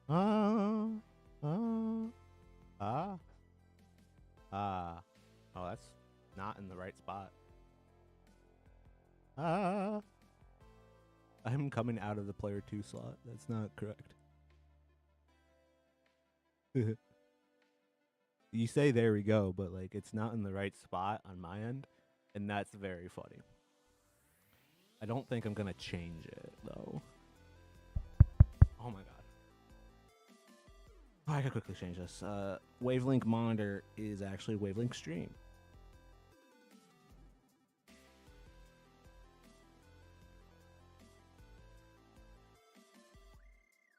Ah, ah, ah, ah. Oh, that's not in the right spot. Ah. I'm coming out of the player 2 slot. That's not correct. You say there we go, but like it's not in the right spot on my end, and that's very funny. I don't think I'm gonna change it though. Oh my god. Oh, I gotta quickly change this. Wavelink monitor is actually Wavelink stream.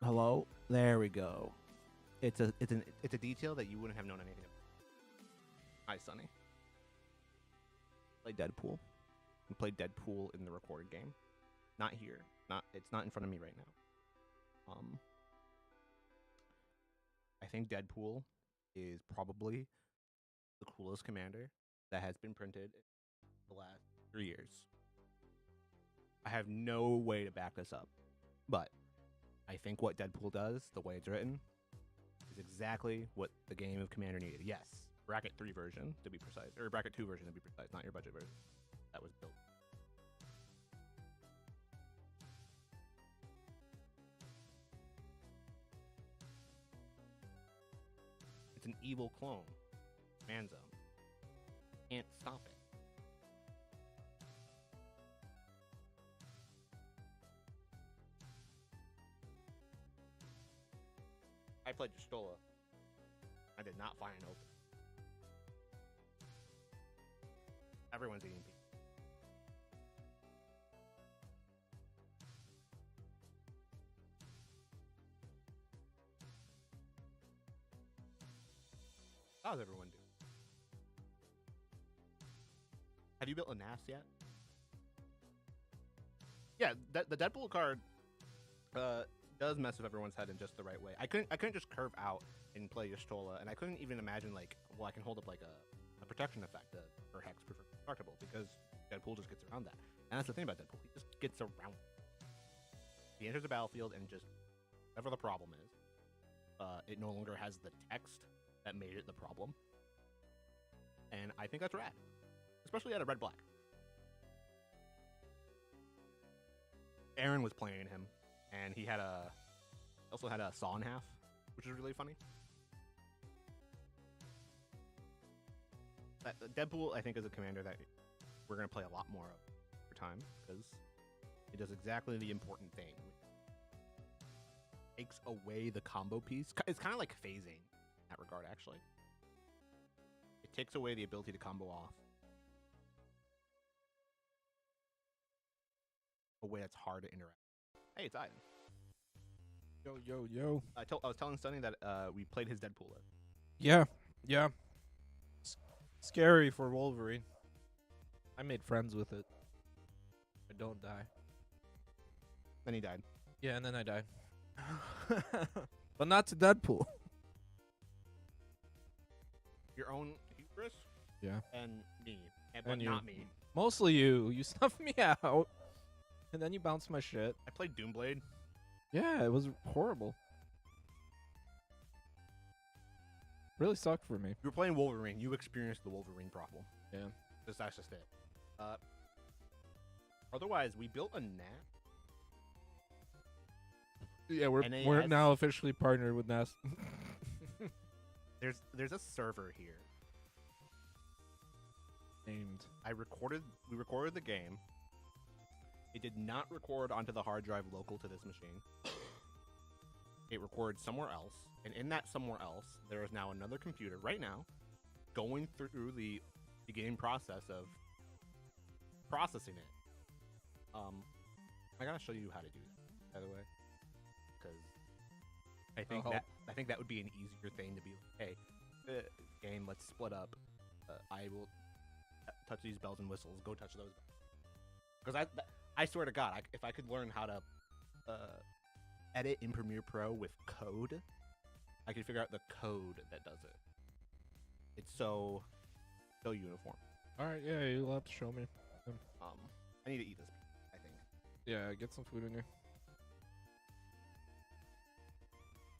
Hello? There we go. It's a detail that you wouldn't have known anything about. Hi, Sunny. Play Deadpool. We played Deadpool in the recorded game. Not here. It's not in front of me right now. I think Deadpool is probably the coolest commander that has been printed in the last 3 years. I have no way to back this up, but I think what Deadpool does, the way it's written, is exactly what the game of Commander needed. Yes, bracket 3 version to be precise, or bracket 2 version to be precise, not your budget version. That was built. It's an evil clone. Manzo. Can't stop it. I played Justola. I did not find an open. Everyone's eating pizza. How does everyone do? Have you built a NAS yet? Yeah, the Deadpool card does mess with everyone's head in just the right way. I couldn't just curve out and play Yustola, and I couldn't even imagine like, well, I can hold up like a protection effect for Hex Destructible, because Deadpool just gets around that. And that's the thing about Deadpool, he just gets around it. He enters the battlefield and just whatever the problem is, it no longer has the text that made it the problem. And I think that's rad, especially out of red black. Aaron was playing him, and he also had a saw in half, which is really funny. Deadpool, I think, is a commander that we're gonna play a lot more of over time, because it does exactly the important thing. It takes away the combo piece. It's kind of like phasing in that regard, actually. It takes away the ability to combo off a way that's hard to interact. Hey, it's Ajdin. Yo, yo, yo. I was telling Sunny that we played his Deadpool list. Yeah, yeah. Scary for Wolverine. I made friends with it. I don't die. Then he died. Yeah, and then I died. But not to Deadpool. Your own hubris Yeah. and me, but And you. not me. Mostly you. You snuffed me out. And then you bounced my shit. I played Doomblade. Yeah, it was horrible. Really sucked for me. You were playing Wolverine. You experienced the Wolverine problem. Yeah. That's just it. Otherwise, we built a NAT. Yeah, we're NAS. now officially partnered with NAS. There's a server here. Named. We recorded the game. It did not record onto the hard drive local to this machine. It recorded somewhere else, and in that somewhere else, there is now another computer right now going through the beginning process of processing it. I gotta show you how to do that, by the way, because I think that would be an easier thing to be like, hey, game, let's split up. I will touch these bells and whistles. Go touch those. Because I swear to God, if I could learn how to edit in Premiere Pro with code, I could figure out the code that does it. It's so uniform. All right, yeah, you'll have to show me. I need to eat this, I think. Yeah, get some food in here.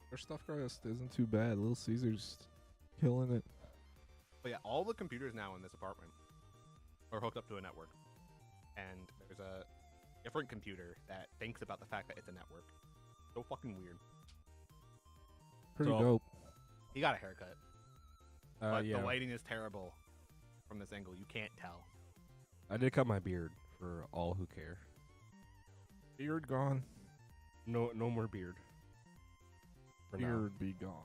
Their stuff crust isn't too bad. Little Caesar's killing it. But yeah, all the computers now in this apartment are hooked up to a network, and there's a different computer that thinks about the fact that it's a network. So fucking weird. Pretty So, dope. He got a haircut, but Yeah. the lighting is terrible from this angle. You can't tell. I did cut my beard for all who care. Beard gone. No more beard. For now. Beard be gone.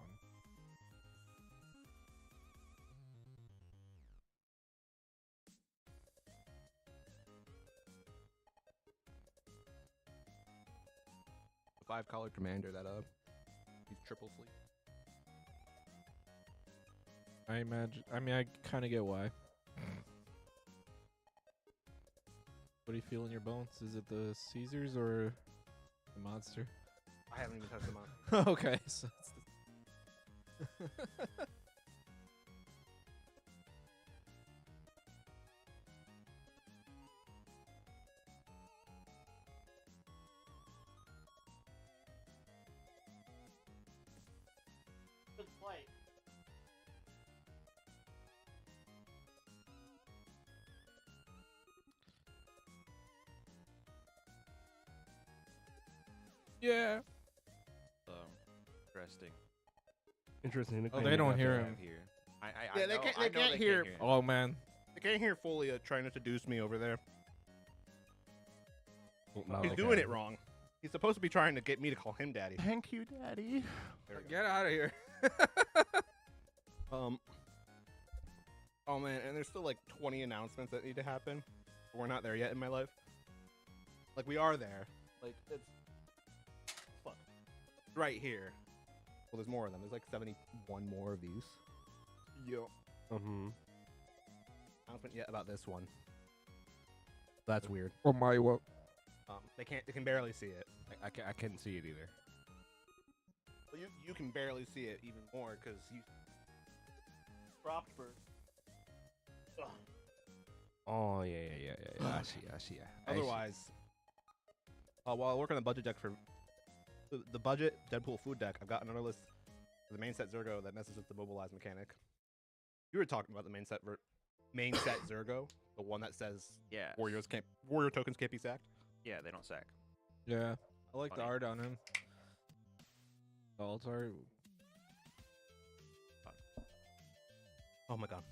The 5-collar commander that he's triple sleep. I imagine. I mean, I kind of get why. What do you feel in your bones? Is it the Caesars or the monster? I haven't even touched them on. Okay. So yeah. Interesting. Oh, they don't hear him. Here. Yeah, they can't- they can't hear- him. Oh man. I can't hear Foley trying to seduce me over there. Now He's they doing can. it wrong. He's supposed to be trying to get me to call him daddy. Thank you, Daddy. There we go. Get out of here. Oh man, and there's still like 20 announcements that need to happen. We're not there yet in my life. Like we are there. Like it's fuck. Right here. Well, there's more of them. There's like 71 more of these. Yo. Announcement yet about this one. That's weird. Oh my what? They can barely see it. I couldn't see it either. Well, you can barely see it even more because you cropped for. Ugh. Oh yeah. I see. Otherwise, while I work on the budget deck for the budget Deadpool food deck, I've got another list for the main set Zergo that messes with the mobilize mechanic. You were talking about the main set Zergo, the one that says Yeah. warrior tokens can't be sacked. Yeah, they don't sack. Yeah. I like the Funny. art on him. The alt art. Oh my god.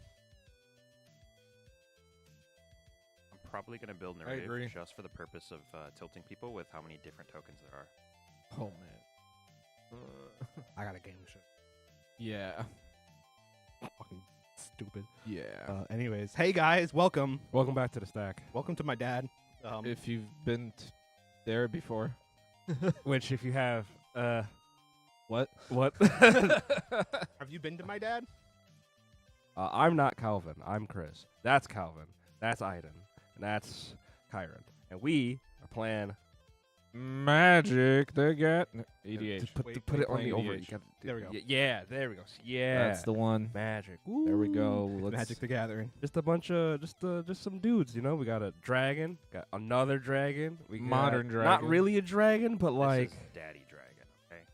I'm probably going to build I agree. narrative just for the purpose of tilting people with how many different tokens there are. Oh man. I got a game show. Yeah. Fucking stupid. Yeah. Anyways, hey guys, welcome. Welcome back to the stack. Welcome to my dad. If you've been there before. Which, if you have, What? Have you been to my dad? I'm not Calvin. I'm Chris. That's Calvin. That's Ajdin. And that's Kyron. And we are playing. Magic the EDH. Put Wait, it on the playing over. EDH. You gotta There we go. Yeah, there we go. Yeah. That's the one. Magic. There we Woo. go. Let's Magic the Gathering. Just a bunch of just some dudes, you know. We got a dragon, got another dragon. We got Modern not dragon. really a dragon, but like This is Daddy Dragon,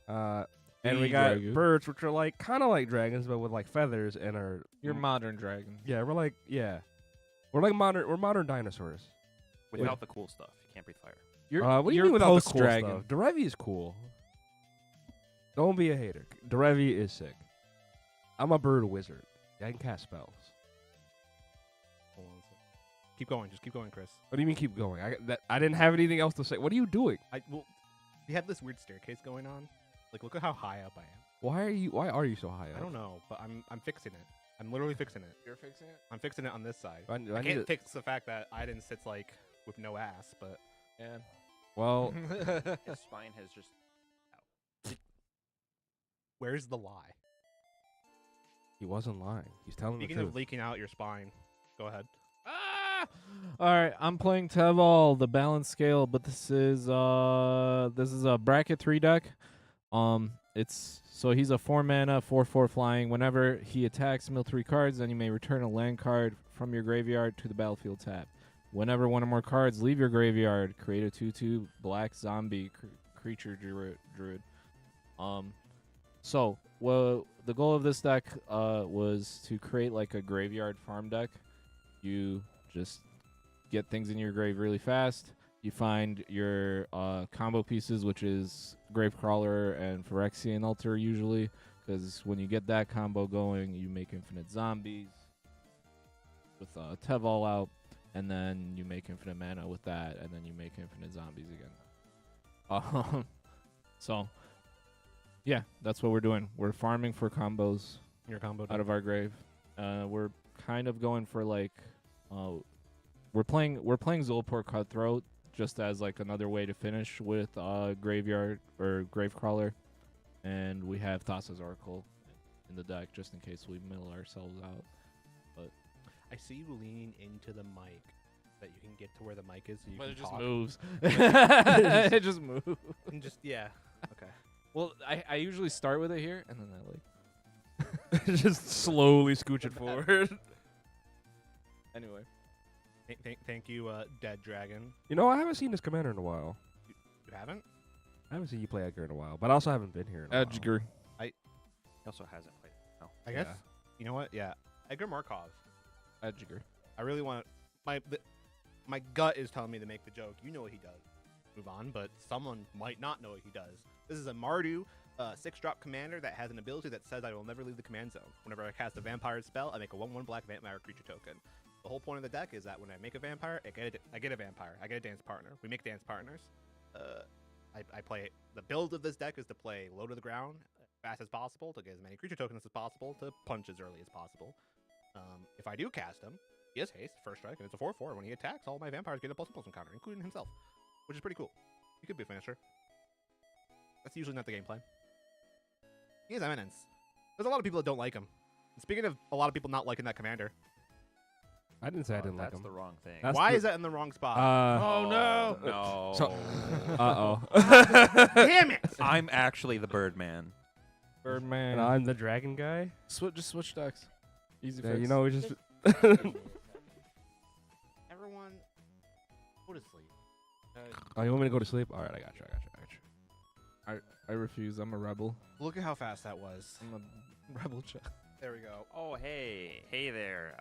okay? and we The got dragon. birds, which are like kind of like dragons, but with like feathers and are Your modern dragon. yeah. We're like modern dinosaurs. Without the cool stuff. You can't breathe fire. What do you you're mean without the post cool dragon. stuff? Derevi is cool. Don't be a hater. Derevi is sick. I'm a bird wizard. I can cast spells. Hold on a second. Keep going. Just keep going, Chris. What do you mean keep going? I didn't have anything else to say. What are you doing? We have this weird staircase going on. Like, look at how high up I am. Why are you so high up? I don't know, but I'm fixing it. I'm literally fixing it. You're fixing it? I'm fixing it on this side. I I need can't to- fix the fact that Ajdin sits like with no ass, but Yeah. Well, His spine has just... where's the lie? he wasn't lying. He's telling Speaking the of truth. leaking out your spine, go ahead. Ah! All right, I'm playing Teval, the balance scale, but this is a bracket 3 deck. He's a 4-mana 4/4 flying. Whenever he attacks, mill 3 cards, then you may return a land card from your graveyard to the battlefield tab. Whenever one or more cards leave your graveyard, create a 2/2 black zombie creature druid. So, well, the goal of this deck was to create like a graveyard farm deck. You just get things in your grave really fast. You find your combo pieces, which is Gravecrawler and Phyrexian Altar usually, because when you get that combo going, you make infinite zombies with Teval out, and then you make infinite mana with that, and then you make infinite zombies again. So, yeah, that's what we're doing. We're farming for combos Your combo out of our grave. We're kind of going for like, we're playing Zolpor Cutthroat just as like another way to finish with Graveyard or Gravecrawler, and we have Thassa's Oracle in the deck just in case we mill ourselves out. I see you leaning into the mic, that you can get to where the mic is, so you But can it just talk. moves. It just moves. And just yeah. Okay. Well, I usually start with it here, and then I like. Just slowly scooch it forward. Anyway. Thank you, Dead Dragon. You know, I haven't seen this commander in a while. You haven't? I haven't seen you play Edgar in a while, but I also haven't been here in a while. Edgar. He also hasn't played. No. I guess. Yeah. You know what? Yeah. Edgar Markov. Edgar. I really want my gut is telling me to make the joke. You know what he does. Move on, but someone might not know what he does. This is a Mardu 6-drop commander that has an ability that says I will never leave the command zone. Whenever I cast a vampire spell, I make a 1/1 black vampire creature token. The whole point of the deck is that when I make a vampire, I get a vampire. I get a dance partner. We make dance partners. I play the build of this deck is to play low to the ground as fast as possible to get as many creature tokens as possible to punch as early as possible. If I do cast him, he has haste, first strike, and it's a 4/4. When he attacks, all my vampires get a +1/+1 counter, including himself, which is pretty cool. He could be a finisher. That's usually not the game plan. He has Eminence. There's a lot of people that don't like him. And speaking of a lot of people not liking that commander, I didn't say I didn't like That's him. the wrong thing. That's why the- is that in the wrong spot? Oh, no. No. So- Uh-oh. Damn it! I'm actually the Birdman. Birdman. And I'm the dragon guy. Just switch decks. Easy Yeah, fix. you know, we just... Everyone, go to sleep. Oh, you want me to go to sleep? All right, I got you. I refuse. I'm a rebel. Look at how fast that was. I'm a rebel chick. There we go. Oh, hey there.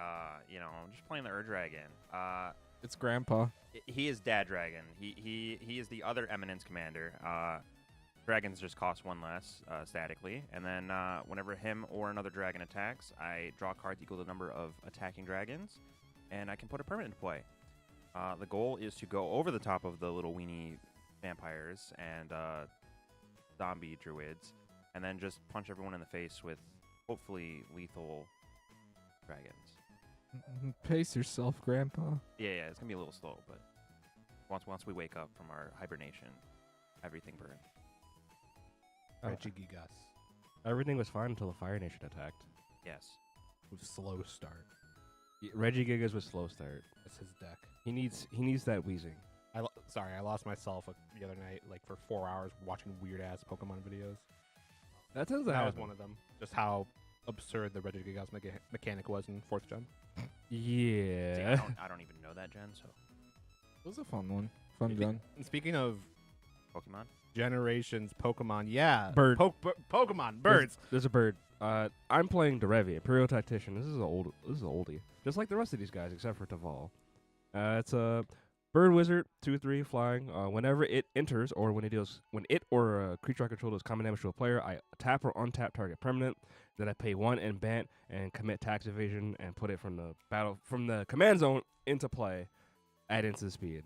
You know, I'm just playing the Dragon. It's Grandpa. He is Dad Dragon. He is the other Eminence commander. Dragons just cost 1 less statically, and then whenever him or another dragon attacks, I draw cards equal to the number of attacking dragons, and I can put a permanent into play. The goal is to go over the top of the little weenie vampires and zombie druids, and then just punch everyone in the face with hopefully lethal dragons. Pace yourself, Grandpa. Yeah, it's gonna be a little slow, but once we wake up from our hibernation, everything burns. Reggie Gigas Everything was fine until the Fire Nation attacked. Yes. with slow start. Reggie Gigas was slow start. That's his deck. He needs that wheezing. Sorry, I lost myself the other night, like for 4 hours watching weird ass Pokemon videos. That tends to That was happen. one of them. Just how absurd the Reggie Gigas mechanic was in 4th gen. See, Yeah. I don't even know that gen, so It was a fun one. Fun gun. And speaking of Pokemon. generations Pokemon, yeah, Bird. Pokemon birds. There's a bird. I'm playing Derevi, Imperial Tactician. This is an oldie, just like the rest of these guys, except for Taval. It's a bird wizard, 2/3 flying. Whenever it enters, or when it or a creature I control does common damage to a player, I tap or untap target permanent. Then I pay 1 and bant and commit tax evasion and put it from the command zone into play at instant speed.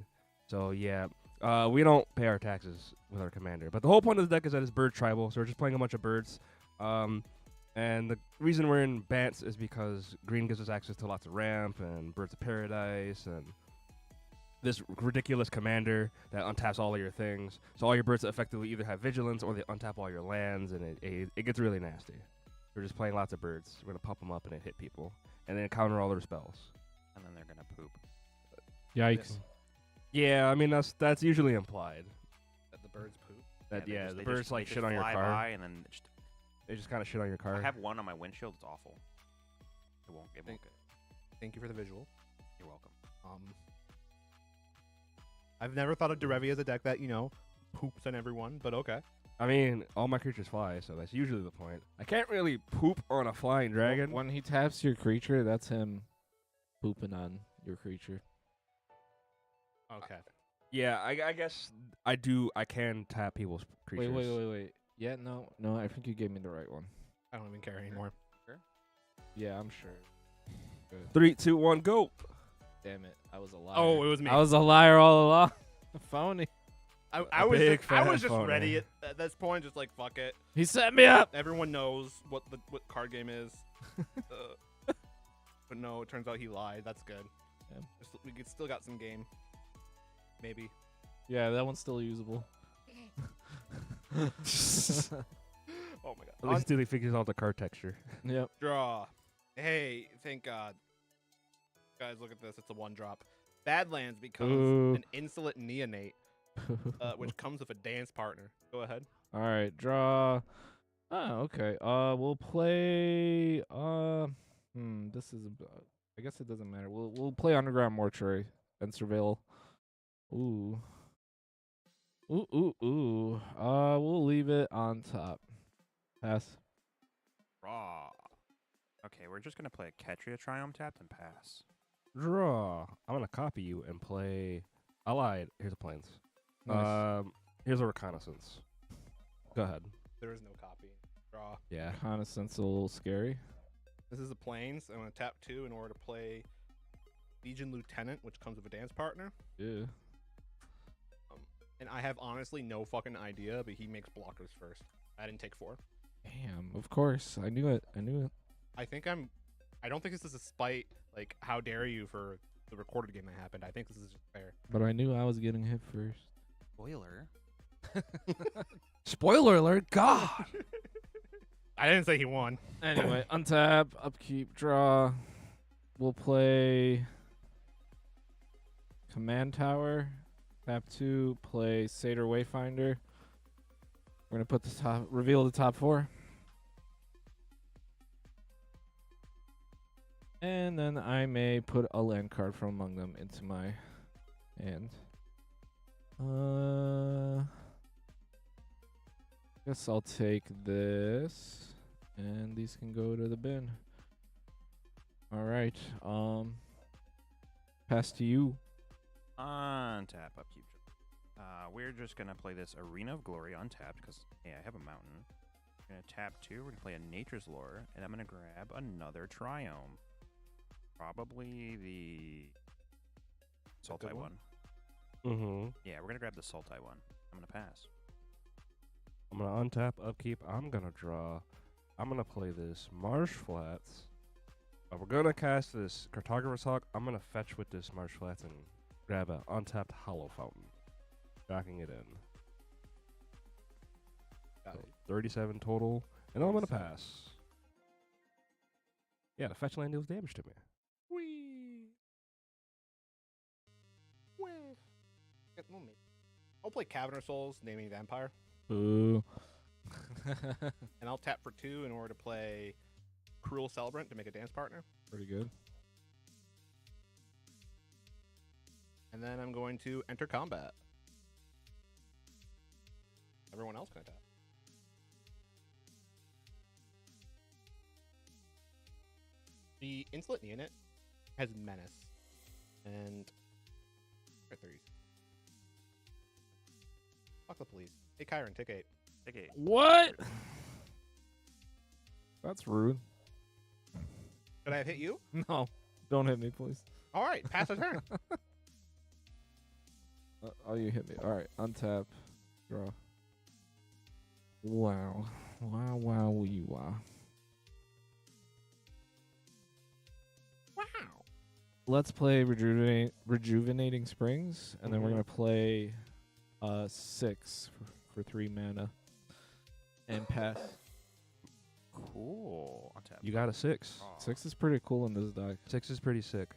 So yeah, we don't pay our taxes with our commander. But the whole point of the deck is that it's bird tribal, so we're just playing a bunch of birds. And the reason we're in Bants is because green gives us access to lots of ramp and birds of paradise and this ridiculous commander that untaps all of your things. So all your birds effectively either have vigilance or they untap all your lands, and it gets really nasty. We're just playing lots of birds. We're gonna pop them up and it hit people, and then counter all their spells. And then they're gonna poop. Yikes. Yeah, I mean that's usually implied. That the birds poop. That they yeah, just- the they birds just- like they shit on your fly car. by and then They just kind of shit on your car. I have one on my windshield. It's awful. It won't good. Thank you for the visual. You're welcome. I've never thought of Derevi as a deck that poops on everyone, but okay. I mean, all my creatures fly, so that's usually the point. I can't really poop on a flying dragon. When he taps your creature, that's him pooping on your creature. Okay. Yeah, I guess I do. I can tap people's creatures. Wait. Yeah, no, I think you gave me the right one. I don't even care anymore. Yeah, I'm sure. Good. 3, 2, 1, go. Damn it, I was a liar. Oh, it was me. I was a liar all along. Phony. I was big I was fat just phony. ready at this point, just like fuck it. He set me up. Everyone knows what card game is. But no, it turns out he lied. That's good. Yeah. We still got some game. Maybe. Yeah, that one's still usable. Oh my god. At least until he figures out the card texture. Yep. Draw. Hey, thank God. Guys, look at this. It's a 1-drop. Badlands becomes Ooh. an insolent neonate, which comes with a dance partner. Go ahead. All right, draw. Oh, okay. We'll play. This is. I guess it doesn't matter. We'll play Underground Mortuary and Surveil. Ooh. We'll leave it on top. Pass. Raw. Okay, we're just gonna play a Ketria Triumph tapped and pass. Draw. I'm gonna copy you and play Allied. Here's a plains. Nice. Here's a reconnaissance. Go ahead. There is no copy. Draw. Yeah. Reconnaissance a little scary. This is a plains. I'm going to tap 2 in order to play Legion Lieutenant, which comes with a dance partner. Yeah. And I have honestly no fucking idea, but he makes blockers first. I didn't take 4. Damn. Of course. I knew it. I don't think this is a spite, like, how dare you for the recorded game that happened. I think this is just fair. But I knew I was getting hit first. Spoiler. Spoiler alert! God. I didn't say he won. Anyway, untap, upkeep, draw. We'll play Command Tower. Tap 2, play Satyr Wayfinder. We're gonna put reveal the top 4. And then I may put a land card from among them into my hand. Guess I'll take this, and these can go to the bin. All right. Pass to you. Untap, upkeep. We're just gonna play this Arena of Glory untapped because I have a mountain. We're gonna tap 2. We're gonna play a Nature's Lore, and I'm gonna grab another Triome. Probably the Sultai one. Mm-hmm. Yeah, we're gonna grab the Sultai one. I'm gonna pass. I'm gonna untap, upkeep. I'm gonna draw. I'm gonna play this Marsh Flats. We're gonna cast this Cartographer's Hawk. I'm gonna fetch with this Marsh Flats and grab a untapped Hollow Fountain, backing it in. Got So it. 37 total, and I'm gonna pass. Yeah, the fetch land deals damage to me. I'll play Cavern of Souls, naming Vampire, Boo. and I'll tap for 2 in order to play Cruel Celebrant to make a dance partner. Pretty good. And then I'm going to enter combat. Everyone else can attack. The Insolent Unit has Menace. And... Right, 3. Fuck the police. Hey, Kyron, take 8. Take 8. What? That's rude. Could I have hit you? No, don't hit me, please. All right, pass a turn. Oh, you hit me. All right, untap, draw. Wow, wow. Wow. Let's play Rejuvenating Springs, and then we're gonna play 6 for 3 mana and pass. Cool. Untap. You got a 6. 6 is pretty cool in this deck. 6 is pretty sick.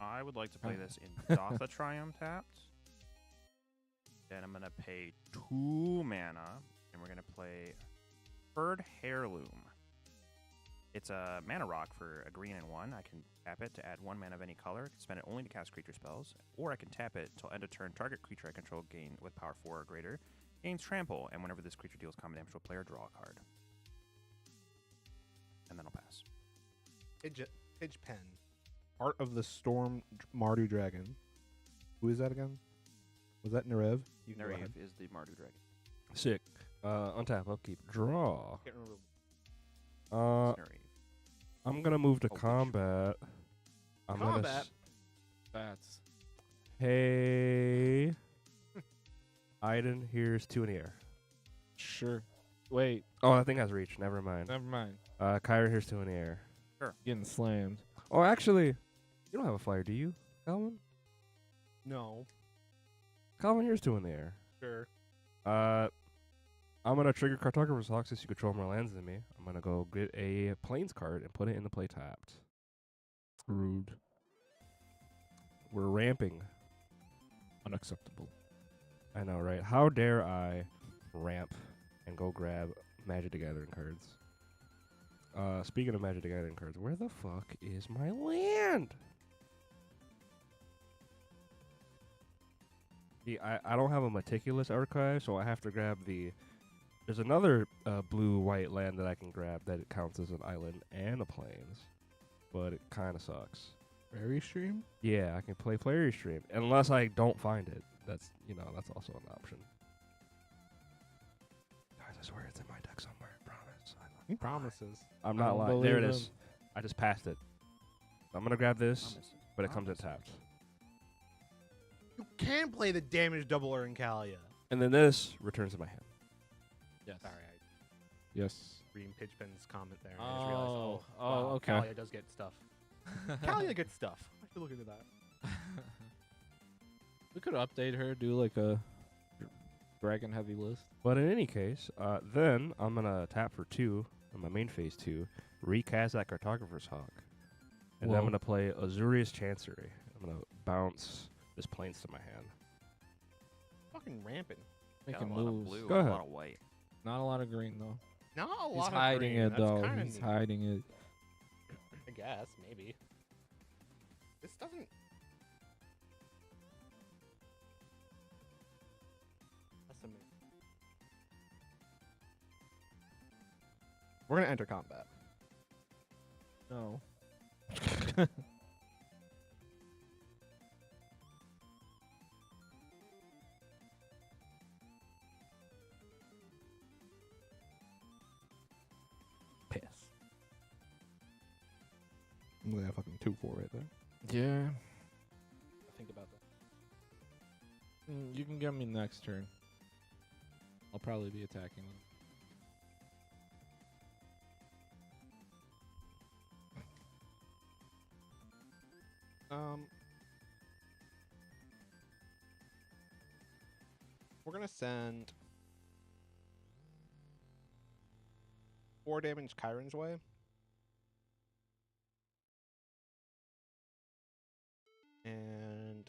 I would like to play this in Dotha Triumph tapped. Then I'm gonna pay 2 mana, and we're gonna play Furred Heirloom. It's a mana rock for a green and 1. I can tap it to add 1 mana of any color. I can spend it only to cast creature spells, or I can tap it till end of turn. Target creature I control gain with power 4 or greater gains trample, and whenever this creature deals combat damage to a player, draw a card. And then I'll pass. Pidge Pen. Art of the Storm Mardu Dragon. Who is that again? Was that Nerev? You can go ahead. Nerev is the Mardu Dragon. Sick. Untap, upkeep, draw. Can't remember. Nerev. I'm gonna move to Oh, bitch. combat. I'm gonna Combat? Bats. Hey, Ajdin, here's 2 in the air. Sure. Wait. Oh, that thing has reach. Never mind. Never mind. Kyra, here's 2 in the air. Getting slammed. Oh, actually, you don't have a flyer, do you, Calvin? No. Calvin, here's 2 in the air. Sure. I'm gonna trigger Cartographer's Hawk since you control more lands than me. I'm gonna go get a Plains card and put it into play tapped. Rude. We're ramping. Unacceptable. I know, right? How dare I ramp and go grab Magic the Gathering cards? Speaking of Magic the Gathering cards, where the fuck is my land? See, I don't have a meticulous archive, so I have to grab the... There's another blue-white land that I can grab that it counts as an island and a plains, but it kind of sucks. Fairy Stream? Yeah, I can play Player Stream, unless I don't find it. That's also an option. Guys, I swear it's in my deck somewhere. Promise. He promises. I'm I not don't lying. There it believe is. I just passed it. I'm gonna grab this, but it comes in tapped. You can play the damage doubler in Kalia. And then this returns to my hand. Yes. Sorry, I Yes. reading Pidgepen's comment there. And I just realized, Oh, wow, okay. Kalia does get stuff. Kalia gets stuff. I should look into that. We could update her, do like a dragon heavy list. But in any case, then I'm gonna tap for 2 on my main phase 2, recast that Cartographer's Hawk, and then I'm Whoa. gonna play Azurius Chancery. I'm gonna bounce this Plains to my hand. Fucking rampant. Got Making a lot of moves. blue, Go and ahead. a lot of white. Not a lot of green though. Not a lot He's of hiding green. it That's though. kinda He's neat. hiding it. I guess, maybe. This doesn't... That's amazing. We're gonna enter combat. No. Piss. I'm gonna have fucking 2-4 right there. Yeah. Think about that. You can get me next turn. I'll probably be attacking them. We're gonna send 4 damage Chiron's way. And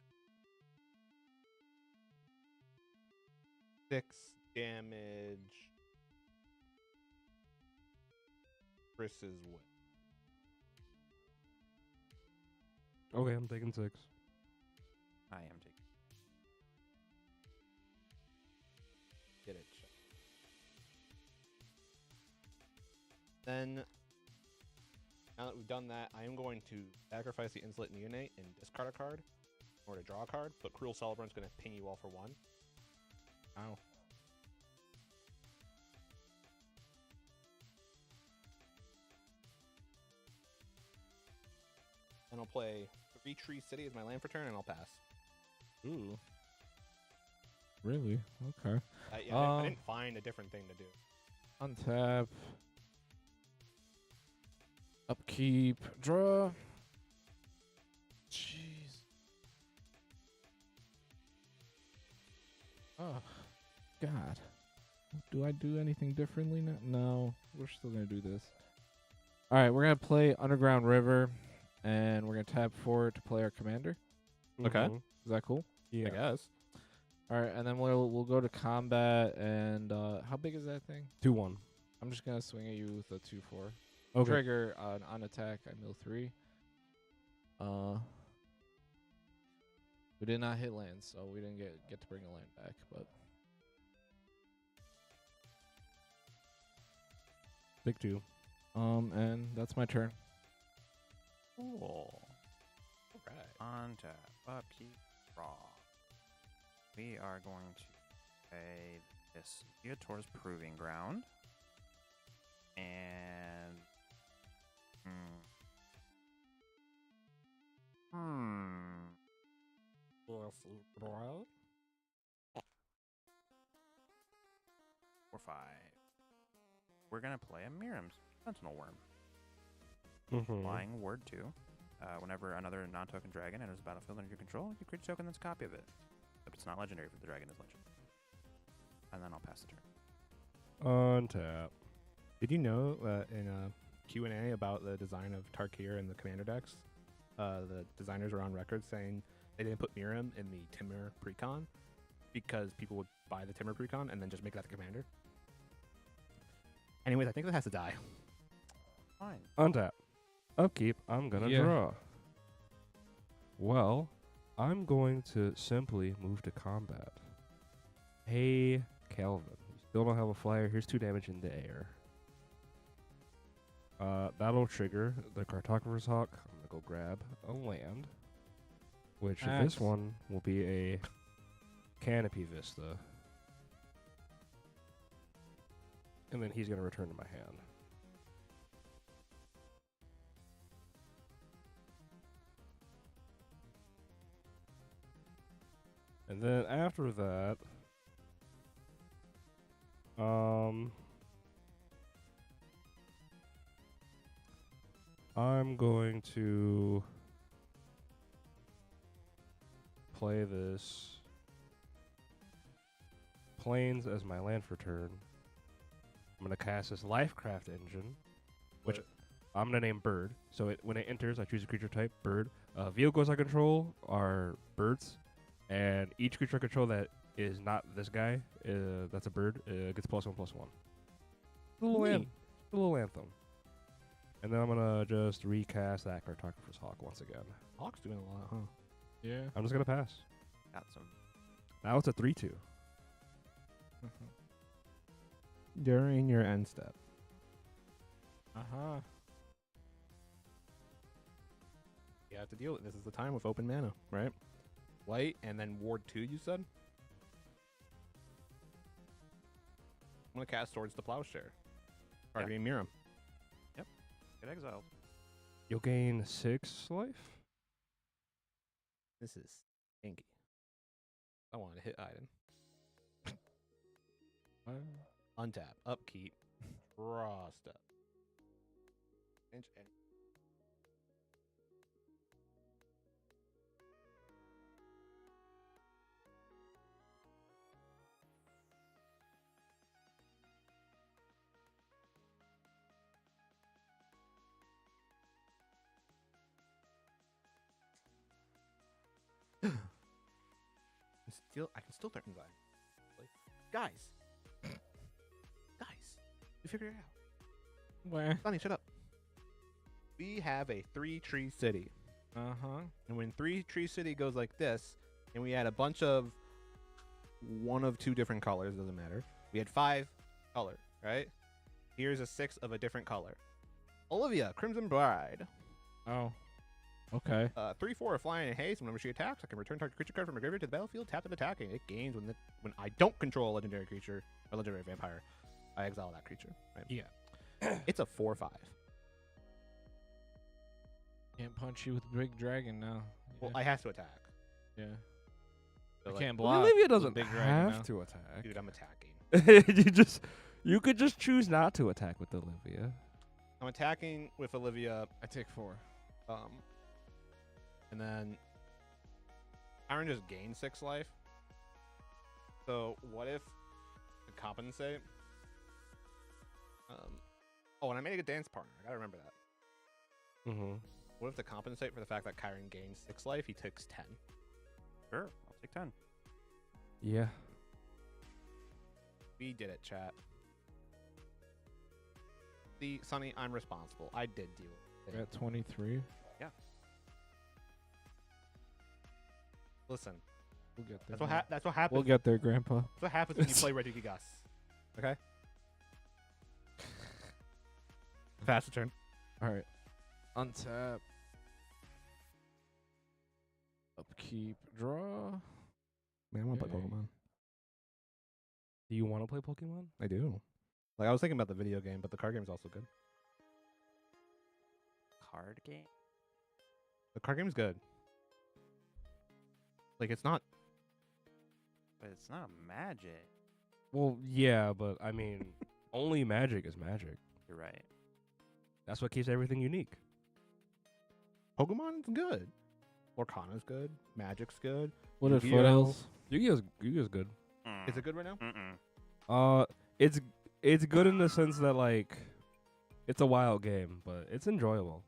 6 damage Chris's way. Okay, I'm taking 6. I am taking. Get it. Then, now that we've done that, I am going to sacrifice the Insolent Neonate and discard a card or to draw a card, but Cruel Celebrant's going to ping you all for 1. Ow. And I'll play 3 Tree City as my land for turn, and I'll pass. Ooh. Really? Okay. I didn't find a different thing to do. Untap. Upkeep. Draw. Jeez. Oh, God. Do I do anything differently now? No. We're still going to do this. All right, we're going to play Underground River, and we're going to tap 4 to play our commander. Okay. Mhm. Is that cool? Yeah. I guess. All right, and then we'll go to combat, and how big is that thing? 2-1. I'm just going to swing at you with a 2/4. Okay. Trigger on attack. I mill 3. We did not hit lands, so we didn't get to bring a land back. But Big 2. And that's my turn. Cool. Alright. On tap, upkeep, draw. We are going to play this Theotor's Proving Ground. And... Or 5. We're going to play a Miram's Sentinel Worm. Flying word 2. Whenever another non-token dragon enters the battlefield under your control, you create a token that's a copy of it. Except it's not legendary if the dragon is legend. And then I'll pass the turn. On tap. Did you know that in a Q&A about the design of TTrgr and the commander decks, the designers were on record saying they didn't put Miram in the Timur Precon because people would buy the Timur Precon and then just make that the commander? Anyways, I think that has to die. Fine. On tap. Upkeep, I'm gonna Yeah. draw. Well, I'm going to simply move to combat. Hey, Calvin. You still don't have a flyer. Here's 2 damage in the air. That'll trigger the Cartographer's Hawk. I'm gonna go grab a land. Which Nice. this one will be a Canopy Vista. And then he's gonna return to my hand. And then after that, I'm going to play this Plains as my land for turn. I'm going to cast this Lifecraft Engine, which What? I'm going to name Bird. So when it enters, I choose a creature type, Bird. Vehicles I control are birds. And each creature I control that is not this guy, that's a bird, gets +1/+1. A little, Neat. a little anthem. And then I'm going to just recast that Cartographer's Hawk once again. Hawk's doing a lot, huh? Yeah. I'm just going to pass. Got some. Now it's a 3-2. During your end step. Uh-huh. You have to deal with this. Is the time with open mana, right? White and then ward 2, you said? I'm going to cast Swords to Plowshare. Targeting Miram. Get exiled. You'll gain 6 life. This is stinky. I wanted to hit Ajdin. Untap. Upkeep. Draw stuff. Inch any. I can still threaten Zion. Guys, we figured it out. Where? Sonny, shut up. We have a 3-tree city, Uh-huh. and when 3-tree city goes like this, and we had a bunch of one of 2 different colors, doesn't matter. We had 5 color, right? Here's a 6 of a different color. Olivia, Crimson Bride. Oh. Okay. 3/4 flying in haste. Whenever she attacks, I can return target creature card from her graveyard to the battlefield, tapped and attacking. It gains when I don't control a legendary creature or legendary vampire. I exile that creature. Right? Yeah. It's a 4/5. Can't punch you with big dragon now. Well, Yeah. I have to attack. Yeah. So, I like, can't Well, block. Olivia with doesn't big dragon have now. to attack. Dude, I'm attacking. You could just choose not to attack with Olivia. I'm attacking with Olivia. I take 4. And then Iron just gained 6 life. So what if to compensate? Oh, and I made a good dance partner. I gotta remember that. Mm-hmm. What if to compensate for the fact that Kyron gains 6 life, he takes 10? Sure, I'll take 10. Yeah. We did it, chat. See, Sonny, I'm responsible. I did deal with We're it. at 23. Listen, We'll get there. that's what happens. We'll get there, Grandpa. That's what happens when you play Reggie Gus. Okay? Pass the turn. All right. Untap. Upkeep. Draw. Man, I want to play Okay. Pokemon. Do you want to play Pokemon? I do. Like, I was thinking about the video game, but the card game is also good. Card game. The card game is good. Like, it's not. But it's not Magic. Well, yeah, but I mean, only Magic is Magic. You're right. That's what keeps everything unique. Pokemon's good. Lorcana's good. Magic's good. What if Yu-Gi-Oh! what else? Yu-Gi-Oh's good. Is it good right now? It's good in the sense that like, it's a wild game, but it's enjoyable.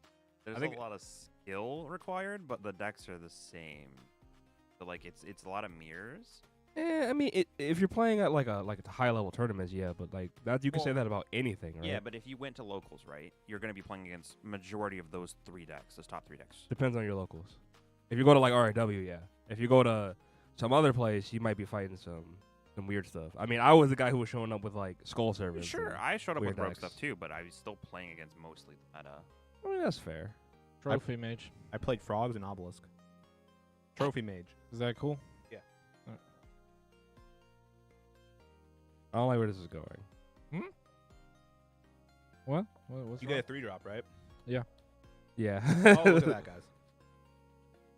There's think- a lot of skill required, but the decks are the same. So like it's a lot of mirrors. I mean, if you're playing at like a high level tournaments, yeah, but like that you can say Well, that about anything, right? Yeah, but if you went to locals, right, you're going to be playing against majority of those 3 decks, those top 3 decks. Depends on your locals. If you go to like RIW, yeah. If you go to some other place, you might be fighting some weird stuff. I mean, I was the guy who was showing up with like skull servers. Sure, and- I showed up with weird rogue decks. stuff too, but I was still playing against mostly the meta. I mean, that's fair. Trophy mage. I played Frogs and Obelisk. Trophy Mage. Is that cool? I don't like where this is going. What? What's You wrong? get a 3-drop, right? Yeah. Oh, look at that, guys.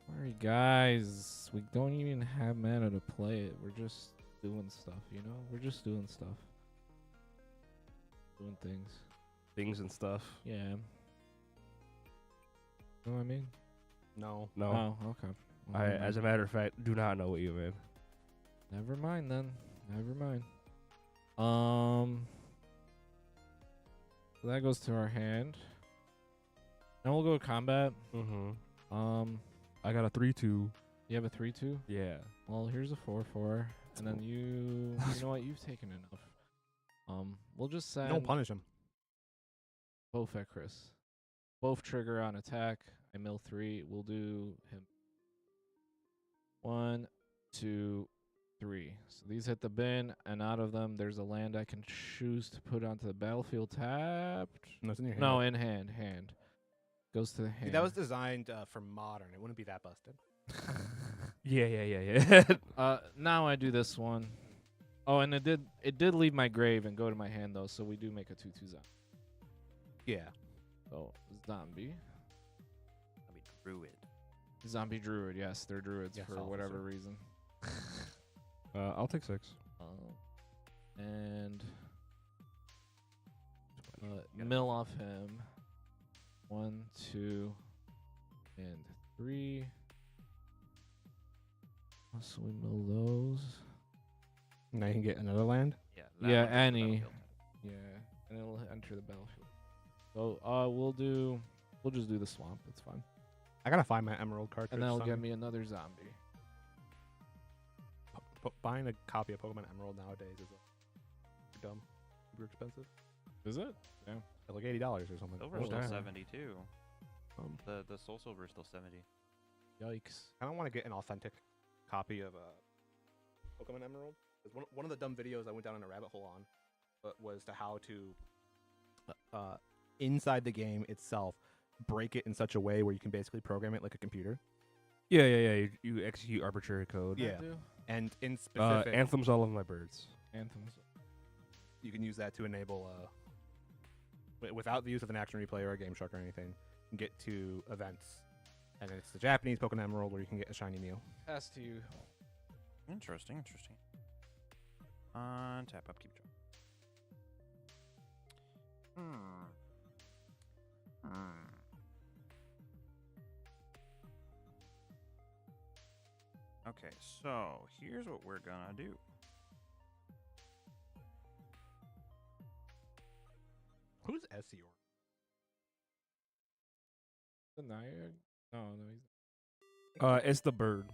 Sorry, guys. We don't even have mana to play it. We're just doing stuff, you know? We're just doing stuff. Doing things. Things and stuff. Yeah. You know what I mean? No. No. Oh, okay. I, Well, never as a mind. matter of fact, do not know what you mean. Never mind then. Never mind. So that goes to our hand. Now we'll go combat. Mm-hmm. I got a 3-2. You have a 3-2? Yeah. Well, here's a 4-4. And then you know what? You've taken enough. We'll just send Don't punish him. both at Chris. Both trigger on attack. I mill 3. We'll do him. 1, 2, 3. So these hit the bin, and out of them, there's a land I can choose to put onto the battlefield tapped. No, it's in your hand. No, in hand. Hand. Goes to the See, hand. that was designed for modern. It wouldn't be that busted. Yeah. Now I do this one. Oh, and it did leave my grave and go to my hand, though, so we do make a 2/2 zombie. Yeah. So, zombie. I mean, druid. Zombie druid, yes. They're druids Yes, for officer. whatever reason. I'll take 6. And Gotta mill off him. 1, 2, and 3. So we mill those. Now you can get another land. Yeah. Yeah, one goes to the any. battlefield. Yeah, and it'll enter the battlefield. So we'll just do the swamp. It's fine. I gotta find my Emerald cartridge. And that'll son. get me another zombie. Buying a copy of Pokemon Emerald nowadays is dumb, super expensive. Is it? They're like $80 or something. Silver's Oh, still damn. 72. Um, The Soul Silver is still 70. Yikes. I don't want to get an authentic copy of Pokemon Emerald. 'Cause one of the dumb videos I went down in a rabbit hole on was to how to inside the game itself break it in such a way where you can basically program it like a computer. Yeah. You execute arbitrary code. Yeah. And in specific, Anthem's all of my birds. Anthems. you can use that to enable without the use of an action replay or a game shark or anything, you can get to events. And it's the Japanese Pokemon Emerald where you can get a shiny Mew. Pass to you. Interesting. Tap up, keep draw. Okay, so here's what we're gonna do. Who's Essior? The Naiad? No, he's It's the bird.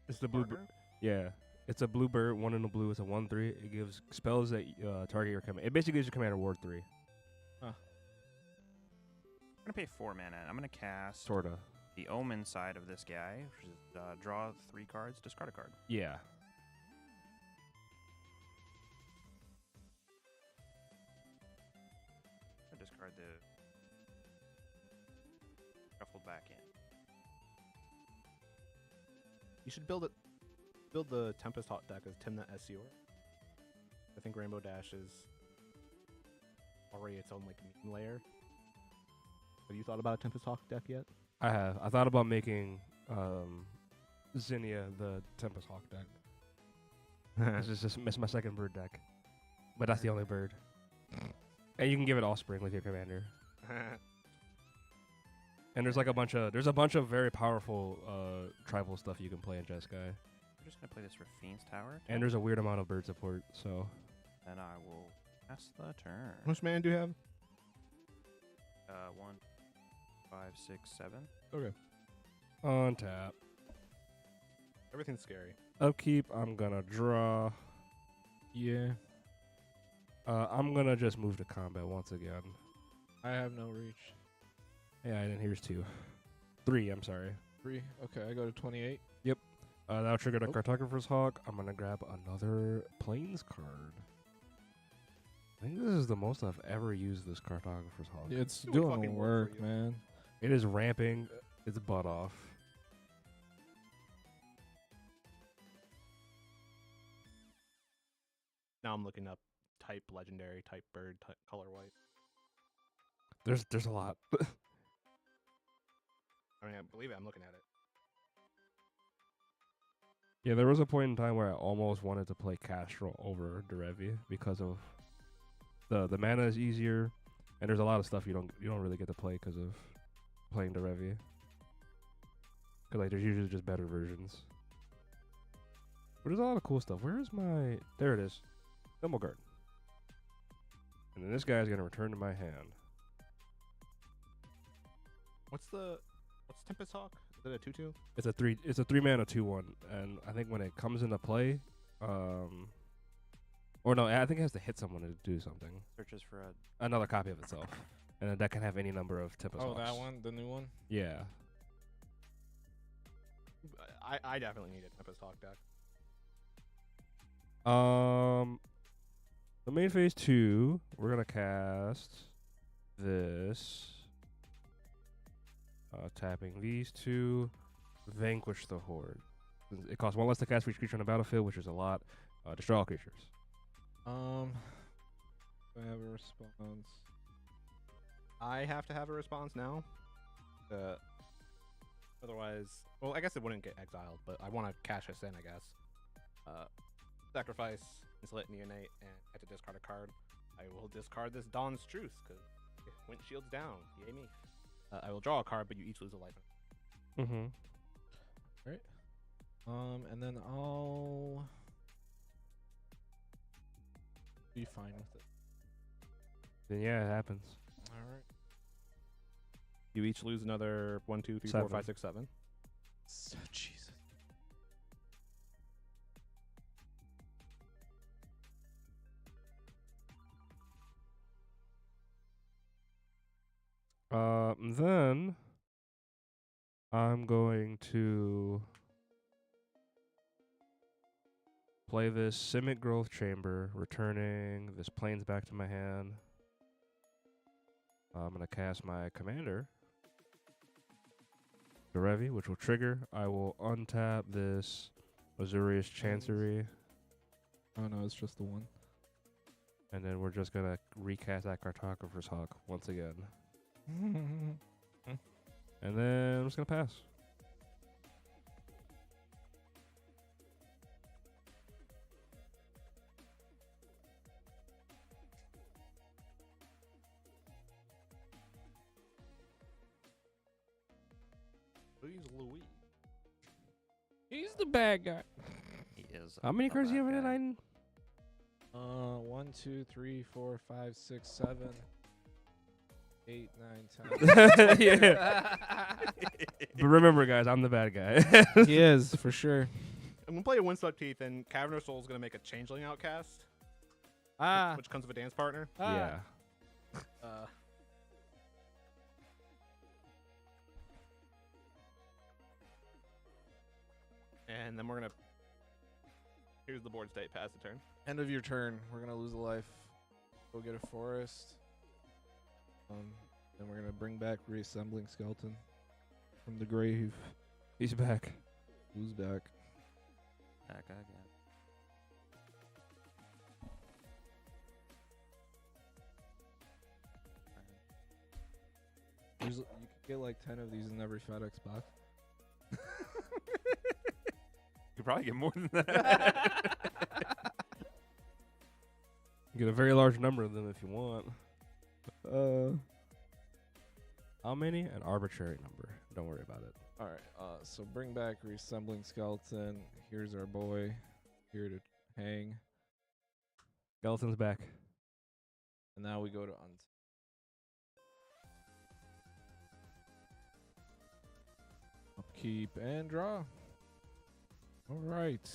It's the blue bird. Partner? Yeah. It's a blue bird, 1 in the blue. It's a 1/3. It gives spells that target your commander. It basically gives your commander ward 3. I'm gonna pay 4 mana. I'm gonna cast Sorta. the Omen side of this guy, which is draw 3 cards, discard a card. Yeah. I discard the shuffled back in. You should build the Tempest Hawk deck as Timnut SCR. I think Rainbow Dash is already its own like meme layer. Have you thought about a Tempest Hawk deck yet? I have. I thought about making Zinnia the Tempest Hawk deck. It's my second bird deck, but that's the only bird. And you can give it Offspring with your commander. And there's like a bunch of very powerful tribal stuff you can play in Jeskai. I'm just gonna play this for Fiend's Tower. And there's a weird amount of bird support, so. Then I will pass the turn. How much mana do you have? 1, 5, 6, 7. Okay. On tap. Everything's scary. Upkeep, I'm gonna draw. Yeah. I'm gonna just move to combat once again. I have no reach. Yeah, and here's 2. 3, I'm sorry. 3. Okay, I go to 28. That'll trigger the Oh. Cartographer's Hawk. I'm gonna grab another Plains card. I think this is the most I've ever used this Cartographer's Hawk. It's Doing doing fucking work, work for you. man. It is ramping its butt off. Now I'm looking up type legendary, type bird, type color white. There's a lot. I mean, I believe it. I'm looking at it. Yeah, there was a point in time where I almost wanted to play Castrol over Derevi because of the mana is easier, and there's a lot of stuff you don't really get to play because of playing Derevi. Because like there's usually just better versions. But there's a lot of cool stuff. Where is my? There it is. Thimble Garden. And then this guy's gonna return to my hand. What's Tempest Hawk? Is it a 2/2? It's a 3 mana 2/1, and I think when it comes into play, or no, I think it has to hit someone to do something. Searches for a. Another copy of itself, and then that can have any number of Tempest Oh, Hawks. that one, the new one. Yeah. I definitely need a Tempest Hawk deck. The main phase 2, we're gonna cast this. Tapping these 2, Vanquish the Horde. It costs 1 less to cast for each creature on the battlefield, which is a lot. Destroy all creatures. I have a response. I have to have a response now. Otherwise, well, I guess it wouldn't get exiled, but I want to cash us in, I guess. Sacrifice, insulate Neonate, and I have to discard a card. I will discard this Dawn's Truth, because Windshield's down. Yay me. I will draw a card, but you each lose a life. Mm-hmm. And then I'll be fine with it. Then yeah, it happens. All right. You each lose another 1, 2, 3, 4, 7. 5, 6, 7. So, Jesus. Then I'm going to play this Simic Growth Chamber, returning this Plains back to my hand. I'm going to cast my commander, Derevi, which will trigger. I will untap this Azurius Chancery, Oh no, it's just the one. and then we're just going to recast that Cartographer's Hawk once again. And then I'm just going to pass. Please, Louis. He's the bad guy. He is. How many a cards do you bad have in guy. it, Ajdin? 1, 2, 3, 4, 5, 6, 7, 8, 9, 10. Yeah. But remember, guys, I'm the bad guy. He is for sure. I'm going to play a Windswept Teeth, and Cavern of Souls is going to make a Changeling Outcast, which comes with a dance partner. Yeah. And then we're going to... Here's the board state. Pass the turn. End of your turn. We're gonna lose a life. Go get a forest. Then we're gonna bring back reassembling skeleton. from the grave. He's back. Who's back? Back again. You could get like 10 of these in every FedEx box. You could probably get more than that. You get a very large number of them if you want. How many? An arbitrary number. Don't worry about it. All right. So bring back resembling skeleton. Here's our boy. Here to hang. Skeleton's back. And now we go to upkeep and draw. All right.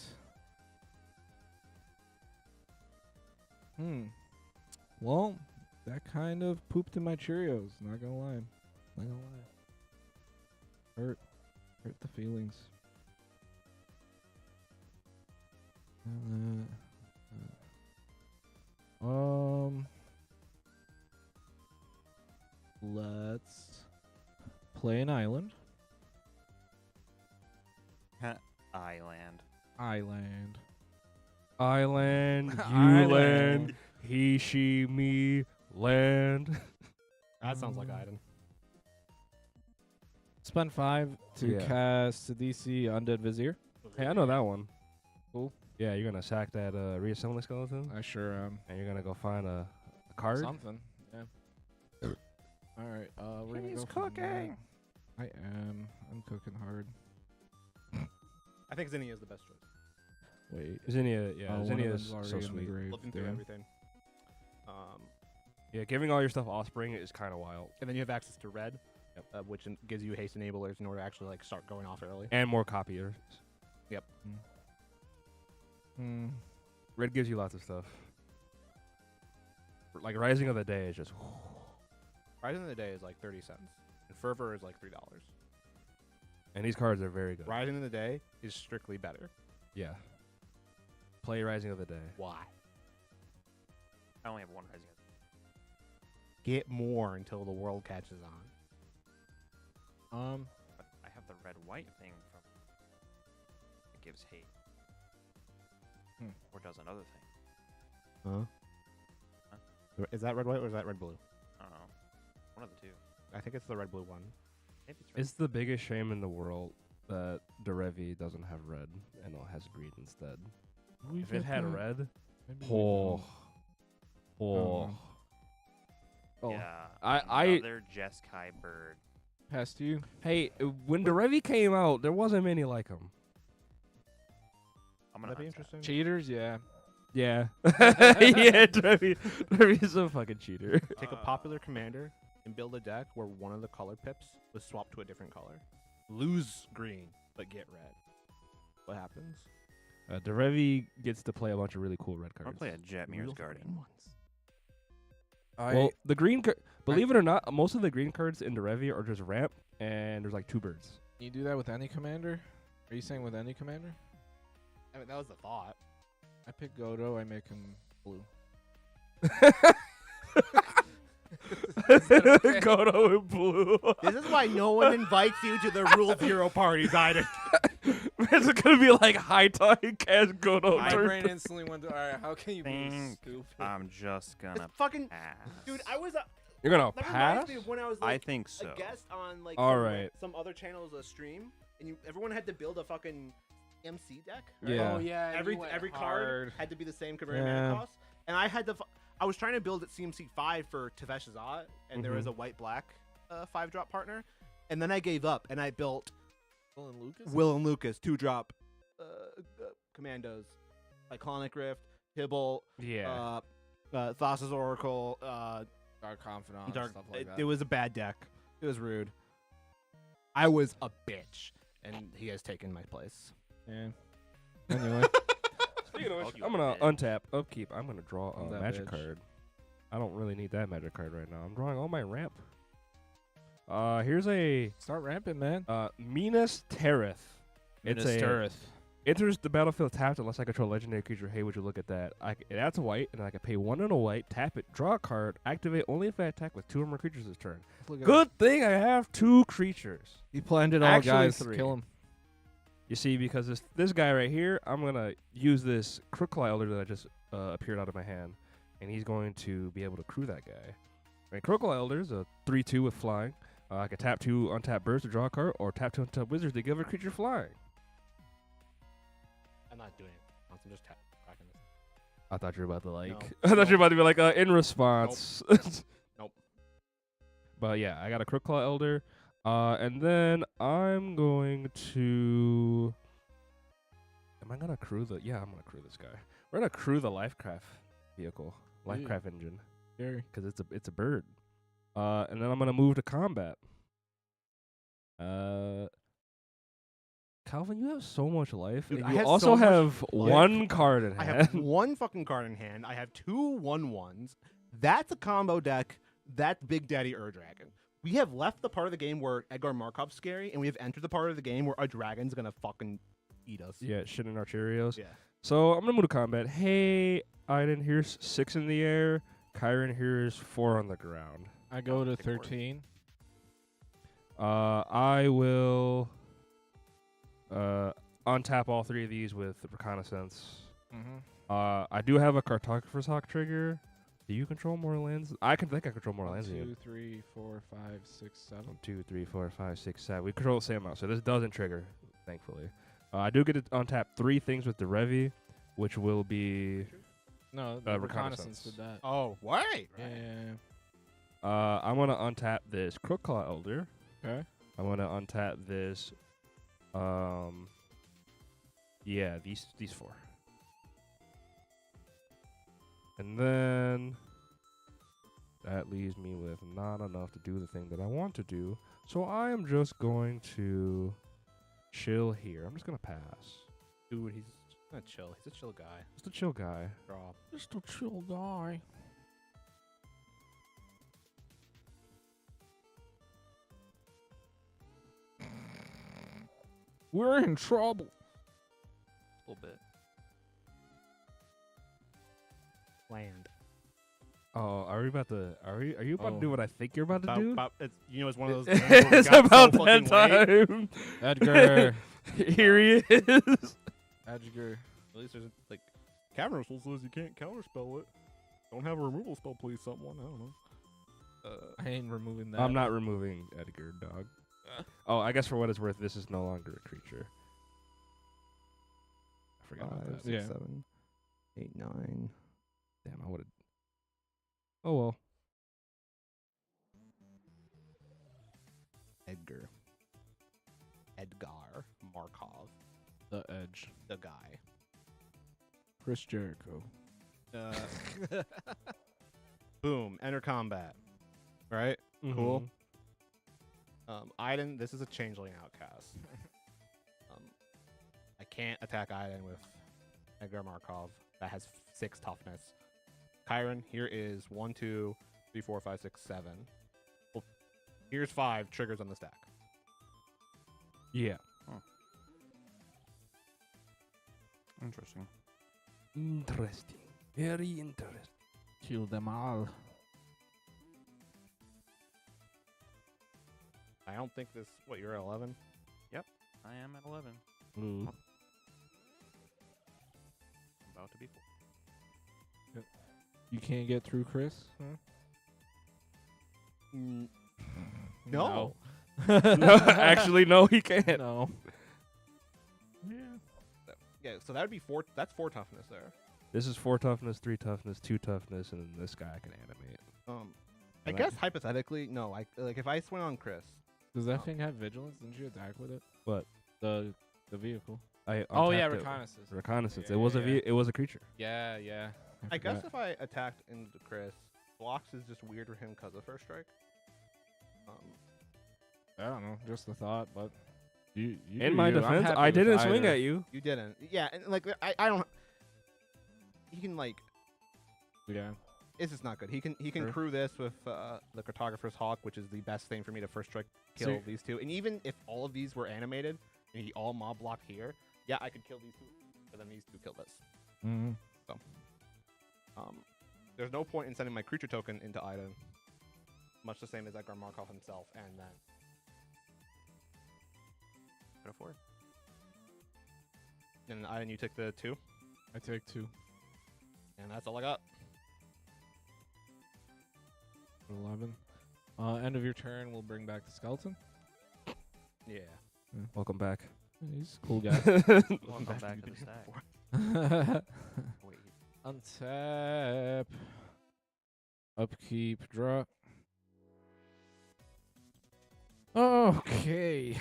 Well, that kind of pooped in my Cheerios. Not gonna lie. Not gonna lie. Hurt the feelings. Let's play an island. Island. Island. Island, you Island. land, he, she, me, land. That sounds like Ajdin. Spend 5 to Yeah. cast a DC Undead Vizier. Hey, I know that one. Cool. Yeah, you're gonna sack that reassembly skeleton, I sure am. and you're gonna go find a card. Something. Yeah. All right. We're gonna He's go from cooking. that. I am. I'm cooking hard. I think Zinnia is the best choice. Wait. Zinnia, yeah, Oh, one of Zinnia them's is already so in the sweet. grave Looking through there. everything. Yeah, giving all your stuff offspring is kind of wild, And then you have access to red, which gives you haste enablers in order to actually like start going off early. and more copiers. Red gives you lots of stuff. Like Rising of the Day is just. Rising of the Day is like 30 cents, and Fervor is like $3. And these cards are very good. Rising of the Day is strictly better. Yeah. Play Rising of the Day. Why? I only have one Rising. Get more until the world catches on. But I have the red-white thing from. It gives hate. Or does another thing. Is that red white or is that red blue? I don't know. One of the two. I think it's the red blue one. Maybe it's red. It's the biggest shame in the world that Derevi doesn't have red and it has green instead. If it had red, oh. Oh. Yeah. I- Another Jeskai bird. Past you. Hey, when Derevi came out, there wasn't many like him. I'm gonna That'd be untap. interesting. Cheaters, yeah. Yeah. Yeah, Derevi's a fucking cheater. Take a popular commander and build a deck where one of the color pips was swapped to a different color. Lose green, but get red. What happens? Derevi gets to play a bunch of really cool red I'm cards. gonna play a Jetmir's Guardian. Well, the green, believe it or not, most of the green cards in Derevi are just ramp, and there's like 2 birds. Can you do that with any commander? Are you saying with any commander? I mean, that was the thought. I pick Godo, I make him blue. Godo in blue. This is why no one invites you to the Rule Zero parties, Ajdin. It's gonna be like high tide cast Godo. My turn. brain instantly went to, alright, how can you be Think stupid? I'm just gonna It's fucking, pass. dude. I was. You're gonna That pass? reminds me of when I was I like think so. a guest on like All some, right. some other channel's stream, and everyone had to build a fucking MC deck. Right? Yeah. Oh yeah. Every card had to be the same converted mana cost, and I had to. I was trying to build at CMC 5 for Tavesh Azat, and there was a white-black 5-drop partner, and then I gave up and I built Will and Lucas? Will and Lucas 2-drop commandos, Iconic Rift, Tibble, Yeah. Thassa's Oracle, Dark Confidant, Dark. stuff like that. It was a bad deck. It was rude. I was a bitch, and he has taken my place. Yeah. Anyway. Speaking of which, Fuck you, I'm gonna bitch. untap, upkeep. I'm gonna draw I'm a that magic bitch. card. I don't really need that magic card right now. I'm drawing all my ramp. Here's a Start ramping, man. Minas Tirith. It's Minas a Tirith. Enters the battlefield tapped unless I control legendary creature. Hey, would you look at that? It adds a white, and I can pay 1 and a white, tap it, draw a card, activate only if I attack with 2 or more creatures this turn. Good thing I have 2 creatures. He planned it all, Actually, guys. 3. Kill him. You see, because this guy right here, I'm going to use this Crookclaw Elder that just appeared out of my hand, and he's going to be able to crew that guy. Right, Crookclaw Elder is a 3/2 with flying. I can tap 2 untap birds to draw a card, or tap 2 untap wizards to give a creature flying. I'm not doing it. I'm just cracking this. I thought you were about to like. No. I thought you were about to be like in response. Nope. But yeah, I got a Crookclaw Elder, and then I'm going to. Am I gonna crew the? Yeah, I'm gonna crew this guy. We're gonna crew the Lifecraft vehicle, Lifecraft engine, because it's a bird. And then I'm gonna move to combat. Calvin, you have so much life. Dude, and I you have also so much have life. 1 card in I hand. have 1 fucking card in hand. I have 2 1/1s. That's a combo deck. That's Big Daddy Dragon. We have left the part of the game where Edgar Markov's scary, and we have entered the part of the game where a dragon's gonna fucking eat us. Yeah, shit in our Cheerios. Yeah. So I'm gonna move to combat. Hey, Ajdin, here's 6 in the air. Kyron, here's 4 on the ground. I go to Take forward. 13. I will untap all 3 of these with the Reconnaissance. I do have a Cartographer's Hawk trigger. Do you control more lands? I think I control more lands than you. 2, 3, 4, 5, 6, 7. 1, 2, 3, 4, 5, 6, 7. We control the same amount, so this doesn't trigger, thankfully. I do get to untap 3 things with the Revi, which will be No, the Reconnaissance. reconnaissance did that. Oh, right. Yeah. I'm gonna untap this Crookclaw Elder. Okay. I'm gonna untap this. Yeah, these 4. And then that leaves me with not enough to do the thing that I want to do. So I am just going to chill here. I'm just gonna pass. Dude, he's gonna chill. He's a chill guy. Just a chill guy. Draw. Just a chill guy. We're in trouble. A little bit. Land. Oh, are you about to do what I think you're about to do? It's, it's one of those games where we It's got about so that fucking late. time. Edgar. Here he is. Edgar. At least there's counter spell says you can't counterspell it. Don't have a removal spell, please, someone. I don't know. I ain't removing that. I'm not removing Edgar, dog. Oh, I guess for what it's worth, this is no longer a creature. I forgot about 5, that. 6, Yeah. 7, 8, 9. Damn, I would have. Oh well. Edgar Markov, The Edge. the guy. Chris Jericho. Boom. Enter combat. Right? Cool. Ajdin, this is a changeling outcast. I can't attack Ajdin with Edgar Markov. That has 6 toughness. Kyron, here is 1, 2, 3, 4, 5, 6, 7. Well, here's 5 triggers on the stack. Yeah. Interesting. Interesting. Very interesting. Kill them all. I don't think this. What, you're at 11? I am at 11. Ooh. About to be full. You can't get through Chris? Huh? No. Actually, no, he can't. No. Yeah, so that would be 4. That's 4 toughness there. This is 4 toughness, 3 toughness, 2 toughness, and then this guy I can animate. I And guess hypothetically, no. If I swing on Chris, Does that thing have vigilance? Didn't you attack with it? What? The vehicle. I Oh yeah, untapped it. reconnaissance. Reconnaissance. Yeah, it was yeah, yeah. it was a creature. Yeah, yeah. I guess if I attacked into Chris, blocks is just weird for him because of first strike. I don't know, just a thought, but you In do my you. I'm defense, happy I with didn't swing either. at you. You didn't. Yeah, and I don't. He can Yeah. This is not good. He can Sure. crew this with the Cartographer's Hawk, which is the best thing for me to first strike kill So- these 2. And even if all of these were animated and he all mob blocked here, yeah, I could kill these two, but then these two kill this. Mm-hmm. There's no point in sending my creature token into Ajdin, much the same as Edgar Markov himself, and then Go for it. and Ajdin, you take the 2, I take 2. and that's all I got. 11. End of your turn, we'll bring back the skeleton. Yeah. Welcome back. He's a cool guy. Welcome back to the stack. Wait. Untap. Upkeep. Draw. Okay.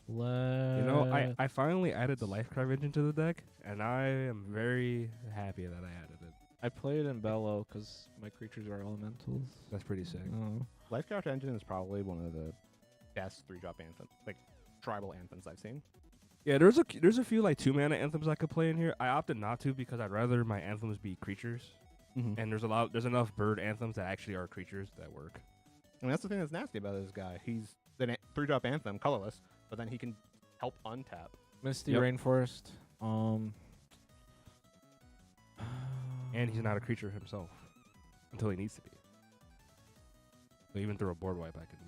You know, I finally added the Lifecraft engine to the deck, and I am very happy that I added it. I play it in Bellow because my creatures are elementals. That's pretty sick. Oh. Lifecraft Engine is probably one of the best 3-drop anthems, like tribal anthems I've seen. Yeah, there's a few like 2-mana anthems I could play in here. I opted not to because I'd rather my anthems be creatures, and there's enough bird anthems that actually are creatures that work. And that's the thing that's nasty about this guy. He's the 3-drop anthem, colorless, but then he can help untap. Misty Yep. Rainforest. And he's not a creature himself until he needs to be. So even through a board wipe, I can.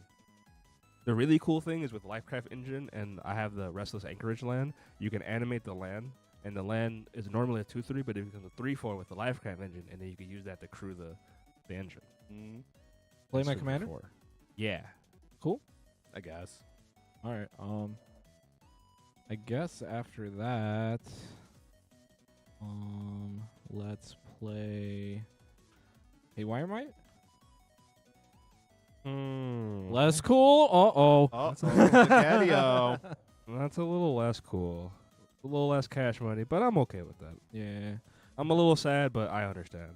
The really cool thing is with Lifecraft Engine, and I have the Restless Anchorage land, you can animate the land, and the land is normally a 2/3, but it becomes a 3/4 with the Lifecraft Engine, and then you can use that to crew the engine. Play It's my super commander? four. Yeah. Cool. I guess. All right. I guess after that, let's play. Hey, Wiremite? Less cool. Uh-oh. Oh, spaghetti-o. That's a little less cool. A little less cash money, but I'm okay with that. Yeah. I'm a little sad, but I understand.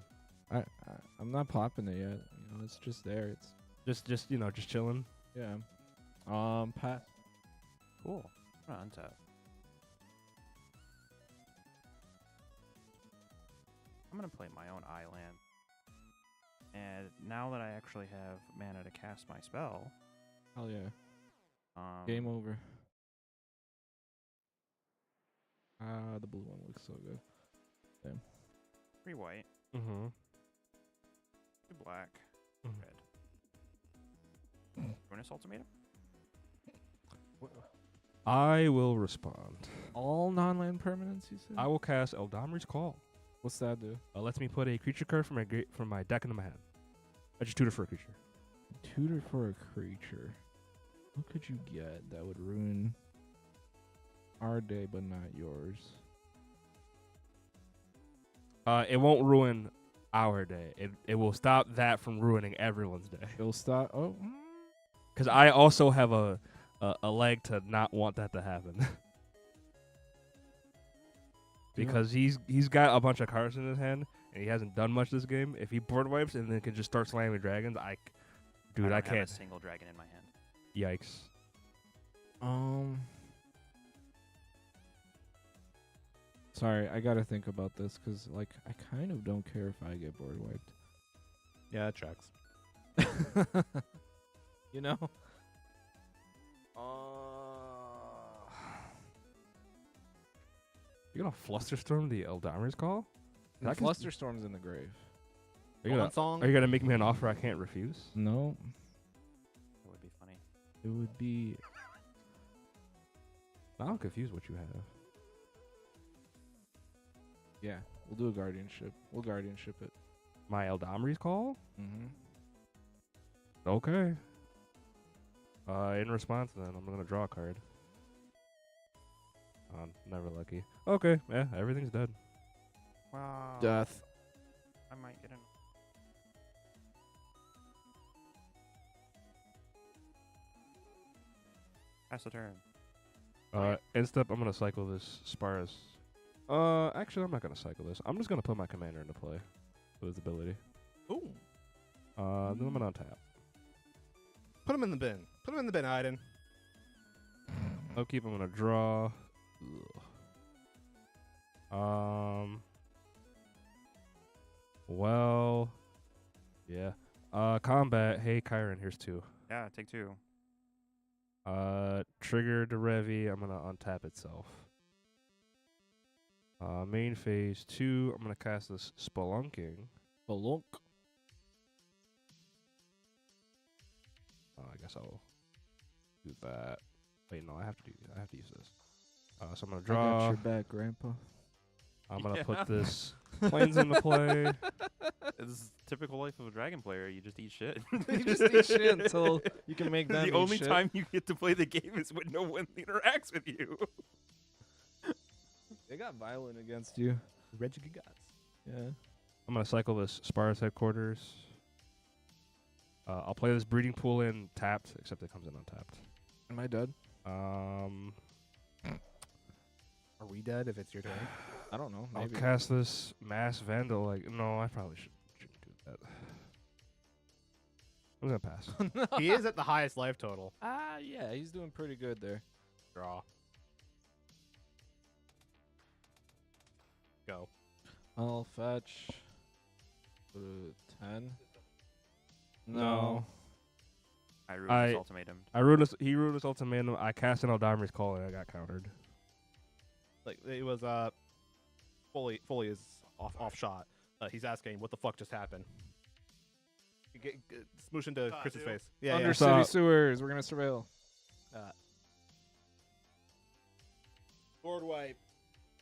I'm not popping it yet. You know, it's just there. It's Just chilling. yeah. Pass. Cool. I'm gonna untap. I'm gonna play my own island. And now that I actually have mana to cast my spell, Hell yeah. Game over. The blue one looks so good. 3 white, Mm-hmm. 2 black, Mhm. red. Bonus ultimatum? I will respond. All non-land permanents, you said? I will cast Eldamri's Call. What's that do? Lets me put a creature card from my deck into my hand. I just tutor for a creature. Tutor for a creature. What could you get that would ruin our day but not yours? It won't ruin our day. It will stop that from ruining everyone's day. It'll stop. Oh. Because I also have a leg to not want that to happen. Because he's got a bunch of cards in his hand and he hasn't done much this game. If he board wipes and then can just start slamming dragons, I don't have can't. a single dragon in my hand. Yikes. Sorry, I gotta think about this because, like, I kind of don't care if I get board wiped. Yeah, it tracks. You know? You're gonna Flusterstorm the Eldamri's Call? The Flusterstorm's in the grave. Song. Are you gonna make me an offer I can't refuse? No, That would be funny. it would be. Now I'm confused what you have. Yeah, we'll do a guardianship. We'll guardianship it. My Eldamri's Call? Mm-hmm. Okay. In response, then I'm gonna draw a card. Never lucky. Okay, yeah, everything's dead. Wow. Death. I might get in. Pass the turn. In step, I'm gonna cycle this Sparus. Actually, I'm not gonna cycle this. I'm just gonna put my commander into play with his ability. Ooh. Then I'm gonna untap. Put him in the bin. Put him in the bin, Ajdin. Upkeep, I'm gonna draw. Well, yeah. Combat. Hey, Kyron, here's 2. Yeah, take 2. Trigger Derevi. I'm gonna untap itself. Main phase 2. I'm gonna cast this Spelunking. Balunk. I guess I'll do that. Wait, no, I have to use this. So I'm gonna I got draw. your back, Grandpa. I'm gonna Yeah. put this planes into play. This is typical life of a dragon player. You just eat shit. You just eat shit until you can make them The eat only shit. time you get to play the game is when no one interacts with you. They got violent against you. Reggie Guts. Yeah. I'm gonna cycle this Spar's headquarters. I'll play this breeding pool in tapped, except it comes in untapped. Am I dead? Are we dead if it's your turn? I don't know. I'll Maybe. cast this Mass Vandal. Like, no, I probably shouldn't do that. I'm gonna pass. He is at the highest life total. Yeah, he's doing pretty good there. Draw. Go. I'll fetch 10. No. I ruined his ultimatum. He ruined his ultimatum. I cast an Eldarimer's Call and I got countered. Like it was Foley is off shot. He's asking what the fuck just happened. Smoosh into Chris's face. Yeah, Under yeah. city sewers. We're gonna surveil. Board wipe.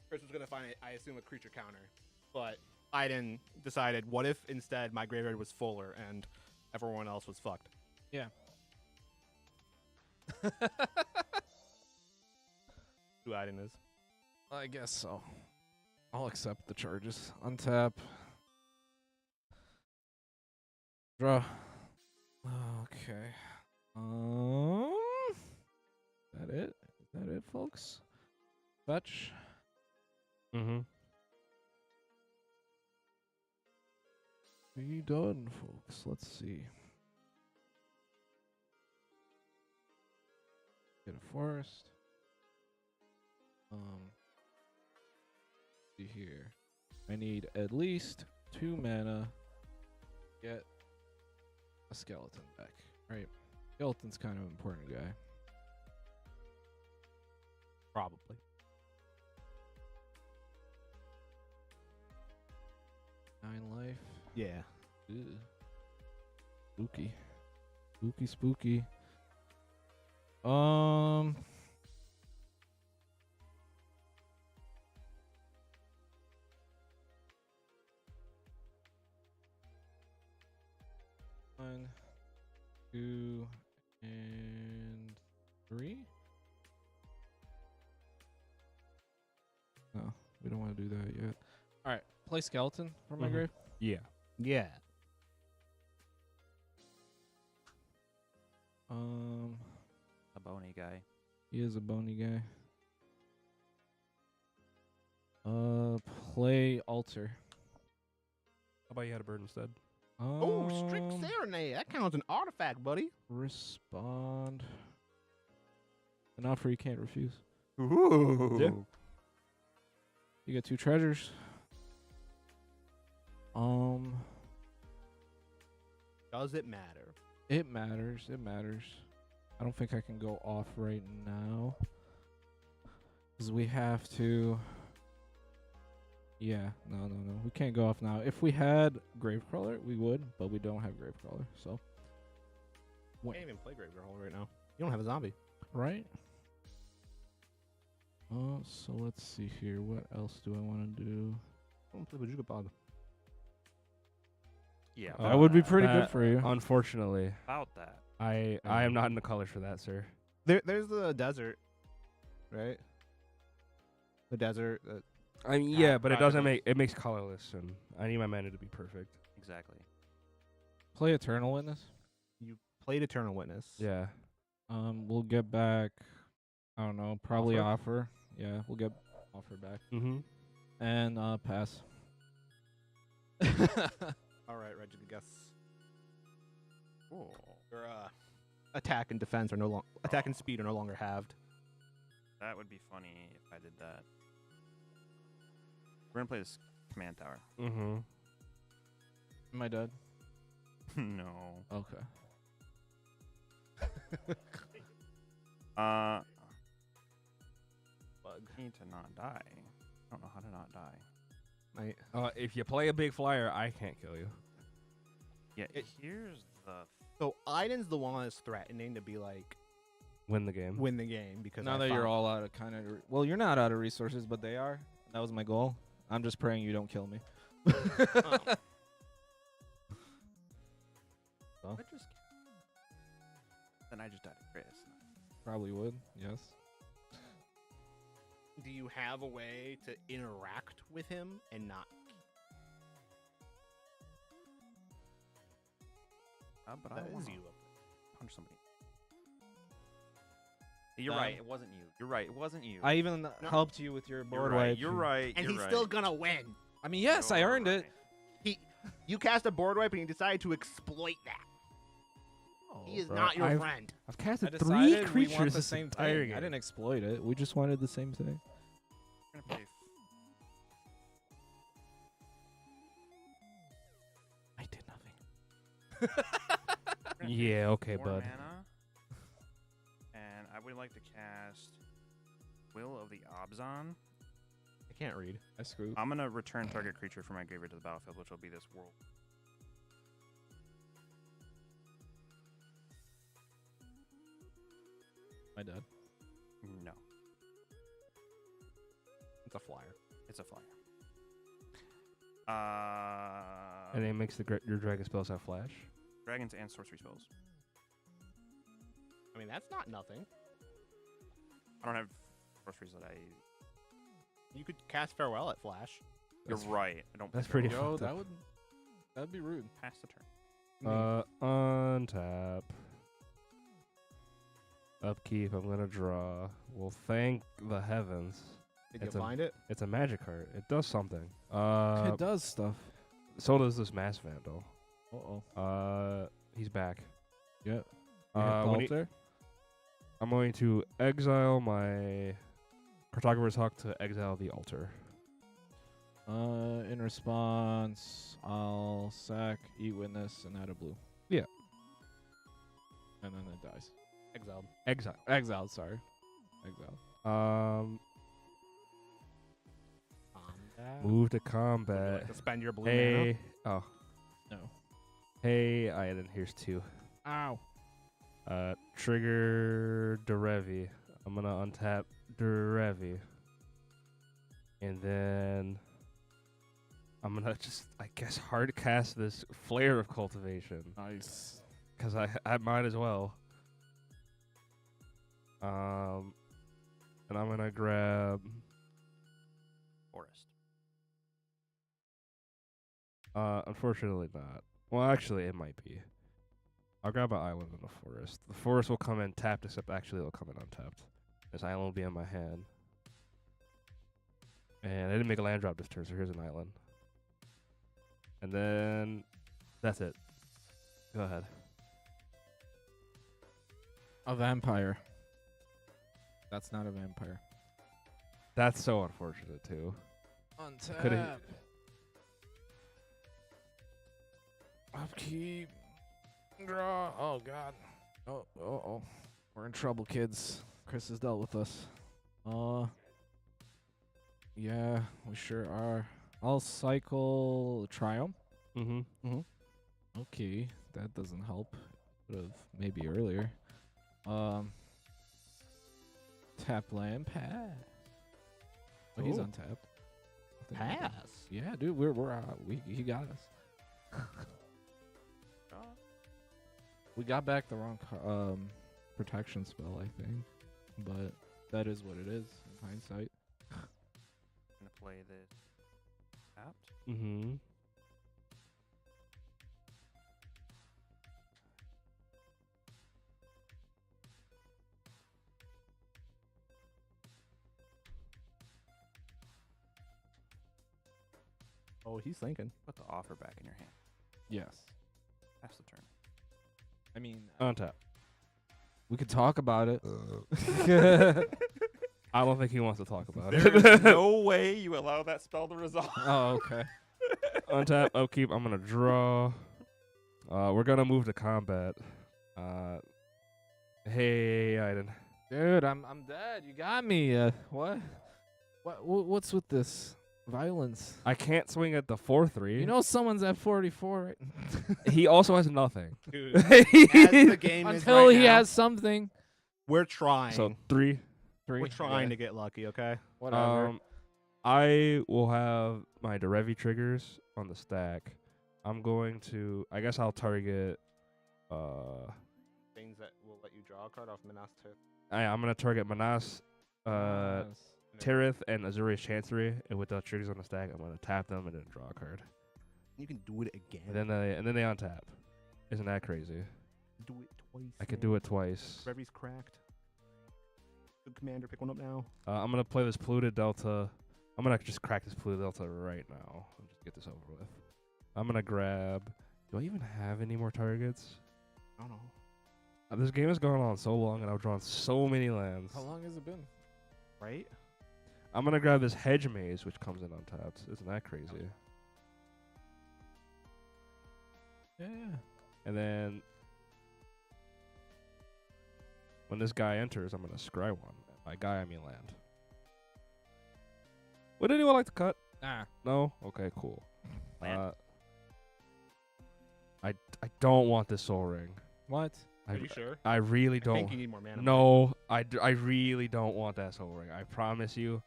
Chris was gonna find it, I assume, a creature counter, but Ajdin decided, what if instead my graveyard was fuller and everyone else was fucked? Yeah. Who Ajdin is? I guess so. I'll accept the charges. Untap. Draw. Okay. That it? Is that it, folks? Fetch. Mm-hmm. We done, folks. Let's see. Get a forest. See here. I need at least 2 mana. Get a skeleton back. Right. Skeleton's kind of an important guy. Probably. Nine life. Yeah. Ew. Spooky. Spooky, spooky. One, 2, and 3. No, we don't want to do that yet. All right, play skeleton from my Mhm. grave. Yeah. Yeah. A bony guy. He is a bony guy. Play altar. How about you had a bird instead? Oh, strict serenade. That counts an artifact, buddy. Respond. An offer you can't refuse. Ooh. Yeah. You get 2 treasures. Does it matter? It matters. It matters. I don't think I can go off right now. Because we have to... Yeah, no. We can't go off now. If we had Gravecrawler, we would, but we don't have Gravecrawler, so... You can't even play Graveyard right now. You don't have a zombie. Right? So let's see here. What else do I want to do? Don't play with Jugapod. Yeah. That would be about pretty that- good for you. Unfortunately, About that. I am not in the colors for that, sir. There's the desert, right? The desert. I mean, yeah, but it doesn't make it makes colorless, and I need my mana to be perfect. Exactly. Play Eternal Witness. You played Eternal Witness. Yeah. We'll get back. I don't know. Probably offer. Yeah, we'll get offer back Mm-hmm. and pass. All right, Reggie, guess. Cool. Your attack and defense are no longer attack and speed are no longer halved. That would be funny if I did that. We're gonna play this command tower. Mm-hmm. Am I dead? No. Okay. Bug. Need to not die. I don't know how to not die. If you play a big flyer, I can't kill you. Yeah, here's the. So Ajdin's the one that's threatening to be like Win the game. win the game because Now I that you're found- all out of kind of, well, you're not out of resources, but they are. That was my goal. I'm just praying you don't kill me. Oh. I just. Then I just died to Chris. Probably would. Yes. Do you have a way to interact with him and not? But I That don't is want you. punch somebody. You're right. It wasn't you. You're right. It wasn't you. I even helped you with your You're board right. wipe. You're right. And you're he's right. still gonna win. I mean, yes, I You're earned it. right. You cast a board wipe and he decided to exploit that. He is bro, not your I've- friend. I've I casted decided 3 we creatures want the this same entire thing. game. I didn't exploit it. We just wanted the same thing. We're gonna pay I did nothing. we're gonna Yeah, pay okay, 4 bud. mana, and I would like to cast Will of the Obzon. I can't read. I screwed. I'm gonna return target creature from my graveyard to the battlefield, which will be this world. My dad. No, It's a flyer. it's a flyer. And it makes your dragon spells have flash. Dragons and sorcery spells. I mean, that's not nothing. I don't have sorceries that I. You could cast farewell at flash. You're That's- right. I don't. That's pick pretty those. Yo, fucked up. that'd be rude. Pass the turn. Untap. Upkeep, I'm gonna draw. Well, thank the heavens. Did It's you a- find it? It's a magic card. It does something. It does stuff. So does this Mass Vandal. Uh-oh. He's back. Yeah. When he- I'm going to exile my Cartographer's Hawk to exile the altar. In response, I'll sack, eat witness, and add a blue. Yeah. And then it dies. Exiled. Exile. Exiled, sorry. Exiled. Move to Would you combat. like to spend your blue mana? Hey. Oh. No. Hey, Ajdin, here's 2. Ow. Trigger Derevi. I'm gonna untap Derevi. And then I'm gonna just, I guess, hard cast this Flare of Cultivation. Nice. Because I might as well. And I'm gonna grab Forest. unfortunately not. Well, actually it might be. I'll grab an island in the forest. The forest will come in tapped, except actually it'll come in untapped. This island will be in my hand. And I didn't make a land drop this turn, so here's an island. And then that's it. Go ahead. A vampire. That's not a vampire. That's so unfortunate too. Untap. Upkeep. Draw. Oh, God. Oh. We're in trouble, kids. Chris has dealt with us. Yeah, we sure are. I'll cycle Triumph. Mm-hmm. Okay, that doesn't help. Would have maybe earlier. Tap land pass. Oh, he's Oh. untapped. I think we can- Pass. Yeah, dude, we're out. He got us. We got back the wrong protection spell, I think, but that is what it is in hindsight. I'm gonna play this tapped. Mm-hmm. Oh, he's thinking. Put the offer back in your hand. Yes. Pass the turn. I mean, Untap. we could talk about it. I don't think he wants to talk about There's it. no way you allow that spell to resolve. Oh, okay. Untap, upkeep. I'm gonna draw. We're gonna move to combat. Hey, Ajdin. Dude, I'm dead. You got me. What? What's with this violence? I can't swing at the 4/3. You know someone's at 44 right he also has nothing. Dude, as the game is until right he now, has something. we're trying. So 3. Three. We're trying to get lucky, okay? Whatever. I will have my Derevi triggers on the stack. I'm going to. I guess I'll target. Things that will let you draw a card off Minas Tirith. I'm gonna target Manas, Nice. Tirith, and Azuri's Chancery, and with the triggers on the stack, I'm gonna tap them and then draw a card. You can do it again. And then they untap. Isn't that crazy? Do it twice. I could do it twice. Revy's cracked. Good commander, pick one up now. I'm gonna play this Polluted Delta. I'm gonna just crack this Polluted Delta right now and just get this over with. I'm gonna grab. Do I even have any more targets? I don't know. This game has gone on so long, and I've drawn so many lands. How long has it been? Right? I'm gonna grab this Hedge Maze, which comes in untapped. Isn't that crazy? Yeah. And then when this guy enters, I'm gonna scry one. By guy, I mean land. Would anyone like to cut? Nah. No? Okay, cool. Land. I don't want this Soul Ring. What? Are you sure? I really I think don't. you need more mana. No, I really don't want that Soul Ring. I promise you.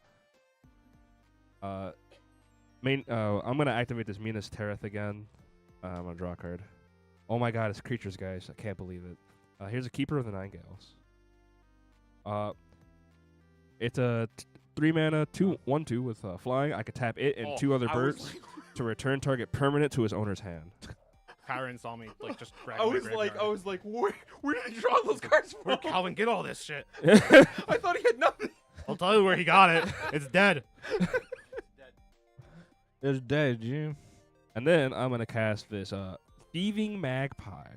I'm gonna activate this Minas Tirith again. I'm gonna draw a card. Oh my god, it's creatures, guys. I can't believe it. Here's a Keeper of the Nine Gales. It's a 3-mana 2/1/2 with flying. I could tap it and 2 other birds to return target permanent to his owner's hand. Kyron saw me like just grab I was like, where did he draw those cards Where from? Calvin get all this shit? I thought he had nothing. I'll tell you where he got it. It's dead. It's dead, Jim. And then I'm gonna cast this Thieving Magpie.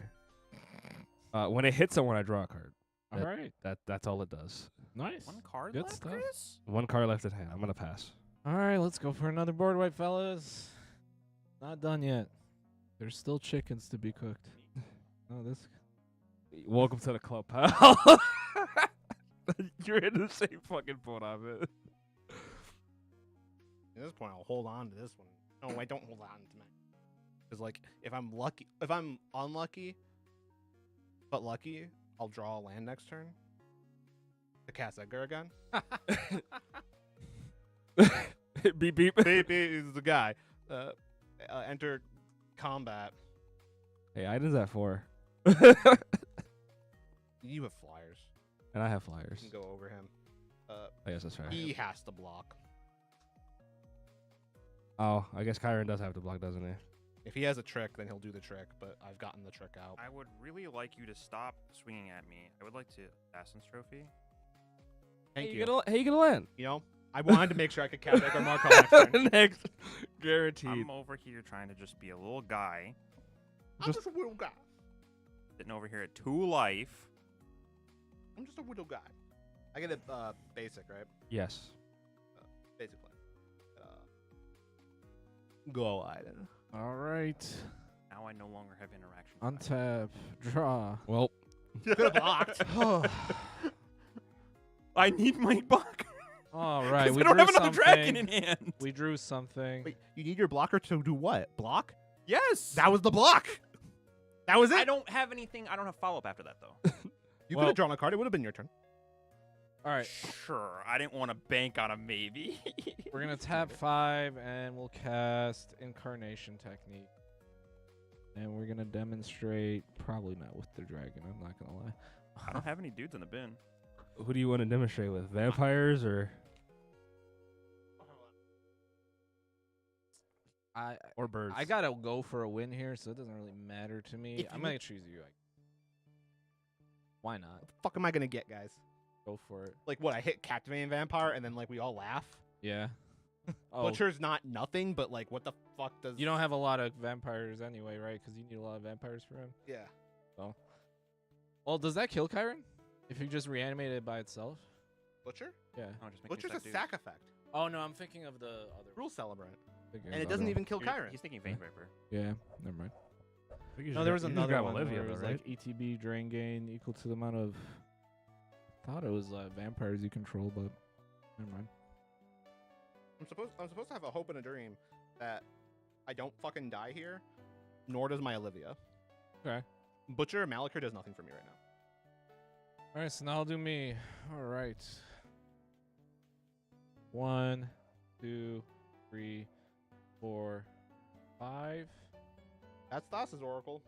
When it hits someone, I draw a card. All right. That's all it does. Nice. One card Good left, stuff. Chris? One card left at hand. I'm gonna pass. All right, let's go for another board wipe, fellas. Not done yet. There's still chickens to be cooked. Oh, this. Welcome to the club, pal. You're in the same fucking boat I'm in. At this point, I'll hold on to this one. No, I don't hold on to mine. Because like, if I'm unlucky, but lucky, I'll draw a land next turn. To cast Edgar again. Beep beep. Beep is the guy. Enter combat. Hey, Ajdin's at 4. You have flyers. And I have You flyers. can go over him. I guess that's fair. He has to block. Oh, I guess Kyron does have to block, doesn't he? If he has a trick, then he'll do the trick. But I've gotten the trick out. I would really like you to stop swinging at me. I would like to Assassin's Trophy. Thank you. Hey, you gonna land? You know, I wanted to make sure I could cast Edgar Markov next turn. Next. Guaranteed. I'm over here trying to just be a little guy, I'm just a widow guy. sitting over here at 2 life. I'm just a widow guy. I get a basic, right? Yes. Basic play. Go, Ajdin. All right. Now I no longer have interaction. Untap. Draw. Well, Could have blocked. I need my blocker. All right. I We don't drew have another dragon something. in hand. We drew something. Wait, you need your blocker to do what? Block? Yes. That was the block. That was it. I don't have anything. I don't have follow up after that though. You Well- could have drawn a card. It would have been your turn. All right. Sure. I didn't want to bank on a maybe. We're going to tap 5, and we'll cast Incarnation Technique. And we're going to demonstrate, probably not with the dragon, I'm not going to lie. I don't have any dudes in the bin. who do you want to demonstrate with? Vampires or birds? I got to go for a win here, so it doesn't really matter to me. If I'm you- going to choose you. Why not? What the fuck am I gonna get, guys? Go for it. Like what? I hit Captivating Vampire and then like we all laugh. Yeah. Oh, Butcher's not nothing, but like what the fuck does? you don't have a lot of vampires anyway, right? Because you need a lot of vampires for him. Yeah. Well, does that kill Kyron? If you just reanimate it by itself? Butcher? Yeah. Oh, just make me Butcher's a attack dudes. sack effect. Oh, no, I'm thinking of the other Rule Celebrant. figure. And it doesn't even kill You're- Kyron. He's thinking Vein Viper. Yeah, never mind. You No, just there was got- you just another got one Olivia, where it though, was right? like ETB drain gain equal to the amount of thought it was vampires you control, but never mind. I'm supposed to have a hope and a dream that I don't fucking die here, nor does my Olivia. Okay. Butcher Malakir does nothing for me right now. All right, so now I'll do me. All right. 1, 2, 3, 4, 5. That's Thassa's Oracle.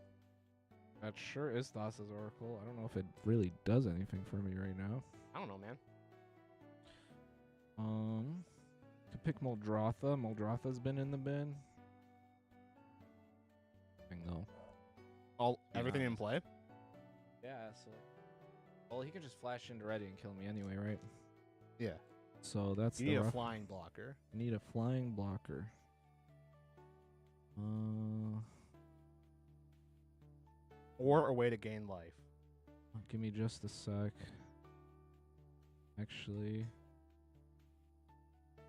That sure is Thassa's Oracle. I don't know if it really does anything for me right now. I don't know, man. Could pick Muldrotha. Muldrotha's been in the bin. No. Everything in play. Yeah, so. Well, he can just flash into ready and kill me anyway, right? Yeah. So that's You the need a rough. flying blocker. I need a flying blocker. Or a way to gain life. Give me just a sec. Actually,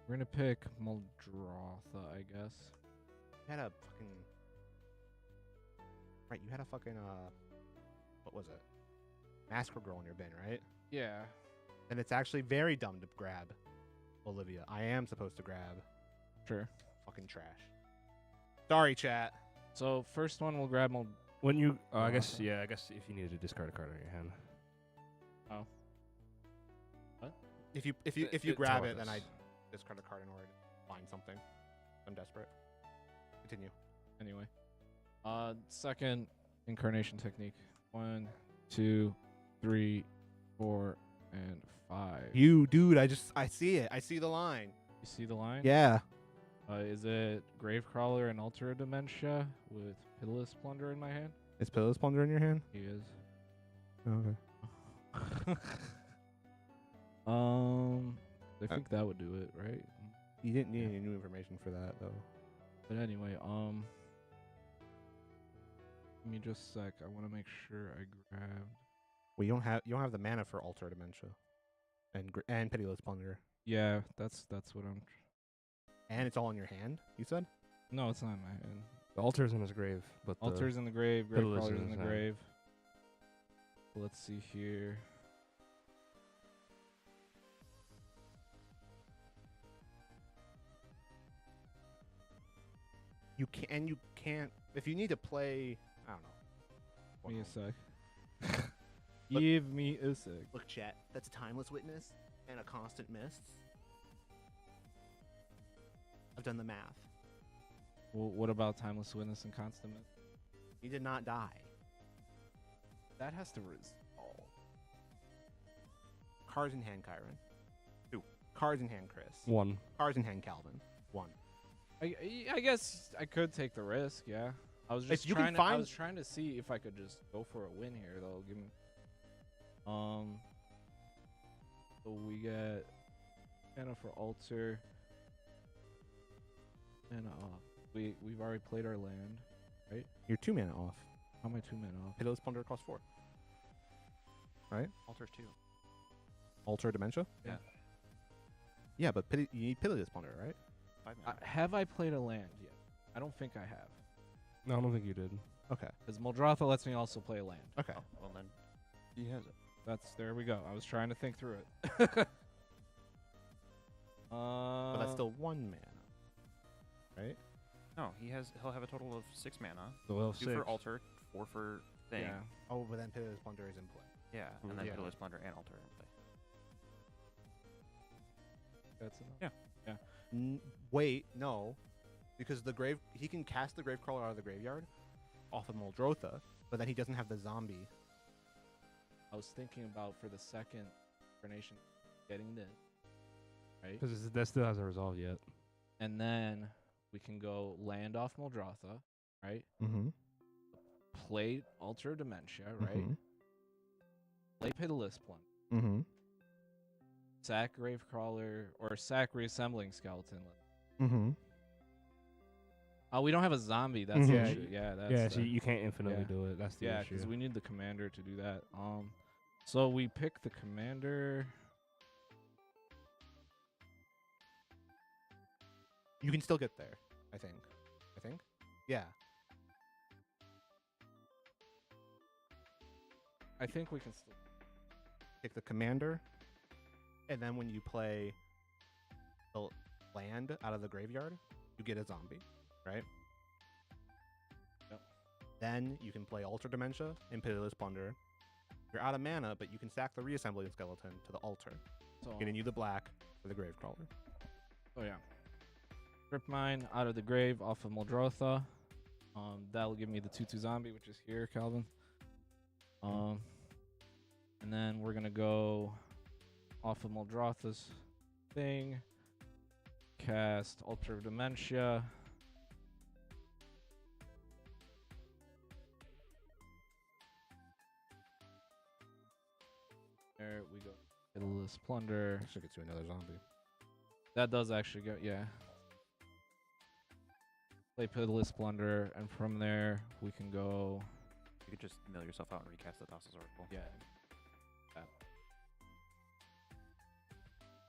we're gonna pick Muldrotha, I guess. You had a fucking... Right, you had a fucking, what was it? Massacre Girl in your bin, right? Yeah. And it's actually very dumb to grab Olivia. I am supposed to grab Sure. fucking trash. Sorry, chat. So first one we'll grab When you, I guess, Awesome. yeah, I guess if you needed to discard a card on your hand. If you It grab tells it, then us. I discard a card in order to find something. I'm desperate. Continue. anyway. Second incarnation technique. 1, 2, 3, 4, and 5. You, dude, I see it. I see the line. You see the line? Yeah. Is it Gravecrawler and Altar of Dementia with Pitiless Plunder in my hand? Is Pillows Plunder in your hand? He is. Okay. I think that would do it, right? You didn't need any new information for that, though. But anyway, give me just a sec. I want to make sure I grabbed. Well, you don't have the mana for Altar Dementia, and Pitiless Plunder, Yeah, that's what I'm. and it's all in your hand. You said. No, it's not in my hand. The altar's in his grave, but Altar's in the grave. Pitiless Gravecrawler's is in the in. grave. Let's see here. You can't. If you need to play, I don't know. Give me a sec. Give me a sec. Look, chat. That's a Timeless Witness and a Constant Mist. I've done the math. Well, what about Timeless Witness and Constant Mist? He did not die. That has to resolve. Cards in hand, Kyron. 2. Cards in hand, Chris. 1. Cards in hand, Calvin. 1. I guess I could take the risk. Yeah. I was just If you can trying. I find- was trying to see if I could just go for a win here, though. Give me. So we get mana for altar. Mana off. We've already played our land. You're 2 mana off. How am I 2 mana off? Pitiless Plunder costs 4. Altars 2. Altar Dementia. Yeah. Yeah, but you need Pitiless Plunder, right? 5 mana. Have I played a land yet? I don't think I have. No, I don't think you did. Okay. Because Muldrotha lets me also play a land. Okay. Oh, well then, he has it. There we go. I was trying to think through it. But that's still 1 mana, right? No, he'll have a total of 6 mana. So we'll have 2 6. for altar, 4 for thing. Yeah. Oh, but then Pitiless Plunder is in play. Yeah, and then Yeah. Pitiless Plunder and altar in play. That's enough. Yeah. Wait, no, because he can cast the Gravecrawler out of the graveyard off of Muldrotha, but then he doesn't have the zombie. I was thinking about for the second incarnation getting this, right? Because that still hasn't resolved yet. And then we can go land off Muldrotha, right? Mm-hmm. Play Altar of Dementia, right? Play Pitiless Plunder. Mm-hmm. Sack Gravecrawler or sack Reassembling Skeleton. Mm-hmm. Oh, we don't have a zombie. That's Mhm. the Yeah, issue. Yeah, that's Yeah, the- so you can't infinitely yeah. do it. That's the yeah, issue. because we need the commander to do that. So we pick the commander. You can still get there, I think. Yeah. I think we can still. pick the commander, and then when you play the land out of the graveyard, you get a zombie, right? Yep. Then you can play Altar Dementia and Pitiless Plunder. You're out of mana, but you can sack the Reassembling Skeleton to the altar, So, getting you the black for the Gravecrawler. oh yeah. Rip mine out of the grave off of Muldrotha. That'll give me the 2/2 zombie, which is here, Calvin. And then we're gonna go off of Muldrotha's thing. Cast Altar of Dementia. There we go. Pitiless Plunder. Should get you another zombie. That does actually go, yeah. Play Pitiless Plunder, and from there we can go. You could just mill yourself out and recast the Thassa's Oracle. Yeah.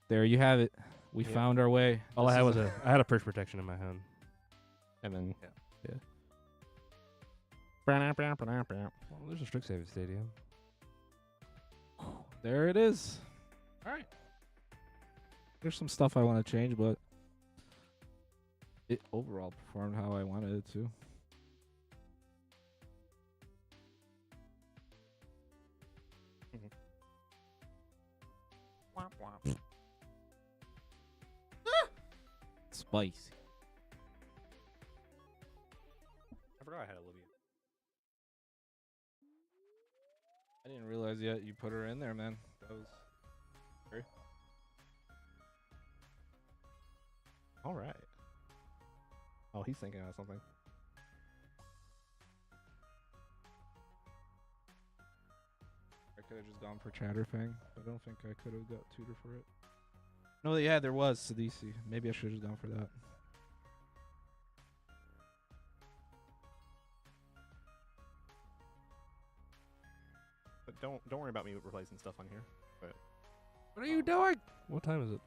There you have it. We Yep. found our way. All I This had is was I had a Purge Protection in my hand. And then Yeah. Well, there's a Strixhaven Stadium. There it is. All right. There's some stuff I want to change, but it overall performed how I wanted it to. Womp womp. Spicy. I forgot I had Olivia. I didn't realize yet you put her in there, man. That was great. All right. Oh, he's thinking about something. I could have just gone for Chatterfang. I don't think I could have got tutor for it. No, yeah, there was Sidisi. Maybe I should have just gone for that. But don't worry about me replacing stuff on here. What are you doing? What time is it?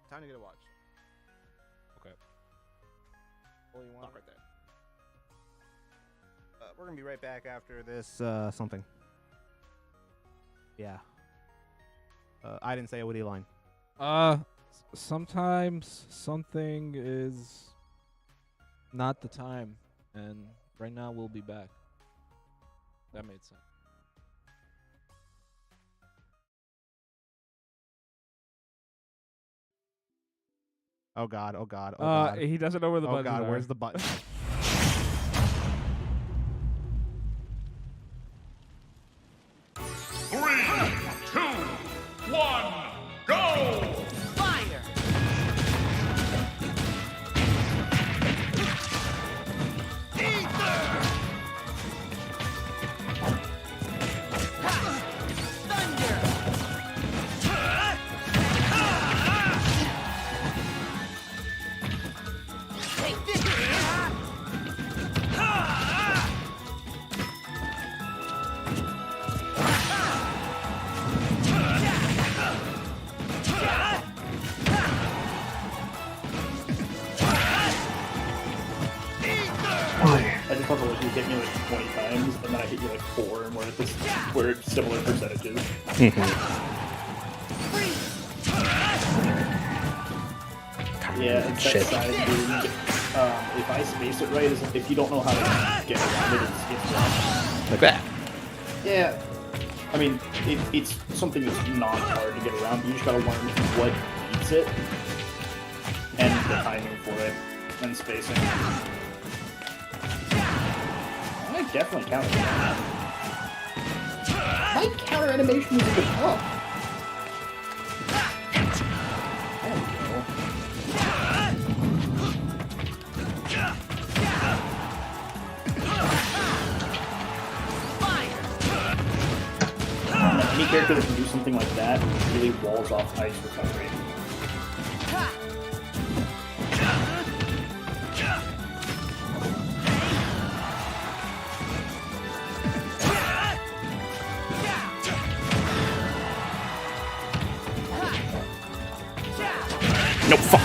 Time to get a watch. Okay. Well, you want right there. We're gonna be right back after this something. Yeah. I didn't say a witty line. Sometimes something is not the time, and right now we'll be back. That made sense. Oh god, oh god, oh god. He doesn't know where the Oh buttons god, are. where's the button? I just thought it was you hit me like 20 times, and then I hit you like 4, and we're at similar percentages. Yeah, it's that side dude. If I space it right, if you don't know how to get around it, it's wrong. Like that. Yeah. I mean, it's something that's not hard to get around. You just gotta learn what beats it, and the timing for it, and spacing. I definitely counter that. My counter animation is a bit up. There we go. Any character that can do something like that really walls off ice recovery. No, fuck.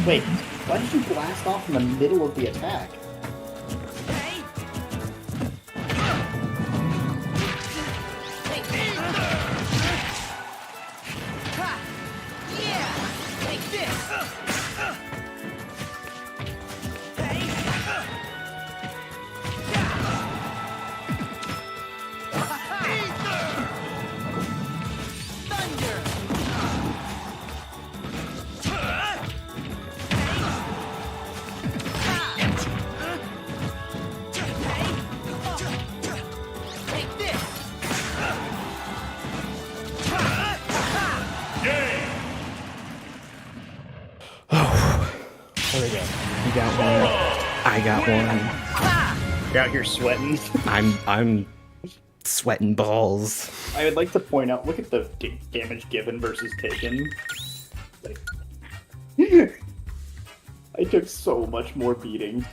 Wait, why did you blast off in the middle of the attack? There we go. You got one. I got one. You're out here sweating. I'm sweating balls. I would like to point out, look at the damage given versus taken. Like, I took so much more beating.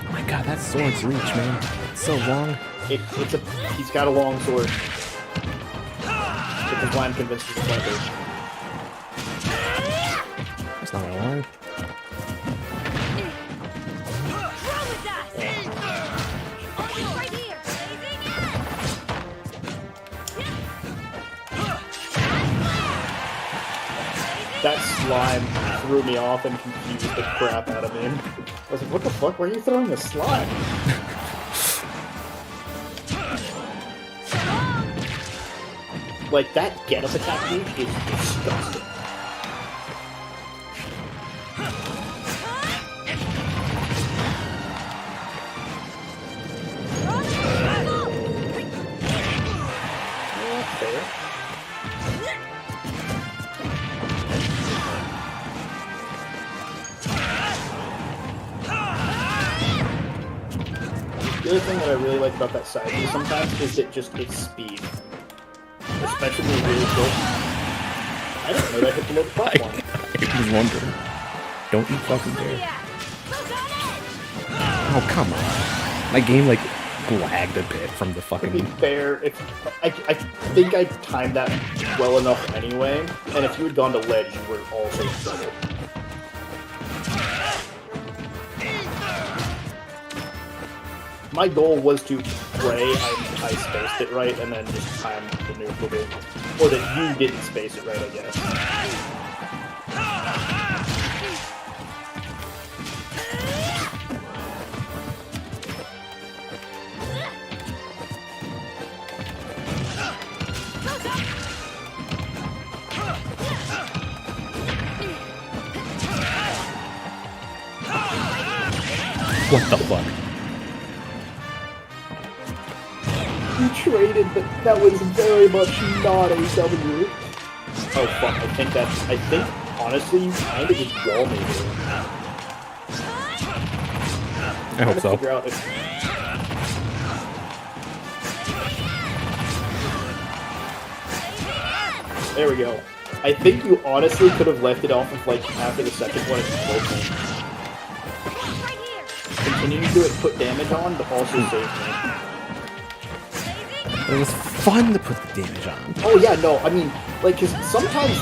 Oh my god, that sword's reach, man. It's so long. He's got a long sword. Which is why I'm convinced he's a sniper. That's not gonna lie. That slime threw me off and confused the crap out of me. I was like, what the fuck? Why are you throwing a slime? Like, that get-up attack move is disgusting. Fair. The other thing that I really like about that side view sometimes is its speed. Especially when really close. I don't know that hit below the platform. I was wondering. Don't you fucking dare. Oh, come on. My game, like, lagged a bit from the To be fucking... fair, I think I timed that well enough anyway, and if you had gone to ledge, you were also in trouble. My goal was to pray I spaced it right and then just time the nuke with it. Or that you didn't space it right, I guess. What the fuck? You traded, but that was very much not a W. Oh fuck, I think, honestly, you kind of just wall me here. I hope so. Figure out if... There we go. I think you honestly could have left it off of, like, after the second one and killed me. Continuing to put damage on, but also save me. It was fun to put the damage on. Oh yeah, no, I mean, like, cause sometimes...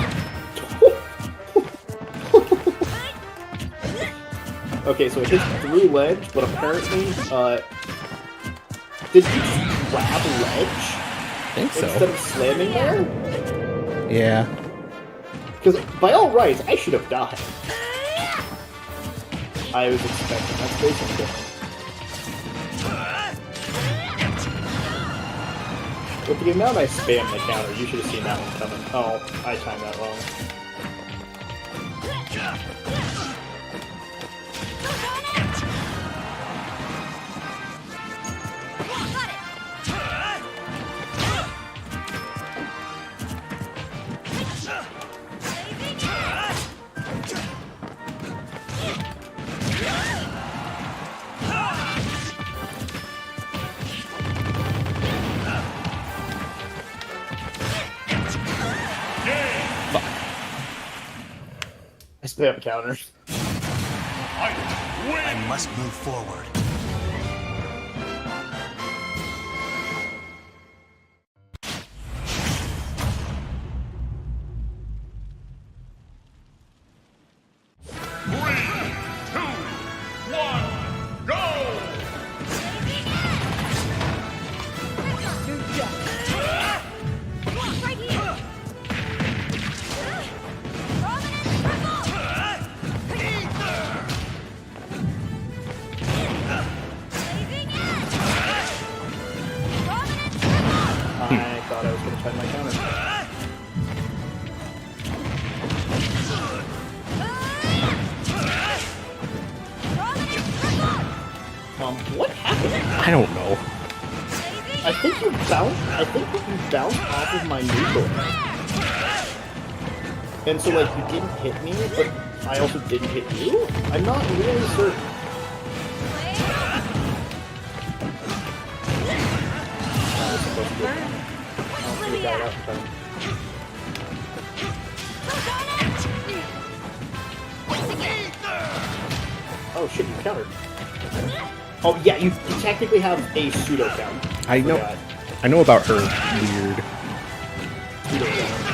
Okay, so it hits through ledge, but apparently, did you just grab ledge? I think so. Instead of slamming there? Yeah. Because, by all rights, I should have died. I was expecting that spacing kill. With the amount I spammed the counter, you should have seen that one coming. Oh, I timed that wrong. They have a counter. I must move forward. I thought I was going to try my counter. What happened? I don't know. I think you bounced off of my neutral. And so, like, you didn't hit me, but I also didn't hit you? I'm not really certain. That was supposed to be a counter. I'll figure that out in time. Oh shit, you countered. Oh yeah, you technically have a pseudo counter. I know. Forgot. I know about her weird. Pseudo counter.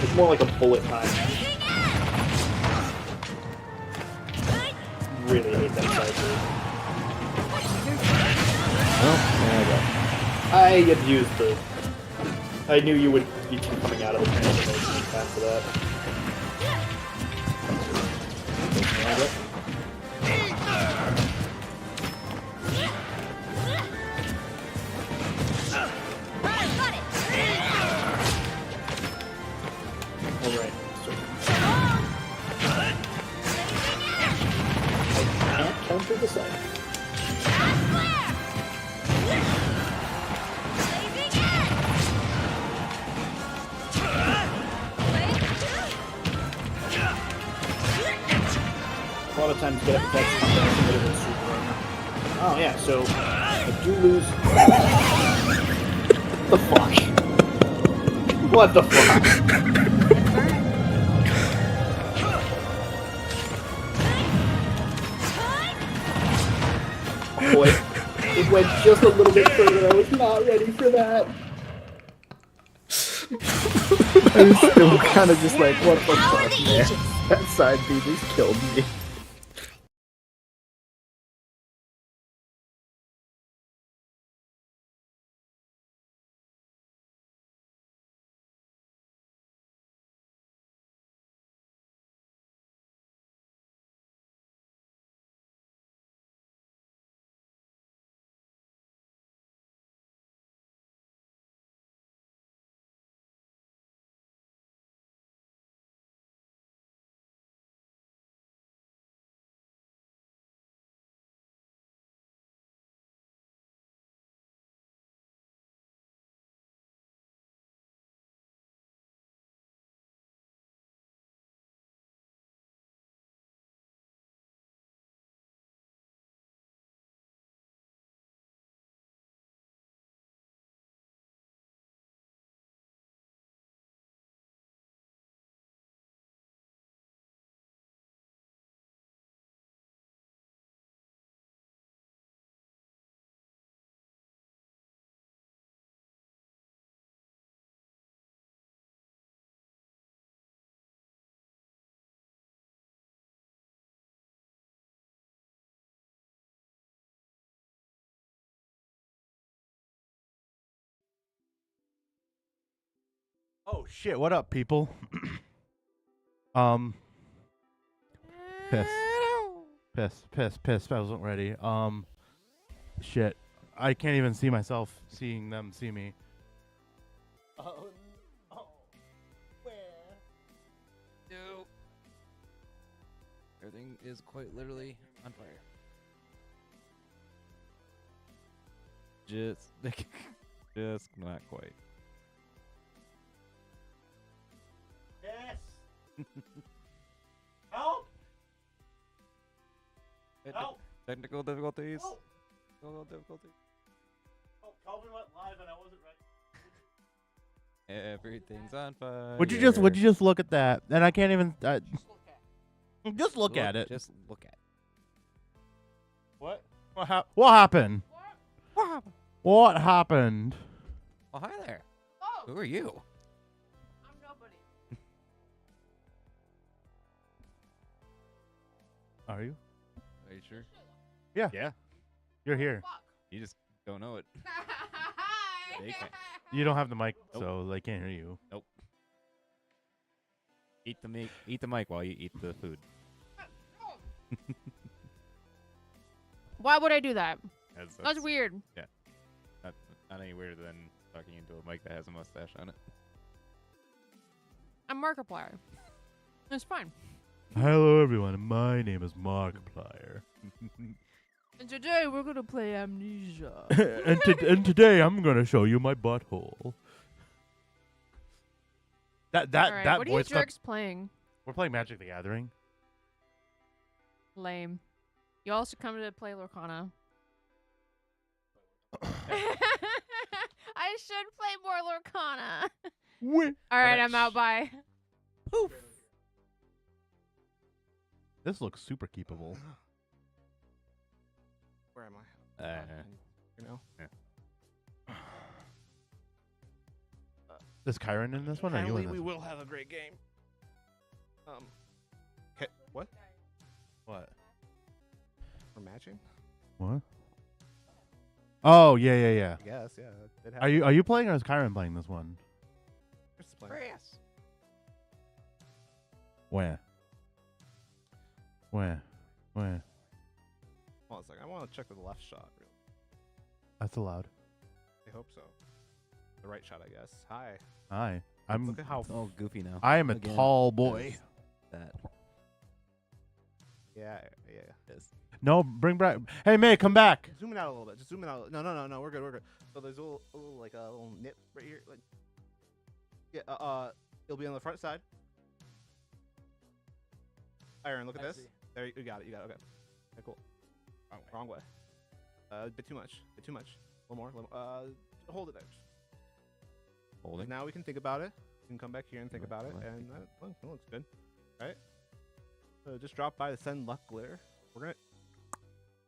It's more like a bullet time. Really hate that side move. Oh, I abused the... I knew you would be coming out of the transformation in time for that. Alright, so... I can't counter the side. A lot of times get up attacks combination with a super runner. Oh yeah, so I do lose. What the fuck? What the fuck? Oh boy, it went just a little bit further. I was not ready for that. I was still kind of just like, what the fuck, man? That side B just killed me. Oh shit, what up, people? Piss. Piss. I wasn't ready. Shit. I can't even see myself seeing them see me. Oh, where? No. Everything is quite literally on fire. Just not quite. Yes. Help! Help! Technical difficulties. Help! Technical difficulties. Oh, Calvin went live and I wasn't ready. Everything's on fire. Would you just look at that? And I can't even. Just look at it. Just look at it. What? What happened? What happened? Oh, hi there. Who are you? I'm nobody. Are you? Are you sure? Yeah. Yeah. You're here. You just don't know it. They can't. You don't have the mic, Nope. so they can't hear you. Nope. Eat the mic while you eat the food. Why would I do that? That's weird. not any weirder than talking into a mic that has a mustache on it. I'm Markiplier. It's fine. Hello, everyone. My name is Markiplier. And today we're gonna play Amnesia. and today I'm gonna show you my butthole. That Alright, that what are you voice. jerks playing? We're playing Magic the Gathering. Lame. You also come to play Lorcana. I should play more Lorcana. Alright, I'm out. Bye. Poof. This looks super keepable. Where am I? You know. Is Kyron in this one? Or are you Apparently in we this? will have a great game. What? What? We're matching? What? Oh yeah. Yes, yeah. It Are you playing or is Kyron playing this one? Chris. Where? Hold on a second. I want to check the left shot. Really. That's allowed. I hope so. The right shot, I guess. Hi. Hi. Look at how. Oh, goofy now. I am a Again, tall boy. That. Yeah. Yes. No, bring back. Hey, May, come back. Zoom it out a little bit. Just zoom it out. No. We're good. So there's a little nip right here. Like, yeah. It'll be on the front side. Aaron, look at this. There, you got it. Okay, cool. Wrong way. A bit too much. A little more. Hold it there. Holding. Now we can think about it. We can come back here and think about it, and that looks good, right? So just drop by the send luck glitter. We're gonna,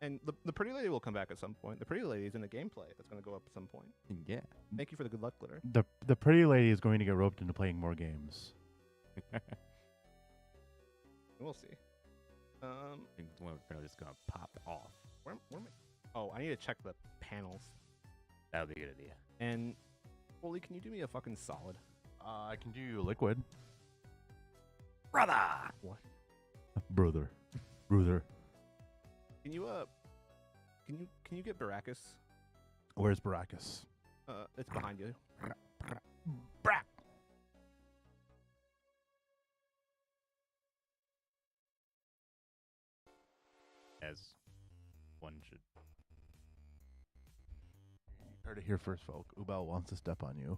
and the pretty lady will come back at some point. The pretty lady is in the gameplay. That's gonna go up at some point. Yeah. Thank you for the good luck glitter. The pretty lady is going to get roped into playing more games. We'll see. We're just gonna pop off. Where am I? Oh, I need to check the panels. That would be a good idea. And Foley, can you do me a fucking solid? I can do liquid. Brother. What? Brother. Can you can you get Baracus? Where's Baracus? It's behind you. As one should. Heard it here first, folk. Ubal wants to step on you.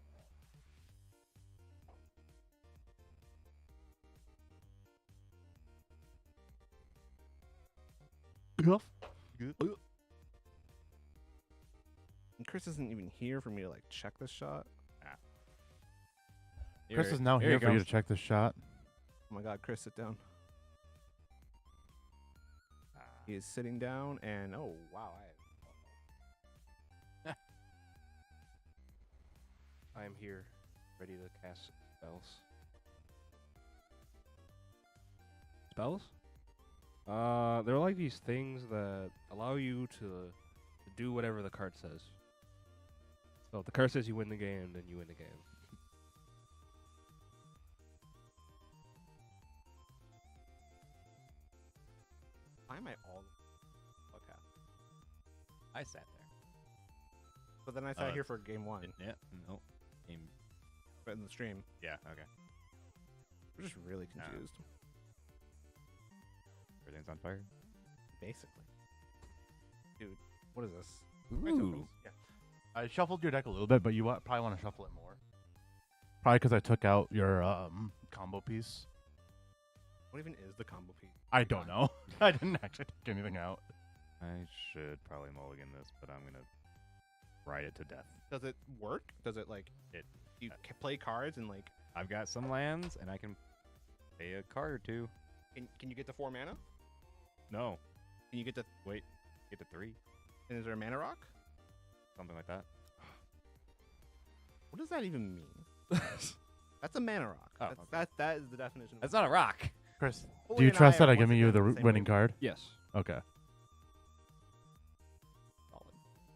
And Chris isn't even here for me to like check this shot. Chris is now here for you to check this shot. Oh my God, Chris, sit down. He is sitting down, and oh wow, I am here, ready to cast spells. Spells? They're like these things that allow you to do whatever the card says. So if the card says you win the game, then you win the game. why am I all? Okay, I sat there. but then I sat here for game one, Yeah. No. Game. but in the stream, Yeah. Okay. we're just really confused. Everything's on fire. Basically, dude, what is this? Ooh. Yeah. I shuffled your deck a little bit, but you probably want to shuffle it more. Probably because I took out your combo piece. What even is the combo piece? I don't know. I didn't actually take anything out. I should probably mulligan this, but I'm gonna ride it to death. Does it work? Does it like It play cards and like? I've got some lands, and I can pay a card or two. Can you get the 4 mana? No. Can you get the get the 3. And is there a mana rock? Something like that. What does that even mean? That's a mana rock. Oh, That is the definition. That's not a rock. Chris, Foley do you and trust I that are I'm giving once you again the on same winning wave. card? Yes. Okay.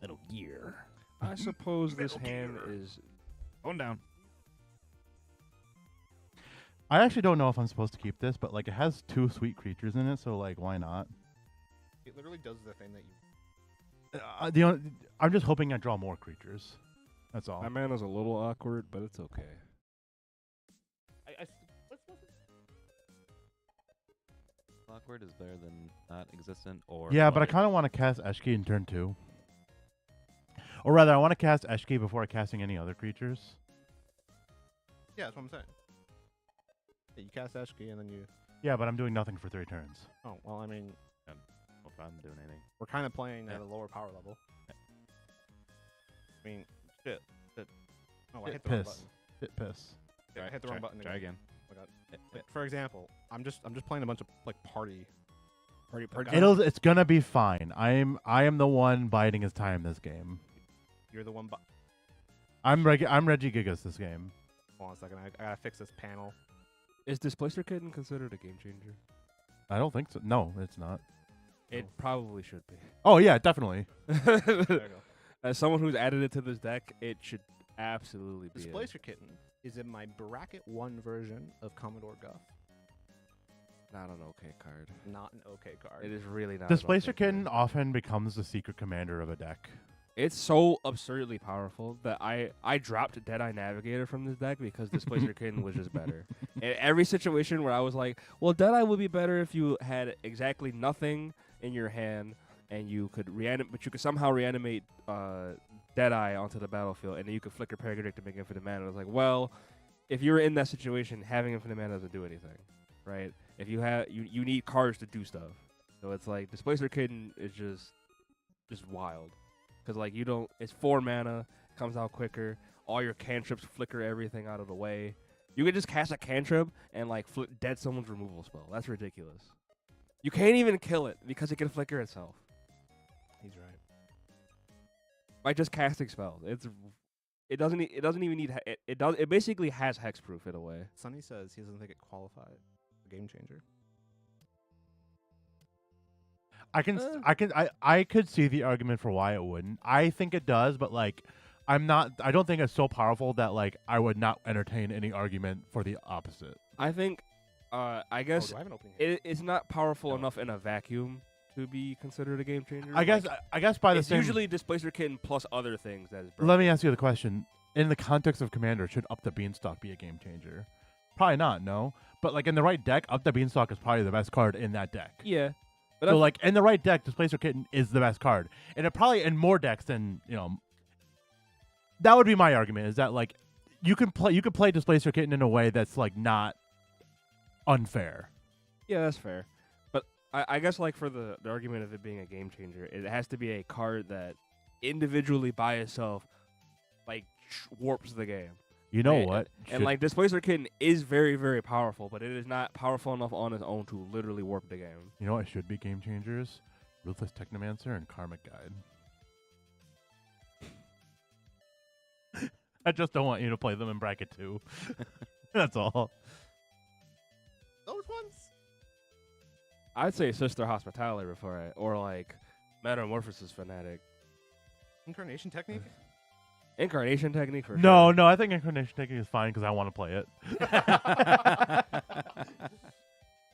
Little gear. I suppose this hand is Going down. I actually don't know if I'm supposed to keep this, but like it has 2 sweet creatures in it, so like why not? It literally does the thing that you. I'm just hoping I draw more creatures. That's all. my mana's a little awkward, but it's okay. Awkward is better than not existent or. Yeah, but I flooded. kind of want to cast Eshki in turn 2. Or rather, I want to cast Eshki before casting any other creatures. Yeah, that's what I'm saying. Yeah, you cast Eshki and then you. Yeah, but I'm doing nothing for 3 turns. Oh well, I mean, If I'm doing anything. we're kind of playing at Yeah. a lower power level. I mean, shit. Oh, I Hit hit the wrong piss. button. Hit piss. Yeah, I hit the wrong button. Try again. Oh my God. For example, I'm just playing a bunch of like party. It's gonna be fine. I am the one biding his time this game. You're the one. I'm Reggie Gigas this game. Hold on a second. I gotta fix this panel. Is Displacer Kitten considered a game changer? I don't think so. No, it's not. It probably should be. Oh yeah, definitely. There you go. As someone who's added it to this deck, it should absolutely be. Displacer Kitten is in my bracket 1 version of Commodore Guff. Not an okay card. Not an okay card. It is really not. Displacer an okay Kitten card. often becomes the secret commander of a deck. It's so absurdly powerful that I dropped Deadeye Navigator from this deck because Displacer Kitten was just better. In every situation where I was like, well, Deadeye would be better if you had exactly nothing in your hand and you could reanimate, but you could somehow reanimate Deadeye onto the battlefield, and then you could flicker Peregrinic to make infinite mana. I was like, well, if you're in that situation, having infinite mana doesn't do anything, right? If you have, you need cards to do stuff. So it's like Displacer Kitten is just wild. Because, like, you don't... It's 4 mana, comes out quicker. All your cantrips flicker everything out of the way. You can just cast a cantrip and, like, dead someone's removal spell. That's ridiculous. You can't even kill it because it can flicker itself. He's right. By just casting spells. It doesn't even need... It basically has hexproof in a way. Sonny says he doesn't think it qualified a game changer. I could see the argument for why it wouldn't. I think it does, but like I don't think it's so powerful that like I would not entertain any argument for the opposite. I think I guess do I have an opening hand? it's not powerful enough in a vacuum to be considered a game changer. I guess by the it's same usually Displacer Kitten plus other things that is Let me ask you the question. In the context of Commander, should Up the Beanstalk be a game changer? Probably not, no. But like in the right deck, Up the Beanstalk is probably the best card in that deck. Yeah. But So like in the right deck, Displacer Kitten is the best card, and it probably in more decks than That would be my argument. Is that like you can play Displacer Kitten in a way that's like not unfair. yeah, that's fair. But I guess like for the argument of it being a game changer, it has to be a card that individually by itself like warps the game. You know Right? what? And like Displacer Kitten is very, very powerful, but it is not powerful enough on its own to literally warp the game. You know what should be game changers? Ruthless Technomancer and Karmic Guide. I just don't want you to play them in bracket 2. That's all. Those ones? I'd say Sister Hospitality or like Metamorphosis Fanatic. Incarnation Technique? Incarnation Technique for No, sure. no, I think Incarnation Technique is fine because I want to play it.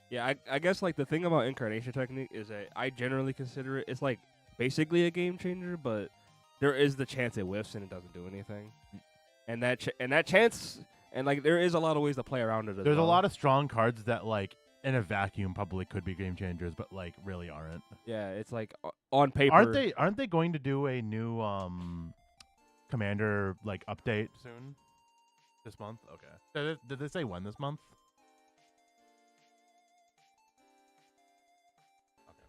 Yeah, I guess like the thing about Incarnation Technique is that I generally consider it's like basically a game changer, but there is the chance it whiffs and it doesn't do anything. And that chance, and like there is a lot of ways to play around it. There's a lot of strong cards that like in a vacuum probably could be game changers, but like really aren't. Yeah, it's like on paper. Aren't they going to do a new Commander like update soon? This month? Okay. Did they say when this month? Okay.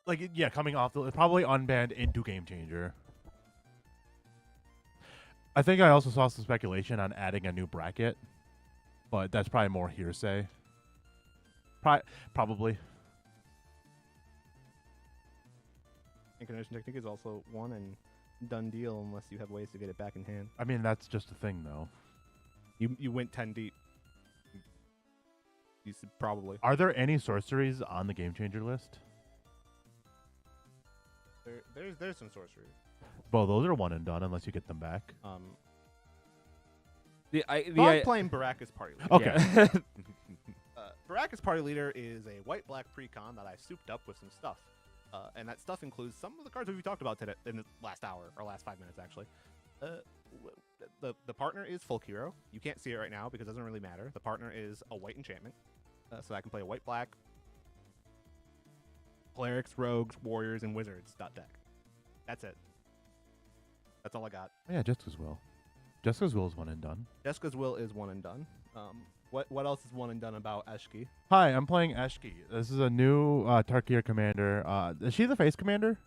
Like yeah, coming off probably unbanned into game changer. I think I also saw some speculation on adding a new bracket, but that's probably more hearsay. Probably. Incarnation Technique is also one and done deal unless you have ways to get it back in hand. I mean, that's just a thing, though. You went 10 deep. You should probably. Are there any sorceries on the Game Changer list? There's some sorceries. Well, those are one and done unless you get them back. I'm playing Baraka's Party Leader. Okay. Baraka's Party Leader is a white-black precon that I souped up with some stuff. And that stuff includes some of the cards we talked about today in the last hour, or last 5 minutes, actually. The partner is Folk Hero. You can't see it right now because it doesn't really matter. The partner is a white enchantment. So I can play a white-black clerics, rogues, warriors, and wizards deck. That's it. That's all I got. Oh, yeah, Jessica's Will. Jessica's Will is one and done. Jessica's Will is one and done. What else is one and done about Eshki? Hi, I'm playing Eshki. This is a new TTrgr commander. Is she the face commander?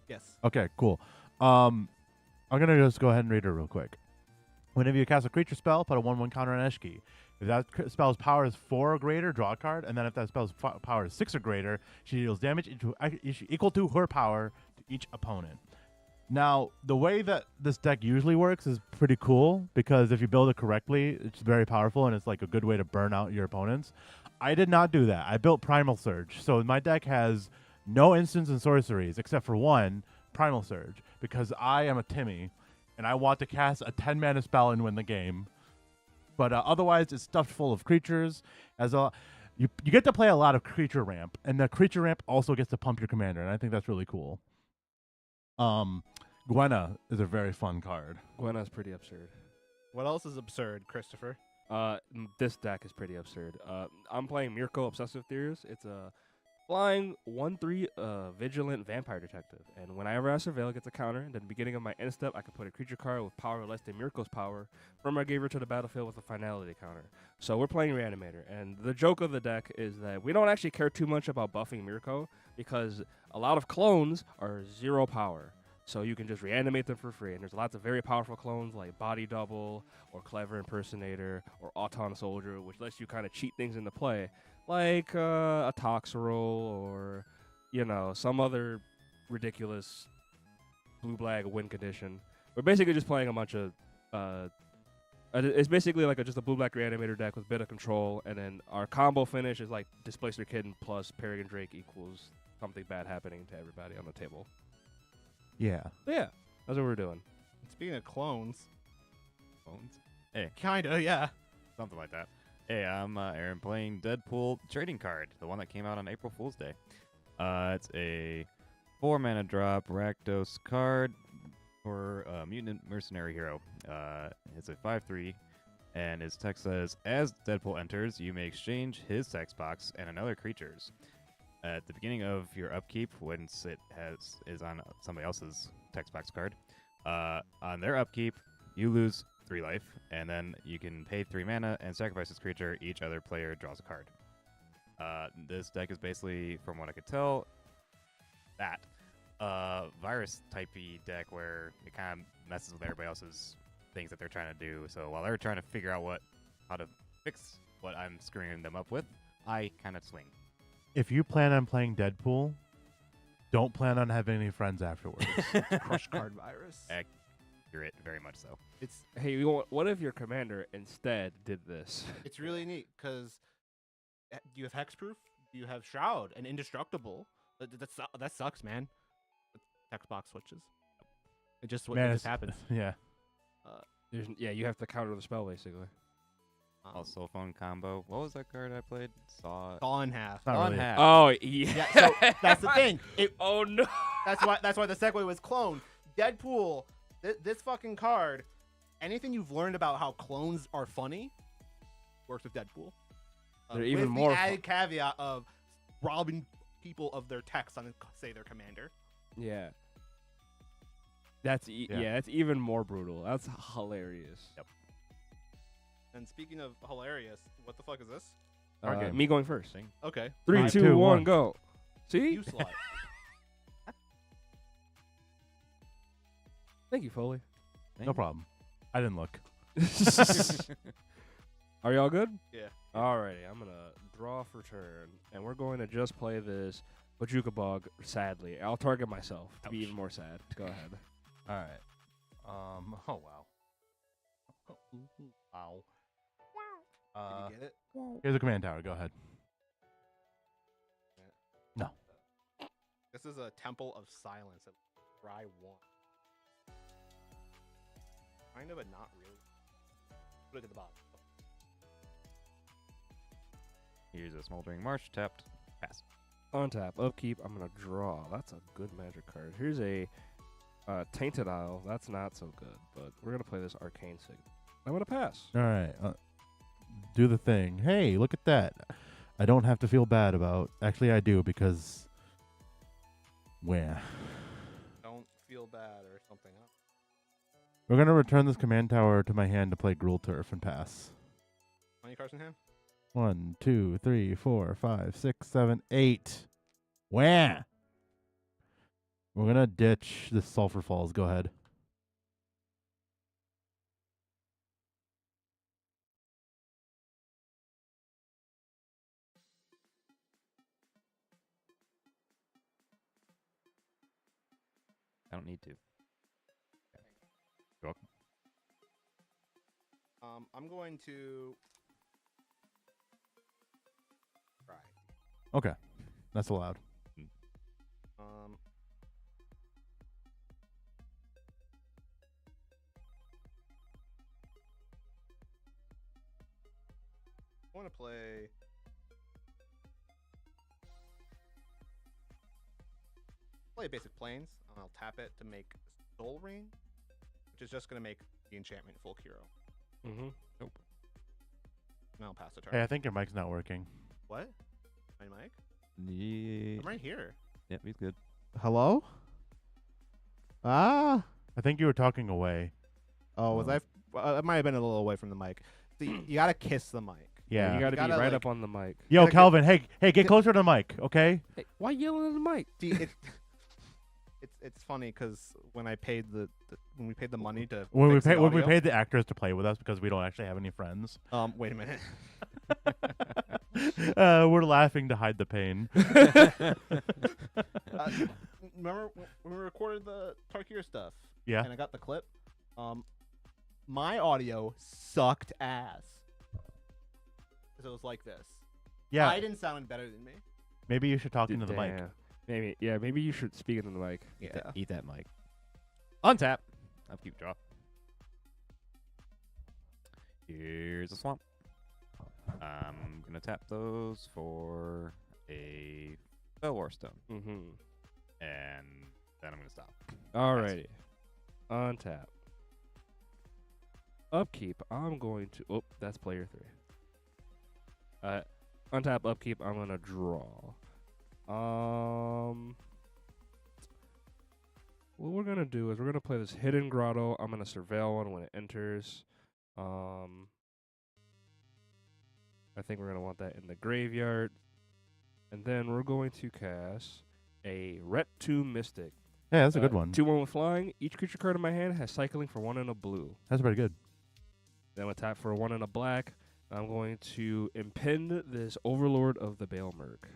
Yes. Okay, cool. I'm gonna just go ahead and read her real quick. Whenever you cast a creature spell, put a 1/1 counter on Eshki. If that spell's power is 4 or greater, draw a card, and then if that spell's power is 6 or greater, she deals damage equal to her power to each opponent. Now, the way that this deck usually works is pretty cool because if you build it correctly, it's very powerful and it's like a good way to burn out your opponents. I did not do that. I built Primal Surge. So my deck has no instants and sorceries except for one, Primal Surge, because I am a Timmy and I want to cast a 10-mana spell and win the game. But otherwise, it's stuffed full of creatures. You get to play a lot of creature ramp, and the creature ramp also gets to pump your commander, and I think that's really cool. Gwenna is a very fun card. Gwenna's pretty absurd. What else is absurd, Christopher? This deck is pretty absurd. I'm playing Mirko Obsessive Theorist. It's a flying 1/3 vigilant vampire detective. And whenever I surveil, it gets a counter. And at the beginning of my end step, I can put a creature card with power less than Mirko's power from my graveyard to the battlefield with a finality counter. So we're playing Reanimator. And the joke of the deck is that we don't actually care too much about buffing Mirko because a lot of clones are 0 power. So you can just reanimate them for free. And there's lots of very powerful clones like Body Double or Clever Impersonator or Auton Soldier, which lets you kind of cheat things into play, like a Toxerol or, some other ridiculous blue-black win condition. We're basically just playing a bunch of... it's basically like just a blue-black reanimator deck with a bit of control, and then our combo finish is like Displacer Kitten plus Peregrine Drake equals something bad happening to everybody on the table. Yeah. So yeah, that's what we're doing. Speaking of clones. Hey. Kinda, yeah. Something like that. Hey, I'm Aaron playing Deadpool Trading Card, the one that came out on April Fool's Day. It's a 4-mana drop Rakdos card for Mutant Mercenary Hero. It's a 5/3, and its text says, as Deadpool enters, you may exchange his text box and another creature's. At the beginning of your upkeep, once it is on somebody else's text box card, on their upkeep, you lose 3 life, and then you can pay 3 mana and sacrifice this creature. Each other player draws a card. This deck is basically, from what I could tell, that virus typey deck where it kind of messes with everybody else's things that they're trying to do. So while they're trying to figure out how to fix what I'm screwing them up with, I kind of swing. If you plan on playing Deadpool, don't plan on having any friends afterwards. Crush card virus. Accurate, very much so. Hey, what if your commander instead did this? It's really neat because do you have hexproof? Do you have shroud and indestructible? That sucks, man. Text box switches. It just happens. Yeah. You have to counter the spell basically. Also, phone combo. What was that card I played? Saw in half. Saw in half. Oh yeah. Yeah, so that's the thing. Oh no. That's why the segue was clone. Deadpool. This fucking card. Anything you've learned about how clones are funny works with Deadpool. They're even with more the added caveat of robbing people of their text on, say, their commander. Yeah. That's even more brutal. That's hilarious. Yep. And speaking of hilarious, what the fuck is this? Me going first. Okay. 3, 2, 1, go. See? You slut. Thank you, Foley. No problem. I didn't look. Are y'all good? Yeah. Alrighty, I'm gonna draw for turn, and we're going to just play this Bajuka Bog. Sadly, I'll target myself to be even more sad. Go ahead. All right. Oh wow. Wow. Did you get it? Here's a command tower. Go ahead. No. This is a Temple of Silence. Try 1. Kind of, but not really. Put it at the bottom. Here's a Smoldering Marsh, tapped, pass. On tap, upkeep. I'm gonna draw. That's a good magic card. Here's a Tainted Isle. That's not so good, but we're gonna play this Arcane Signal. I'm gonna pass. All right. Do the thing. Hey, look at that. I don't have to feel bad about. Actually, I do because. Where? Don't feel bad or something else. We're gonna return this command tower to my hand to play Gruul Turf and pass. How many cards in hand? 1, 2, 3, 4, 5, 6, 7, 8. Where? We're gonna ditch this Sulphur Falls. Go ahead. I don't need to. You're welcome. I'm going to try. Okay, that's allowed. I want to play. Play basic planes. I'll tap it to make Soul Ring, which is just going to make the enchantment full hero. Mm-hmm. Nope. And I'll pass the turn. Hey, I think your mic's not working. What? My mic? Yeah. I'm right here. Yep, he's good. Hello? Ah, I think you were talking away. Oh, was I? I might have been a little away from the mic. So you gotta kiss the mic. Yeah. You gotta be gotta, right like- up on the mic. Yo, gotta Calvin. Hey, get closer to the mic, okay? Hey, why yelling at the mic? See, it's funny because when I paid when we paid the money to When fix the we audio- paid the actors to play with us because we don't actually have any friends. Wait a minute. We're laughing to hide the pain. Remember when we recorded the TTrgr stuff? Yeah. And I got the clip. My audio sucked ass. So it was like this. Yeah. I didn't sound better than me. Maybe you should talk into the mic. Maybe, yeah, maybe you should speak into the mic. Yeah. Eat that mic. Untap. Upkeep, draw. Here's a swamp. I'm gonna tap those for a War Stone. Mm-hmm. And then I'm gonna stop. Alrighty. On tap. Upkeep. I'm going to. Oh, that's player 3. Untap, upkeep. I'm gonna draw. What we're gonna do is we're gonna play this Hidden Grotto. I'm gonna surveil one when it enters. I think we're gonna want that in the graveyard, and then we're going to cast a Ret 2 Mystic. Yeah, that's a good one. 2/1 with flying. Each creature card in my hand has cycling for 1 and a blue. That's pretty good. Then I'm gonna tap for 1 and a black. I'm going to impend this Overlord of the Baelmerk.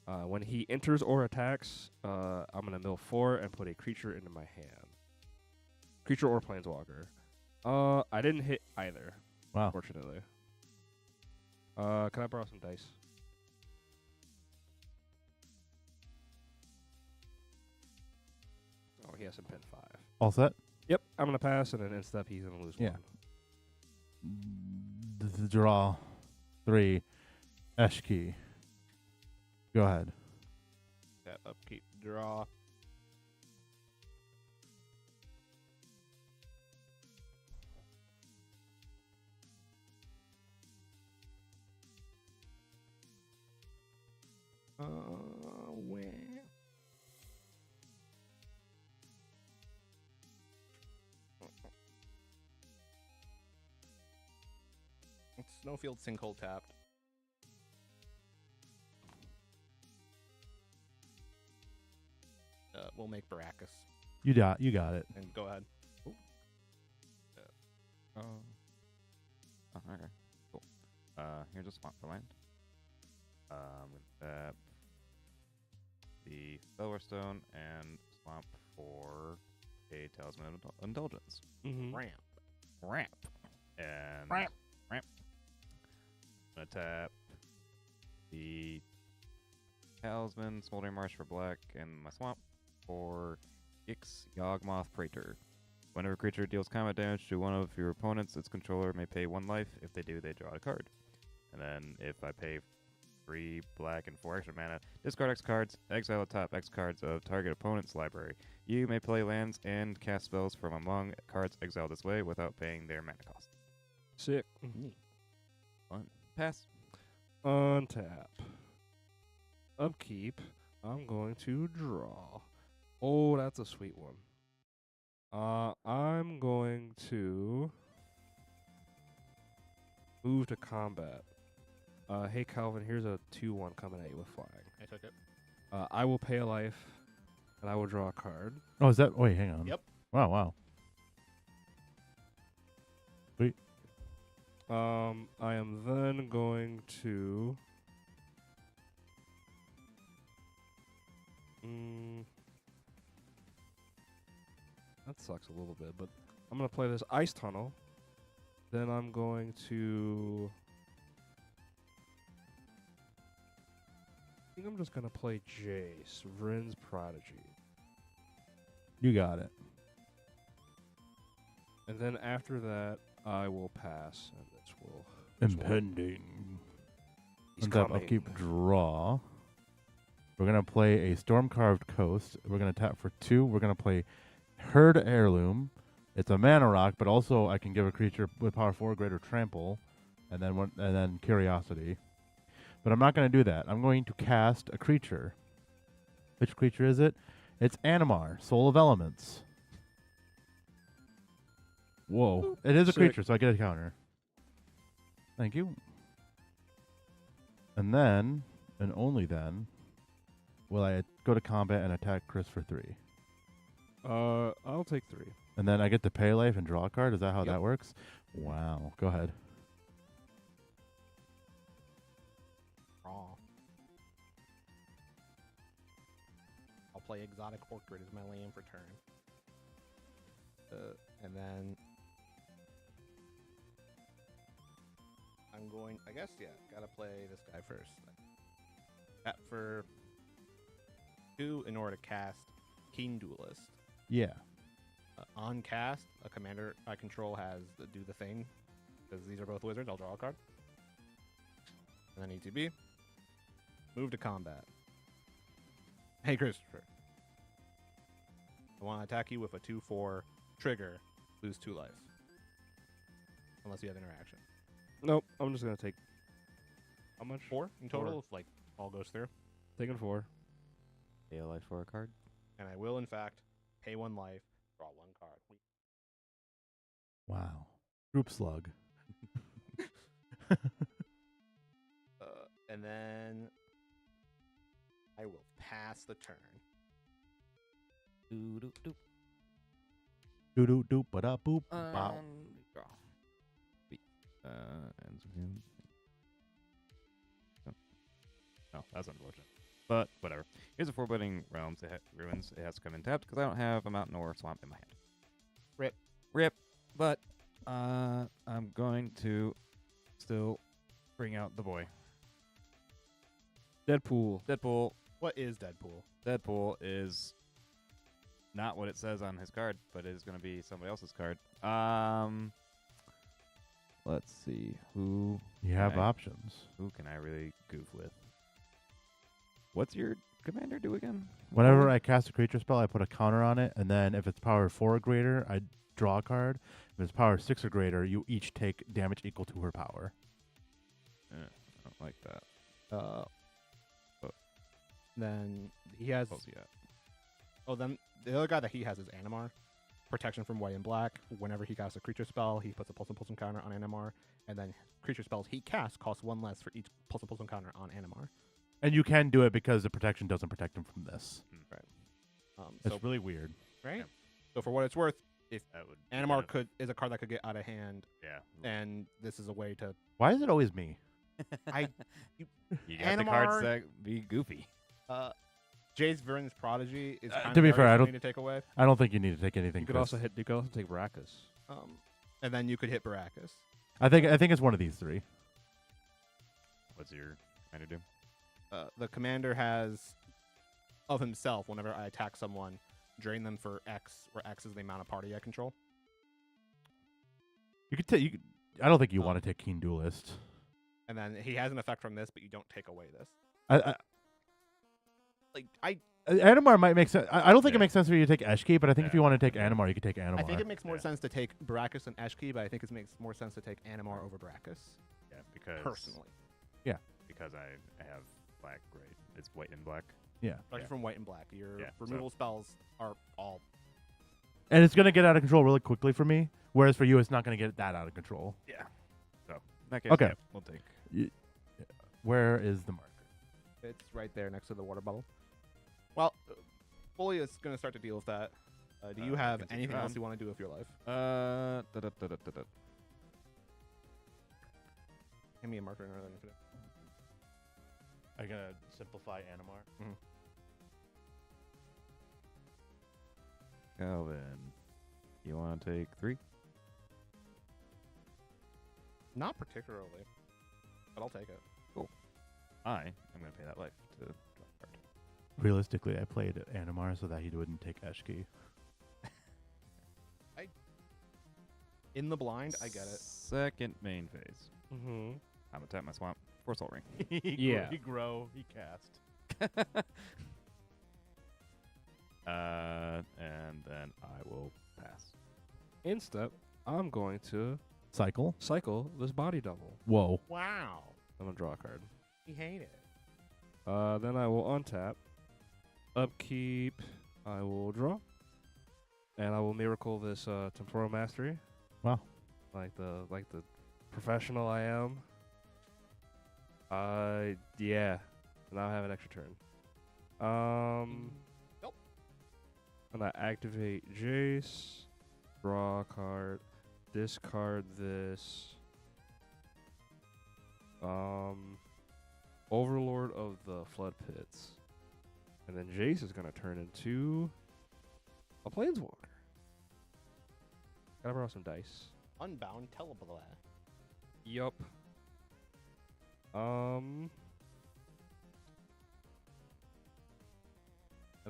When he enters or attacks, I'm going to mill 4 and put a creature into my hand. Creature or planeswalker. I didn't hit either. Wow. Unfortunately. Can I borrow some dice? Oh, he has impend 5. All set? Yep, I'm going to pass, and then instead he's going to lose Yeah. 1. Draw 3. Eshki. Go ahead. Tap, upkeep, draw. Where? Snowfield Sinkhole tapped. We'll make Baracus You got it. and go ahead. Okay. Cool. Here's a swamp for land. I'm gonna tap the Silverstone and swamp for a Talisman of Indulgence. Ramp. Ramp. And Ramp. I'm gonna tap the Talisman, Smoldering Marsh for black, and my swamp for Ix Yawgmoth Praetor. Whenever a creature deals combat damage to one of your opponents, its controller may pay 1 life. If they do, they draw a card. And then if I pay 3 black and 4 extra mana, discard X cards, exile the top X cards of target opponent's library. You may play lands and cast spells from among cards exiled this way without paying their mana cost. Sick. Fun. Pass. Untap. Upkeep. I'm going to draw. Oh, that's a sweet one. I'm going to move to combat. Hey, Calvin, here's a 2/1 coming at you with flying. I took it. I will pay a life, and I will draw a card. Oh, is that? Wait, hang on. Yep. Wow. Sweet. I am then going to. That sucks a little bit, but I'm going to play this Ice Tunnel. Then I'm going to. I think I'm just going to play Jace, Vryn's Prodigy. You got it. And then after that, I will pass, and this will. Impending. He's Untap, coming. upkeep, draw. We're going to play a Storm-Carved Coast. We're going to tap for 2. We're going to play Herd Heirloom. It's a mana rock, but also I can give a creature with power 4 or greater trample, and then Curiosity. But I'm not going to do that. I'm going to cast a creature. Which creature is it? It's Animar, Soul of Elements. Whoa. It is a Sick. creature, so I get a counter. Thank you. And then, and only then, will I go to combat and attack Chris for 3. I'll take 3. And then I get to pay life and draw a card? Is that how Yep. that works? Wow. Go ahead. Raw. I'll play Exotic Orchid as my land for turn. And then I'm going, I guess, yeah, gotta play this guy first. Tap for 2 in order to cast Keen Duelist. Yeah. On cast, a commander I control has to do the thing, because these are both wizards. I'll draw a card. And then ETB. Move to combat. Hey, Christopher. I want to attack you with a 2/4 trigger. Lose 2 life. Unless you have interaction. Nope, I'm just going to take. How much? 4 in total, 4. if like all goes through. Taking 4. Pay a life for a card. And I will, in fact, pay 1 life, draw 1 card. Wow. Group slug. And then I will pass the turn. Doo doo doo. Doo doo doo ba da boop. Wow. Draw. Sweet. Ends with him. Oh, that's unfortunate. But whatever. Here's a Foreboding Realms. Ruins. It has to come in tapped because I don't have a mountain or a swamp in my hand. Rip. But I'm going to still bring out the boy. Deadpool. What is Deadpool? Deadpool is not what it says on his card, but it is going to be somebody else's card. Let's see. Who You have can I- options. Who can I really goof with? What's your commander do again? Whenever I cast a creature spell, I put a counter on it, and then if it's power 4 or greater, I draw a card. If it's power 6 or greater, you each take damage equal to her power. I don't like that. Then he has. What's he at? Oh, then the other guy that he has is Animar. Protection from white and black. Whenever he casts a creature spell, he puts a pulse and counter on Animar. And then creature spells he casts cost 1 less for each pulse and counter on Animar. And you can do it because the protection doesn't protect him from this. Right. It's So really weird. right. So for what it's worth, if That would Animar is a card that could get out of hand, Yeah. and this is a way to. Why is it always me? You got the cards Animar- that be goofy. Jace Vern's Prodigy is kind to of be fair, I need don't- to take away. I don't think you need to take anything. You could Chris. also hit. You could also take Baracus. And then you could hit Baracus. I think it's one of these three. What's your commander do? The commander has of himself. Whenever I attack someone, drain them for X, where X is the amount of party I control. You could take. You could, I don't think you want to take Keen Duelist. And then he has an effect from this, but you don't take away this. Animar might make sense. I don't think Yeah. it makes sense for you to take Eshki, but I think if Yeah. you want to take Animar, you could take Animar. I think it makes more Yeah. sense to take Baracus and Eshki, but I think it makes more sense to take Animar over Baracus. Yeah, because Personally. because I have black, right? It's white and black. Yeah. Especially from white and black. Your Yeah, removal spells are all. And it's gonna get out of control really quickly for me, whereas for you, it's not gonna get that out of control. Yeah. So in that case, Okay. yeah, we'll take. Where is the marker? It's right there next to the water bubble. Well, Foley is going to start to deal with that. Do you have can take anything it else on. you want to do with your life? Hand me a marker and another infinite. Are you gonna simplify Animar? Calvin, you want to take 3? Not particularly, but I'll take it. I am going to pay that life to draw a card. Realistically, I played Animar so that he wouldn't take Eshki. In the blind, I get it. Second main phase. Mm-hmm. I'm going to tap my swamp for Soul Ring. Yeah. He grow. He cast. And then I will pass. In step, I'm going to Cycle. cycle this body double. Whoa. Wow. I'm gonna draw a card. He hated it. Then I will untap. Upkeep. I will draw. And I will miracle this temporal mastery. Wow. Like the professional I am. Yeah. Now I have an extra turn. Nope. And I activate Jace. Draw a card. Discard this. Overlord of the Flood Pits. And then Jace is going to turn into a Planeswalker. Gotta borrow some dice. Unbound Teleblast. Yup. And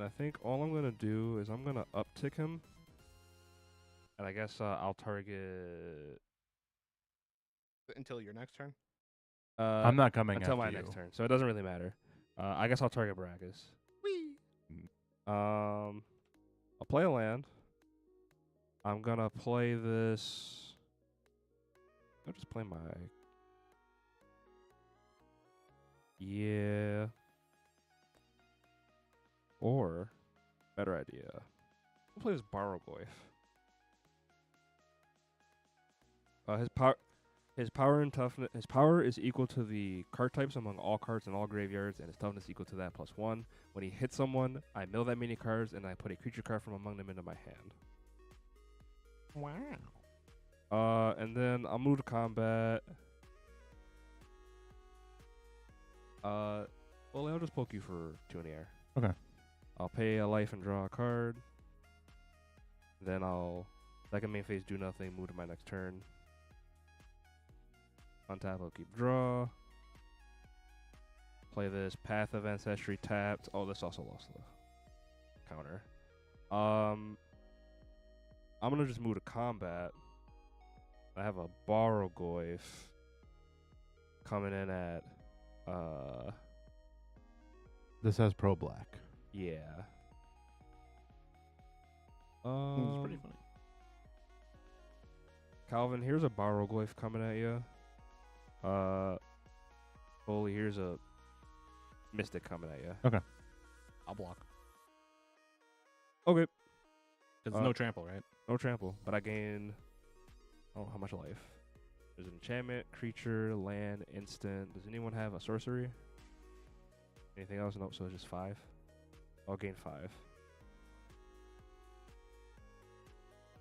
I think all I'm going to do is I'm going to uptick him. And I guess I'll target... Until your next turn. I'm not coming until after my you. next turn, so it doesn't really matter. I guess I'll target Baracus. Whee! I'll play a land. I'm gonna play this. I'll just play my. Yeah. Or, better idea. I'll play this Barrogoyf. His power and toughness. His power is equal to the card types among all cards in all graveyards, and his toughness is equal to that +1. When he hits someone, I mill that many cards, and I put a creature card from among them into my hand. Wow. And then I'll move to combat. Well, I'll just poke you for 2 in the air. Okay. I'll pay a life and draw a card. Then I'll second main phase do nothing. Move to my next turn. Untap, I'll keep draw. Play this Path of Ancestry tapped. Oh, this also lost the counter. I'm gonna just move to combat. I have a Barrogoyf coming in at This has pro black. yeah. It's pretty funny. Calvin, here's a Barrogoyf coming at you. Foley, here's a Mystic coming at you. I'll block. Okay. It's Uh, no trample, right? No trample, but I gain. Oh, how much life? There's an enchantment, creature, land, instant. Does anyone have a sorcery? Anything else? Nope, so it's just 5. I'll gain 5.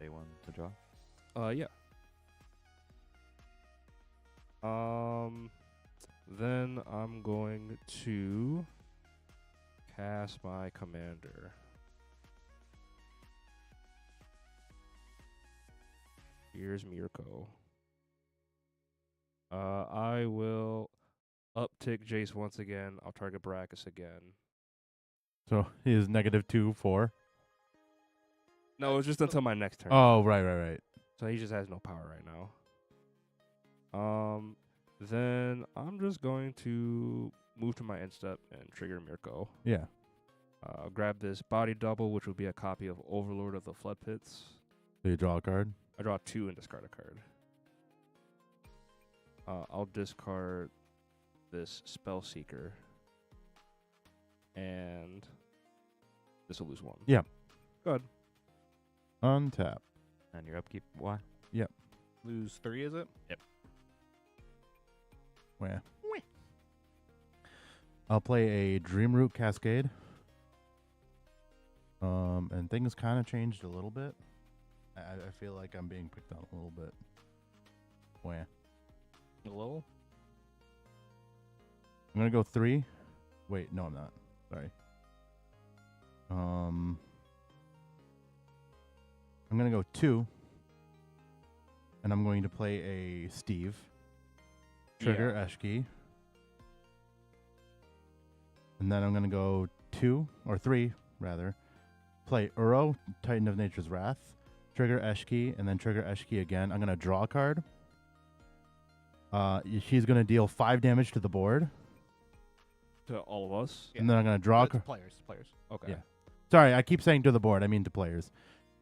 Day one to draw. Yeah. Then I'm going to cast my commander. Here's Mirko. I will uptick Jace once again. I'll target Baracus again. So he is -2/4. No, it's just until my next turn. Oh, right. So he just has no power right now. Then I'm just going to move to my end step and trigger Mirko. Yeah. Grab this body double, which would be a copy of Overlord of the Flood Pits. So you draw a card. I draw 2 and discard a card. I'll discard this Spell Seeker. And this will lose 1. Yeah. Good. Untap. And your upkeep, why? Yep. Lose 3, is it? Yep. Where? I'll play a Dreamroot Cascade. And things kind of changed a little bit. I feel like I'm being picked on a little bit. Where? A little? I'm gonna go 3. Wait, no, I'm not. Sorry. I'm gonna go 2. And I'm going to play a Steve. Trigger Eshki. And then I'm gonna go 2 or 3 rather. Play Uro, Titan of Nature's Wrath. Trigger Eshki, and then trigger Eshki again. I'm gonna draw a card. She's gonna deal 5 damage to the board. To all of us. And then I'm gonna draw a To card. players. Okay. Yeah. Sorry, I keep saying to the board. I mean to players.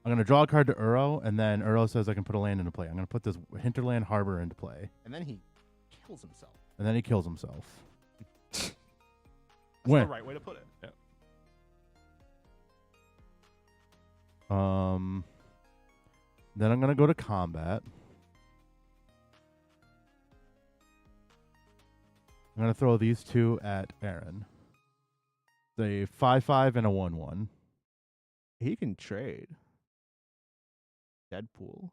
I'm gonna draw a card to Uro, and then Uro says I can put a land into play. I'm gonna put this Hinterland Harbor into play. And then he kills himself. And then he kills himself. That's When? the right way to put it. Yeah. Then I'm gonna go to combat. I'm gonna throw these 2 at Aaron. The 5/5 and a 1/1. He can trade Deadpool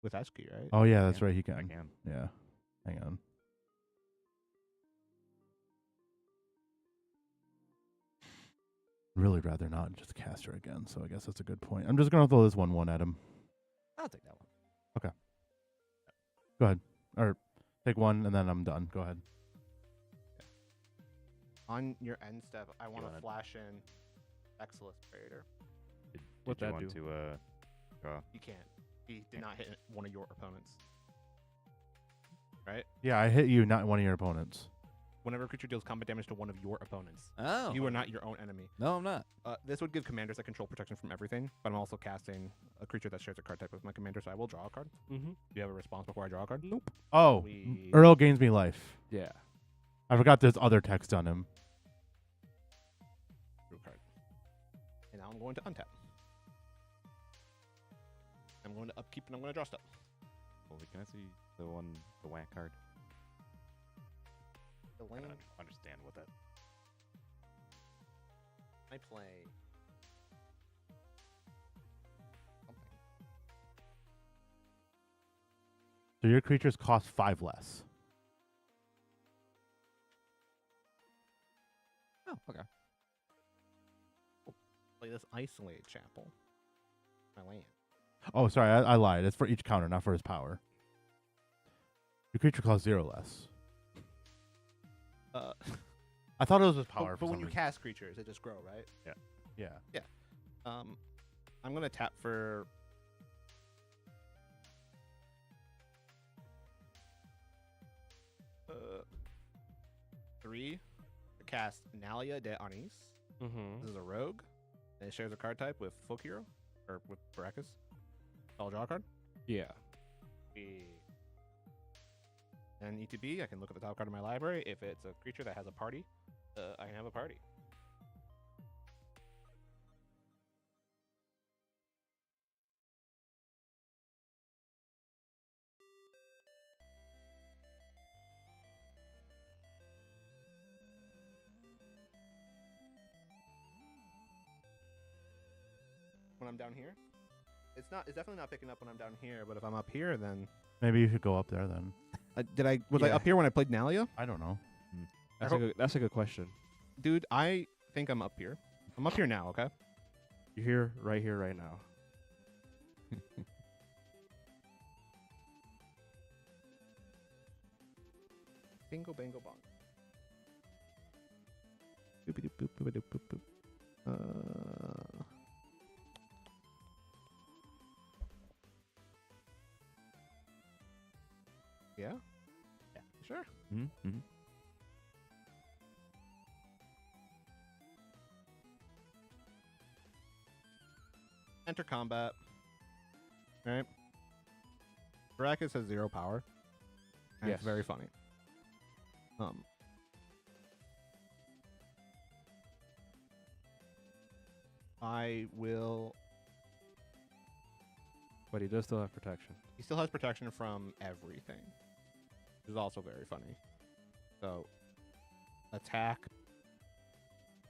with Esky, right? Oh yeah, that's right. He can. I can. Yeah. Hang on. Really rather not just cast her again, so I guess that's a good point. I'm just gonna throw this 1/1 at him. I'll take that one. Go ahead. Or take 1 and then I'm done. Go ahead. On your end step, I want to wanna- flash in Decklists Praetor. What'd Did you that want do? to draw? You can't. He did not hit one of your opponents. Right? Yeah, I hit you, not one of your opponents. Whenever a creature deals combat damage to one of your opponents, Oh. you are not your own enemy. No, I'm not. This would give commanders that control protection from everything, but I'm also casting a creature that shares a card type with my commander, so I will draw a card. Mm-hmm. Do you have a response before I draw a card? Nope. Oh, We- Earl gains me life. Yeah. I forgot there's other text on him. Draw a card. And now I'm going to untap. I'm going to upkeep and I'm going to draw stuff. Holy, can I see the whack card? The I lane don't understand what that. I play something. So your creatures cost 5 less. Oh, okay. Play this Isolate Chapel. My land. Oh, sorry, I lied. It's for each counter, not for his power. Your creature costs 0 less. I thought it was his power. But when you cast creatures, it just grow, right? Yeah. I'm gonna tap for uh 3 to cast Nalia de Anis. Mm-hmm. This is a rogue, and it shares a card type with Folk Hero or with Baracus. I'll draw a card. Yeah. And ETB, I can look at the top card of my library. If it's a creature that has a party, I can have a party. When I'm down here, It's not. It's definitely not picking up when I'm down here. But if I'm up here, then Maybe you should go up there then. was I Yeah. up here when I played Nalia? I don't know. That's a good question. Dude, I think I'm up here. I'm up here now. Okay. You're here, right now. Bingo, bango, bong. Boopity boop, boopity boop, boop. Yeah? Yeah. Sure. Mm-hmm. Enter combat. Right? Baracus has 0 power. And Yes. it's very funny. I will. But he does still have protection. He still has protection from everything, which is also very funny. So, attack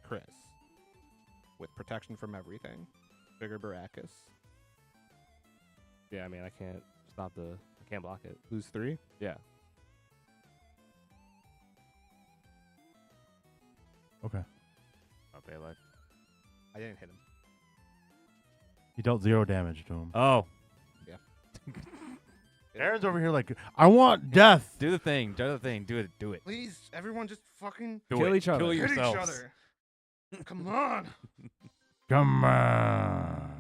Chris with protection from everything. Trigger Baracus. Yeah, I mean, I can't block it. Lose 3. Yeah. Okay. Okay, like. I didn't hit him. You dealt 0 damage to him. Oh, Aaron's over here like, I want death. do the thing. Do it. Please, everyone, just fucking Kill each other. Kill hit each yourselves. other. Come on. Come on.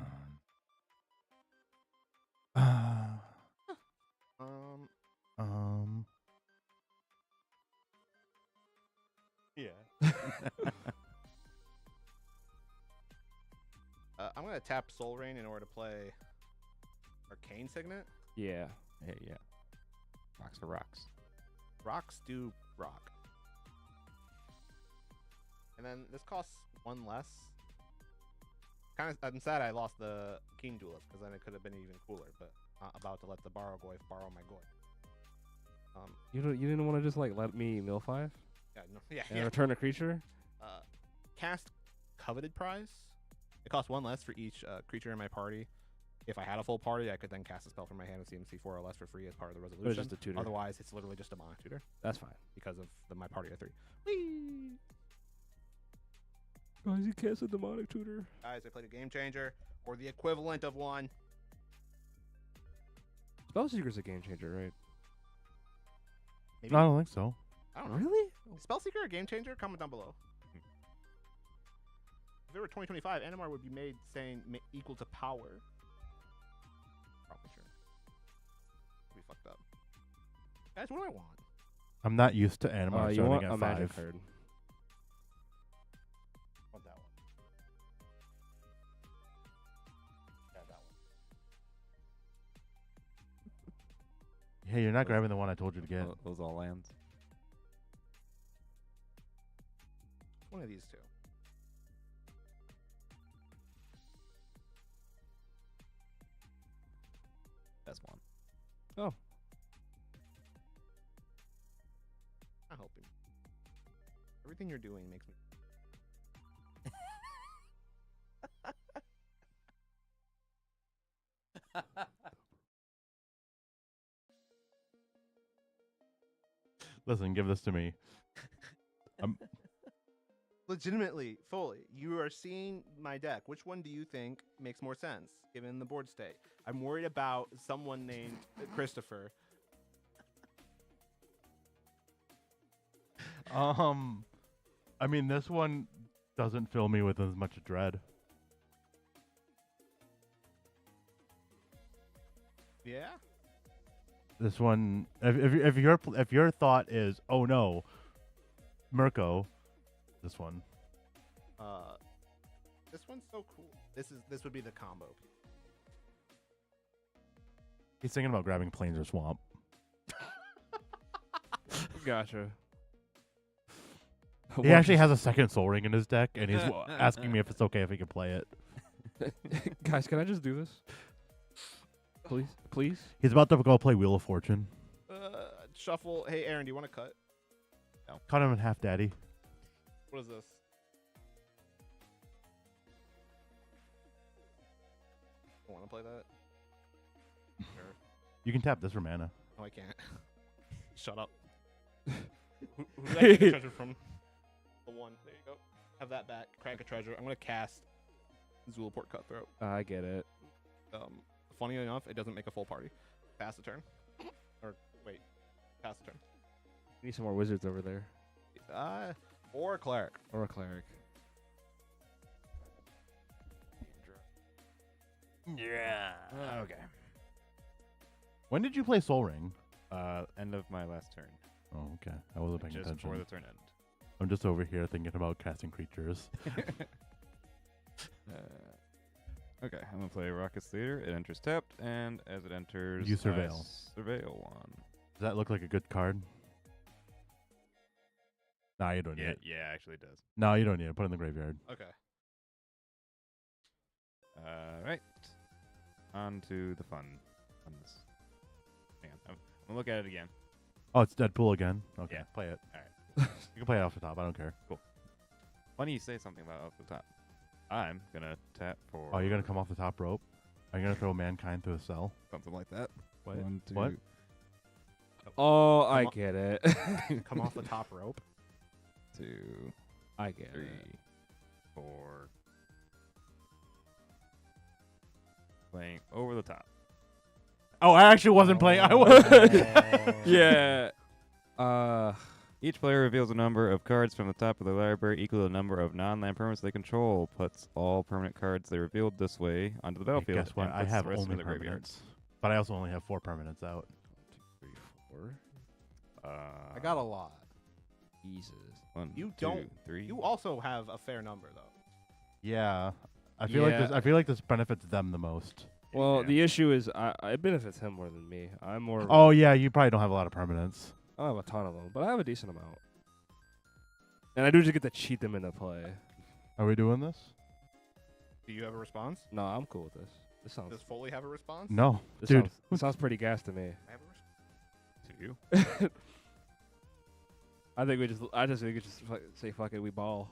Yeah. I'm gonna tap Soul Rain in order to play Arcane Signet. Yeah. Hey, yeah. Rocks for rocks. Rocks do rock. And then this costs 1 less. I'm sad I lost the Keen Duelist because then it could have been even cooler. But about to let the borrow my goy. You didn't want to just like let me mill 5 Yeah, no, yeah, and yeah. return a creature? Cast Coveted Prize. It costs 1 less for each creature in my party. If I had a full party, I could then cast a spell from my hand with CMC 4 or less for free as part of the resolution. just a tutor. Otherwise, it's literally just a mana tutor That's fine. because of my party of 3. Whee! Guys, you cast a demonic tutor. Guys, I played a Game Changer, or the equivalent of one. Spellseeker's a game changer, right? Maybe. I don't think so. I don't know. Really? Spellseeker a Game Changer? Comment down below. If it were 2025, Animar would be made saying equal to power. Probably true. We fucked up. Guys, what do I want? I'm not used to Animar You starting want at a 5. magic card. Want that one. Yeah, that one. Hey, you're not grabbing the one I told you to get. Those all lands. One of these two. That's one. Oh. I'm hoping. Everything you're doing makes me. Listen, give this to me. Legitimately, Foley, you are seeing my deck. Which one do you think makes more sense given the board state? I'm worried about someone named Christopher. I mean, this one doesn't fill me with as much dread. Yeah? This one, if your thought is, oh no, Mirko, this one. This one's so cool. This would be the combo. He's thinking about grabbing Plains or Swamp. Gotcha. He actually has a second Soul Ring in his deck, and he's asking me if it's okay if he can play it. Guys, can I just do this? Please? Please? He's about to go play Wheel of Fortune. Shuffle. Hey, Aaron, do you want to cut? Cut him in half, Daddy. What is this? want to play that. Sure. You can tap this for mana. No, I can't. Shut up. Who did I get the treasure from? The one. There you go. Have that back. Crack a treasure. I'm gonna cast Zulaport Cutthroat. I get it. Funny enough, it doesn't make a full party. Pass the turn. Or wait, pass the turn. We need some more wizards over there. Or a cleric. Or a cleric. Yeah. Okay. When did you play Soul Ring? End of my last turn. Oh, okay. I wasn't paying Just attention. before the turn end. I'm just over here thinking about casting creatures. Okay, I'm gonna play Rocket's Theater. It enters tapped, and as it enters, You surveil. I surveil one. Does that look like a good card? Nah, you don't need Yeah, it. yeah, actually it does. No, you don't need it. Put it in the graveyard. Okay. Right. On to the fun. Funness. Hang on. I'm gonna look at it again. Oh, it's Deadpool again. Okay, Yeah. play it. All right. You can play it off the top. I don't care. Funny you say something about off the top. I'm gonna tap for. Oh, you're gonna come off the top rope? Are you gonna throw mankind through a cell? something like that. What? 1, 2. What? Oh, I on- get it. Come off the top rope. 2, I get 3, it. 4. Playing over the top. Oh, I actually wasn't playing. I was. Yeah. Each player reveals a number of cards from the top of the library equal to the number of non-land permanents they control. Puts all permanent cards they revealed this way onto the battlefield. Guess what? and I puts have the rest only in the graveyard. permanents, but I also only have 4 permanents out. 1, 2, 3, 4. I got a lot. Jesus. 1, You 2, don't- 3. You also have a fair number though. Yeah, I feel like this. I feel like this benefits them the most. Well, Yeah. the issue is it benefits him more than me. I'm more. Oh yeah, you probably don't have a lot of permanents. I don't have a ton of them, but I have a decent amount. And I do just get to cheat them into play. Are we doing this? Do you have a response? No, I'm cool with this. This sounds. Does Foley have a response? No, This dude. sounds pretty gas to me. I have a response. To you. I think we could just say fuck it, we ball.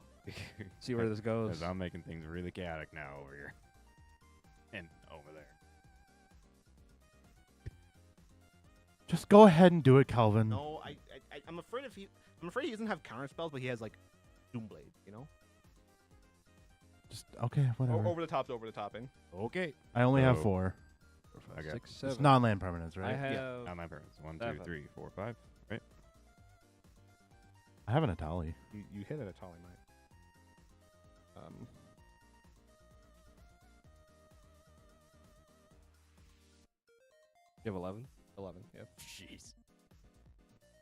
See where this goes. Because I'm making things really chaotic now over here. And over there. Just go ahead and do it, Calvin. No, I'm afraid I'm afraid he doesn't have counter spells, but he has like Doomblade, you know? Just okay, whatever. Over the topping. Okay. I only have So- 4. 4, 5, Okay. 6, It's 7. non-land permanents, I right? have. Not my parents. 1, 2, 7. 3, 4, 5. Right? I have an Atali. You hit it at Tolly Might. You have 11. 11. Yeah. Jeez.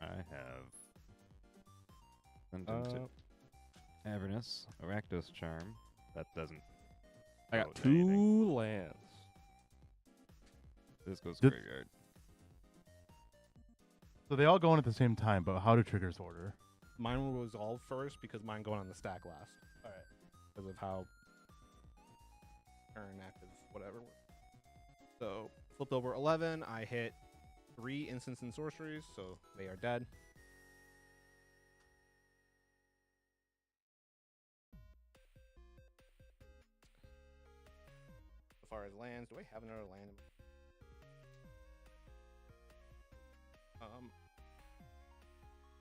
I have Sentient Avernus, Arachnos Charm. That doesn't. I go got to 2 anything. lands. This goes Did- graveyard. So they all go in at the same time, but how do triggers order? Mine will resolve first because mine going on the stack last. All right. Because of how turn active whatever. So flipped over 11. I hit 3 instants and sorceries, so they are dead. As far as lands, do I have another land?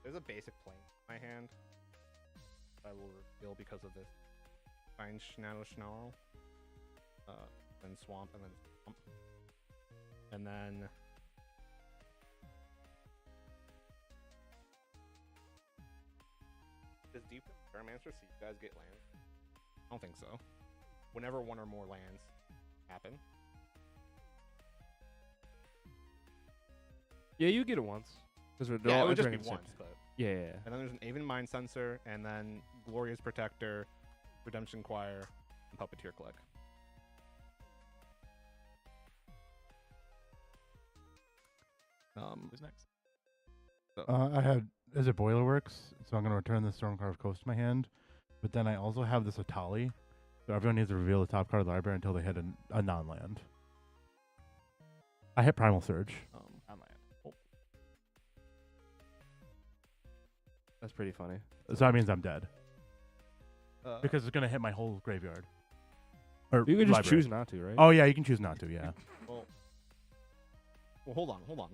There's a basic plane in my hand. I will reveal because of this. Find Schnarl, then Swamp, and then Swamp. And then does Deep Paramancer see you guys get lands? I don't think so. Whenever one or more lands happen. Yeah, you get it once. Because Yeah, it all would just entering be at the same once, but Yeah. and then there's an Aven Mind Sensor, and then Glorious Protector, Redemption Choir, and Puppeteer Click. Who's next? I had is it Boilerworks? So I'm gonna return the Stormcarved Coast to my hand, but then I also have this Atali. So everyone needs to reveal the top card of the library until they hit a non-land. I hit Primal Surge. On land. Oh. That's pretty funny. So that means I'm dead. Because it's gonna hit my whole graveyard. Or You can just library. choose not to, right? Oh yeah, you can choose not to. Yeah. Well, hold on.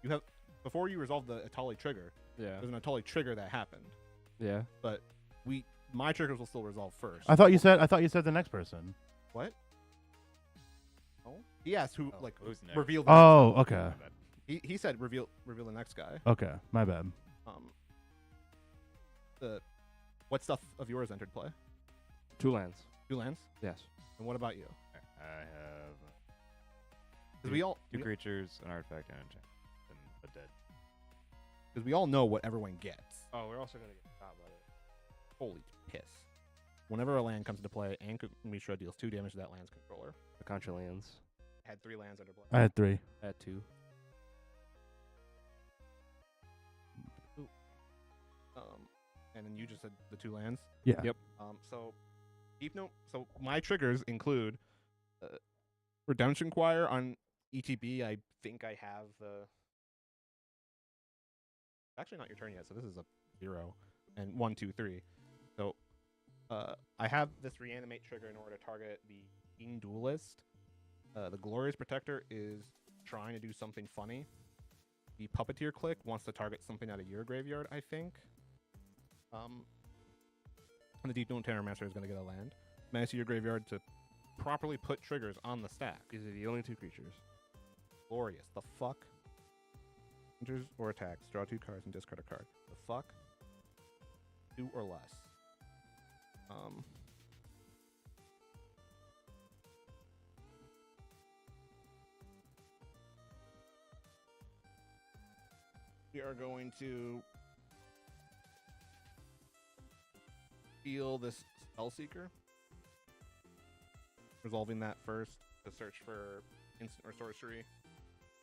You have before you resolve the Atali trigger. Yeah. There's an Atali trigger that happened, Yeah. but my triggers will still resolve first. I thought you said the next person. What? Oh, he asked who Oh, who's next? reveal. The Oh, okay. He said reveal the next guy. Okay, my bad. What stuff of yours entered play? 2 lands. 2 lands. Yes. And what about you? I have Because we all two creatures, an artifact, and a dead. because we all know what everyone gets. Oh, we're also gonna get top by it. Holy piss! Whenever a land comes into play, and Mishra deals 2 damage to that land's controller. The contra lands. Had 3 lands under play. I had 3. I had 2. And then you just said the 2 lands. Yeah. Yep. So deep note. So my triggers include Redemption Choir on ETB. I think I have the. Actually, not your turn yet. So this is a 0 and 1, 2, 3. So I have this reanimate trigger in order to target the King Duelist. The Glorious Protector is trying to do something funny. The Puppeteer Click wants to target something out of your graveyard, I think. And the Deep Note Terrormancer is going to get a land. Manage your graveyard to properly put triggers on the stack. These are the only 2 creatures. Glorious. The fuck? Enters or attacks. Draw 2 cards and discard a card. The fuck? 2 or less. We are going to steal this Spellseeker. Resolving that first to search for instant or sorcery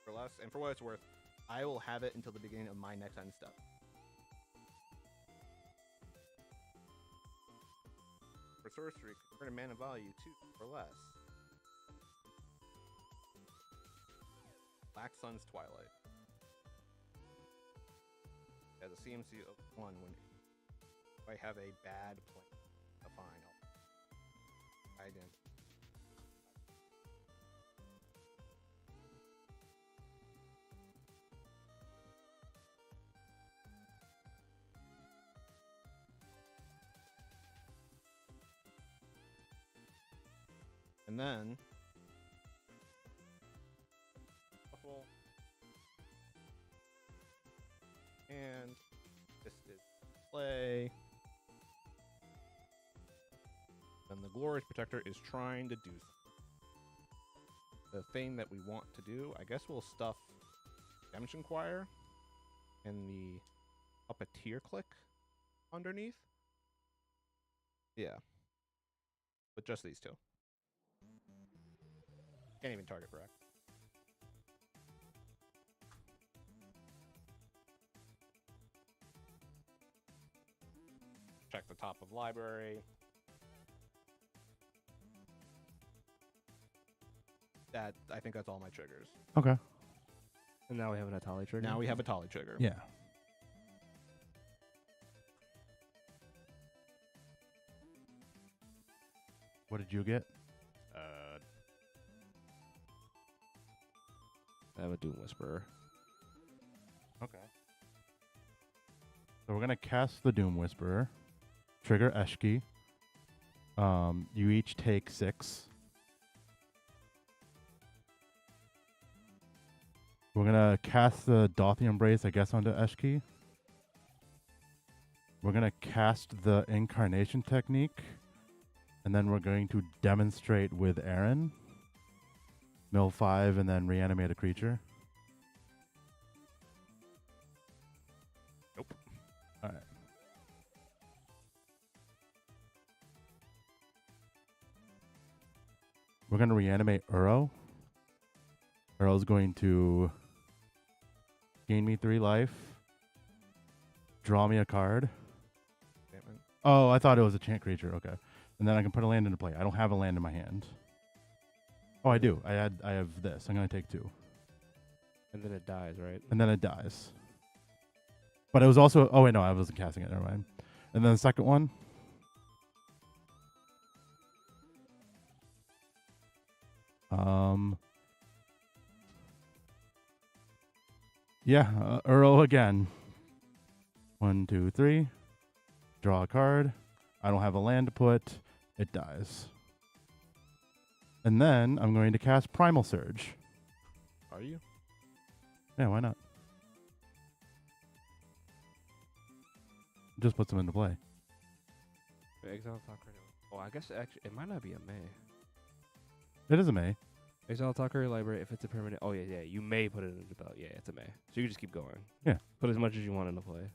for less. And for what it's worth, I will have it until the beginning of my next end step. For sorcery, convert a mana value 2 or less. Black Sun's Twilight. Has a CMC of 1 when I have a bad plan. Fine. Ajdin. And then shuffle. And this is play. Then the Glorious Protector is trying to do something. The thing that we want to do, I guess we'll stuff Redemption Choir and the Puppeteer Click underneath. Yeah. But just these 2. Can't even target Brack. Check the top of library. I think that's all my triggers. Okay. And now we have an Atali trigger. Now we have a Tali trigger. Yeah. What did you get? I have a Doom Whisperer. Okay. So we're gonna cast the Doom Whisperer. Trigger Eshki. You each take 6. We're gonna cast the Dothi Embrace, I guess, onto Eshki. We're gonna cast the Incarnation Technique, and then we're going to demonstrate with Aaron. Mill 5 and then reanimate a creature. Nope. All right. We're going to reanimate Uro. Uro's going to gain me 3 life. Draw me a card. Oh, I thought it was a chant creature. Okay. And then I can put a land into play. I don't have a land in my hand. Oh, I do. I have this. I'm going to take 2. And then it dies, right? And then it dies. But it was also... Oh, wait, no. I wasn't casting it. Never mind. And then the second one. Yeah, Earl again. 1, 2, 3. Draw a card. I don't have a land to put. It dies. And then I'm going to cast Primal Surge. Are you? Yeah, why not? Just puts them into play. Exile top card. Oh, I guess actually it might not be a May. It is a May. Exile top card library. If it's a permanent. Oh yeah. You may put it into belt. Yeah, it's a May. So you just keep going. Yeah. Put as much as you want into play.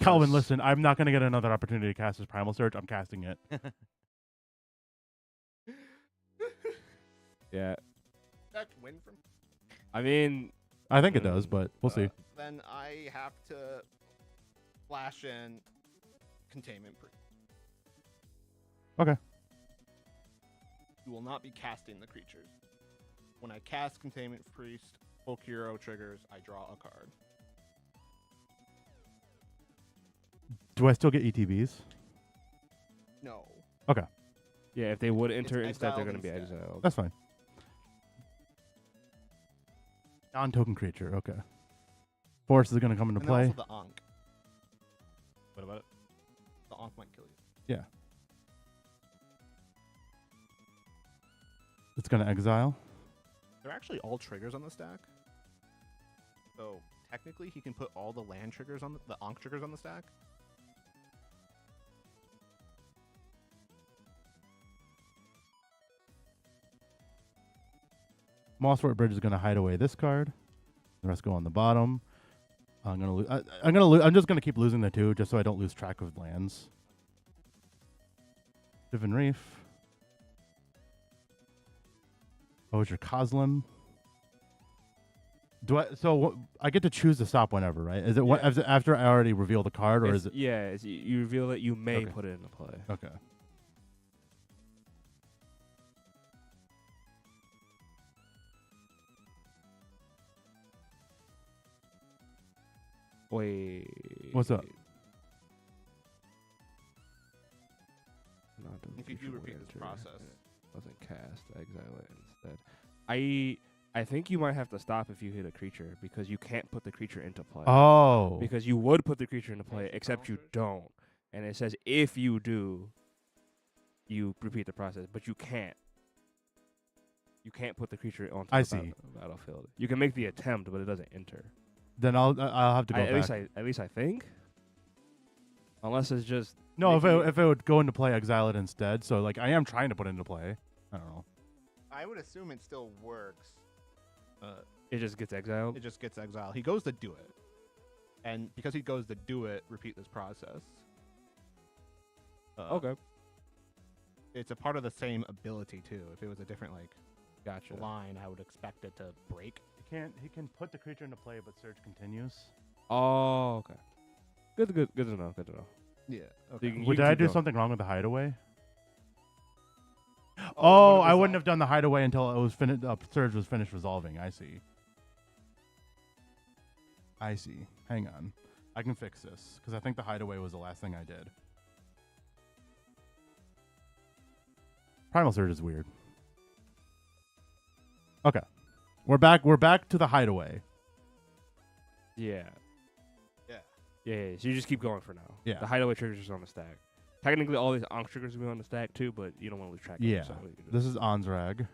Calvin, listen, I'm not going to get another opportunity to cast this Primal Surge. I'm casting it. Yeah. That win from. I mean, I think it does, but we'll see. Then I have to flash in containment. Okay. You will not be casting the creatures. When I cast Containment Priest, Folk Hero triggers, I draw a card. Do I still get ETBs? No. Okay. yeah, if they would enter It's instead, they're exiled going to be instead. exiled. That's fine. Non-token creature, okay. Force is going to come into And play. then also the Ankh. What about it? The Ankh might kill you. Yeah. It's going to exile. They're actually all triggers on the stack. So technically, he can put all the land triggers on the Ankh triggers on the stack. Mosswort Bridge is going to hide away this card. The rest go on the bottom. I'm going to lose. I'm just going to keep losing the 2 just so I don't lose track of lands. Divin Reef. Osier Kozlim. Do I? So I get to choose to stop whenever, right? Is it Yeah. is it after I already reveal the card, or It's- is it? Yeah, you reveal that you may Okay. put it into play. Okay. Wait. What's up? Not If you do repeat this process. Wasn't cast. Exile it instead. I think you might have to stop if you hit a creature because you can't put the creature into play. Oh. Because you would put the creature into play, Actually, except you Primal Surge? don't. And it says if you do, you repeat the process, but you can't. You can't put the creature onto I the see. battlefield. You can make the attempt, but it doesn't enter. Then I'll have to go At back. least I think. Unless it's just No, making if it would go into play, exile it instead. So like I am trying to put it into play. I don't know. I would assume it still works. it just gets exiled. It just gets exiled. He goes to do it. And because he goes to do it, repeat this process. Okay. It's a part of the same ability, too. If it was a different, like, Gotcha. line, I would expect it to break. He can put the creature into play, but search continues. Oh, okay. Good to know. Good to know. Yeah. So Okay. you can Did keep I do going. something wrong with the hideaway? Oh, Oh, what I is wouldn't that? have done the hideaway until it was finished. Surge was finished resolving. I see. Hang on. I can fix this because I think the hideaway was the last thing I did. Primal Surge is weird. Okay, we're back. We're back to the hideaway. Yeah. Yeah. Yeah. So you just keep going for now. Yeah. The hideaway triggers are on the stack. Technically, all these Ankh triggers will be on the stack too, but you don't want to lose track. Yeah. Of them, so you just- This is Ansrag.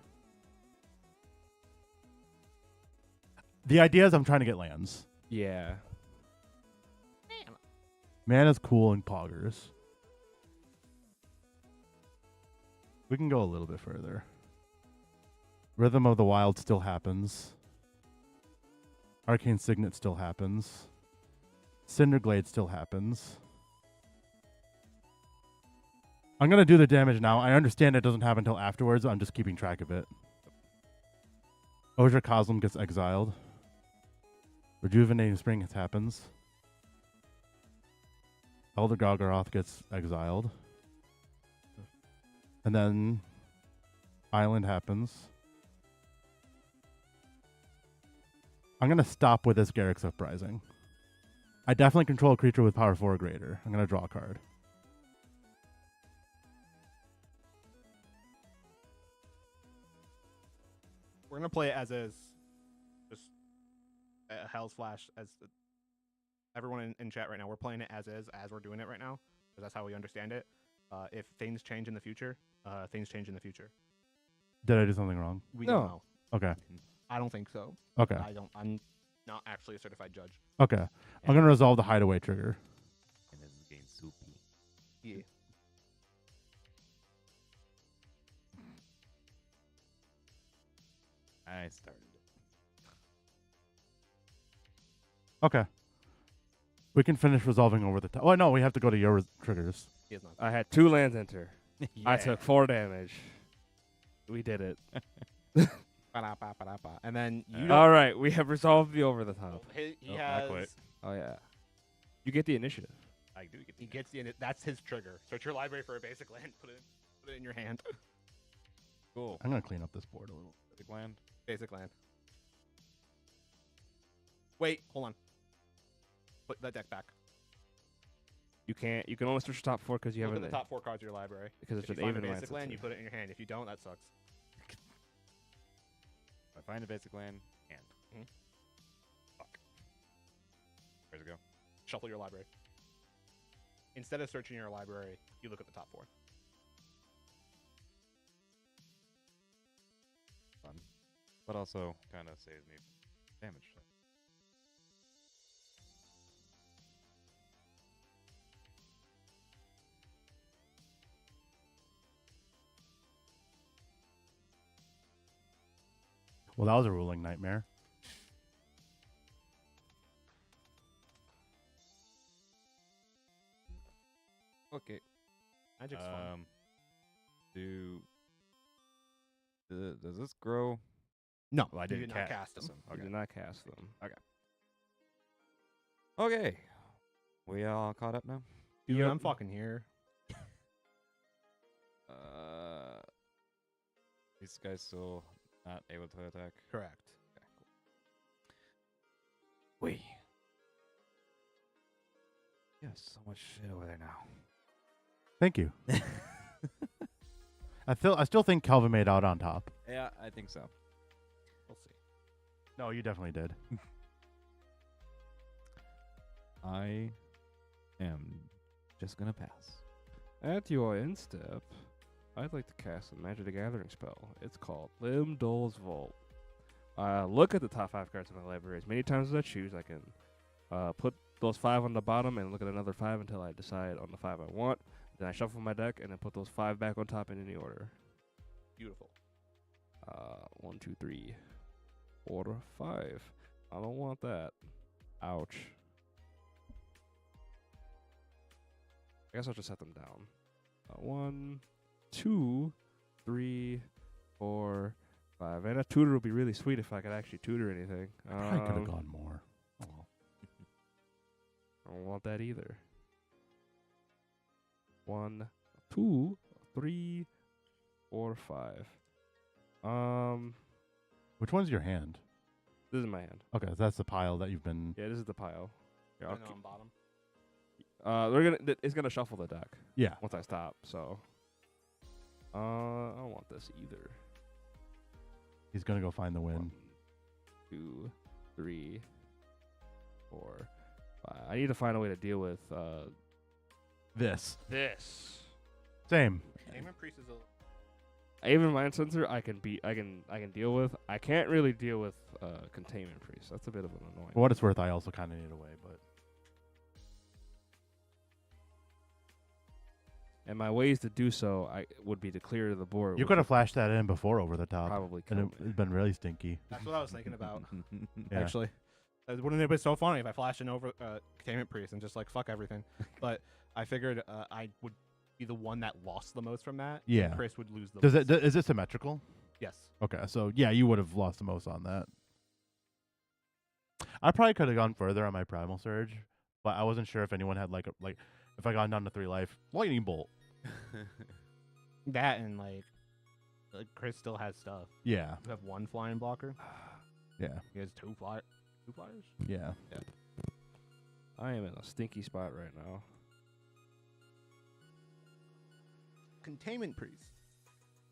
The idea is I'm trying to get lands. Yeah. Mana's cool and poggers. We can go a little bit further. Rhythm of the Wild still happens. Arcane Signet still happens. Cinderglade still happens. I'm going to do the damage now. I understand it doesn't happen until afterwards. I'm just keeping track of it. Osier Kozlim gets exiled. Rejuvenating Spring happens. Elder Golgoroth gets exiled. And then Island happens. I'm going to stop with this Garrick's Uprising. I definitely control a creature with power 4 or greater. I'm going to draw a card. gonna play it as is. Just Hell's Flash as everyone in chat right now. We're playing it as is as we're doing it right now because that's how we understand it. If things change in the future, things change in the future. Did I do something wrong? We No. don't know. Okay. I don't think so. Okay. I'm not actually a certified judge. Okay. I'm gonna resolve the hideaway trigger. And this is getting soupy. Yeah. I started it. Okay. We can finish resolving over the top. Oh no, we have to go to your triggers. He is not. I had 2 lands enter. I Yeah. took 4 damage. We did it. Ba-da-ba-ba-da-ba. And then you don't. All right, we have resolved the over the top. He Oh, I has. quit. Oh yeah. You get the initiative. I do get He gets the. That's his trigger. Search your library for a basic land. Put it in your hand. cool. I'm gonna clean up this board a little. Big land. Basic land. Wait, hold on. Put that deck back. You can't. You can only search top 4 because you Look have at an the top 4 cards of your library. because it's If an you find a even land. basic land, you put it in your hand. If you don't, that sucks. If I find a basic land, hand. Mhm. Fuck. Where's it go? Shuffle your library. Instead of searching your library, you look at the top 4. Fun. But also kind of saves me damage. Well, that was a ruling nightmare. Okay. Magic's fun. Does this grow? No, Well, I you didn't did not cast them. them. You Okay. did not cast them. Okay. We all caught up now? Dude, Yep. I'm fucking here. These guys still not able to attack? Correct. Okay, cool. We. You have so much shit over there now. Thank you. I still think Calvin made out on top. Yeah, I think so. We'll see. No, you definitely did. I am just gonna pass. At your end step, I'd like to cast a Magic the Gathering spell. It's called Limdol's Vault. Look at the top 5 cards in my library as many times as I choose. I can put those 5 on the bottom and look at another 5 until I decide on the 5 I want. Then I shuffle my deck and then put those 5 back on top in any order. Beautiful. 1, 2, 3, 4, 5. I don't want that. Ouch. I guess I'll just set them down. 1, 2, 3, 4, 5. And a tutor would be really sweet if I could actually tutor anything. I could have gone more. Oh, well. I don't want that either. 1, 2, 3, 4, 5. Which one's your hand? This is my hand. Okay, so that's the pile that you've been. Yeah, this is the pile. Here, I'll Put it on bottom. it's gonna shuffle the deck Yeah. once I stop. So, I don't want this either. He's gonna go find the win. 1, 2, 3, 4, 5. I need to find a way to deal with This. this. Same. Containment Priest is a. Even Mind Sensor, I can deal with. I can't really deal with Containment Priest. That's a bit of an annoying. For what it's worth, I also kind of need a way, but And my ways to do so, would be to clear the board. you which could have would flashed that in before over the top, probably and kill it, me. it's been really stinky. That's what I was thinking about. Yeah. Actually, wouldn't it be so funny if I flashed in over Containment Priest and just like fuck everything? But I figured I would be the one that lost the most from that. Yeah. And Chris would lose the. Does most. it? Is it symmetrical? Yes. Okay, so yeah, you would have lost the most on that. I probably could have gone further on my Primal Surge, but I wasn't sure if anyone had like if I got down to 3 life, Lightning Bolt. That and like Chris still has stuff. Yeah, You have 1 flying blocker. yeah, He has 2 flyers. yeah. I am in a stinky spot right now. Containment Priest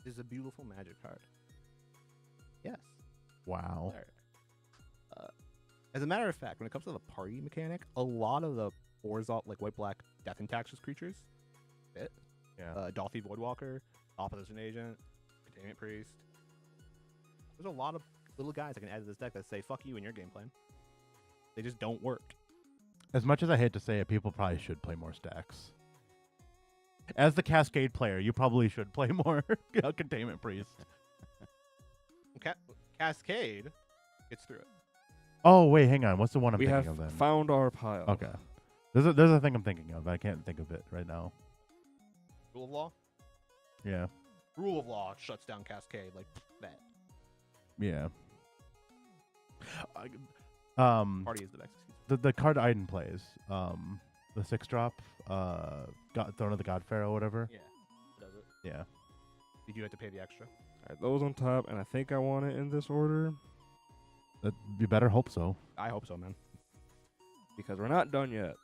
is a beautiful magic card. Yes. Wow. As a matter of fact, when it comes to the party mechanic, a lot of the horizontal, like white-black Death and Taxes creatures fit. Yeah. Dolphy Voidwalker, Opposition Agent, Containment Priest. There's a lot of little guys I can add to this deck that say, fuck you in your game plan. They just don't work. As much as I hate to say it, people probably should play more stacks. As the Cascade player, you probably should play more Containment Priest. Cascade gets through it. Oh, wait, hang on. What's the one I'm We thinking have of then? found our pile. Okay. There's a thing I'm thinking of. I can't think of it right now. Rule of Law? Yeah. Rule of Law shuts down Cascade like that. Yeah. Party is the next. The card Ajdin plays, the 6-drop, Throne of the God Pharaoh, whatever. Yeah. Does it? Yeah. Did you have to pay the extra? All right, those on top, and I think I want it in this order You better hope so. I hope so, man. because we're not done yet.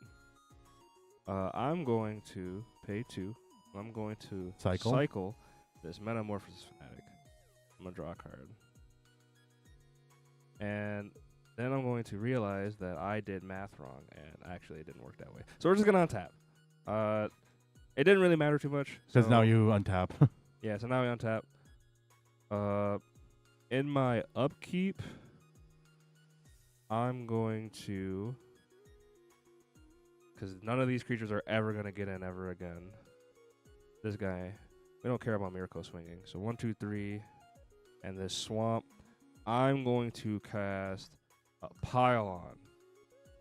I'm going to pay 2. I'm going to cycle this Metamorphosis Fanatic. I'm going to draw a card. And then I'm going to realize that I did math wrong, and actually it didn't work that way. So we're just going to untap. It didn't really matter too much. Because now you untap. Yeah, so now we untap. In my upkeep, I'm going to... Because none of these creatures are ever going to get in ever again. This guy, we don't care about Miracle Swinging. So 1, 2, 3, and this Swamp. I'm going to cast a Pile-On.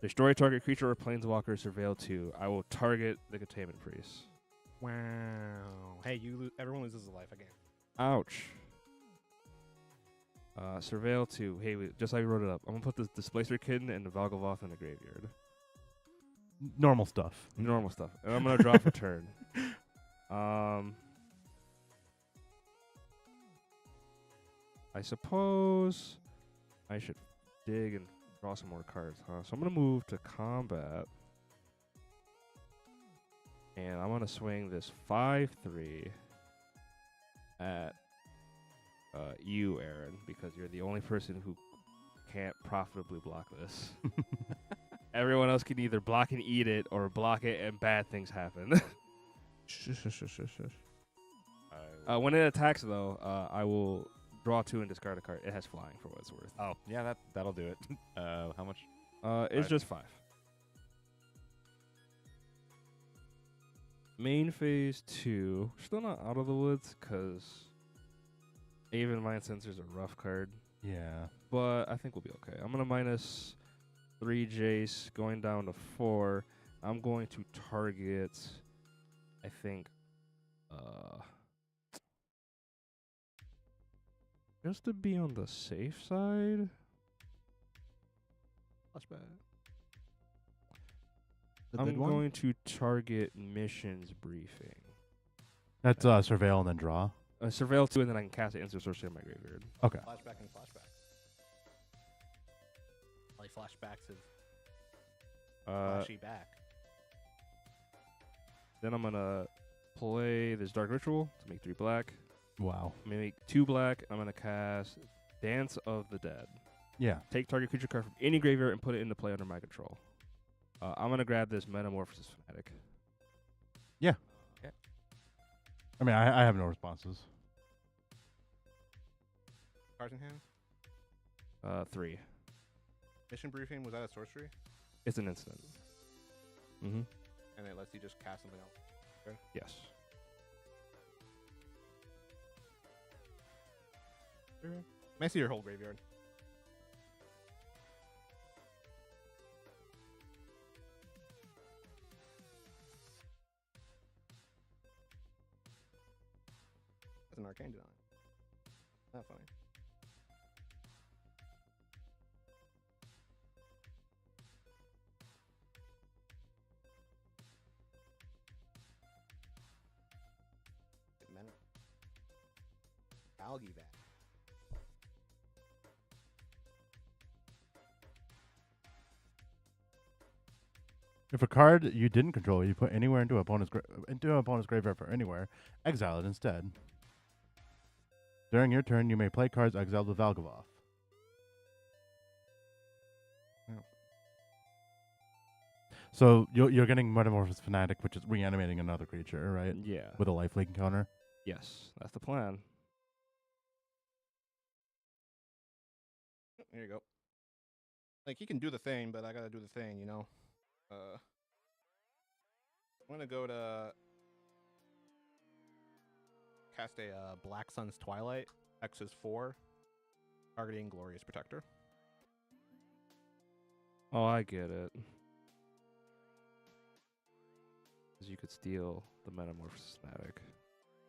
Destroy target creature or planeswalker, surveil 2. I will target the Containment Priest. Wow. Hey, everyone loses a life again. Ouch. Surveil 2. Hey, just how you wrote it up. I'm going to put the Displacer Kitten and the Valgavoth in the graveyard. Normal stuff. Normal stuff. And I'm going to draw for turn. I suppose I should dig and draw some more cards, huh? So I'm going to move to combat. And I'm going to swing this 5/3 at you, Aaron, because you're the only person who can't profitably block this. Everyone else can either block and eat it or block it and bad things happen. When it attacks, though, I will draw 2 and discard a card. It has flying for what it's worth. Oh, yeah, that'll do it. How much? It's just 5. Main phase 2. Still not out of the woods because even Mind Sensor's a rough card. Yeah. But I think we'll be okay. I'm going to minus 3 Jace, going down to 4. I'm going to target, I think, just to be on the safe side. Flashback. I'm going to target Missions Briefing. That's surveil and then draw. Surveil 2, and then I can cast it instant sorcery in my graveyard. Okay. Flashback and flashback. Like flashbacks of flashy back. Then I'm going to play this Dark Ritual to make 3 black. Wow. I'm going to make 2 black. I'm going to cast Dance of the Dead. Yeah. Take target creature card from any graveyard and put it into play under my control. I'm going to grab this Metamorphosis Fanatic. Yeah. Okay. I mean, I have no responses. Cards in hand? 3. Mission briefing, was that a sorcery? It's an instant. Mm-hmm. And it lets you just cast something else. Okay. Yes. May I see your whole graveyard? That's an arcane design. Not funny. Algae back. If a card you didn't control you put anywhere into opponent's graveyard for anywhere, exile it instead. During your turn, you may play cards exiled with Valgavoth. So you're getting Metamorphosis Fanatic, which is reanimating another creature, right? Yeah. With a lifelink counter. Yes, that's the plan. There you go. Like, he can do the thing, but I gotta do the thing, you know? I'm gonna go to cast a Black Sun's Twilight. X is 4. Targeting Glorious Protector. Oh, I get it. Because you could steal the Metamorphosis Fanatic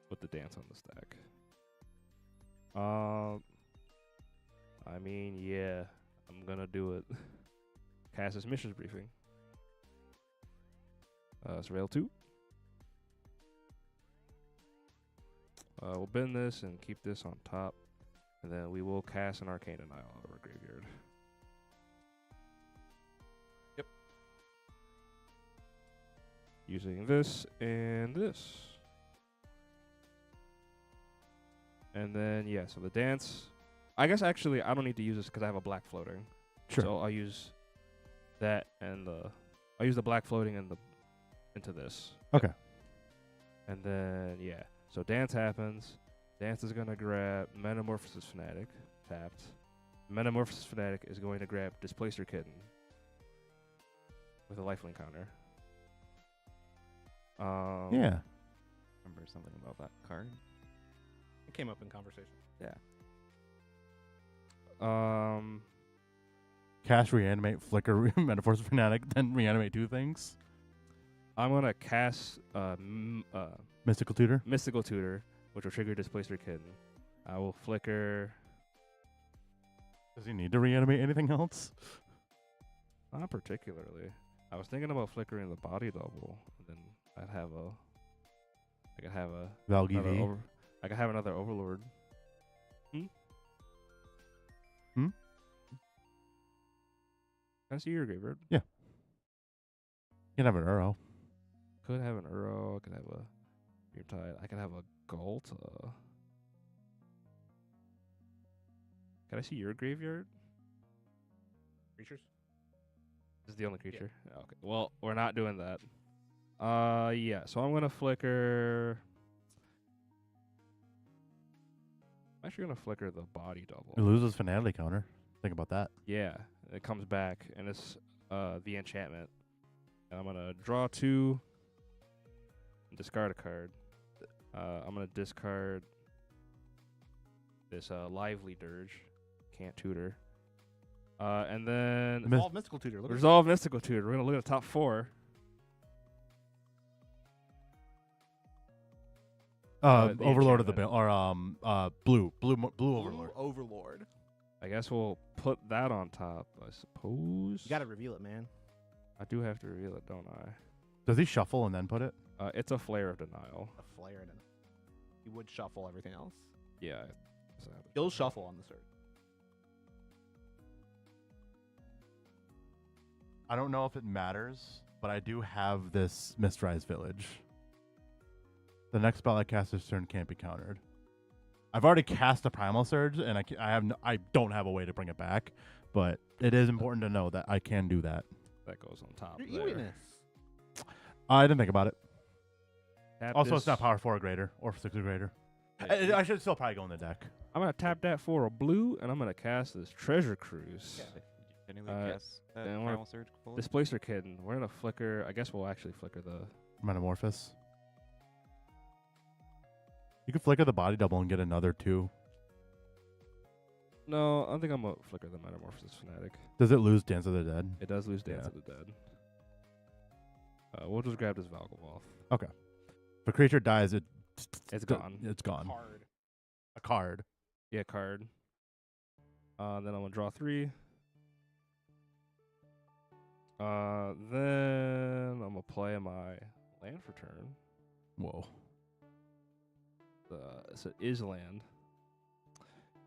with the dance on the stack. I mean, yeah, I'm gonna do it. Cast this missions briefing. It's rail 2. We'll bend this and keep this on top. And then we will cast an Arcane Denial out of our graveyard. Yep. Using this and this. And then, yeah, so the dance. I guess actually I don't need to use this because I have a black floating. Sure. So I'll use that and I'll use the black floating into this. Okay. And then, yeah. So dance happens. Dance is going to grab Metamorphosis Fanatic, tapped. Metamorphosis Fanatic is going to grab Displacer Kitten with a lifelink counter. Yeah. Remember something about that card? It came up in conversation. Yeah. Cast, reanimate, flicker, Metamorphosis Fanatic, then reanimate 2 things. I'm going to cast Mystical Tutor. Mystical Tutor, which will trigger Displacer Kitten. I will flicker. Does he need to reanimate anything else? Not particularly. I was thinking about flickering the body double. And then I could have a Valgi another V. I could have another Overlord. Hmm? Can I see your graveyard? Yeah. You can have an Uro. Could have an Uro. I could have a Murtide. I could have a Ghalta. Can I see your graveyard? Creatures? This is the only creature? Yeah, okay. Well, we're not doing that. Yeah. So I'm gonna flicker. I'm actually gonna flicker the body double. It loses Finality counter. Think about that. Yeah, it comes back, and it's the enchantment. And I'm gonna draw 2 and discard a card. I'm gonna discard this Lively Dirge. Can't tutor. And then Resolve Mystical Tutor. Look at Resolve Mystical Tutor. We're gonna look at the top 4. The Overlord of the enchantment. or blue Overlord. Overlord. I guess we'll put that on top. I suppose. You gotta reveal it, man. I do have to reveal it, don't I? Does he shuffle and then put it? It's a Flare of Denial. A flare in it. He would shuffle everything else. Yeah. He'll shuffle on the surge. I don't know if it matters, but I do have this Mistrise Village. The next spell I cast this turn can't be countered. I've already cast a Primal Surge, and I don't have a way to bring it back, but it is important to know that I can do that. That goes on top Your there. Ewiness. I didn't think about it. Tap Also, this. it's not power 4 or greater, or 6 or greater. I should still probably go in the deck. I'm going to tap that for a blue, and I'm going to cast this Treasure Cruise. Yeah. Did you genuinely cast that and Primal Surge fully? Displacer Kitten. We're going to flicker. I guess we'll actually flicker the... Metamorphosis. You could flicker the body double and get another 2. No, I think I'm going to flicker the Metamorphosis Fanatic. Does it lose Dance of the Dead? It does lose Dance Yeah. of the Dead. We'll just grab this Valgavoth. Okay. If a creature dies, It's gone. It's gone. Card. A card. Yeah, card. Then I'm going to draw 3. Then I'm going to play my land for turn. Whoa. It's an Island.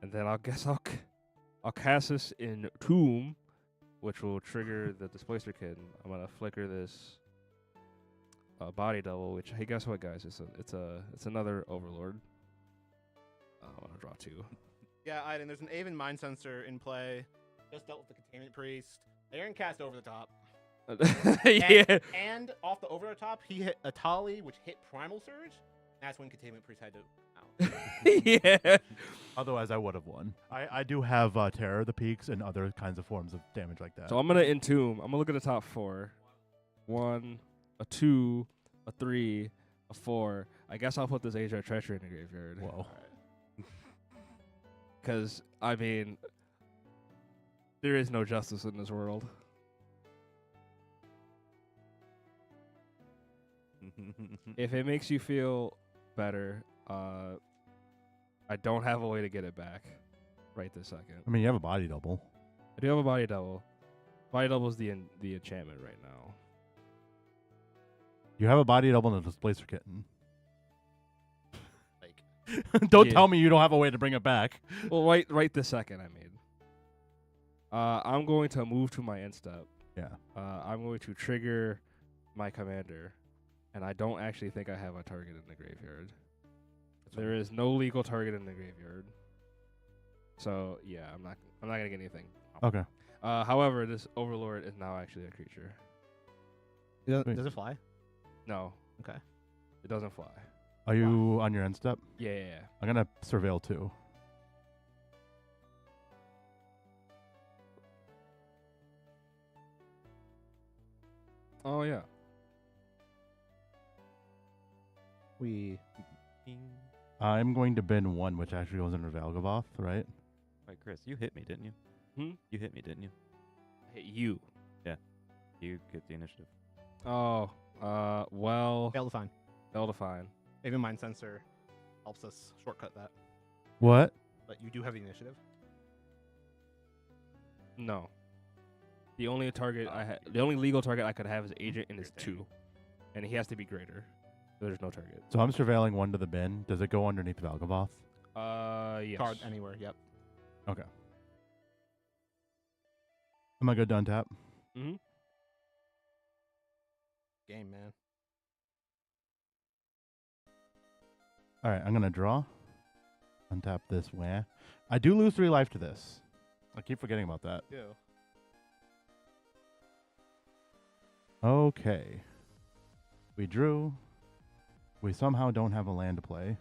And then I'll cast this in Tomb, which will trigger the Displacer Kitten. I'm gonna flicker this body double, which, hey, guess what, guys? It's another Overlord. I'm gonna draw 2. Yeah, Aiden, there's an Aven Mind Sensor in play. Just dealt with the Containment Priest. Aaron cast over the top. Yeah. And off the over the top, he hit Atali, which hit Primal Surge. That's when Containment Priest had to out. Yeah. Otherwise, I would have won. I do have Terror of the Peaks and other kinds of forms of damage like that. So I'm gonna entomb. I'm gonna look at the top 4. 1, a 2, a 3, a 4. I guess I'll put this Age of Treachery in the graveyard. Whoa. Because I mean, there is no justice in this world. If it makes you feel better, I don't have a way to get it back right this second. I mean, you have a body double. I do have a body double. Body double is the enchantment right now. You have a body double and a Displacer Kitten. Like, Don't Yeah. tell me you don't have a way to bring it back. Well, right this second, I mean. I'm going to move to my end step. Yeah. I'm going to trigger my commander, and I don't actually think I have a target in the graveyard. There is no legal target in the graveyard. So yeah, I'm not gonna get anything. Okay. However, this Overlord is now actually a creature. does it fly? No. Okay. It doesn't fly. Are you on your end step? Yeah. I'm gonna surveil too. Oh yeah. I'm going to bin 1, which actually goes under Valgavoth, right? Wait, Chris, you hit me, didn't you? Hmm? You hit me, didn't you? I hit you. You get the initiative. Oh. Well. Fail to find. Fail to find. Even Mind Sensor helps us shortcut that. What? But you do have the initiative. No. The only target the only legal target I could have is Agent, and is 2, and he has to be greater. So there's no target. So I'm surveilling 1 to the bin. Does it go underneath Valgavoth? Yes. Card anywhere. Yep. Okay. Am I good to untap? Mm-hmm. Game, man. All right, I'm going to draw. Untap this where. I do lose 3 life to this. I keep forgetting about that. Yeah. Okay. We drew. We somehow don't have a land to play.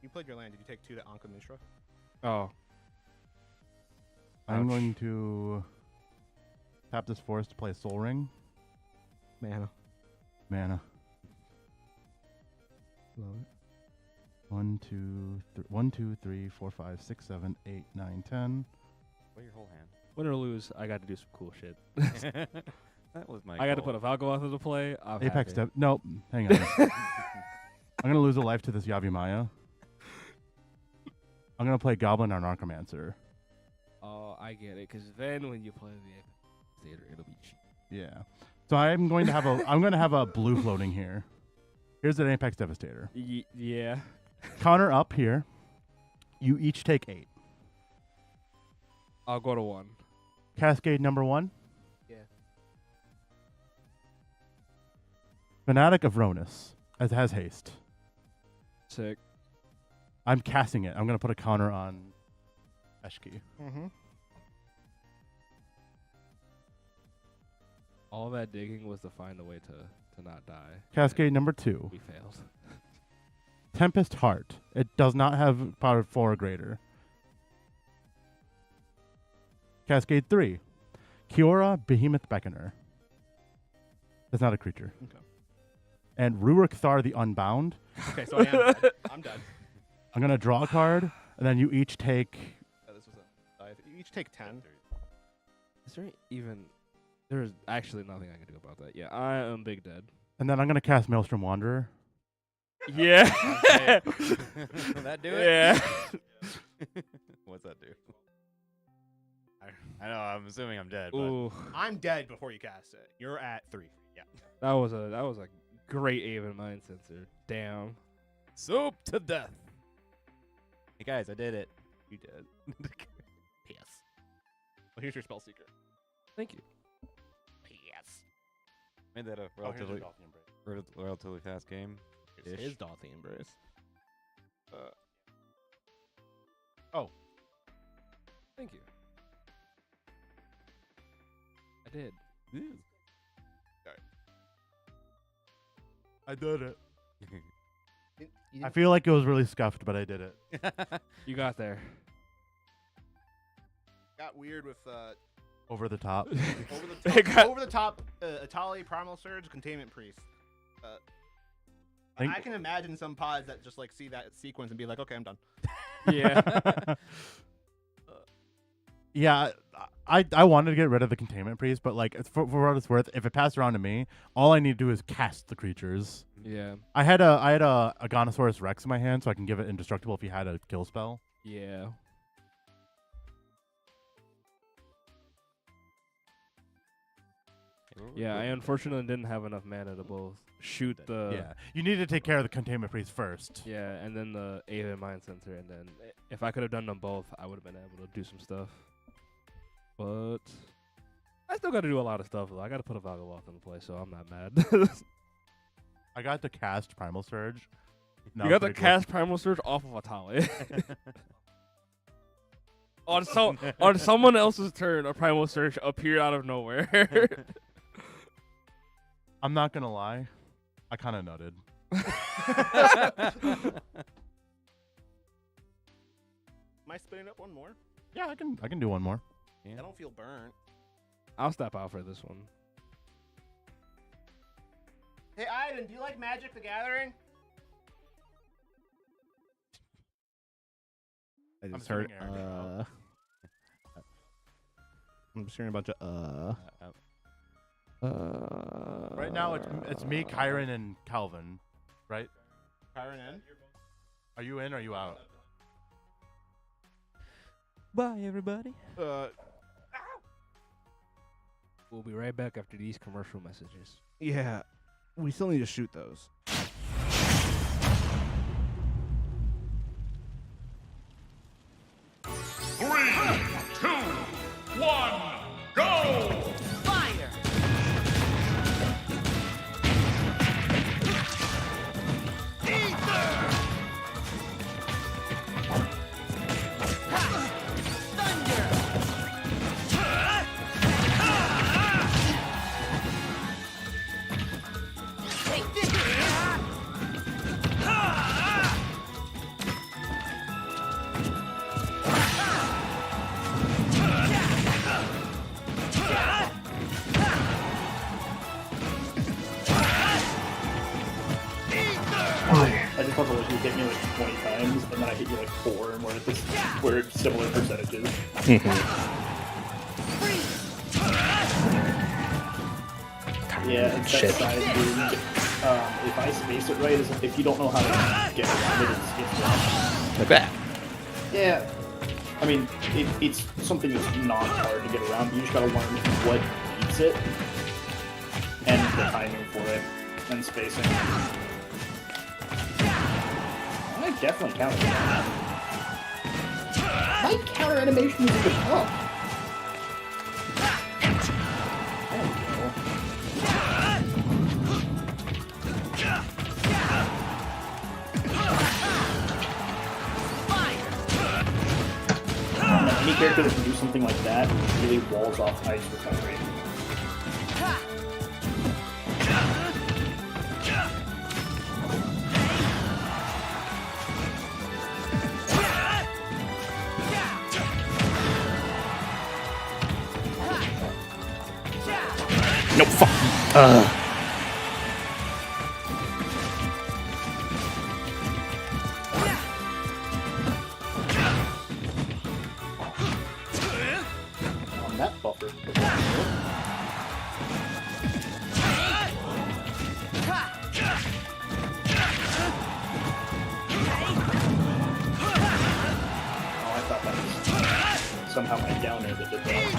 You played your land. Did you take 2 to Anka Mishra? Oh. I'm Ouch. going to tap this forest to play Soul Ring. Mana. Mana. Love it. 1, 2, 3, 4, 5, 6, 7, 8, 9, 10. Play your whole hand. Win or lose, I got to do some cool shit. That was my I got to goal. put a Valgavoth into play. I'm Apex happy. step. Nope. Hang on. I'm going to lose a life to this Yavimaya. I'm going to play Goblin or Narcomancer. Oh, I get it. Because then when you play the Apex Theater, it'll be cheap. Yeah. So I'm going to have a I'm going to have a blue floating here. Here's an Apex Devastator. Yeah. Counter up here. You each take 8. I'll go to 1. Cascade number 1. Yeah. Fanatic of Ronus, as has haste. Sick. I'm casting it. I'm going to put a counter on Eshki. Mm-hmm. All that digging was to find a way to not die. Cascade number 2. We failed. Tempest Heart. It does not have power 4 or greater. Cascade 3. Kiora Behemoth Beckoner. That's not a creature. Okay. And Rurik Thar the Unbound. Okay, so I am dead. I'm dead. I'm going to draw a card, and then you each take... This was a dive. You each take 10. Is there even... There's actually nothing I can do about that. Yeah, I am big dead. And then I'm going to cast Maelstrom Wanderer. Yeah. Will that do it? Yeah. What's that do? I know. I'm assuming I'm dead. But Ooh, I'm dead before you cast it. You're at 3. Yeah. that was a great Aven Mind Sensor. Damn. soup to death. Hey guys, I did it. You did. P.S. Well, here's your spell seeker. Thank you. P.S. Made that a relatively fast game. Here's his Dalthy Embrace. Thank you. did. I did it. You I feel like it was really scuffed, but I did it. You got there. got weird with Over the top. over the top Atali Primal Surge Containment Priest. I can imagine some pods that just like see that sequence and be like, okay, I'm done. Yeah. Yeah, I wanted to get rid of the Containment Priest, but like for what it's worth, if it passed around to me, all I need to do is cast the creatures. Yeah. I had a Gonosaurus Rex in my hand, so I can give it indestructible if he had a kill spell. Yeah. Yeah, I unfortunately didn't have enough mana to both shoot the... Yeah, you need to take care of the Containment Priest first. Yeah, and then the Aven Mind Center, and then if I could have done them both, I would have been able to do some stuff. But I still got to do a lot of stuff, though. I got to put a Vagaloth in play, so I'm not mad. I got to cast Primal Surge. You got to cast Primal Surge off of Atali. On someone else's turn, a Primal Surge appeared out of nowhere. I'm not gonna lie, I kind of nutted. Am I spinning up one more? Yeah, I can do one more. I don't feel burnt. I'll step out for this one. Hey, Ajdin, do you like Magic the Gathering? I just heard. I'm just hearing a bunch of Right now, it's me, Kyron, and Calvin, right? Kyron in? Are you in or are you out? Bye, everybody. We'll be right back after these commercial messages. Yeah, we still need to shoot those. Three, 2, 1, go! Fire! Ether! Thunder! Take this! I just thought that you hit me like 20 times, and then I hit you like 4, and we're at similar percentages. Yeah, it's that side dude. If I space it right, if you don't know how to get around it, it's wrong. Like that. Yeah. I mean, it's something that's not hard to get around, but you just gotta learn what beats it, and the timing for it, and spacing. I definitely counter that. My counter animation is a bit up. There we go. Any character that can do something like that really walls off ice recovery. No, fuck. On that buffer. Oh, I thought that was somehow my downer that did that.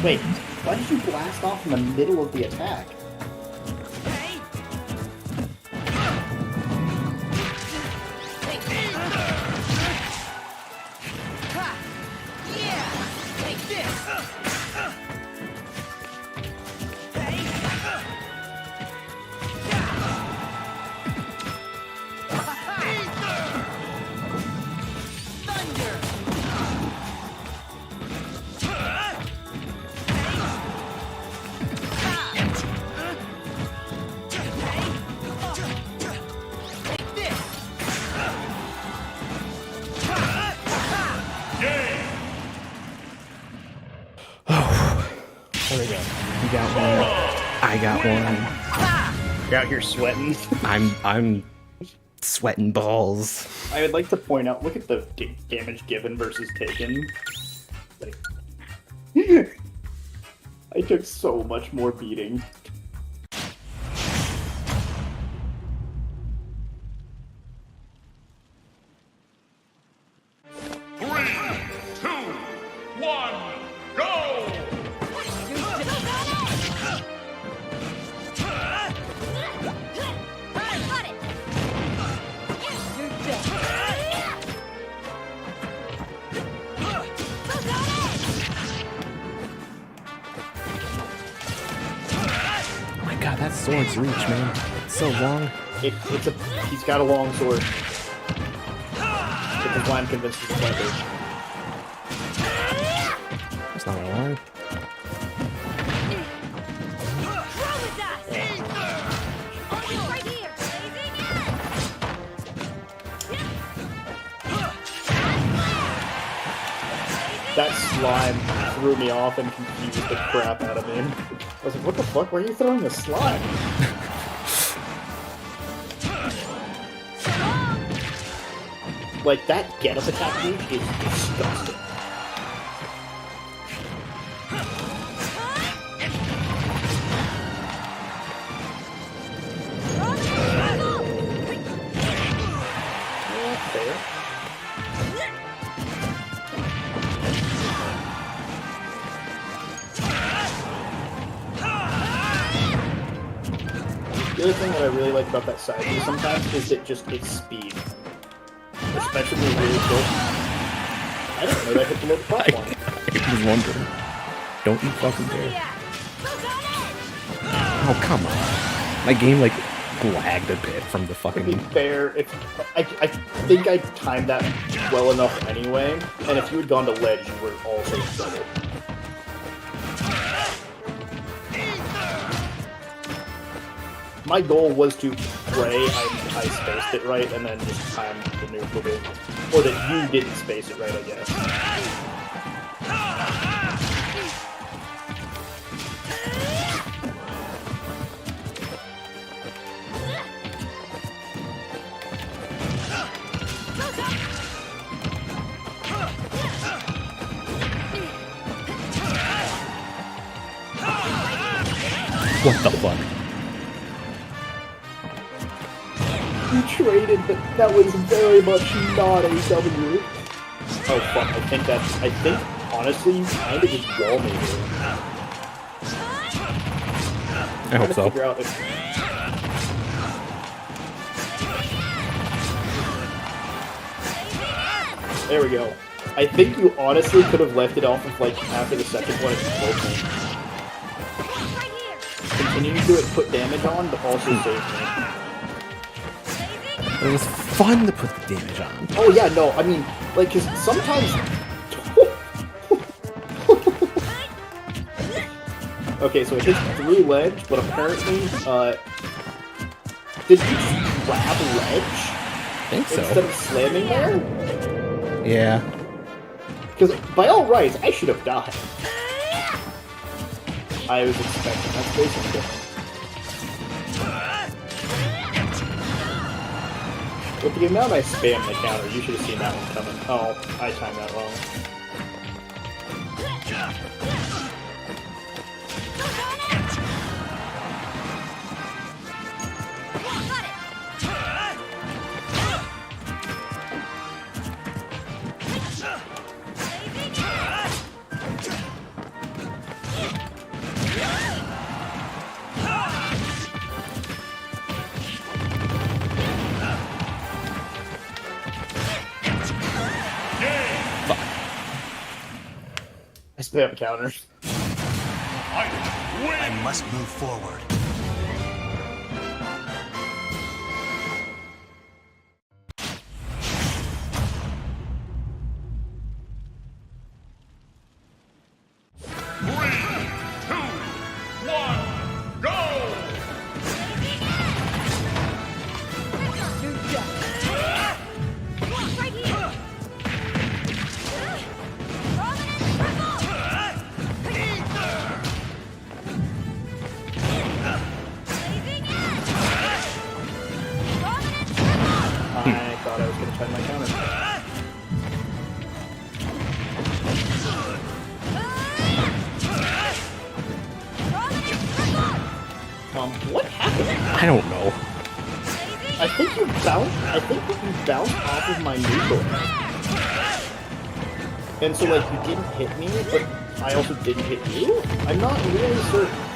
Wait, why did you blast off in the middle of the attack? There we go. You got one. I got one. You're out here sweating. I'm sweating balls. I would like to point out, look at the damage given versus taken. Like, I took so much more beating. God, that sword's reach, man. It's so long. He's got a long sword. Because why I'm convinced he's a weapon. That's not gonna lie. That slime threw me off and confused the crap out of me. I was like, what the fuck? Why are you throwing the slime? Like, that get-up attack move is disgusting. Fair. The other thing that I really like about that side view sometimes is its speed. Especially when you're really close. I don't know that hit the low platform. I was wondering. Don't you fucking dare. Oh, come on. My game, like, lagged a bit from the fucking... To be fair, I think I timed that well enough anyway, and if you had gone to ledge, you were also in trouble. My goal was to pray I spaced it right and then just time the neutral bit. Or that you didn't space it right, I guess. What the fuck? You traded, but that was very much not a W. Oh fuck, I think, honestly, you kind of just wall me here. I hope so. Figure out if... There we go. I think you honestly could have left it off of, like, after the second one if you told me. Continue to do it, put damage on, but also save me. It was fun to put the damage on. Oh yeah, no, I mean, like, cause sometimes... Okay, so it hits through ledge, but apparently, did you grab ledge? I think so. Instead of slamming there? Yeah. Because by all rights, I should have died. I was expecting that spacing difference. With the amount I spammed the counter, you should have seen that one coming. Oh, I timed that wrong. They have a counter. I must move forward. I thought I was going to try my counter. What happened? I don't know. I think you bounced off of my neutral. And so, like, you didn't hit me, but I also didn't hit you? I'm not really certain.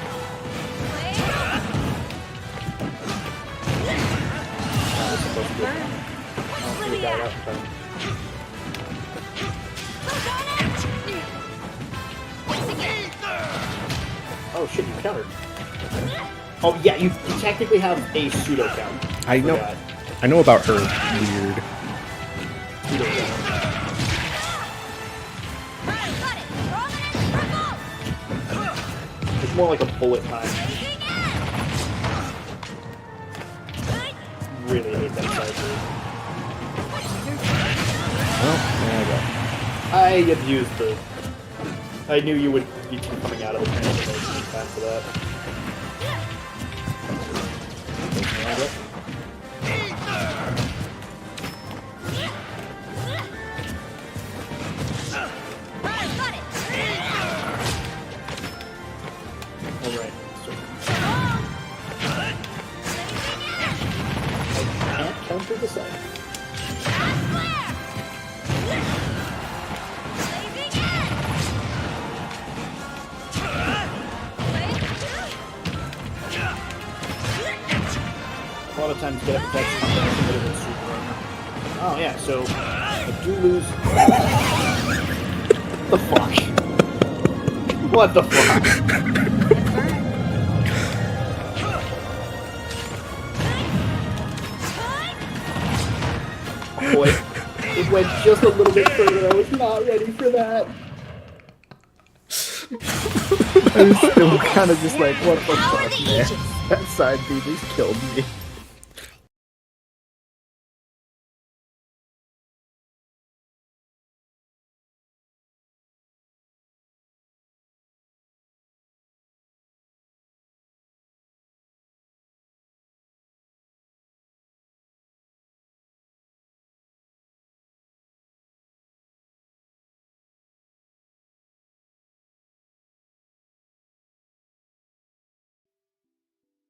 Oh shit, you countered. Oh yeah, you technically have a pseudo count. I know. Forgot. I know about her weird. Pseudo count. It's more like a bullet time. Really hate that side move. Well, there I go. I abused the. I knew you would be coming out of the panel in time for that. Alright, so. I can't counter the side. A lot of times get protection super armor. Oh yeah, so I do lose. What the fuck? What the fuck? Boy, it went just a little bit further. I was not ready for that. I was still kind of just like, what the fuck, man? That side B just killed me.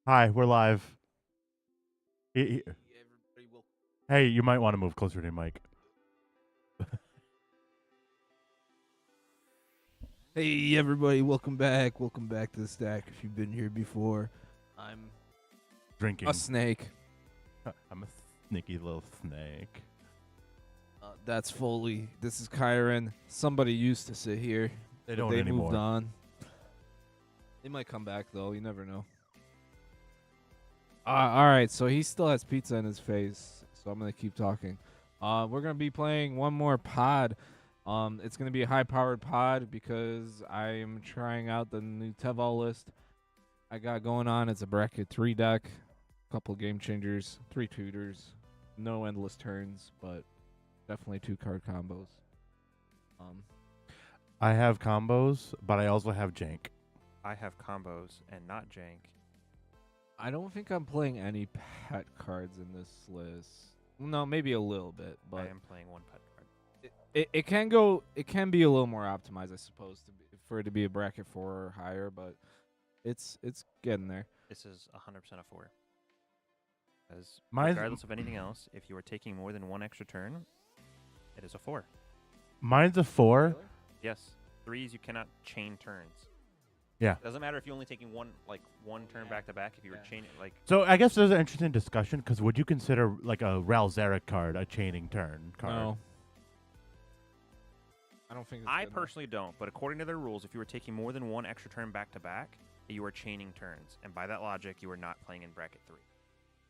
Hi, we're live. Hey, you might want to move closer to Mike. Hey everybody, welcome back. Welcome back to the stack. If you've been here before, I'm Drinking. a snake. I'm a sneaky little snake. That's Foley. This is Kyron. Somebody used to sit here. They but don't they anymore. moved on. They might come back though. You never know. All right, so he still has pizza in his face, so I'm gonna keep talking. We're gonna be playing one more pod. It's gonna be a high-powered pod because I am trying out the new Teval list I got going on. It's a bracket 3 deck, couple game changers, 3 tutors, no endless turns, but definitely 2 card combos. I have combos, but I also have jank. I have combos and not jank. I don't think I'm playing any pet cards in this list. No, maybe a little bit, but I am playing 1 pet card. It can go. It can be a little more optimized, I suppose, for it to be a bracket 4 or higher. But it's getting there. This is 100% a 4. Because Mine's- regardless of anything else, if you are taking more than 1 extra turn, it is a 4. Mine's a 4. Yes, 3s you cannot chain turns. Yeah. Doesn't matter if you're only taking one turn back to back. If you were chaining So I guess there's an interesting discussion because would you consider like a Ral Zarek card a chaining turn card? No. I don't think it's I good enough. personally don't, but according to their rules, if you are taking more than one extra turn back to back, you are chaining turns, and by that logic, you are not playing in bracket 3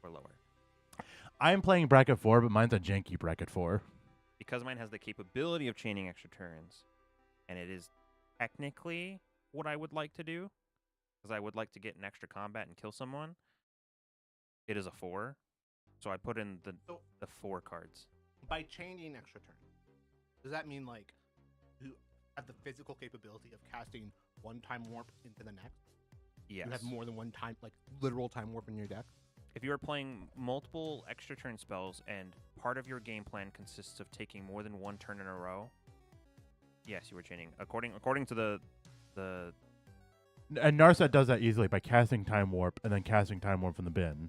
or lower. I am playing bracket 4, but mine's a janky bracket 4. Because mine has the capability of chaining extra turns, and it is technically what I would like to do, because I would like to get an extra combat and kill someone. It is a 4, so I put in the 4 cards. By chaining extra turn, does that mean like you have the physical capability of casting one time warp into the next? Yes. You have more than one time, like literal time warp in your deck? If you are playing multiple extra turn spells and part of your game plan consists of taking more than one turn in a row, yes, you are chaining. According to the And Narset does that easily by casting Time Warp and then casting Time Warp from the bin.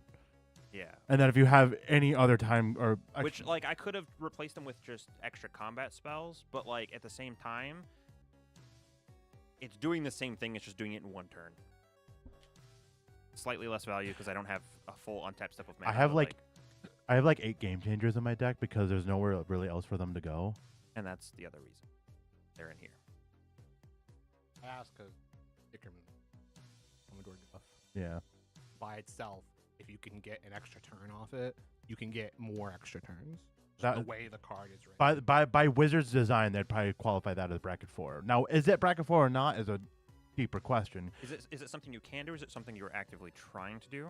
Yeah. And then if you have any other time or Which, like, I could have replaced them with just extra combat spells, but, like, at the same time, it's doing the same thing, it's just doing it in one turn. Slightly less value because I don't have a full untapped step of mana. I have like 8 Game Changers in my deck because there's nowhere really else for them to go. And that's the other reason. They're in here. I ask because Commodore Duff. Yeah. By itself, if you can get an extra turn off it, you can get more extra turns. That- the way the card is written. By Wizards design, they'd probably qualify that as bracket 4. Now, is it bracket 4 or not is a deeper question. Is it something you can do, or is it something you're actively trying to do?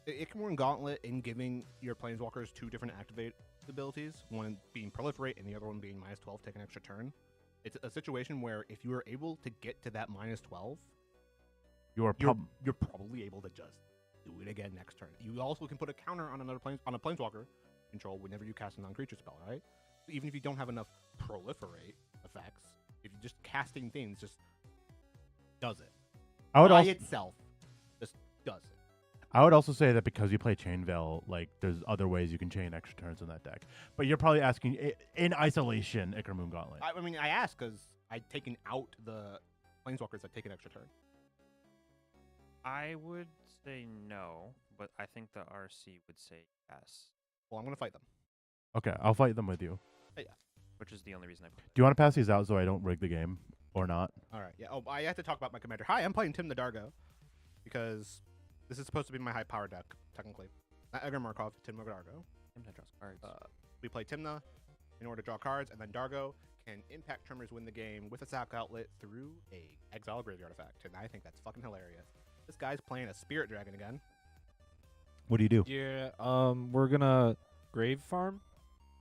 Ichabod and Gauntlet in giving your Planeswalkers 2 different activate abilities, one being Proliferate and the other one being -12, take an extra turn. It's a situation where if you are able to get to that -12, You're probably able to just do it again next turn. You also can put a counter on a Planeswalker control whenever you cast a non-creature spell, right? So even if you don't have enough Proliferate effects, if you're just casting things, just does it. I would By also itself, just does it. I would also say that because you play Chain Veil, like there's other ways you can chain extra turns in that deck. But you're probably asking in isolation, Ichabod Gauntlet. I mean, I asked because I'd taken out the Planeswalkers that take an extra turn. I would say no, but I think the RC would say yes. Well, I'm going to fight them. Okay, I'll fight them with you. Yeah. Which is the only reason I put it. Do you want to pass these out so I don't rig the game or not? All right. Yeah. Oh, I have to talk about my commander. Hi, I'm playing Tim the Dargo because this is supposed to be my high power deck, technically. Not Edgar Markov, Tim the Dargo. Timna draws cards. We play Timna in order to draw cards, and then Dargo can impact Tremors win the game with a sack outlet through a exile graveyard effect, and I think that's fucking hilarious. This guy's playing a Spirit Dragon again. What do you do? Yeah, we're gonna grave farm.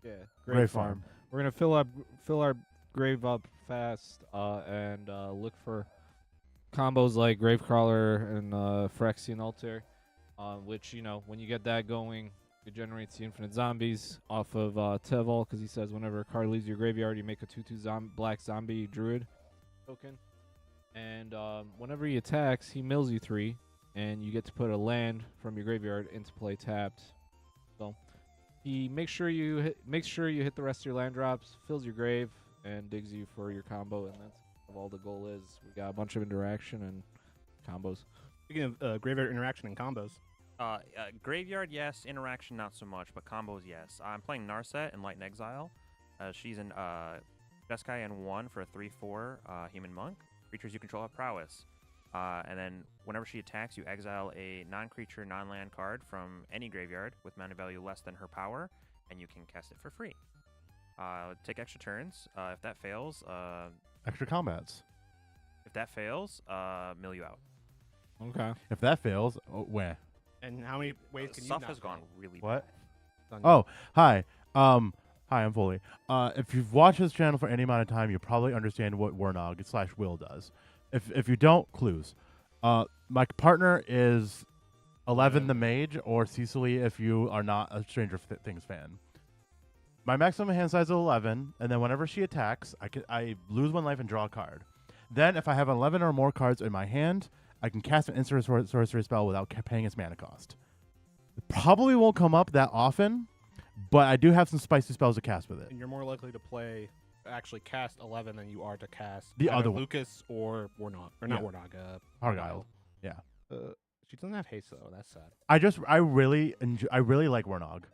Yeah, Grave farm. We're gonna fill our grave up fast, and look for combos like Gravecrawler and Phyrexian Altar, which when you get that going, it generates the infinite zombies off of Teval, because he says whenever a card leaves your graveyard, you make a 2/2 black zombie druid token. And whenever he attacks, he mills you 3, and you get to put a land from your graveyard into play tapped. So he makes sure you hit the rest of your land drops, fills your grave, and digs you for your combo, and that's all the goal is. We got a bunch of interaction and combos. Speaking of graveyard interaction and combos, Graveyard, yes. Interaction, not so much, but combos, yes. I'm playing Narset in Light and Exile. She's in Jeskai and 1 for a 3/4 human monk. Creatures you control have prowess. And then whenever she attacks, you exile a non-creature, non-land card from any graveyard with mana value less than her power, and you can cast it for free. Take extra turns. If that fails, Extra combats. if that fails, mill you out. Okay. If that fails, where? and how many ways can you Stuff not has play? gone really What? bad. Oh, hi. Hi, I'm Foley. If you've watched this channel for any amount of time, you probably understand what Warnog/Will does. If you don't, clues. My partner is 11 the Mage, or Cecily if you are not a Stranger Things fan. My maximum hand size is 11, and then whenever she attacks, I lose 1 life and draw a card. Then if I have 11 or more cards in my hand, I can cast an instant sorcery spell without paying its mana cost. It probably won't come up that often, but I do have some spicy spells to cast with it. And you're more likely to actually cast 11 than you are to cast The either other one. Lucas or Warnog. Or not Yeah. Warnog, Argyle. Yeah. She doesn't have haste, though. That's sad. I really like Warnog.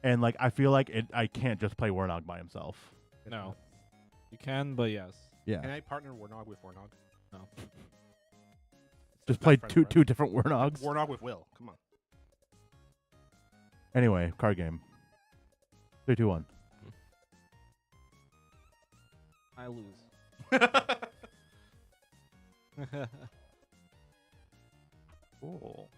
and like I feel like I can't just play Warnog by himself. No. You can, but yes. Yeah. Can I partner Warnog with Warnog? No. Just play friends, two right? two different Warnogs. Warnog with Will. Come on. Anyway, card game. 3, 2, 1. I lose. Cool.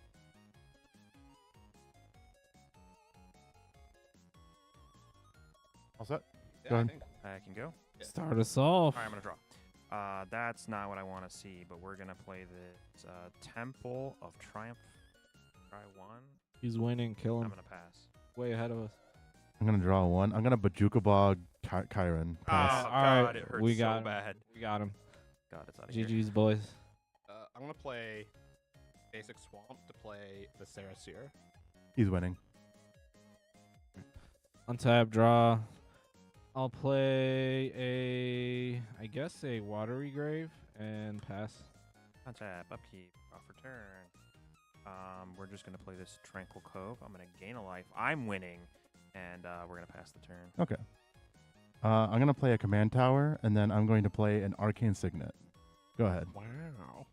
All set? Yeah, Go I ahead. think. I can go. Start us off. All right, I'm gonna draw. That's not what I want to see, but we're gonna play this Temple of Triumph. Try one. He's winning. Kill him. I'm gonna pass. Way ahead of us. I'm gonna draw one. I'm gonna Bajuka Bog Kyron. Pass. Oh, All God, it hurts we so got him. bad. We got him. God, it's out of here. GG's, boys. I'm gonna play basic swamp to play the Sarah Seer. He's winning. Untap, draw. I'll play I guess a watery grave and pass. Untap, upkeep, off return. We're just gonna play this Tranquil Cove. I'm gonna gain a life. I'm winning, and we're gonna pass the turn. Okay. I'm gonna play a command tower, and then I'm going to play an arcane signet. Go ahead. Wow.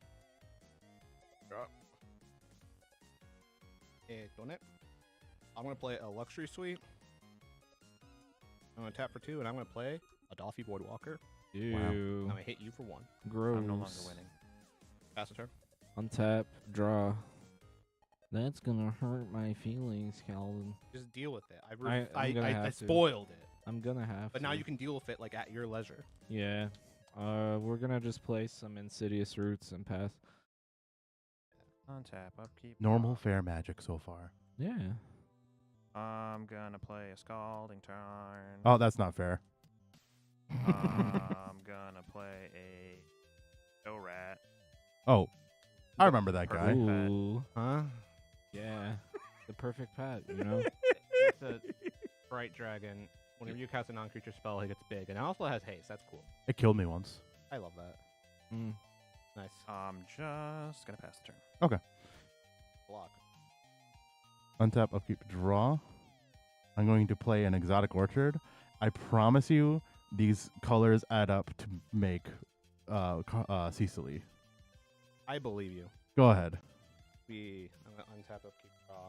Don't it? I'm gonna play a luxury suite. I'm gonna tap for 2, and I'm gonna play a Dolphy Voidwalker. Ew. I'm gonna hit you for 1. Gross. I'm no longer winning. Pass the turn. Untap, draw. That's gonna hurt my feelings, Calvin. Just deal with it. I'm gonna I have to. spoiled it. I'm gonna have But to. now you can deal with it like at your leisure. Yeah. We're gonna just play some Insidious Roots and pass. Untap, upkeep. Normal fair magic so far. Yeah. I'm gonna play a Scalding Tarn. Oh, that's not fair. I'm gonna play a Doe Rat. Oh, I remember that guy. Perfect pet. Ooh. Huh? Yeah. The perfect pet, you know? It's a bright dragon. Whenever you cast a non-creature spell, he gets big, and it also has haste. That's cool. It killed me once. I love that. Mm. Nice. I'm just gonna pass the turn. Okay. Block. Untap, upkeep, draw. I'm going to play an exotic orchard. I promise you, these colors add up to make Cecily. I believe you. Go ahead. I'm gonna untap upkeep draw.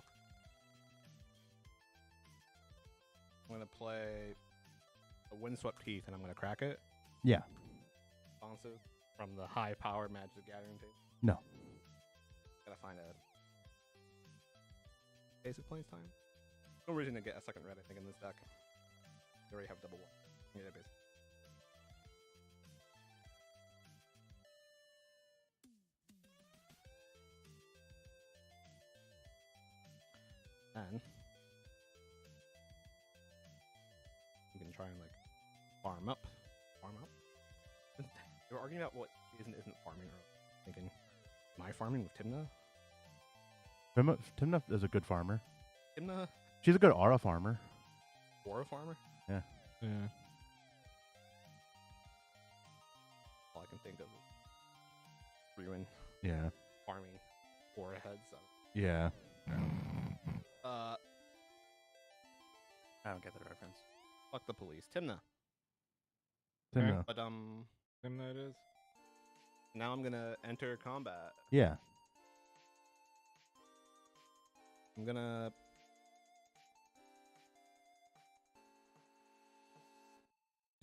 I'm gonna play a Windswept Heath, and I'm gonna crack it. Yeah. Responsive from the high-powered Magic the Gathering table. No. Gotta find a basic plays time. No reason to get a second red, I think, in this deck. They already have double one. Yeah, basic. Then you can try and like farm up. They were arguing about what isn't farming. Or thinking, am I farming with Timna? Timna is a good farmer. Timna, She's a good aura farmer. or a farmer? Yeah. All I can think of is Ruin Yeah. farming aura heads. So. Yeah. I don't get the reference. Fuck the police. Timna. Timna. But Him that is. now I'm gonna enter combat. Yeah. I'm gonna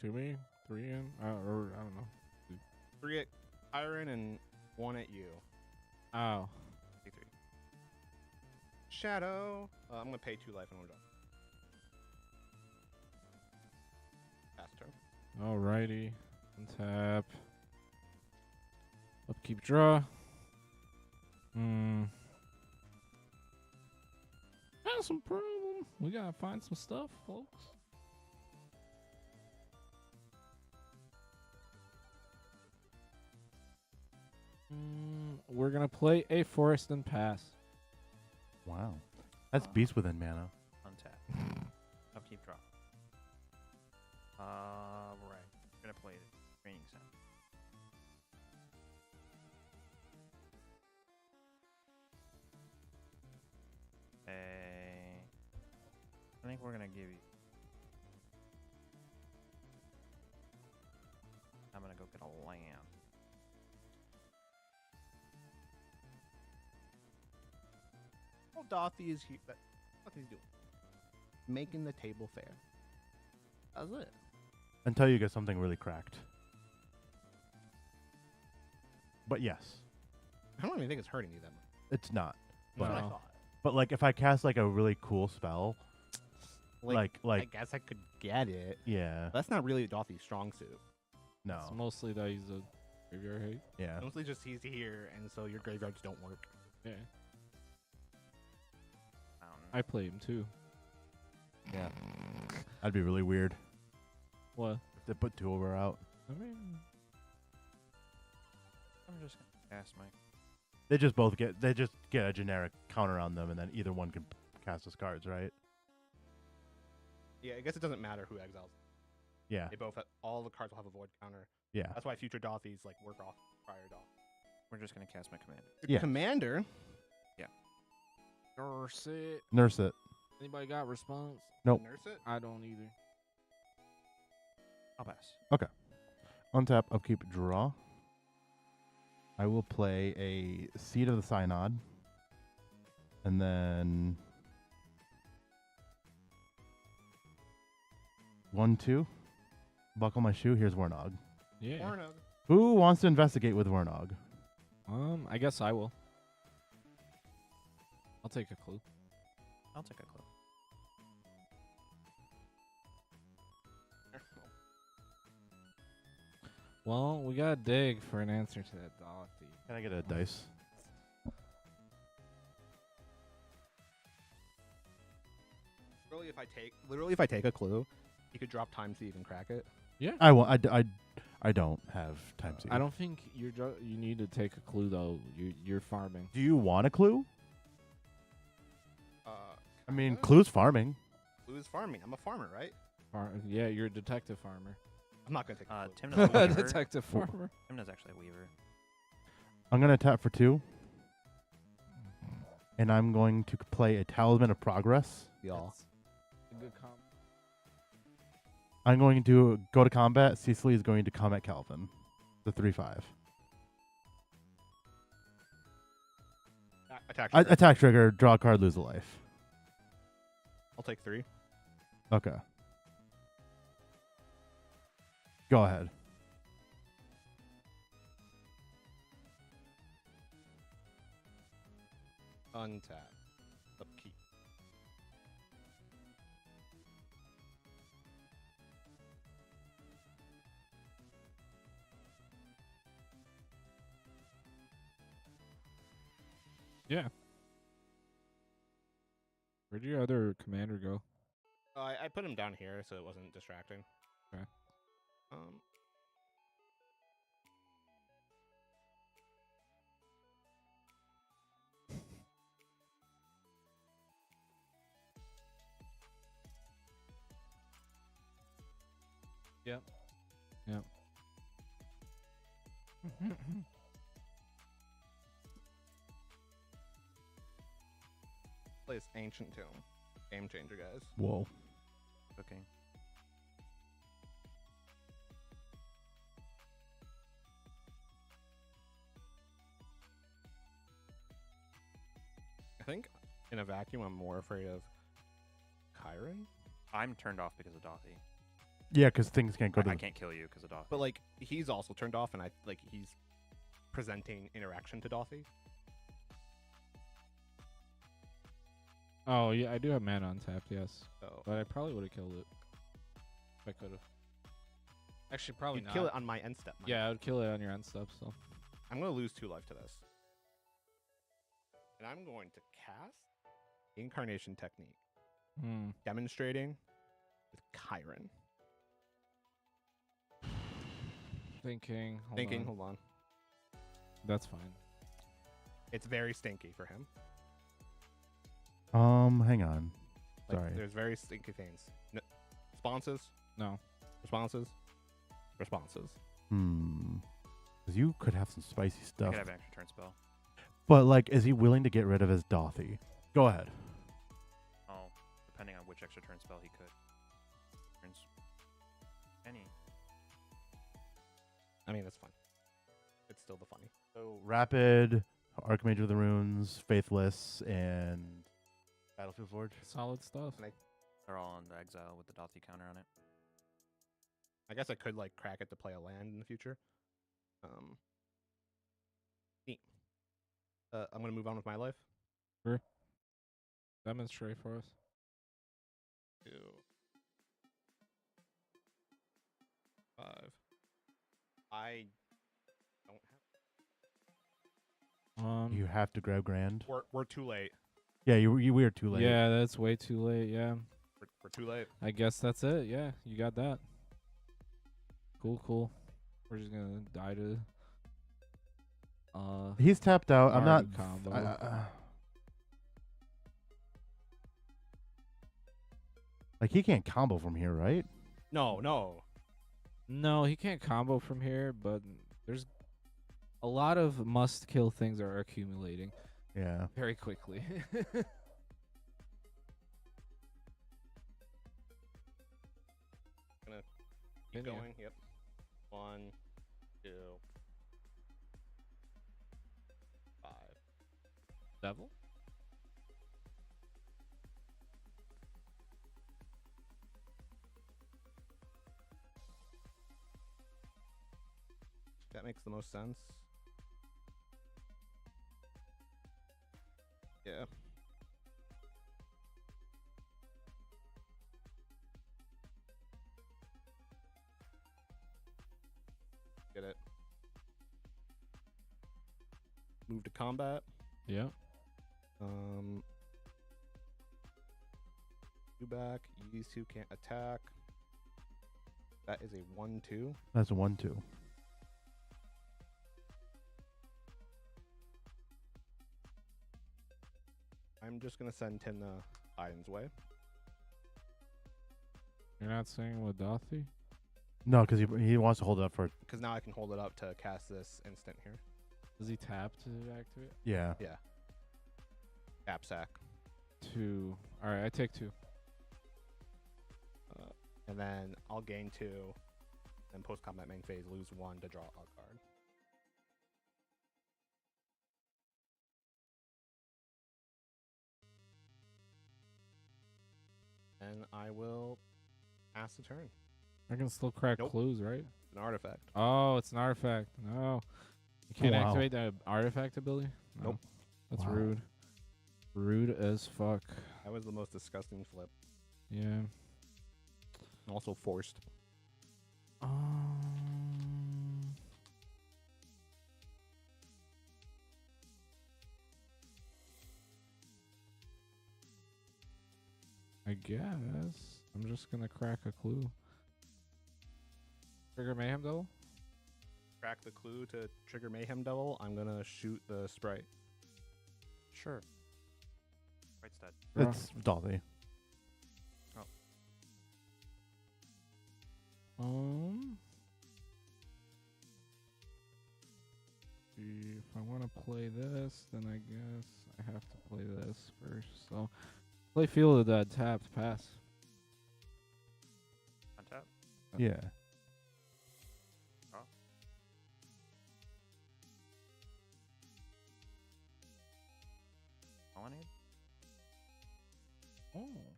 To me? 3 in? Or I don't know. 3 at Iron and 1 at you. Oh. C3. Shadow. I'm gonna pay 2 life and 1 drop. Pass turn. Alrighty. Untap. Upkeep, draw. Got some problem. We gotta find some stuff, folks. We're gonna play a forest and pass. Wow. That's Beast Within mana. Untap. Upkeep drop. Right. We're gonna play the training center. I think we're gonna give you. I'm gonna go get a lamb. Well, Dothy is here. What he's doing? Making the table fair. That's it. Until you get something really cracked. But yes, I don't even think it's hurting you that much. it's not. That's But, what I No. thought. but like if I cast like a really cool spell, I like guess I could get it. yeah, That's not really Dothy's strong suit. no, It's mostly that he's a graveyard hate. yeah. Mostly just he's here, and so your graveyards don't work. Yeah. I don't know. I play him too. Yeah. That'd be really weird What? if they put two over out. I mean, I'm just gonna cast my. They just get a generic counter on them, and then either one can cast those cards, right? Yeah, I guess it doesn't matter who exiles. Yeah, They both all the cards will have a void counter. yeah. That's why future Dothys like work off prior Doth. We're just gonna cast my commander. Yeah. Commander. nurse it. Nurse it. Anybody got response? Nope. Nurse it. I don't either. I'll pass. Untap, upkeep, draw. I will play a Seed of the Synod. And then 1-2. Buckle my shoe. Here's Warnog. Yeah. Warnog. Who wants to investigate with Warnog? I guess I will. I'll take a clue. I'll take a clue. Well, we gotta dig for an answer to that Dothy. Can I get a dice? Literally, if I take a clue, you could drop time Thief and crack it. Yeah. I don't have time seed. I don't think you need to take a clue though. You're farming. Do you want a clue? I mean, kinda. clue's farming. Clue is farming. I'm a farmer, right? Yeah, you're a detective farmer. I'm not gonna take a clue. Tim is a weaver. Detective farmer. Tim is actually a weaver. I'm gonna tap for 2. And I'm going to play a Talisman of Progress. Y'all. A good comp. I'm going to go to combat. Cecily is going to combat Calvin. The 3/5. Attack. Attack trigger. Draw a card. Lose a life. I'll take 3. Okay. Go ahead. Untap. Upkeep. Yeah. Where'd your other commander go? I put him down here so it wasn't distracting. Okay. Yep. Yep. Play this Ancient Tomb. Game changer, guys. Whoa. Cooking. I think in a vacuum, I'm more afraid of Chiron. I'm turned off because of Dothy. Yeah, because things can't go to I the can't kill you because of Dothy. But like he's also turned off, and he's presenting interaction to Dothy. Oh yeah, I do have mana untapped, yes. So But I probably would have killed it. If I could have. Actually, probably you'd not. kill it on my end step. Mike. Yeah, I would kill it on your end step. So I'm gonna lose 2 life to this, and I'm going to cast Incarnation Technique, demonstrating with Chiron. thinking. Hold on. That's fine. It's very stinky for him. hang on. Like, Sorry. There's very stinky things. Responses. No. Responses. Responses. Because you could have some spicy I stuff. could have an extra turn spell. But like, is he willing to get rid of his Dothy? Go ahead. Oh, depending on which which extra turn spell he could. Turns any. I mean, it's fun. It's still the funny. So Rapid, Archmage of the Runes, Faithless, and Battlefield Forge. Solid stuff. They're all on the exile with the Dothi counter on it. I guess I could like crack it to play a land in the future. Neat. I'm gonna move on with my life. Sure. Demonstrate for us. 2, 5. I don't have. You have to grab Grand. We're too late. Yeah, we are too late. Yeah, that's way too late. Yeah. We're too late. I guess that's it. Yeah, you got that. Cool. We're just gonna die to. He's tapped out. I'm not. Card combo. Like he can't combo from here, right? No. No, he can't combo from here, but there's a lot of must-kill things are accumulating. Yeah. Very quickly. Gonna keep going. Yep. 1, 2, 5. Devil? That makes the most sense. Yeah. Get it. Move to combat. Yeah. You back. These two can't attack. That is a 1/2. That's a 1/2. I'm just gonna send 10 items away. You're not saying with Dothi? No, because he wants to hold it up for. Because now I can hold it up to cast this instant here. Does he tap to activate? Yeah. Yeah. Tap sack. 2. All right, I take 2. And then I'll gain 2. Then post combat main phase, lose 1 to draw a card. And I will pass the turn. I can still crack Nope. clues, right? It's an artifact. Oh, it's an artifact. No. You can't wow. activate the artifact ability? No. Nope. That's Wow. rude. Rude as fuck. That was the most disgusting flip. Yeah. And also forced. I guess I'm just gonna crack a clue. Trigger Mayhem Double? Crack the clue to trigger Mayhem Devil. I'm gonna shoot the sprite. Sure. Right stud. It's Dolly. If I want to play this, then I guess I have to play this first. So, play Field of the Dead, tapped, pass. Untap. Yeah. Draw. Colonnade. Oh.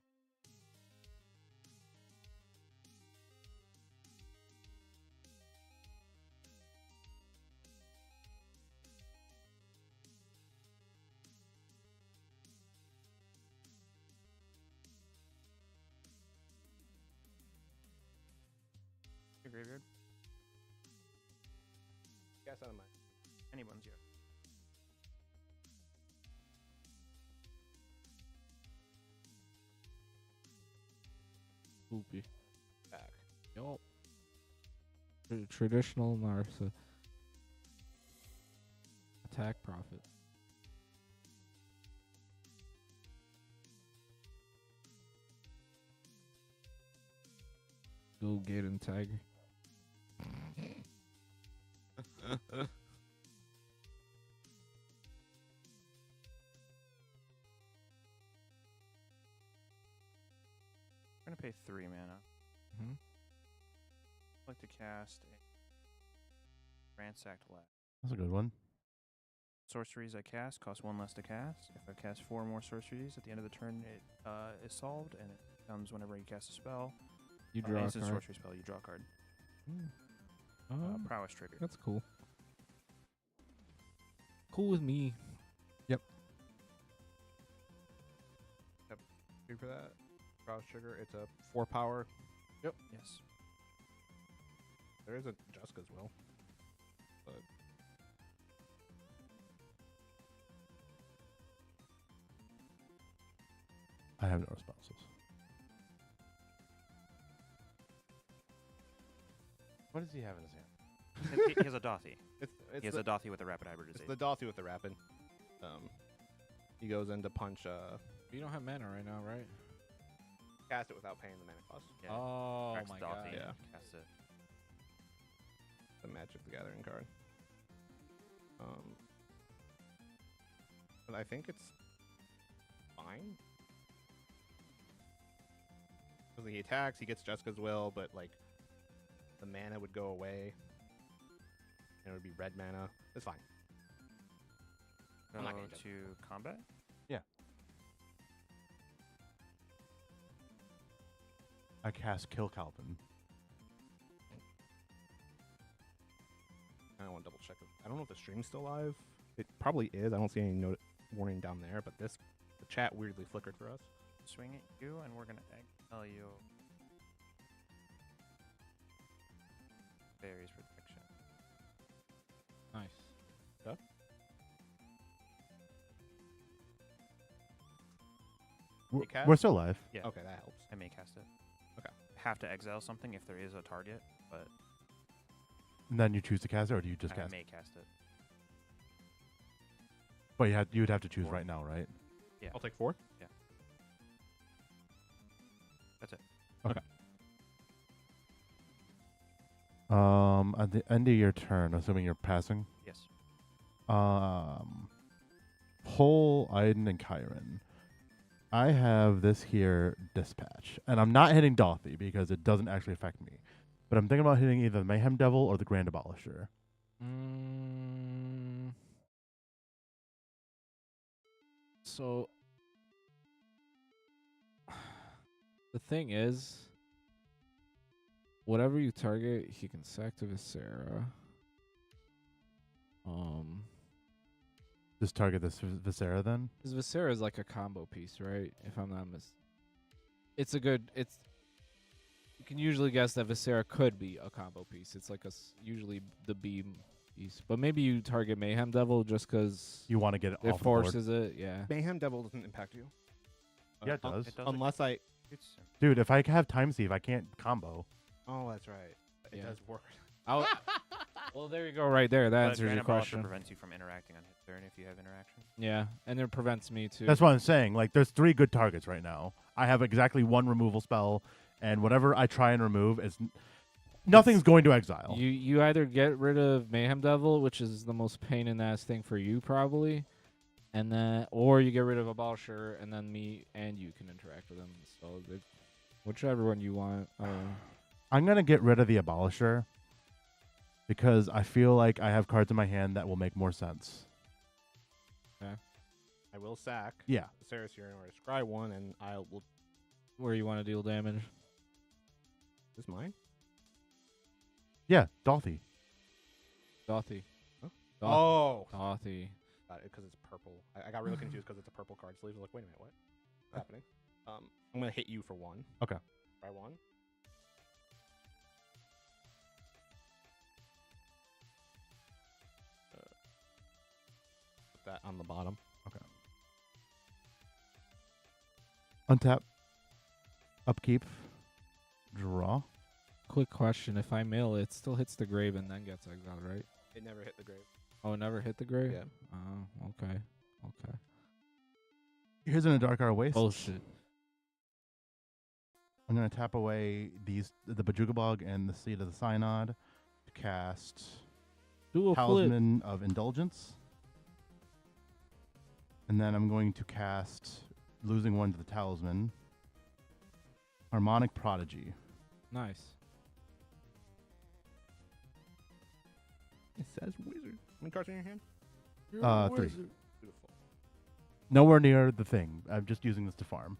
Your graveyard. Guess out of mine. Anyone's here. Poopy. Back. Yo. Traditional Narsa. Attack profit. Go get him, Tiger. gonna pay 3 mana. Mhm. I'd like to cast a Ransacked Lab. That's a good one. Sorceries I cast cost 1 less to cast. If I cast 4 more sorceries at the end of the turn, it is solved, and it comes whenever you cast a spell. You draw a instant card. sorcery spell. You draw a card. Prowess trigger. That's cool. Cool with me. Good for that. Prowess trigger. It's a 4 power. Yes. There is a Jessica's Will. But I have no responses. What does he have in his hand? He has a Dothy. it's He has the, a Dothy with a rapid it's hybridization. the Dothy with the rapid. He goes in to punch. You don't have mana right now, right? Cast it without paying the mana cost. Yeah. Oh Cracks my Dothy, god. Yeah. Cast it. The Magic the Gathering card. But I think it's fine. Because he attacks, he gets Jessica's Will, but like the mana would go away. And it would be red mana. It's fine. I'm not Go gonna jump. to combat. I cast Kill Calvin. I want to double check. I don't know if the stream's still live. It probably is. I don't see any warning down there, but the chat weirdly flickered for us. Swing at you, and we're gonna exile you. Fairies protection. Nice. You cast? We're still live. Yeah. Okay, that helps. I may cast it. Okay. Have to exile something if there is a target, but And then you choose to cast it, or do you just I cast? may cast it. But you would have to choose 4. right now, right? Yeah. I'll take 4. That's it. At the end of your turn, assuming you're passing, Yes. pull Ajdin and Kyron. I have this here dispatch, and I'm not hitting Dothy because it doesn't actually affect me. But I'm thinking about hitting either the Mayhem Devil or the Grand Abolisher. So the thing is, whatever you target, he can sack to Viscera. Just target this Viscera then. Because Viscera is like a combo piece, right? If I'm not it's a good. You can usually guess that Viscera could be a combo piece. It's like usually the beam piece, but maybe you target Mayhem Devil just because You want to get it it off the board. forces it. Yeah. Mayhem Devil doesn't impact you. Yeah, it does. It does. Unless I. Dude, if I have Time Thief, I can't combo. Oh, that's right. It Yeah. does work. Well, there you go, right there. That But answers Grand your Abolisher question. prevents you from interacting on his turn if you have interaction. Yeah, and it prevents me too. That's what I'm saying. Like, there's 3 good targets right now. I have exactly 1 removal spell, and whatever I try and remove is nothing's going to exile. You either get rid of Mayhem Devil, which is the most pain in the ass thing for you probably, and then or you get rid of Abolisher, and then me and you can interact with him. So whichever one you want. I'm gonna get rid of the Abolisher because I feel like I have cards in my hand that will make more sense. I will sack. Yeah. Sarah's here in order to scry 1, and I will. Where you want to deal damage. Is this mine? Yeah, Dothy. Dothy. Huh? Oh. Dothy. Because it's purple. I got really confused because it's a purple card sleeve. I was like, wait a minute, what's happening? I'm gonna hit you for 1. Okay. Try 1. Put that on the bottom. Untap. Upkeep. Draw. Quick question: if I mill it, still hits the grave and then gets exiled, right? It never hit the grave. Oh, it never hit the grave. Yeah. Oh, okay. Okay. Here's in a Dark Hour Waste. Bullshit. I'm gonna tap away the Bajugabog and the Seed of the Synod to cast Dual flip. Talisman of Indulgence. And then I'm going to cast Losing 1 to the Talisman. Harmonic Prodigy. Nice. It says wizard. How many cards in your hand? 3. Beautiful. Nowhere near the thing. I'm just using this to farm.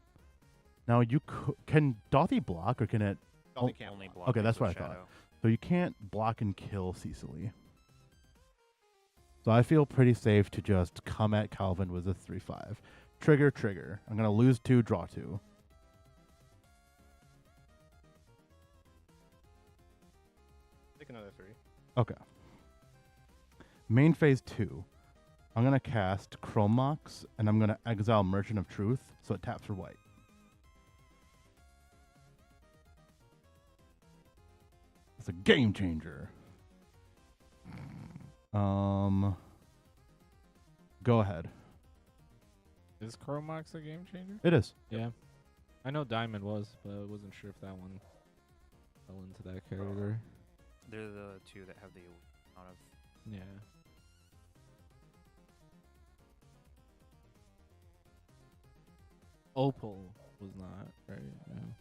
Now you can Dothy block or can it? Dolly can't Only block. block. Okay, that's things what I with thought. shadow. So you can't block and kill Cecily. So I feel pretty safe to just come at Calvin with a 3/5. Trigger. I'm gonna lose 2, draw 2. Take another 3. Okay. Main phase 2. I'm gonna cast Chromox and I'm gonna exile Merchant of Truth so it taps for white. It's a game changer. Go ahead. Is Chromox a game changer? It is. Yeah. I know Diamond was, but I wasn't sure if that one fell into that category. They're the two that have the amount of. Yeah. Opal was not, right? No.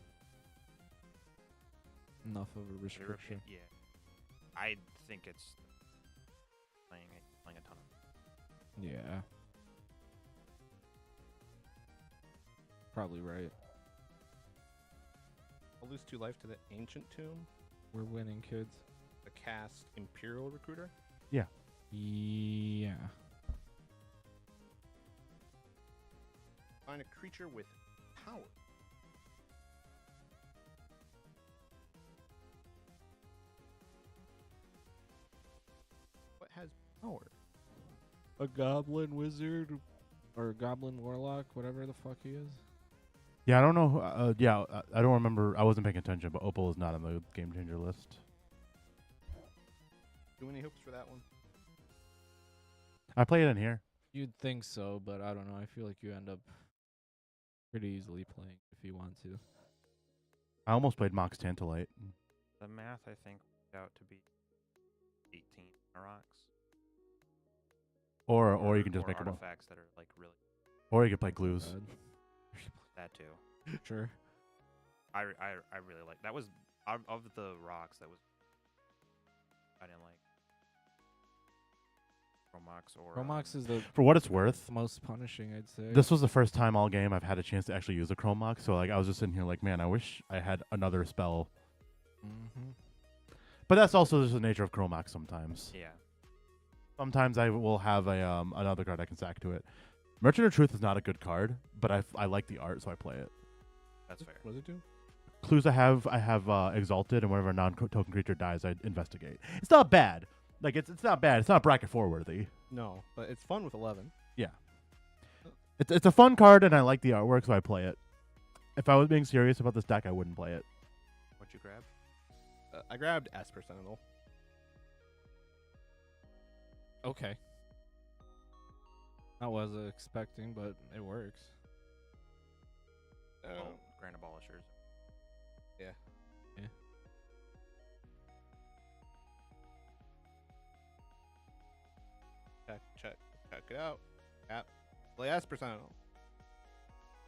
Enough of a restriction. Yeah. I think it's playing a ton of. Yeah. Probably right. I'll lose 2 life to the Ancient Tomb. We're winning, kids. The cast Imperial Recruiter. Yeah. Yeah. Find a creature with power. What has power? A goblin wizard or a goblin warlock, whatever the fuck he is. Yeah, I don't know. I don't remember. I wasn't paying attention, but Opal is not on the game changer list. Do any hoops for that one? I play it in here. You'd think so, but I don't know. I feel like you end up pretty easily playing if you want to. I almost played Mox Tantalite. The math, I think, worked out to be 18 rocks. Or you can just or make a artifacts that are like really. Or you can play Glues. That too. Sure. I really like that. Was of the rocks that was. I didn't like. Chromox or. Chromox is the For what it's worth, most punishing, I'd say. this was the first time all game I've had a chance to actually use a Chromox. So like I was just sitting here like, man, I wish I had another spell. Mm-hmm. But that's also just the nature of Chromox sometimes. Yeah. Sometimes I will have a another card I can sack to it. Merchant of Truth is not a good card, but I like the art, so I play it. That's fair. What does it do? Clues I have Exalted, and whenever a non-token creature dies, I investigate. It's not bad. Like it's not bad. It's not bracket 4 worthy. No, but it's fun with 11. Yeah. It's a fun card, and I like the artwork, so I play it. If I was being serious about this deck, I wouldn't play it. What'd you grab? I grabbed Esper Sentinel. Okay. I was expecting, but it works. Grand Abolishers. Yeah. Yeah. Check it out. Yep. Play Esper Sentinel.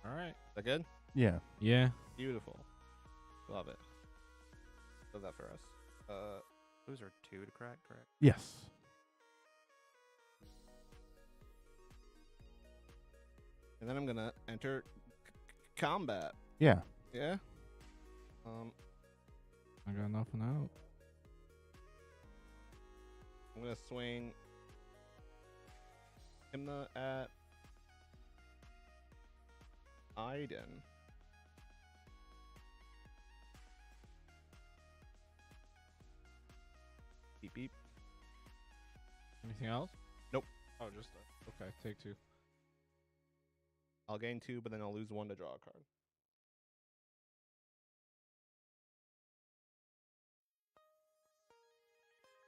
All right. Is that good? Yeah. Yeah. Beautiful. Love it. Love that for us. Those are 2 to crack, correct? Yes. And then I'm gonna enter combat. Yeah. Yeah. I got nothing out. I'm gonna swing Hymna at Ajdin. Beep beep. Anything else? Nope. Oh, just okay. Take 2. I'll gain 2, but then I'll lose 1 to draw a card.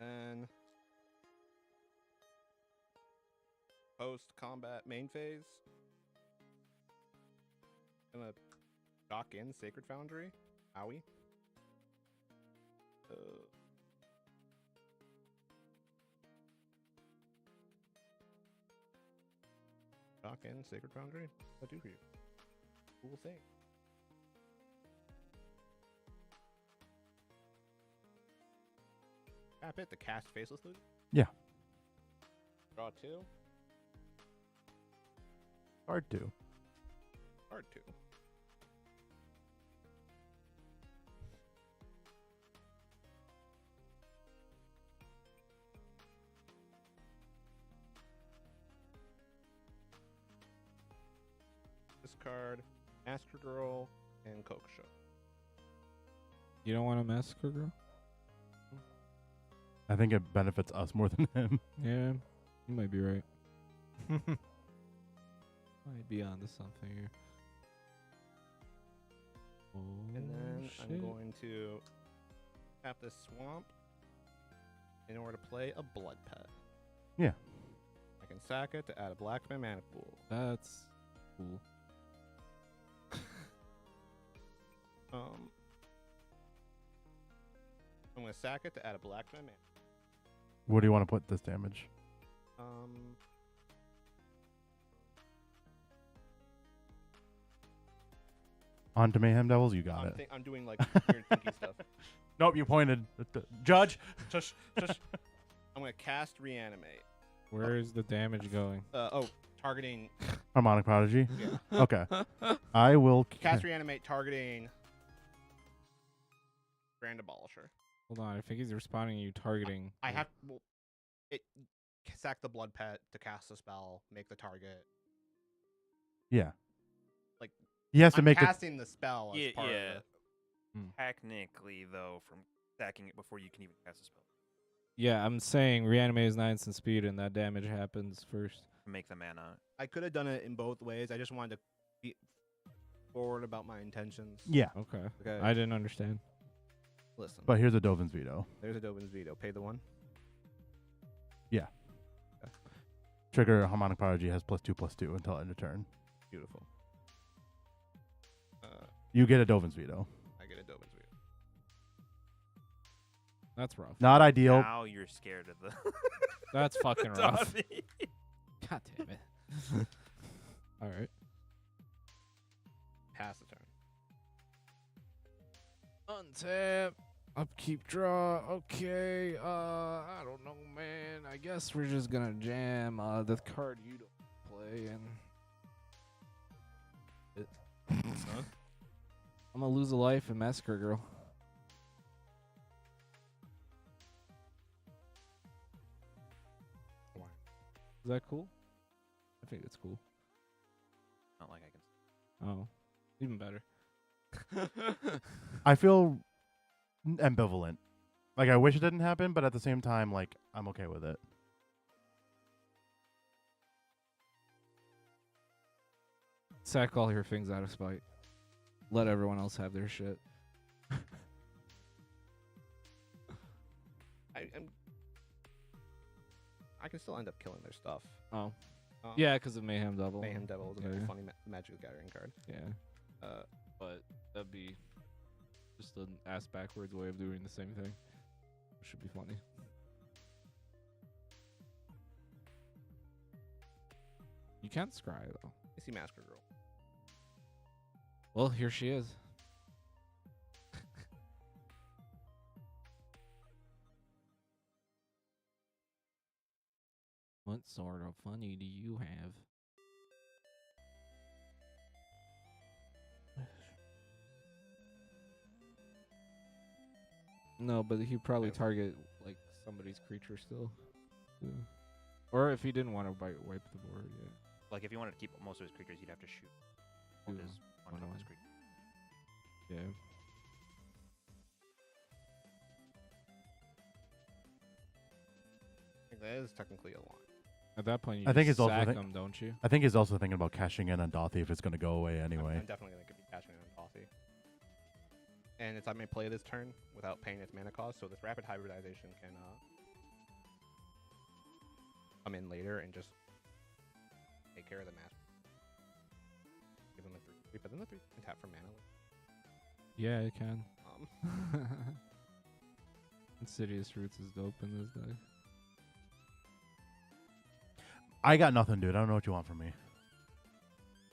And post-combat main phase, gonna dock in Sacred Foundry. Owie. Dock in Sacred Foundry. What do I do for you? Cool thing. Tap it to cast Faceless Looting. Yeah. Draw 2. Card 2. Card 2. Discard Master Girl and Coke Show. You don't want a Massacre Girl? I think it benefits us more than him. Yeah, you might be right. Might be onto something here. Oh, And then shit. I'm going to tap this swamp in order to play a Blood Pet. Yeah. I can sack it to add a Blacksmith mana pool. That's cool. I'm going to sack it to add a Blacksmith mana. Where do you want to put this damage? Onto Mayhem Devils? You got it. I'm doing like weird thinky stuff. Nope, you pointed. Judge! Just. I'm going to cast Reanimate. Where is the damage going? Targeting. Harmonic Prodigy? Yeah. Okay. I will Cast Reanimate targeting Grand Abolisher. Hold on, I think he's responding to you targeting. I have sack the Blood Pet to cast the spell, make the target. Yeah. Like he has to I'm make casting the spell as part of the. Technically, though, from stacking it before you can even cast a spell. Yeah, I'm saying Reanimate is 9 instant speed and that damage happens first. Make the mana. I could have done it in both ways. I just wanted to be forward about my intentions. Yeah. Okay. Okay. I didn't understand. Listen. But here's a Dovin's Veto. There's a Dovin's Veto. Pay the 1. Yeah. Okay. Trigger Harmonic Prodigy has +2/+2 until end of turn. Beautiful. You get a Dovin's Veto. I get a Dovin's Veto. That's rough. Not ideal. Now you're scared of the. That's fucking rough. Dobby. God damn it. All right. Pass the turn. Untap. Upkeep draw. Okay. I don't know, man. I guess we're just gonna jam the card you don't play and. I'm gonna lose a life in Massacre Girl. Why? Is that cool? I think it's cool. Not like I can. Oh, even better. I feel ambivalent. Like, I wish it didn't happen, but at the same time, like, I'm okay with it. Sack all your things out of spite. Let everyone else have their shit. I can still end up killing their stuff. Oh. Yeah, because of Mayhem Devil. Mayhem Devil is a very funny Magic the Gathering card. Yeah. But that'd be just an ass backwards way of doing the same thing. It should be funny. You can't scry though. I see Masker Girl. Well, here she is. What sort of funny do you have? No, but he'd probably target like somebody's creature still. Yeah. Or if he didn't want to wipe the board, yeah. Like if he wanted to keep most of his creatures, he'd have to shoot Two. one of his creatures. Yeah. That is technically a line. At that point, you I think just it's also sack them, don't you? I think he's also thinking about cashing in on Dothy if it's going to go away anyway. I'm definitely going to be cashing in on Coffee. And it's I may play this turn without paying its mana cost, so this rapid hybridization can come in later and just take care of the master. Give him a 3/3, but then the 3 can tap for mana. Yeah, it can. Insidious Roots is dope in this deck. I got nothing, dude. I don't know what you want from me.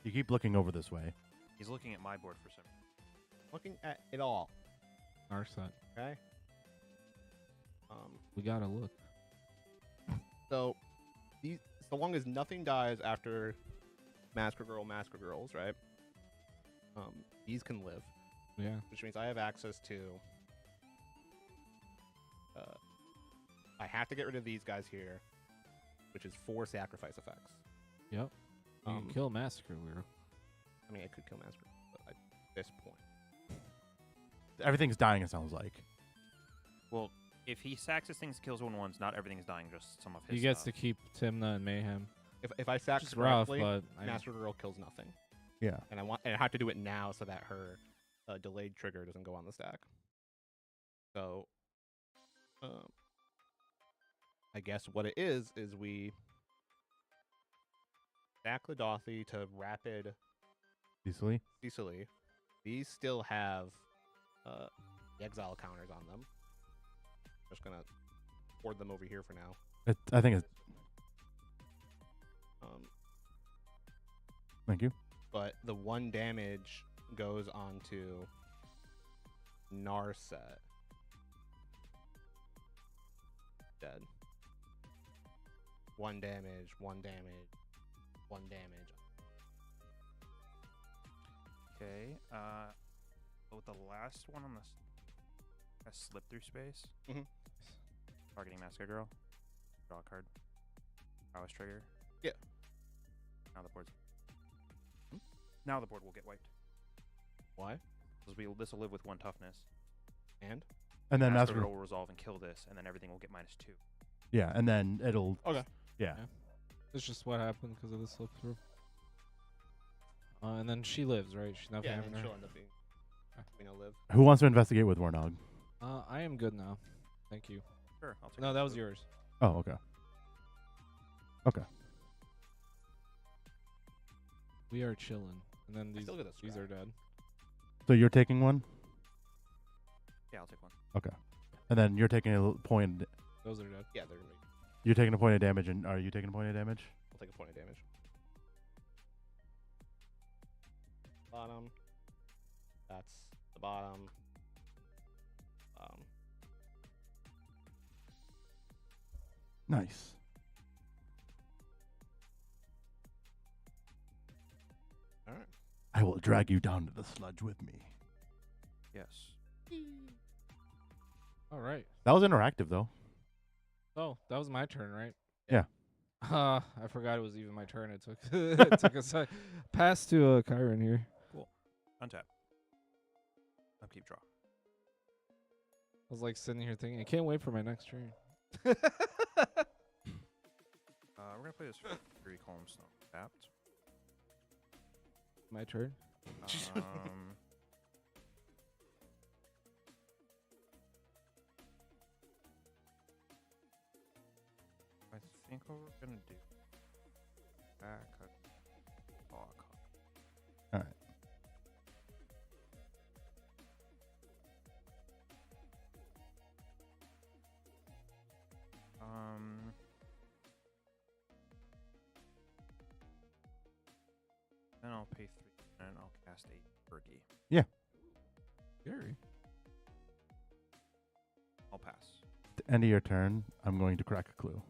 You keep looking over this way. He's looking at my board for some. Looking at it all. Narset. Okay. We gotta look. So, so long as nothing dies after Masker Girls, right? These can live. Yeah. Which means I have access to. I have to get rid of these guys here, which is 4 sacrifice effects. Yep. You can kill Massacre Girl. I mean, I could kill Masker, but at this point, Everything's dying, it sounds like. Well, if he sacks his things, kills one once, not everything's dying, just some of his He gets stuff. to keep Timna and Mayhem. if I sack Which is rough, correctly, but Masker Girl kills nothing. Yeah. And I have to do it now so that her delayed trigger doesn't go on the stack. So, I guess what it is we stack Ladothi to rapid Cecily? Cecily. These still have the exile counters on them. Just gonna hoard them over here for now. I think it's. Thank you. But the 1 damage goes on to Narset. Dead. 1 damage, 1 damage, 1 damage. Okay. With the last one on this, I slip through space. Mhm. Targeting Masker Girl. Draw a card. Prowess trigger. Yeah. Now the board's. Now the board will get wiped. Why? Because this will live with 1 toughness. And then Master Masker Girl will resolve and kill this, and then everything will get -2. Yeah, and then it'll. Okay. Yeah. That's just what happened because of the slip through. And then she lives, right? She's not yeah, having and her. she'll end up being live. Who wants to investigate with Warnog? I am good now. Thank you. Sure, I'll take No, it. that was yours. Oh, okay. Okay. We are chilling. And then I still get a these scrap. are dead. So you're taking one? Yeah, I'll take one. Okay. And then you're taking a point. Those are dead. Yeah, they're gonna be. You're taking a point of damage, and are you taking a point of damage? I'll take a point of damage. Bottom. That's the bottom. Nice. All right. I will drag you down to the sludge with me. Yes. All right. That was interactive, though. Oh, that was my turn, right? Yeah. I forgot it was even my turn. It took it took a sec. Pass to Kyron here. Cool. Untap. Upkeep draw. I was like sitting here thinking, I can't wait for my next turn. We're gonna play this 3 column snow tapped. My turn. I think what we're gonna do. Back a block. All right. Then I'll pay 3 and I'll cast a Turkey. Yeah. Scary. I'll pass. At the end of your turn, I'm going to crack a clue.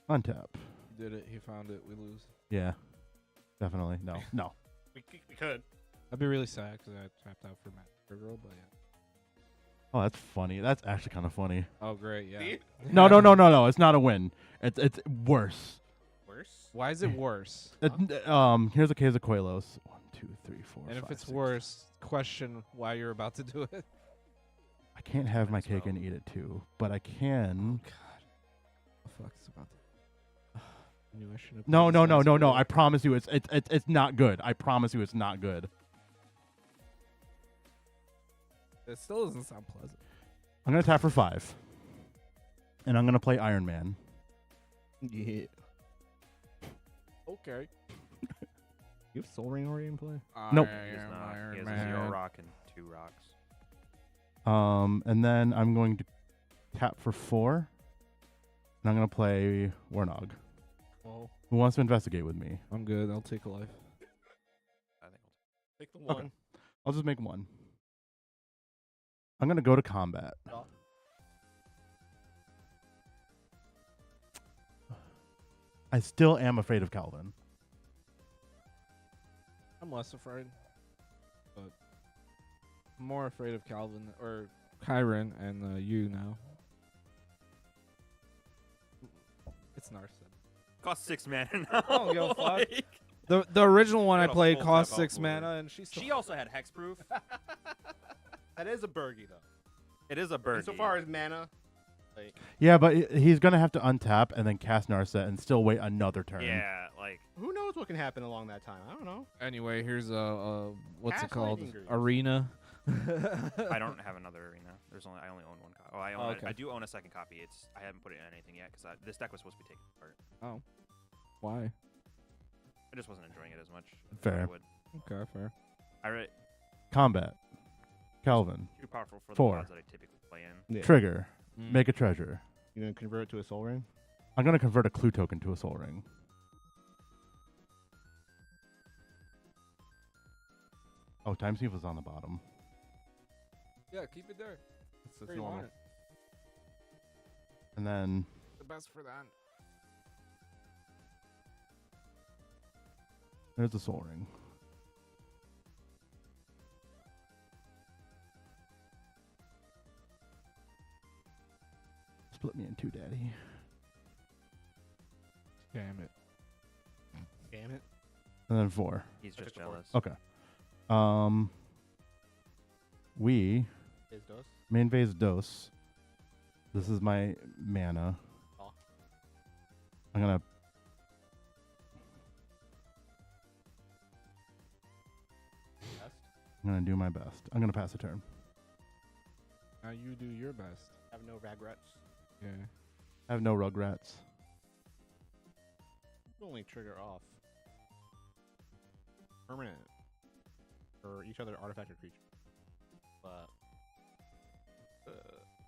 Untap. He did it. He found it. We lose. Yeah. Definitely. No. No. We could. I'd be really sad because I tapped out for Matt Girl, but yeah. Oh, that's funny. That's actually kind of funny. Oh, great. Yeah. See? No. It's not a win. It's worse. Worse? Why is it worse? Here's a case of Qualos. 1, 2, 3, 4. And if 5, it's 6. worse, question why you're about to do it. I can't have my cake and eat it too, but I can. God. The fuck is about to. I knew I should have. No. I promise you, it's not good. I promise you, it's not good. It still doesn't sound pleasant. I'm gonna tap for 5, and I'm gonna play Iron Man. Yeah. Okay. You have Soul Ring already in play? Nope. He does not. He has a 0 rock and 2 rocks. And then I'm going to tap for 4, and I'm gonna play Warnog. Well, Who wants to investigate with me? I'm good. I'll take a life. I think Take the Okay. one. I'll just make 1. I'm gonna go to combat. I still am afraid of Calvin. I'm less afraid, but I'm more afraid of Calvin or Kyron and you now. It's Narset. Cost 6 mana now. Oh, yo, fuck. Like, The original one I got a played full cost tap out 6 forward. mana, and she's still She also had hexproof. That is a Bergie though. It is a bird. And so far as mana, like Yeah, but he's gonna have to untap and then cast Narset and still wait another turn. Yeah, like who knows what can happen along that time? I don't know. Anyway, here's what's it Cast called? Lightning Greaves. Arena. I don't have another arena. I only own one copy. Oh, okay. I do own a second copy. I haven't put it in anything yet because this deck was supposed to be taken apart. Oh, why? I just wasn't enjoying it as much. as I Fair. would. Okay, fair. Combat. Calvin. Too powerful for the 4. mods that I typically play in. Yeah. Trigger. Mm. Make a treasure. You gonna convert it to a soul ring? I'm gonna convert a clue token to a soul ring. Oh, Time Thief was on the bottom. Yeah, keep it there. It's Where you want normal. it. And then The best for that. there's the soul ring. Split me in two, daddy. Damn it. Damn it. And then 4. He's I just took the 4. jealous. Okay. We Is dos? main phase dos. This is my mana. Oh. I'm gonna Best. I'm gonna do my best. I'm gonna pass a turn. Now you do your best. Have no regrets. Yeah. I have no rugrats. Only trigger off. Permanent. For each other artifact or creature. But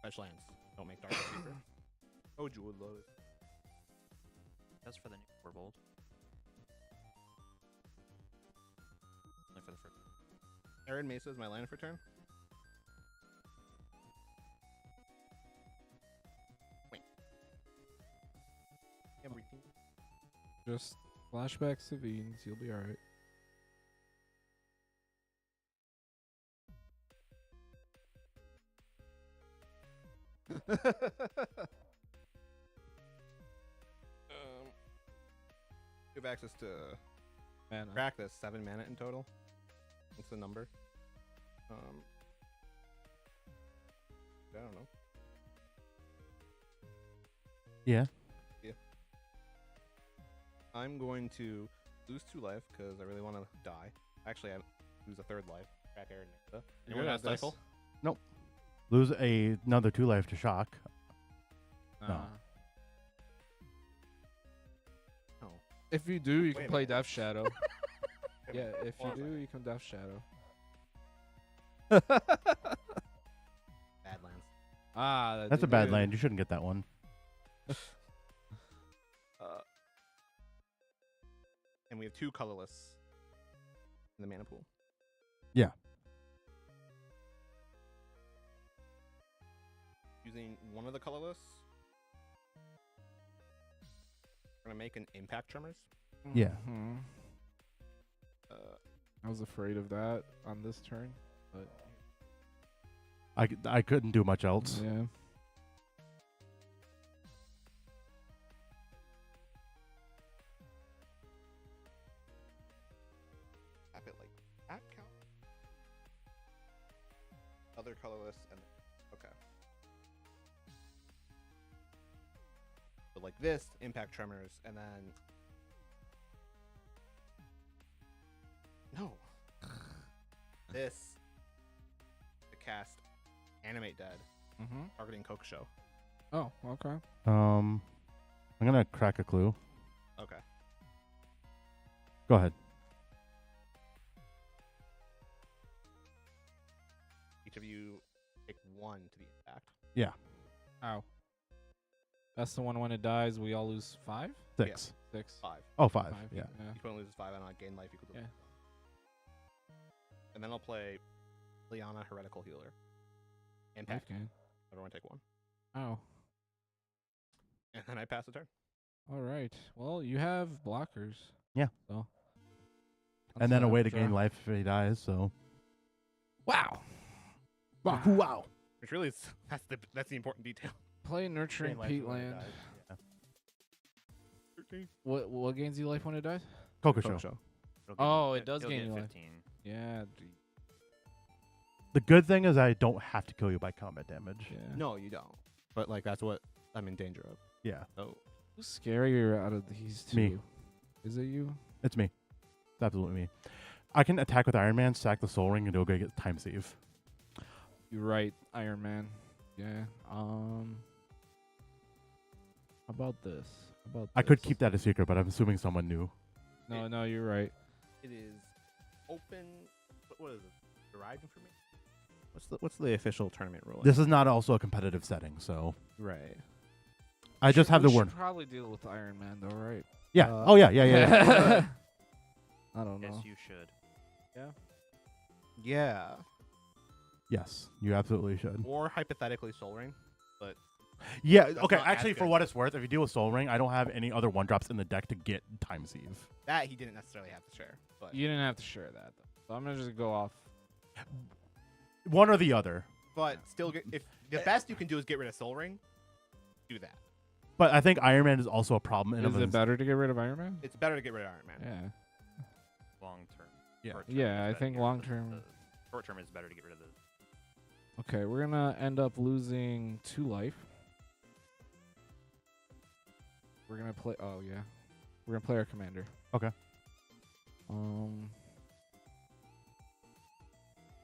fetch lands. Don't make dark creeper. Oh, Jewel load. That's for the new Warbold. Only for the first. Arid Mesa is my land for turn. Wait. Everything. Just flashbacks to Veens. You'll be alright. You have access to Mana. crack this 7 mana in total. What's the number? I don't know. Yeah. I'm going to lose 2 life because I really want to die. Actually, I lose a 3rd life. Crack Arid Mesa. Anyone good got at this. Stifle? Lose another 2 life to shock. No. No. If you do, you Wait can a play minute. Death Shadow. Yeah, if you Hold on a do, you can Death Shadow. Badlands. Ah, That's a bad land. You shouldn't get that one. And we have 2 colorless in the mana pool. Yeah. Using one of the colorless, we're gonna make an impact tremors. Yeah. Mhm. I was afraid of that on this turn, but I couldn't do much else. yeah. Tap it like that count. Other colorless and okay. So like this, impact tremors, and then no. This to cast animate dead, Mm-hmm. targeting Coke Show. Oh, okay. I'm gonna crack a clue. Okay. Go ahead. Each of you take 1 to the impact. Yeah. Ow. That's the one when it dies, we all lose 5? 6. 6. 5. Oh, 5. Yeah. Each one loses 5 and I gain life equal to Yeah. 1. And then I'll play Liana Heretical Healer. Impact. gain. Everyone take 1. Oh. And then I pass the turn. All right. Well, you have blockers. Yeah. So. And then a Untap, way to draw. gain life if he dies. So. Wow. Wow. Which really is that's the important detail. Play nurturing Gain life when it peatland. dies. Yeah. What gains you life when it dies? Coco Coco Show. Show. It'll give Oh, you it does it'll gain get you life. 15. Yeah. The good thing is I don't have to kill you by combat damage. Yeah. No, you don't. But like that's what I'm in danger of. Yeah. So Who's scarier out of these two? Me. Is it you? It's me. It's absolutely me. I can attack with Iron Man, sack the Soul Ring, and go get time save. You're right, Iron Man. Yeah. How about this? I could keep that a secret, but I'm assuming someone knew. No, you're right. it is open. What is it? Derived information. What's the official tournament ruling? This is not also a competitive setting, so right. I just have the we word. should probably deal with Iron Man, though, right? Yeah. Oh yeah. I don't know. Yes, you should. Yeah. Yes, you absolutely should. Or hypothetically Soul Ring, but Yeah. That's Okay. not as Actually, for good. what it's worth, if you deal with Soul Ring, I don't have any other 1-drops in the deck to get time save. that he didn't necessarily have to share. But You didn't have to share that, though. So I'm gonna just go off. One or the other. still get if the best you can do is get rid of Soul Ring, do that. But I think Iron Man is also a problem. In Is of it its- better to get rid of Iron Man? It's better to get rid of Iron Man. Yeah. Long term. Yeah. Short term Yeah, is I better to think get rid long of term- Short term is better to get rid of the. Okay, we're gonna end up losing 2 life. We're gonna play. Oh yeah, we're gonna play our commander. Okay.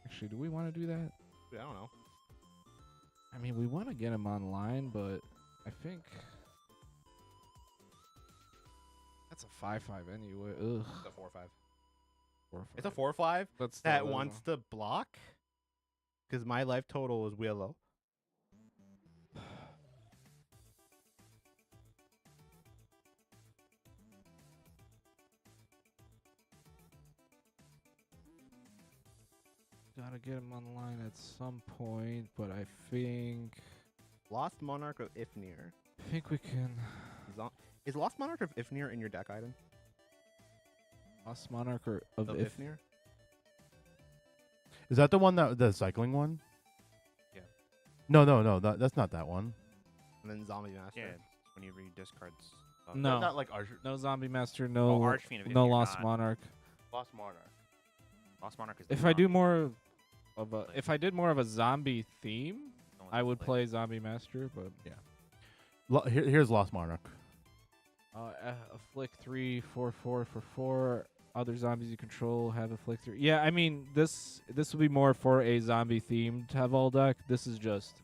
Actually, do we want to do that? I don't know. I mean, we want to get him online, but I think that's a 5/5 anyway. Ugh. It's a 4/5. 4/5. It's a 4/5 That's that wants to block. Because my life total is Willow. Gotta get him online at some point, but I think Lost Monarch of Ifnir. we can. Is Lost Monarch of Ifnir in your deck item? Lost Monarch or of Of if Ifnir? Is that the one that the cycling one? Yeah. No. That's not that one. And then Zombie Master. Yeah, it's when you read discards. No. Not like Archer. no Zombie Master, no Archfiend of no Ifnir, Lost not- Monarch. Lost Monarch. Lost Monarch is. The If I do zombie. more of a, if I did more of a zombie theme, No one's I would played. play Zombie Master, but Here's Lost Monarch. afflict 3/4/4 for 4. Other zombies you control have afflict 3. Yeah, I mean this would be more for a zombie themed Teval deck. This is just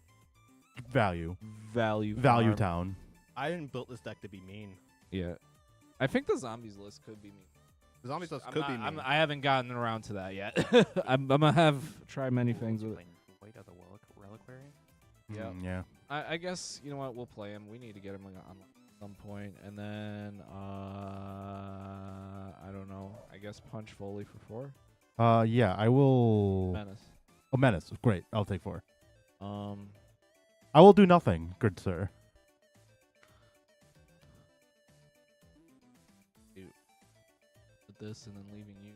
Value value farm. town. I didn't build this deck to be mean. Yeah, I think the zombies list could be mean. The Zombies list I'm could not- be mean. I haven't gotten around to that yet. I'm gonna have try many things with it. Wait, other reliquary. Yeah. Yeah. I guess you know what, we'll play him. We need to get him on some point, and then I don't know. I guess punch Foley for 4. Yeah. I will. Menace. Oh, Menace. Great. I'll take 4. Um, I will do nothing, good sir. with this and then leaving you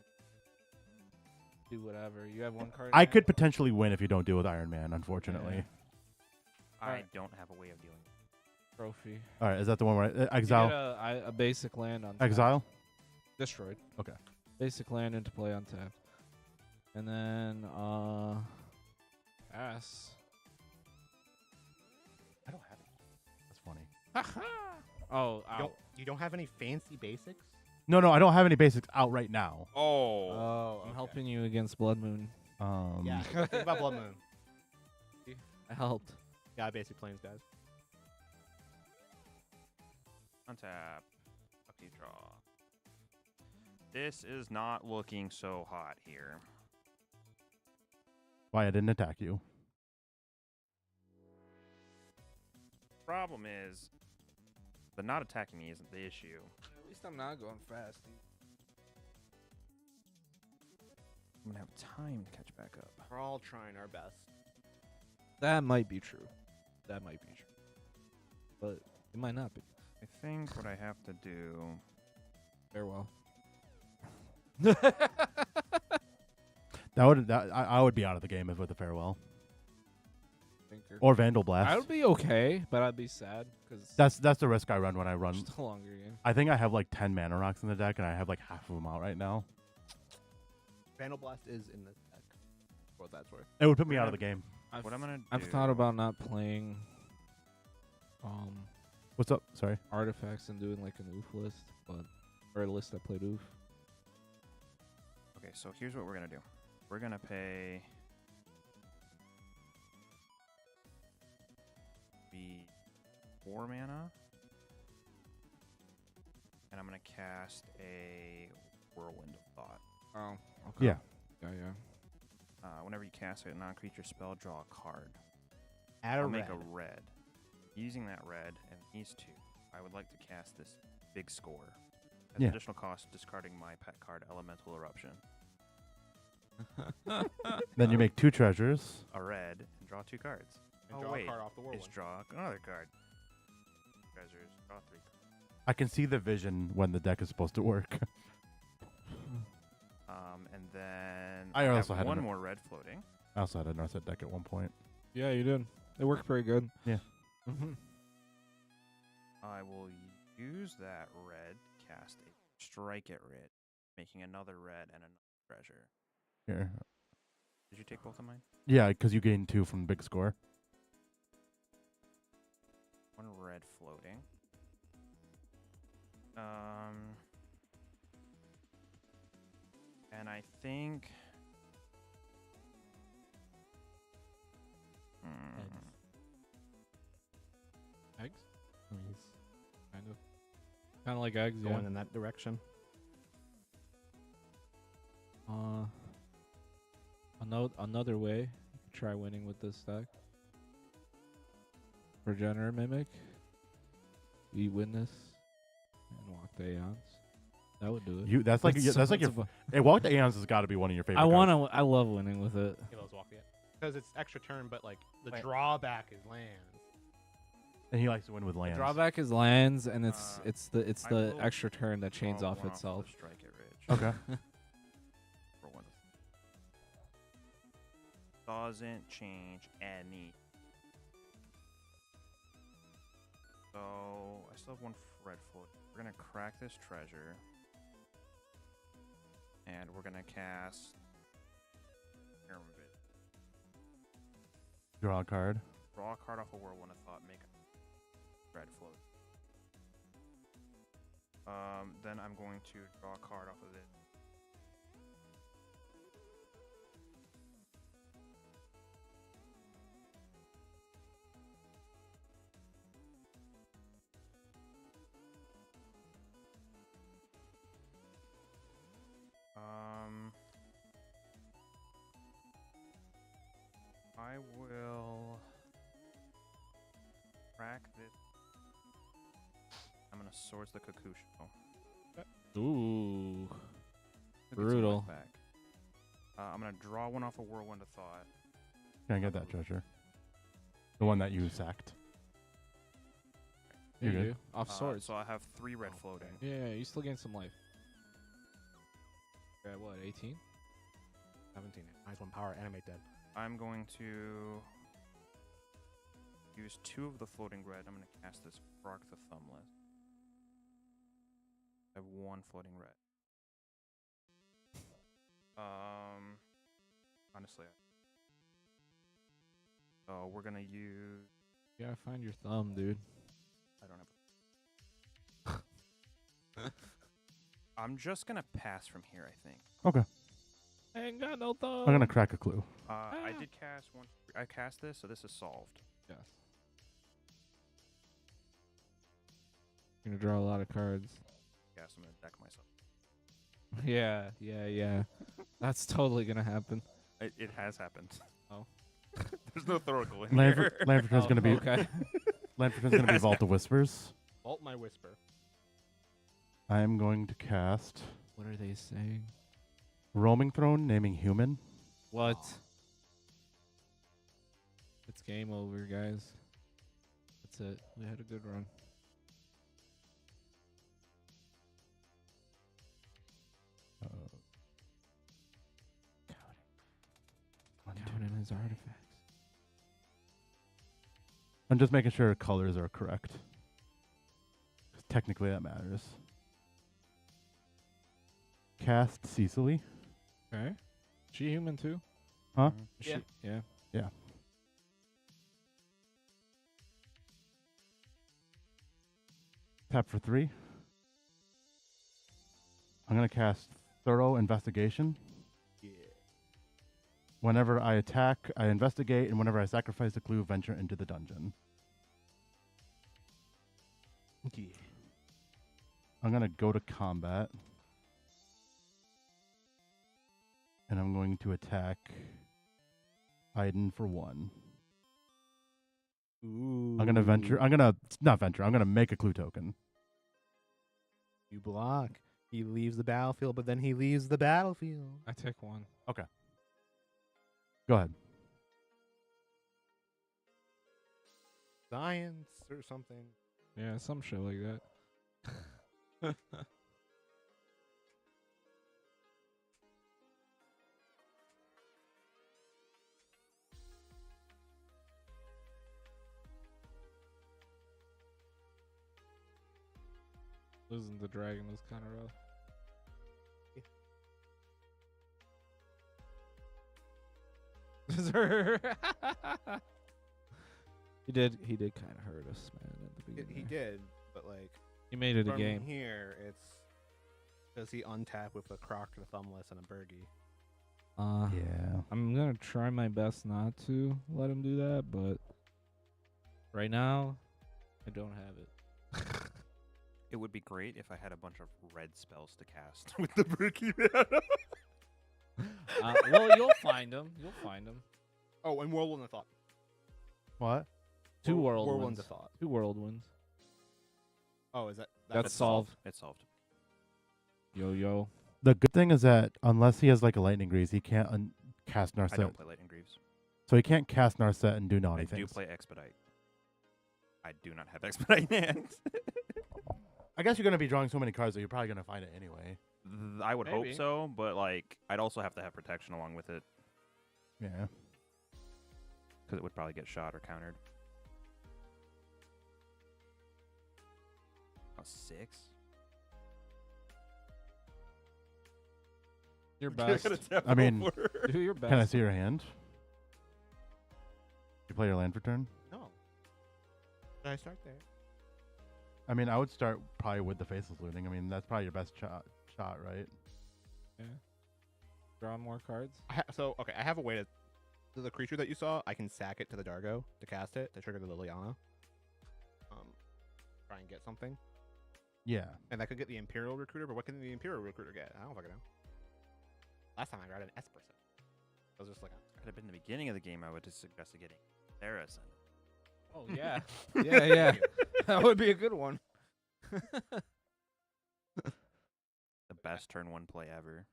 do whatever. You have 1 card. I in could hand? potentially win if you don't deal with Iron Man, unfortunately. Yeah. I Alright. don't have a way of dealing. Trophy. All right. Is that the one where You Exile? get a basic land on Exile? destroyed. Okay. Basic land into play on tap. And then pass. I don't have it. That's funny. Oh, You don't have any fancy basics? No, I don't have any basics out right now. Oh. I'm helping you against Blood Moon. Yeah. Think about Blood Moon. I helped. Yeah, basic planes, guys. Untap. Upkeep draw. This is not looking so hot here. Why I didn't attack you? Problem is, the not attacking me isn't the issue. At least I'm not going fast. I'm gonna have time to catch back up. We're all trying our best. That might be true. That might be true. But it might not be. I think what I have to do. Farewell. I would be out of the game if with a farewell or Vandal Blast. I would be okay, but I'd be sad because That's the risk I run when I run. just a longer game. I think I have like 10 mana rocks in the deck, and I have like half of them out right now. Vandal Blast is in the deck. For what that's worth. It would put me out of the game. What I'm gonna do. I've thought about not playing What's up? Sorry. artifacts and doing like an oof list, or a list that played oof. Okay, so here's what we're gonna do. We're gonna pay. Be 4 mana, and I'm gonna cast a Whirlwind of Thought. Oh, okay. Yeah. Yeah. Whenever you cast a non-creature spell, draw a card. Add I'll a make red. a red. Using that red and these two, I would like to cast this big score. As Yeah. additional cost, discarding my pet card, Elemental Eruption. Then you make 2 treasures. A red and draw 2 cards. And Oh draw wait, a card off the is whirlwind. draw another card. Treasures, draw 3 cards. I can see the vision when the deck is supposed to work. And then I also have had one an- more red floating. I also had a Narset deck at one point. Yeah, you did. It worked pretty good. Yeah. Mm-hmm. I will use that red to cast a strike at red, making another red and another treasure. Here. Did you take both of mine? Yeah, because you gain 2 from big score. One red floating. And I think. Eggs? Kind of like eggs, Going yeah. in that direction. Another way you could try winning with this deck. Regenerate Mimic. You win this and walk the Aeons. That would do it. That's like It's that's so- like your. it's a- Hey, Walk the Aeons has got to be one of your favorite. I cards. want to. I love winning with it. Because it's extra turn, but like the Wait. drawback is lands. And he likes to win with lands. Drawback is lands, and it's I the will extra turn that chains draw off one itself. the strike at ridge. Okay. For one. Doesn't change any. So I still have 1 red float. We're gonna crack this treasure, and we're gonna cast. Here, move it. Draw a card. Draw a card off a Whirlwind of Thought. Make a red float. Then I'm going to draw a card off of it. I will crack this. I'm gonna Swords the Kakusho. Ooh. Look at some Brutal. life back. I'm gonna draw 1 off a Whirlwind of Thought. Can I get that treasure? The one that you sacked. There You're you good. go. Off swords. So I have 3 red floating. Yeah, you still gain some life. You're at what, 18? 17. Minus 1 power. Animate dead. I'm going to use 2 of the floating red. I'm gonna cast this Rock the Thumbless. I have 1 floating red. Honestly. So we're gonna use. You gotta find your thumb, dude. I don't have. I'm just gonna pass from here, I think. Okay. I ain't got no thumb. I'm gonna crack a clue. I did cast 1. I cast this, so this is solved. Yes. You're gonna draw a lot of cards. Yes, I'm gonna deck myself. Yeah. That's totally gonna happen. It has happened. Oh. There's no Thoracle in here. Landford's gonna be. Okay. Landford's gonna be Vault of Whispers. Vault my whisper. I am going to cast What are they saying? Roaming Throne, naming human. What? It's game over, guys. That's it. We had a good run. Counting his artifacts. I'm just making sure colors are correct. 'Cause technically, that matters. Cast Cecily. Okay. She human too? Huh? Yeah. Yeah. Yeah. Tap for 3. I'm going to cast Thorough Investigation. Yeah. Whenever I attack, I investigate, and whenever I sacrifice a clue, venture into the dungeon. Yeah. I'm going to go to combat. And I'm going to attack Ajdin for 1. Ooh. I'm going to venture. I'm going to, not venture, I'm going to make a clue token. You block. He leaves the battlefield, but then he leaves the battlefield. I take 1. Okay. Go ahead. Science or something. Yeah, some shit like that. Losing the dragon was kind of rough. He did kind of hurt us, man, at the beginning. He did, but like He made it a from game. here, it's does he untap with a Croc, a Thumbless, and a Bergie? Yeah. I'm gonna try my best not to let him do that, but right now, I don't have it. It would be great if I had a bunch of red spells to cast with the Berkey mana. Well, you'll find him. You'll find him. Oh, and Whirlwind of Thought. What? 2 Whirlwind whirlwinds. of Thought. 2 whirlwinds. Oh, is that That's solved. It's solved. Yo. The good thing is that unless he has like a Lightning Greaves, he can't cast Narset. I don't play Lightning Greaves. So he can't cast Narset and do naughty I things. do play Expedite. I do not have Expedite in hand. I guess you're going to be drawing so many cards that you're probably going to find it anyway. I would hope Maybe. so, but like I'd also have to have protection along with it Yeah. because it would probably get shot or countered. Oh, 6? Your best. I mean, Do your best. can I see your hand? You play your land for turn? No. Should I start there? I mean, I would start probably with the Faceless Looting. I mean, that's probably your best shot, right? Yeah. Draw more cards. Okay, I have a way to the creature that you saw. I can sack it to the Dargo to cast it to trigger the Liliana. Try and get something, Yeah. and that could get the Imperial Recruiter. But what can the Imperial Recruiter get? I don't fucking know. Last time I got an Espresso. I was just like, Could have been the beginning of the game. I would have suggested getting Theros. Oh yeah. yeah. That would be a good one. The best turn 1 play ever.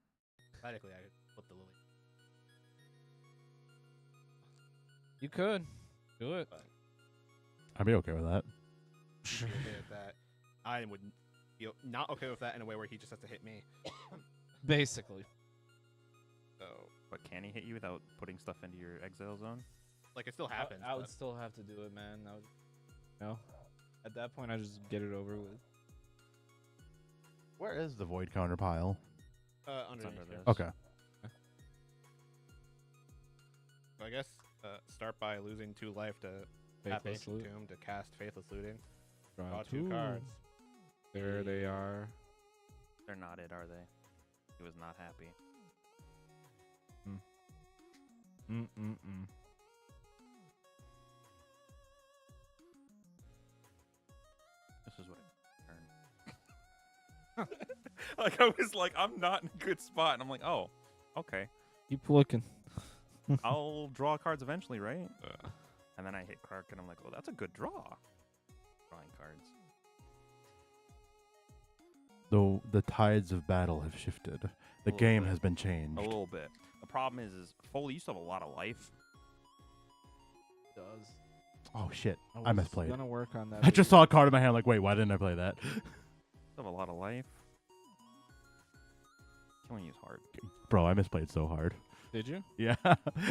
Theoretically, I could flip the Lily. You could do it. I'd be okay with that. Be okay with that. I would feel not okay with that in a way where he just has to hit me. Basically. So, But can he hit you without putting stuff into your exile zone? like, it still happens. I would but- still have to do it, man. At that point, I just get it over with. Where is the Void Counter pile? Underneath under here. this. Okay. So I guess start by losing 2 life to tap Faithless Ancient Loot. Tomb to cast Faithless Looting. Draw Draw 2 cards. There they are. They're not it, are they? He was not happy. This is what I turn. Like I was like, I'm not in a good spot, and I'm like, oh, okay. Keep looking. I'll draw cards eventually, right? And then I hit Clark, and I'm like, oh, that's a good draw. Drawing cards. Though the tides of battle have shifted, the little game bit. has been changed. A little bit. The problem is Foley, you still have a lot of life. does. Oh shit! I was misplayed. gonna work on that. I just saw a card in my hand. Like, wait, why didn't I play that? Have a lot of life. Can we use hard? Bro, I misplayed so hard. Did you? Yeah,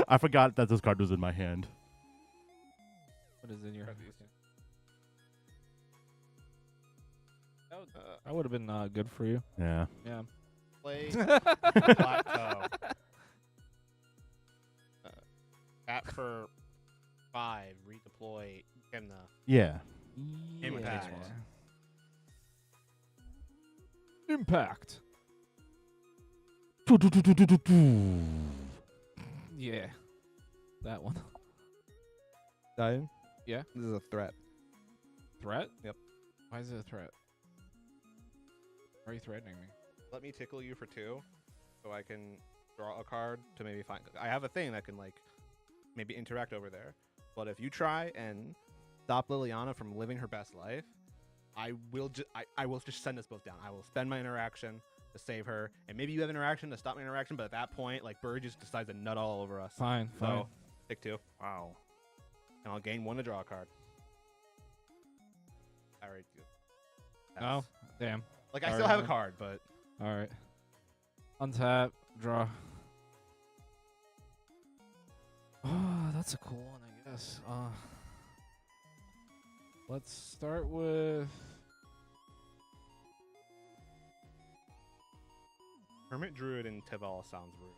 I forgot that this card was in my hand. What is in your hand? That would have been good for you. Yeah. Yeah. Play Plateau. Tap for 5. Redeploy Hymna. Yeah. Impact. Impact. Yeah. That one. Dying? Yeah. This is a threat. Threat? Yep. Why is it a threat? Why are you threatening me? Let me tickle you for 2, so I can draw a card to maybe find. I have a thing that can like maybe interact over there. But if you try and stop Liliana from living her best life, I will just send us both down. I will spend my interaction to save her, and maybe you have interaction to stop my interaction. But at that point, like Bird just decides to nut all over us. Fine. So pick 2. Wow. And I'll gain 1 to draw a card. All right. Oh, damn. Like I still have a card, but all right. Untap, draw. Oh, that's a cool one, I guess. Let's start with Hermit Druid in Tival sounds rude.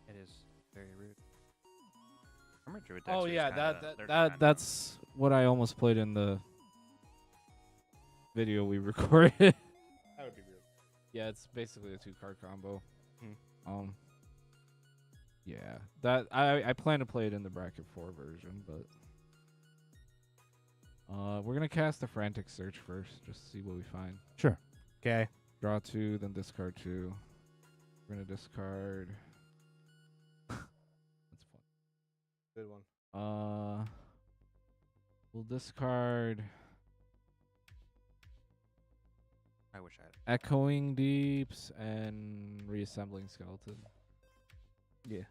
It is very rude. Hermit Druid Oh decks are yeah, just kinda- they're kinda that's what I almost played in the video we recorded. That would be rude. Yeah, it's basically a 2-card combo. Hmm. Yeah, that I plan to play it in the bracket 4 version, but we're gonna cast a frantic search first, just to see what we find. Sure. Okay. Draw 2, then discard 2. We're gonna discard. That's fun. Good one. We'll discard I wish I had. Echoing Deeps and Reassembling Skeleton. Yeah.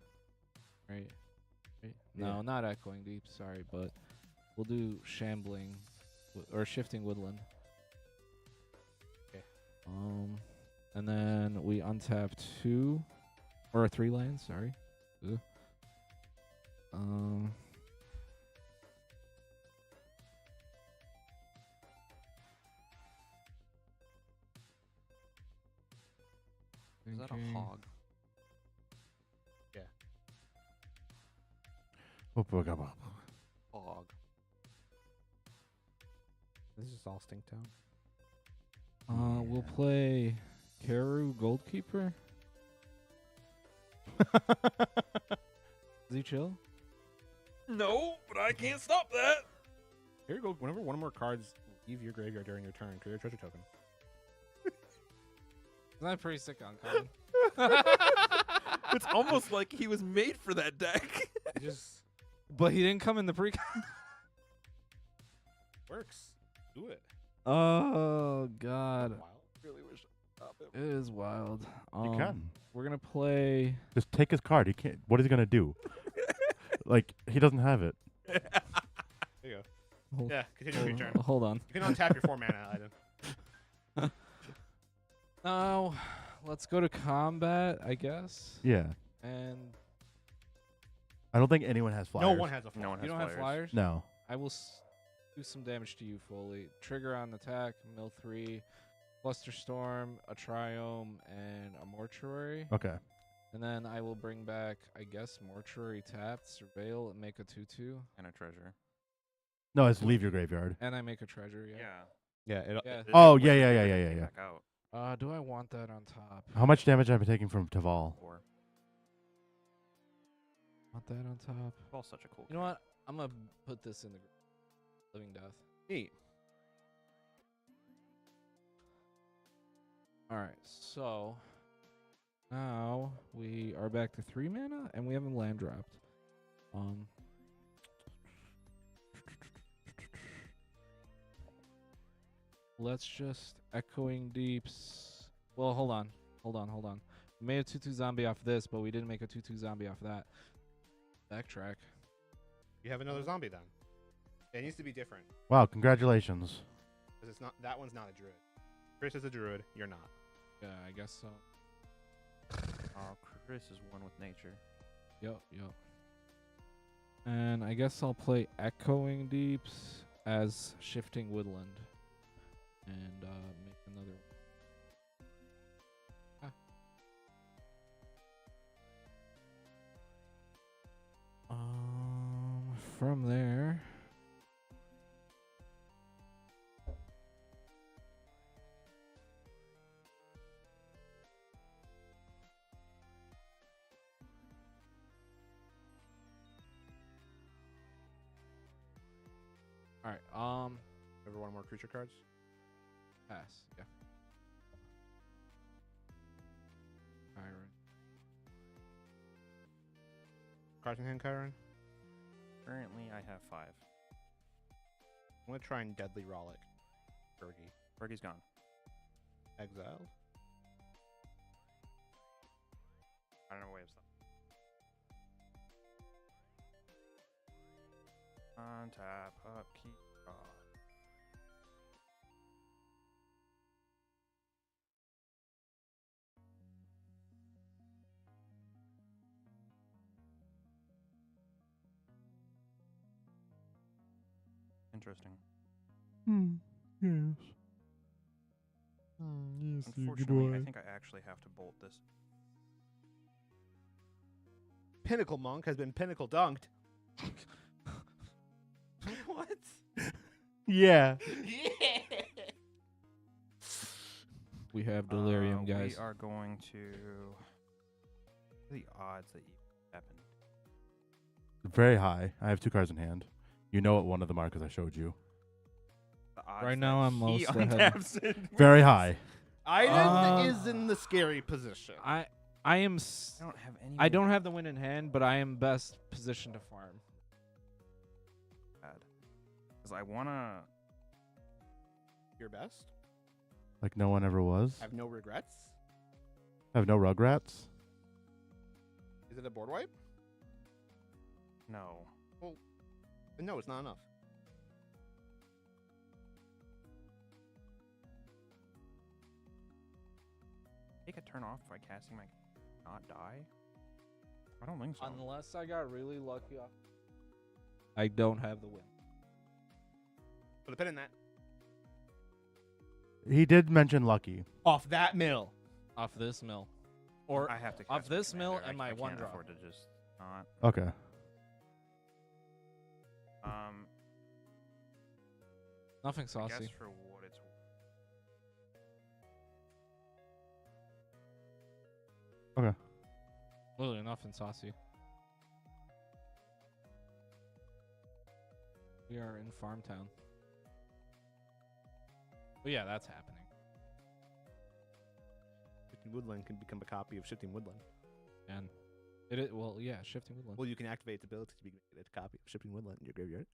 Right. Yeah. No, not Echoing Deeps. Sorry, but we'll do Shambling or Shifting Woodland. Okay. And then we untap 2 or 3 lands. Sorry. Ugh. Is that a thinking- hog? Hog. This is all Stink Town. We'll play Karu Goldkeeper. Is he chill? No, but I can't stop that. Here you go. Whenever one or more cards leave your graveyard during your turn, create a treasure token. Isn't that pretty sick on common? It's almost like he was made for that deck. But he didn't come in the pre. Works. Do it. Oh God, Wild. Really wish I'd stop it is wild. You can. We're gonna play. Just take his card. He can't. What is he gonna do? Like he doesn't have it. There you go. Hold, Yeah, continue your turn. hold on. You can untap your 4 mana item. Now, let's go to combat, I guess. Yeah. And I don't think anyone has flyers. No one has a flyer. No one has you don't have flyers. No. I will do some damage to you, Foley. Trigger on attack, mill 3, Flusterstorm, a Triome, and a Mortuary. Okay. And then I will bring back, I guess, Mortuary tapped, Surveil, and make a 2/2. And a treasure. No, it's leave your graveyard. And I make a treasure, yeah. Yeah. Yeah. There's Oh, no way yeah, to yeah, bring yeah, it yeah, back out. Do I want that on top? How much damage am I taking from Taval? 4. Want that on top? Well, such a cool. You know what? I'm gonna put this in the Living Death. Neat. Alright, so now we are back to 3 mana and we haven't land dropped. Let's just Echoing Deeps. Well, hold on. We made a 2/2 zombie off this, but we didn't make a 2/2 zombie off that. Backtrack. You have another zombie then. It needs to be different. Wow, congratulations. Because it's not. That one's not a druid. Chris is a druid. You're not. Yeah, I guess so. Oh, Chris is one with nature. Yup. And I guess I'll play Echoing Deeps as Shifting Woodland. And make another. From there. All right. Ever want more creature cards? Pass. Yeah. Iron. Cards in hand, Kyron? Currently, I have 5. I'm gonna try and Deadly Rollick. Fergie. Fergie's gone. Exiled. I don't know where it's on tap, upkeep, draw. Interesting. Yes. Yes, Unfortunately, I think I actually have to bolt this. Pinnacle Monk has been Pinnacle Dunked. What? Yeah. We have Delirium, guys. We are going to. What are the odds that you happen? Very high. I have 2 cards in hand. You know what one of them are because I showed you. The odds Right now, that I'm he most ahead. untaps it. Very high. Aiden is in the scary position. I am. I don't have any. I don't have the win in hand, but I am best positioned to farm. Because I wanna. Your best? Like no one ever was. Have no regrets? Have no Rugrats. Is it a board wipe? No. Well, no, it's not enough. Take a turn off by casting my not die? I don't think so. Unless I got really lucky. I don't have the win. Put a pin in that. He did mention lucky. Off that mill. Off this mill. Or I have to off cast my this mill commander. and I my can't one drop. afford to just not. Okay. Nothing I saucy. guess for what it's Okay. Really, nothing saucy. We are in Farmtown. But yeah, that's happening. Shifting Woodland can become a copy of Shifting Woodland. And it is, well, yeah, Shifting Woodland. Well, you can activate its ability to be a copy of Shifting Woodland in your graveyard.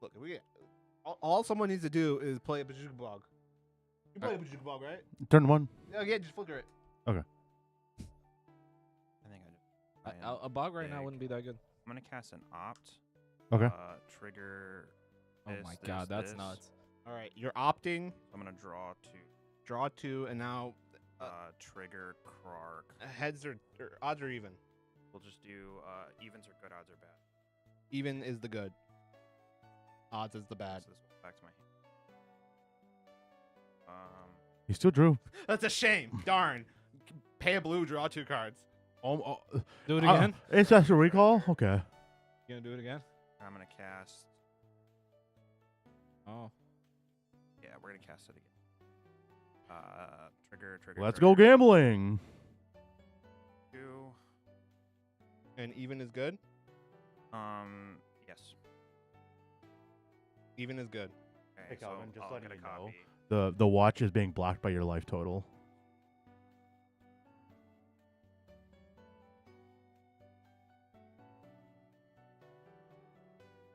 Look, if we get, all someone needs to do is play a Bajuka Bog. You play a Bajuka Bog, right? Turn 1. Yeah, just flicker it. Okay. I think I do. A bog right now big. wouldn't be that good. I'm gonna cast an opt. Okay. Trigger. Oh this, my this, god, that's this. nuts. All right, you're opting. I'm gonna draw 2. Draw 2, and now Trigger Krark. heads or odds are even. We'll just do evens are good, odds are bad. Even is the good. Odds is the bad. So this goes back to my hand. He still drew. That's a shame. Darn. Pay a blue, draw 2 cards. Do it again? Ancestral Recall? Okay. You gonna do it again? I'm gonna cast. Oh. Yeah, we're gonna cast it again. Trigger. Let's go gambling. 2. And even is good? Yes. Even is good. Okay, Hey, Calvin, so just I'll letting get a you know. copy. The watch is being blocked by your life total.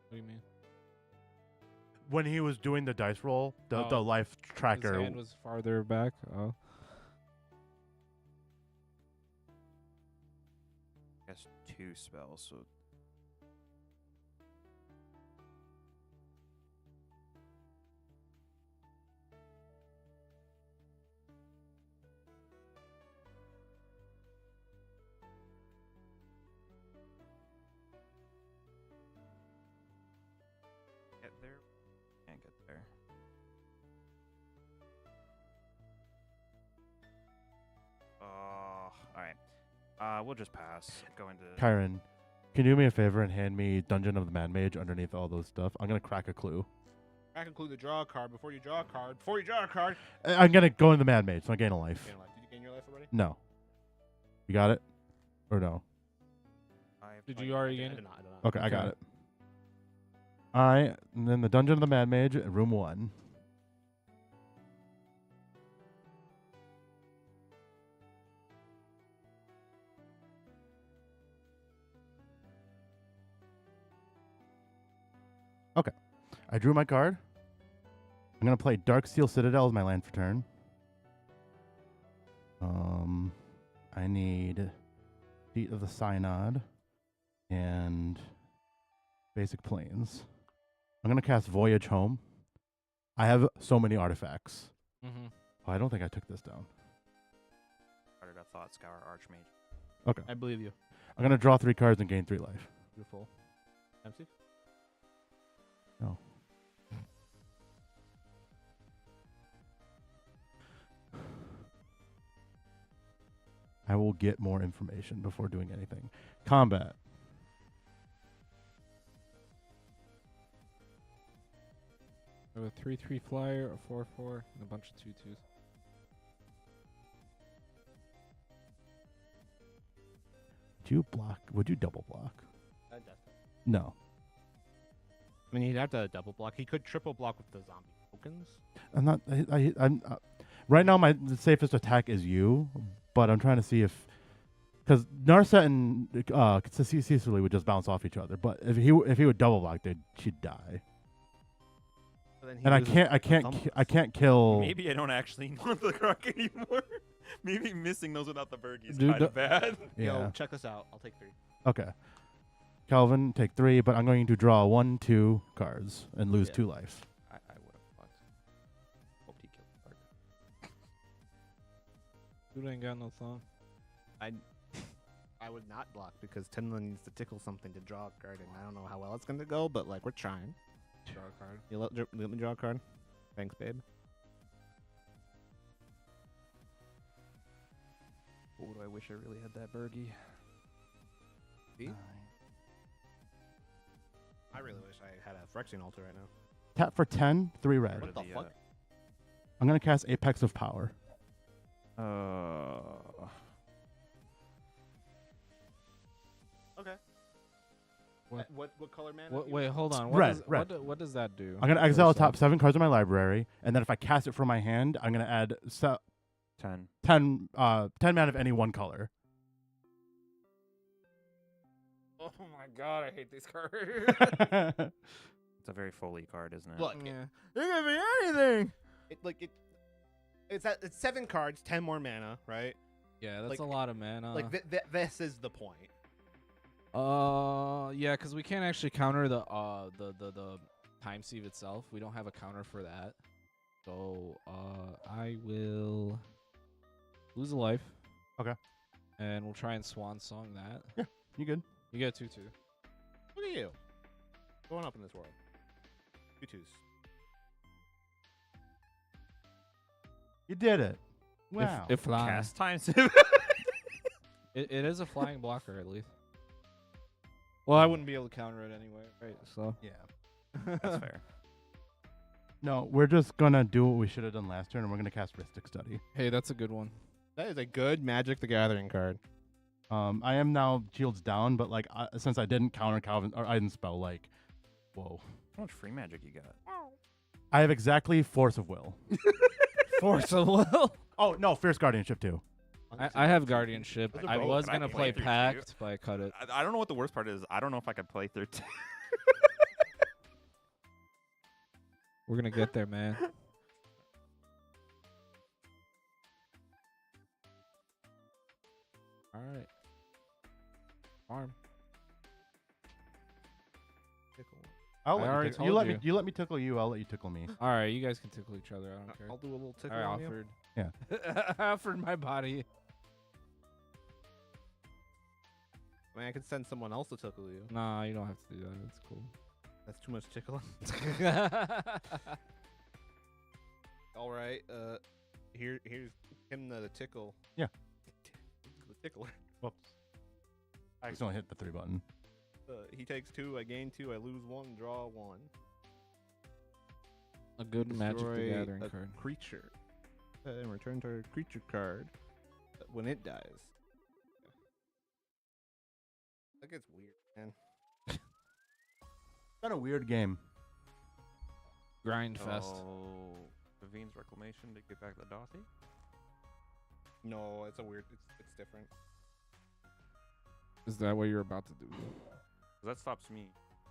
What do you mean? When he was doing the dice roll, the Oh, life tracker. His hand was farther back. Oh. 2 spells, so get there. Can't get there. All right. We'll just pass. Go into. Kyron, can you do me a favor and hand me Dungeon of the Mad Mage underneath all those stuff? I'm gonna crack a clue. I conclude the draw a card before you draw a card. Before you draw a card. I'm gonna go into the Mad Mage, so I gain a life. Gain a life. Did you gain your life already? No. You got it? Or no? Did you already gain it? I did not. Okay, I got it. And then the Dungeon of the Mad Mage, room 1. Okay. I drew my card. I'm going to play Darksteel Citadel as my land for turn. I need Feet of the Synod and Basic Plains. I'm going to cast Voyage Home. I have so many artifacts. Mm-hmm. Oh, I don't think I took this down. Started a Thought Scour Archmage. Okay. I believe you. I'm going to draw 3 cards and gain 3 life. Beautiful. MC? No. I will get more information before doing anything. Combat. I have a 3/3 flyer, a 4/4, and a bunch of 2/2s. Would you block? Would you double block? No. I mean, he'd have to double block. He could triple block with the zombie tokens. I'm not. I'm. Right now, the safest attack is you, but I'm trying to see if, because Narset and Cecily would just bounce off each other. But if he would double block, she'd die. And I can't kill. Maybe I don't actually want the Croc anymore. Maybe missing those without the Bergie is Dude, kind of bad. Yeah. Yo, check this out. I'll take 3. Okay. Calvin, take 3, but I'm going to draw 1, 2 cards and lose 2 life. I would have blocked. Hoped he killed the card. Dude ain't got no thumb. I would not block because Tinlin needs to tickle something to draw a card, and I don't know how well it's going to go, but like we're trying. Draw a card. You let me draw a card? Thanks, babe. Oh, do I wish I really had that Bergie. See? I really wish I had a Phyrexian altar right now. Tap for 10, 3 red. What the fuck? I'm going to cast Apex of Power. Okay. What color mana? Wait, hold on. Red. What does that do? I'm going to exile the top 7 cards in my library, and then if I cast it from my hand, I'm going to add 10 mana of any one color. Oh my god, I hate these cards. It's a very Foley card, isn't it? Look, Yeah. it could be anything. It's 7 cards, 10 more mana, right? Yeah, that's like, a lot of mana. This is the point. Yeah, because we can't actually counter the time sieve itself. We don't have a counter for that. So I will lose a life. Okay. And we'll try and swan song that. Yeah, you good? You get 2/2. Look at you. Going up in this world. 2/2s. You did it. Wow. If flying. Cast time. It is a flying blocker at least. Well, I wouldn't be able to counter it anyway, right? So yeah. That's fair. No, we're just going to do what we should have done last turn, and we're going to cast Rhystic Study. Hey, that's a good one. That is a good Magic the Gathering card. I am now shields down, but like since I didn't counter Calvin, or I didn't spell, like, whoa. How much free magic you got? I have exactly Force of Will. Force of Will? Oh, no, Fierce Guardianship too. I have Guardianship. I was Can I going to play play through Pact, but I cut it. I don't know what the worst part is. I don't know if I could play through. We're going to get there, man. All right. Farm. I'll I let already you, told you let you. me. You let me tickle you. I'll let you tickle me. All right, you guys can tickle each other. I don't care. I'll do a little tickle I on you. offered. Yeah. I offered my body. I mean, I could send someone else to tickle you. Nah, you don't have to do that. It's cool. That's too much tickling. All right. Here's him the tickle. Yeah. The tickler. Whoops. I accidentally hit the 3 button. He takes 2. I gain 2. I lose 1. Draw 1. A good Magic the Destroy Gathering a card. creature. And return to creature card when it dies. That gets weird, man. Kind of weird game. Grind fest. Oh, Pavine's Reclamation to get back the Dothy? No, it's a weird. It's different. Is that what you're about to do? 'Cause that stops me.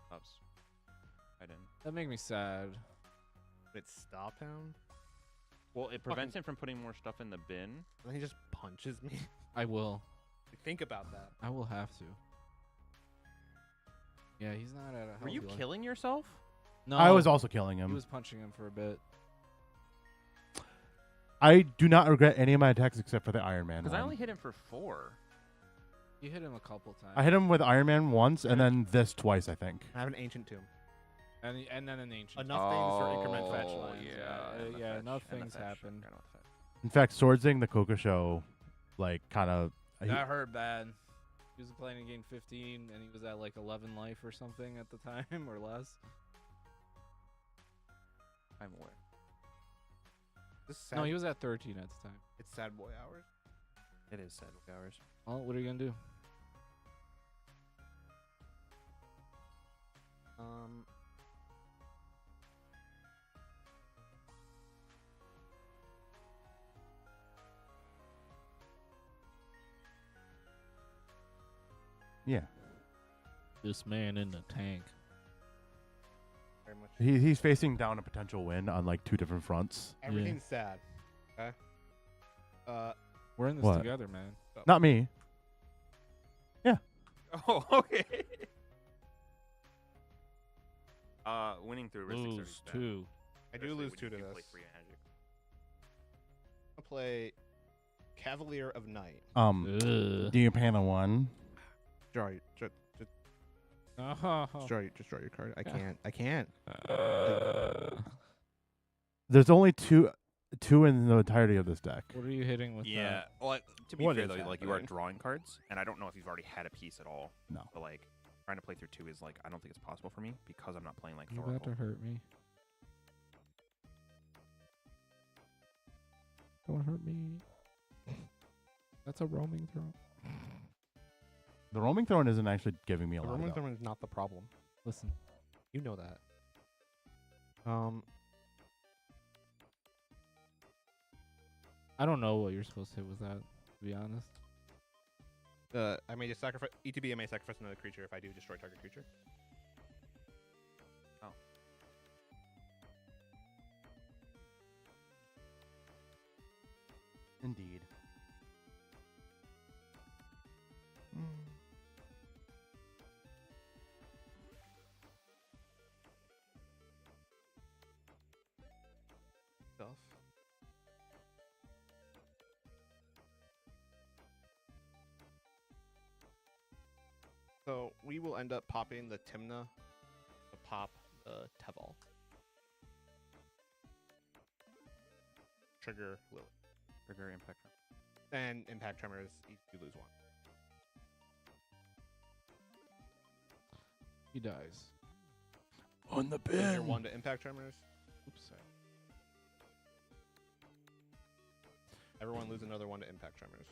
Stops. I didn't. That make me sad. It's stop him. Well, it prevents him from putting more stuff in the bin. And then he just punches me. I will. Think about that. I will have to. Yeah, he's not at a. Were you healthy life. killing yourself? No. I was also killing him. He was punching him for a bit. I do not regret any of my attacks except for the Iron Man Because I one. only hit him for 4. You hit him a couple times. I hit him with Iron Man once, and then this twice, I think. I have an ancient tomb. And then an ancient. Enough things for increment fetch Oh, lines. yeah. Yeah, enough things happened. In fact, Swordsing the Coca Show, like, kind of. That hurt bad. He was playing in game 15, and he was at like 11 life or something at the time, or less. I'm aware. This is sad. No, he was at 13 at the time. It's sad boy hours. It is sad hours. Well, what are you gonna do? Yeah. This man in the tank. Very much. He's facing down a potential win on like 2 different fronts. Everything's sad. Okay. We're in this What? together, man. Not me. Oh, okay. Winning through Ristic Lose is bad. 2. I do Especially lose when 2 to you this. play free Magic. I'll play Cavalier of Night. Ugh. Do you pan a 1? Draw. Just draw your card. I can't. There's only two in the entirety of this deck. What are you hitting with? Yeah. Well, to be What fair is though, like you are happening? drawing cards, and I don't know if you've already had a piece at all. No. But like trying to play through 2 is like I don't think it's possible for me because I'm not playing like You about Thoracle. to hurt me? Don't hurt me. That's a roaming throw. The roaming throne isn't actually giving me a The lot. Roman though. Throne is not the problem. Listen. You know that. I don't know what you're supposed to hit with that, to be honest. I may just sacrifice ETB. I may sacrifice another creature if I do destroy target creature. Oh. Indeed. Stuff. So we will end up popping the Timna to pop the Teval. Trigger Lily. Trigger Impact. And Impact Tremors, you lose 1. He dies. On the Lose your bin. 1 to Impact Tremors. Oops, sorry. Everyone lose another 1 to Impact Tremors.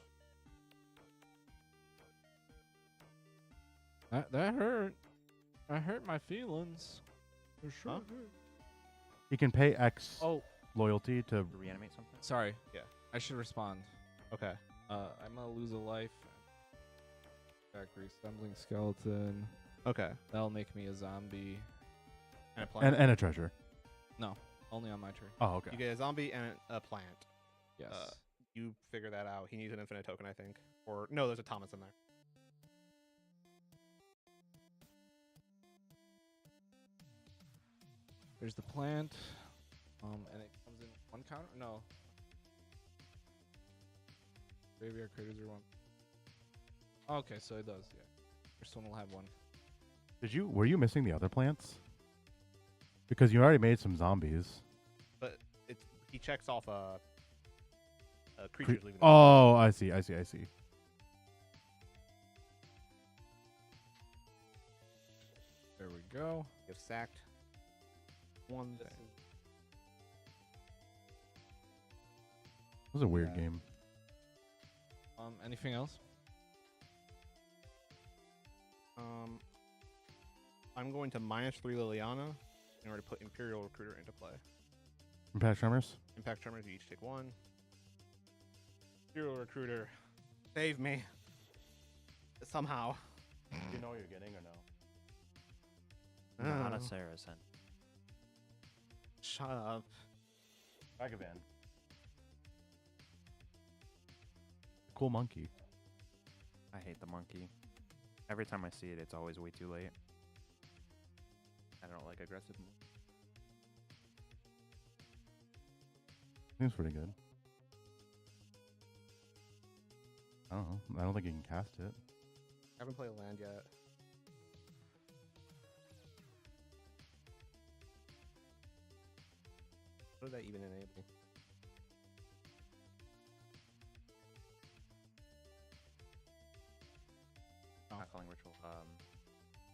That hurt. I hurt my feelings. For sure. Huh? He can pay X Oh, loyalty to. Reanimate something. sorry. Yeah. I should respond. Okay. I'm gonna lose a life. Factory stumbling skeleton. Okay. That'll make me a zombie. And a plant. And a treasure. No, only on my turn. Oh, okay. You get a zombie and a plant. Yes. You figure that out. He needs an infinite token, I think. Or no, there's a Thomas in there. There's the plant. And it comes in 1 counter? No. Graveyard critters are 1. Okay, so it does, yeah. First one will have 1. Were you missing the other plants? Because you already made some zombies. But he checks off creatures leaving. Oh, I see. There we go. You've sacked 1 thing. It was a weird game. Anything else? I'm going to -3 Liliana in order to put Imperial Recruiter into play. Impact Tremors? Impact Tremors, you each take 1. Imperial Recruiter, save me. Somehow. Do you know what you're getting or no? Not a Saracen. Shut up. Vagavan. Cool monkey. I hate the monkey. Every time I see it, it's always way too late. I don't like aggressive moves. Seems pretty good. I don't know. I don't think you can cast it. I haven't played a land yet. What did that even enable? Not calling ritual.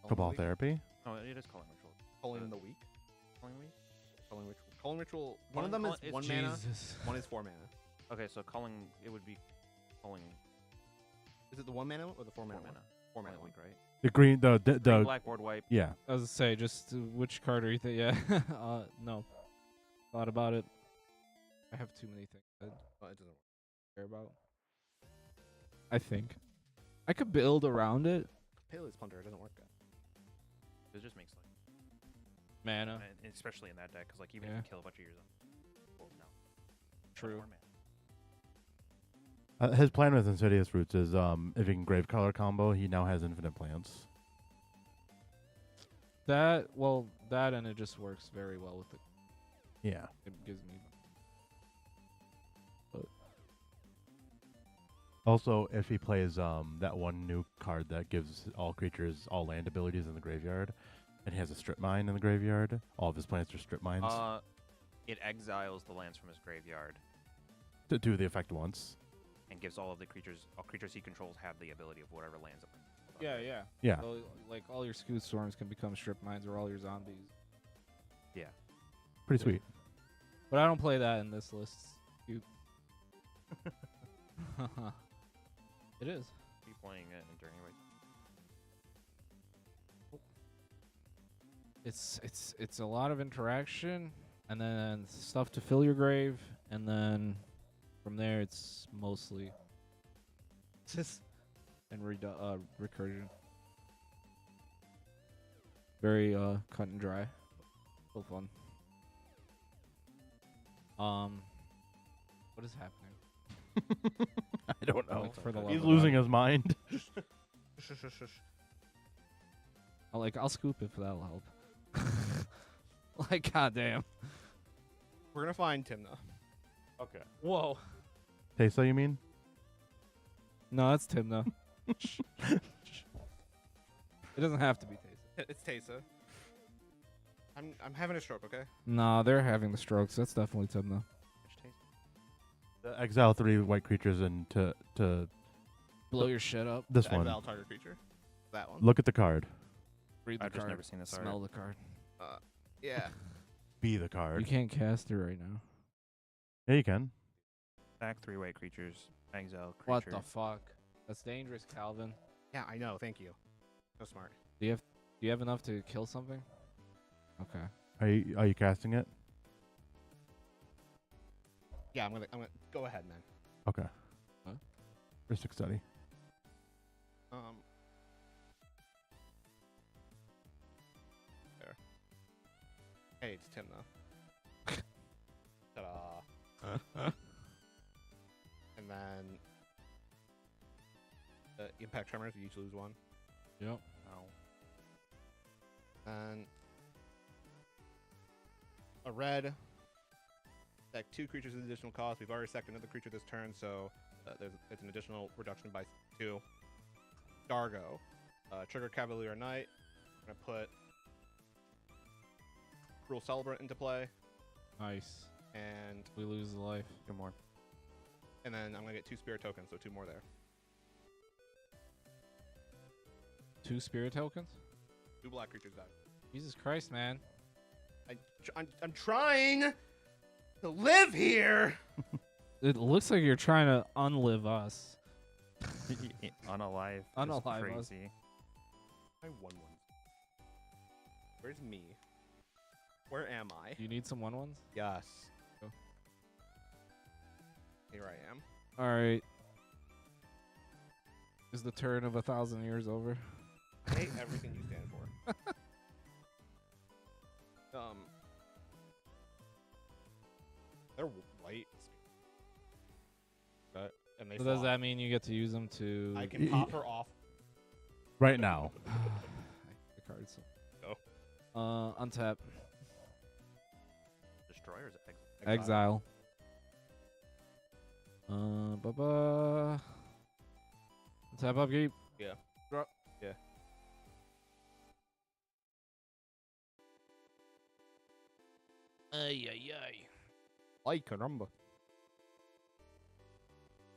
Cabal Therapy? Oh, it is calling ritual. Calling the week? Calling week? Calling ritual. Calling ritual. One of Calling- them is calling- 1 it's mana. Jesus. One is 4 mana. Okay, so calling it would be calling Is it the 1 mana or the 4 mana? 4 mana. 4 mana Calling one. week, right? The green, the Green, black board wipe. yeah. I was to say, just which card are you thinking? Yeah. No. Thought about it. I have too many things that Well, it doesn't work. I care about. I think. I could build around it. Pele's Plunder, it doesn't work good. It just makes like Mana. and especially in that deck, because like even Yeah. if you kill a bunch of yours, well, no. True. More mana. His plan with Insidious Roots is if he can Grave Color combo, he now has infinite plants. That and it just works very well with it. Yeah. It gives me. Also, if he plays that one new card that gives all creatures all land abilities in the graveyard, and he has a strip mine in the graveyard, all of his plants are strip mines It exiles the lands from his graveyard to do the effect once. and gives all creatures he controls have the ability of whatever lands up. Yeah, yeah. Yeah. So, like all your Scoot Storms can become strip mines, or all your zombies. Yeah. Pretty sweet. But I don't play that in this list. Cute. It is. Be playing it during anyway. It's a lot of interaction, and then stuff to fill your grave, and then from there it's mostly and recursion. Very cut and dry. So fun. What is happening? I don't know. For the love He's of losing God. his mind. I'll scoop if that'll help. Like, goddamn. We're gonna find Timna. Okay. Whoa. Tesa, you mean? No, that's Tim though. It doesn't have to be Taysa. It's Taysa. I'm having a stroke, okay? No, they're having the strokes. That's definitely Tim though. Exile 3 white creatures and to Blow your shit up. this The one. exile target creature. That one. Look at the card. Read the I've just card. never seen this Smell art. the card. Yeah. Be the card. You can't cast it right now. Yeah, you can. Sack 3 white creatures. Exile What creature. the fuck? That's dangerous, Calvin. Yeah, I know. Thank you. So smart. Do you have enough to kill something? Okay. Are you casting it? Yeah, I'm gonna go ahead, man. Okay. Huh? Mystic Study. There. Hey, it's Tim though. Ta-da. And then impact tremors. You each lose 1. Yep. Oh. And a red. Sack 2 creatures with additional cost. We've already sacked another creature this turn, so it's an additional reduction by 2. Dargo. Trigger Cavalier Knight. I'm going to put Cruel Celebrant into play. Nice. And we lose the life. 2 more. And then I'm going to get 2 Spirit tokens, so 2 more there. 2 spirit tokens? 2 black creatures die. Jesus Christ, man. I'm trying to live here. It looks like you're trying to unlive us. Unalive. Unalive us. Crazy. I won one. Where's me? Where am I? You need some 1/1s? Yes. Go. Here I am. All right. Is the turn of 1,000 years over? I hate everything you stand for. They're white. But and they. So does fly. that mean you get to use them to? I can pop her off. Right now. The cards. Go. Untap. Destroyers. Exile. Ba-ba. Tap upkeep. Yeah. Drop. Yeah. Ay, ay, ay. Ay, caramba.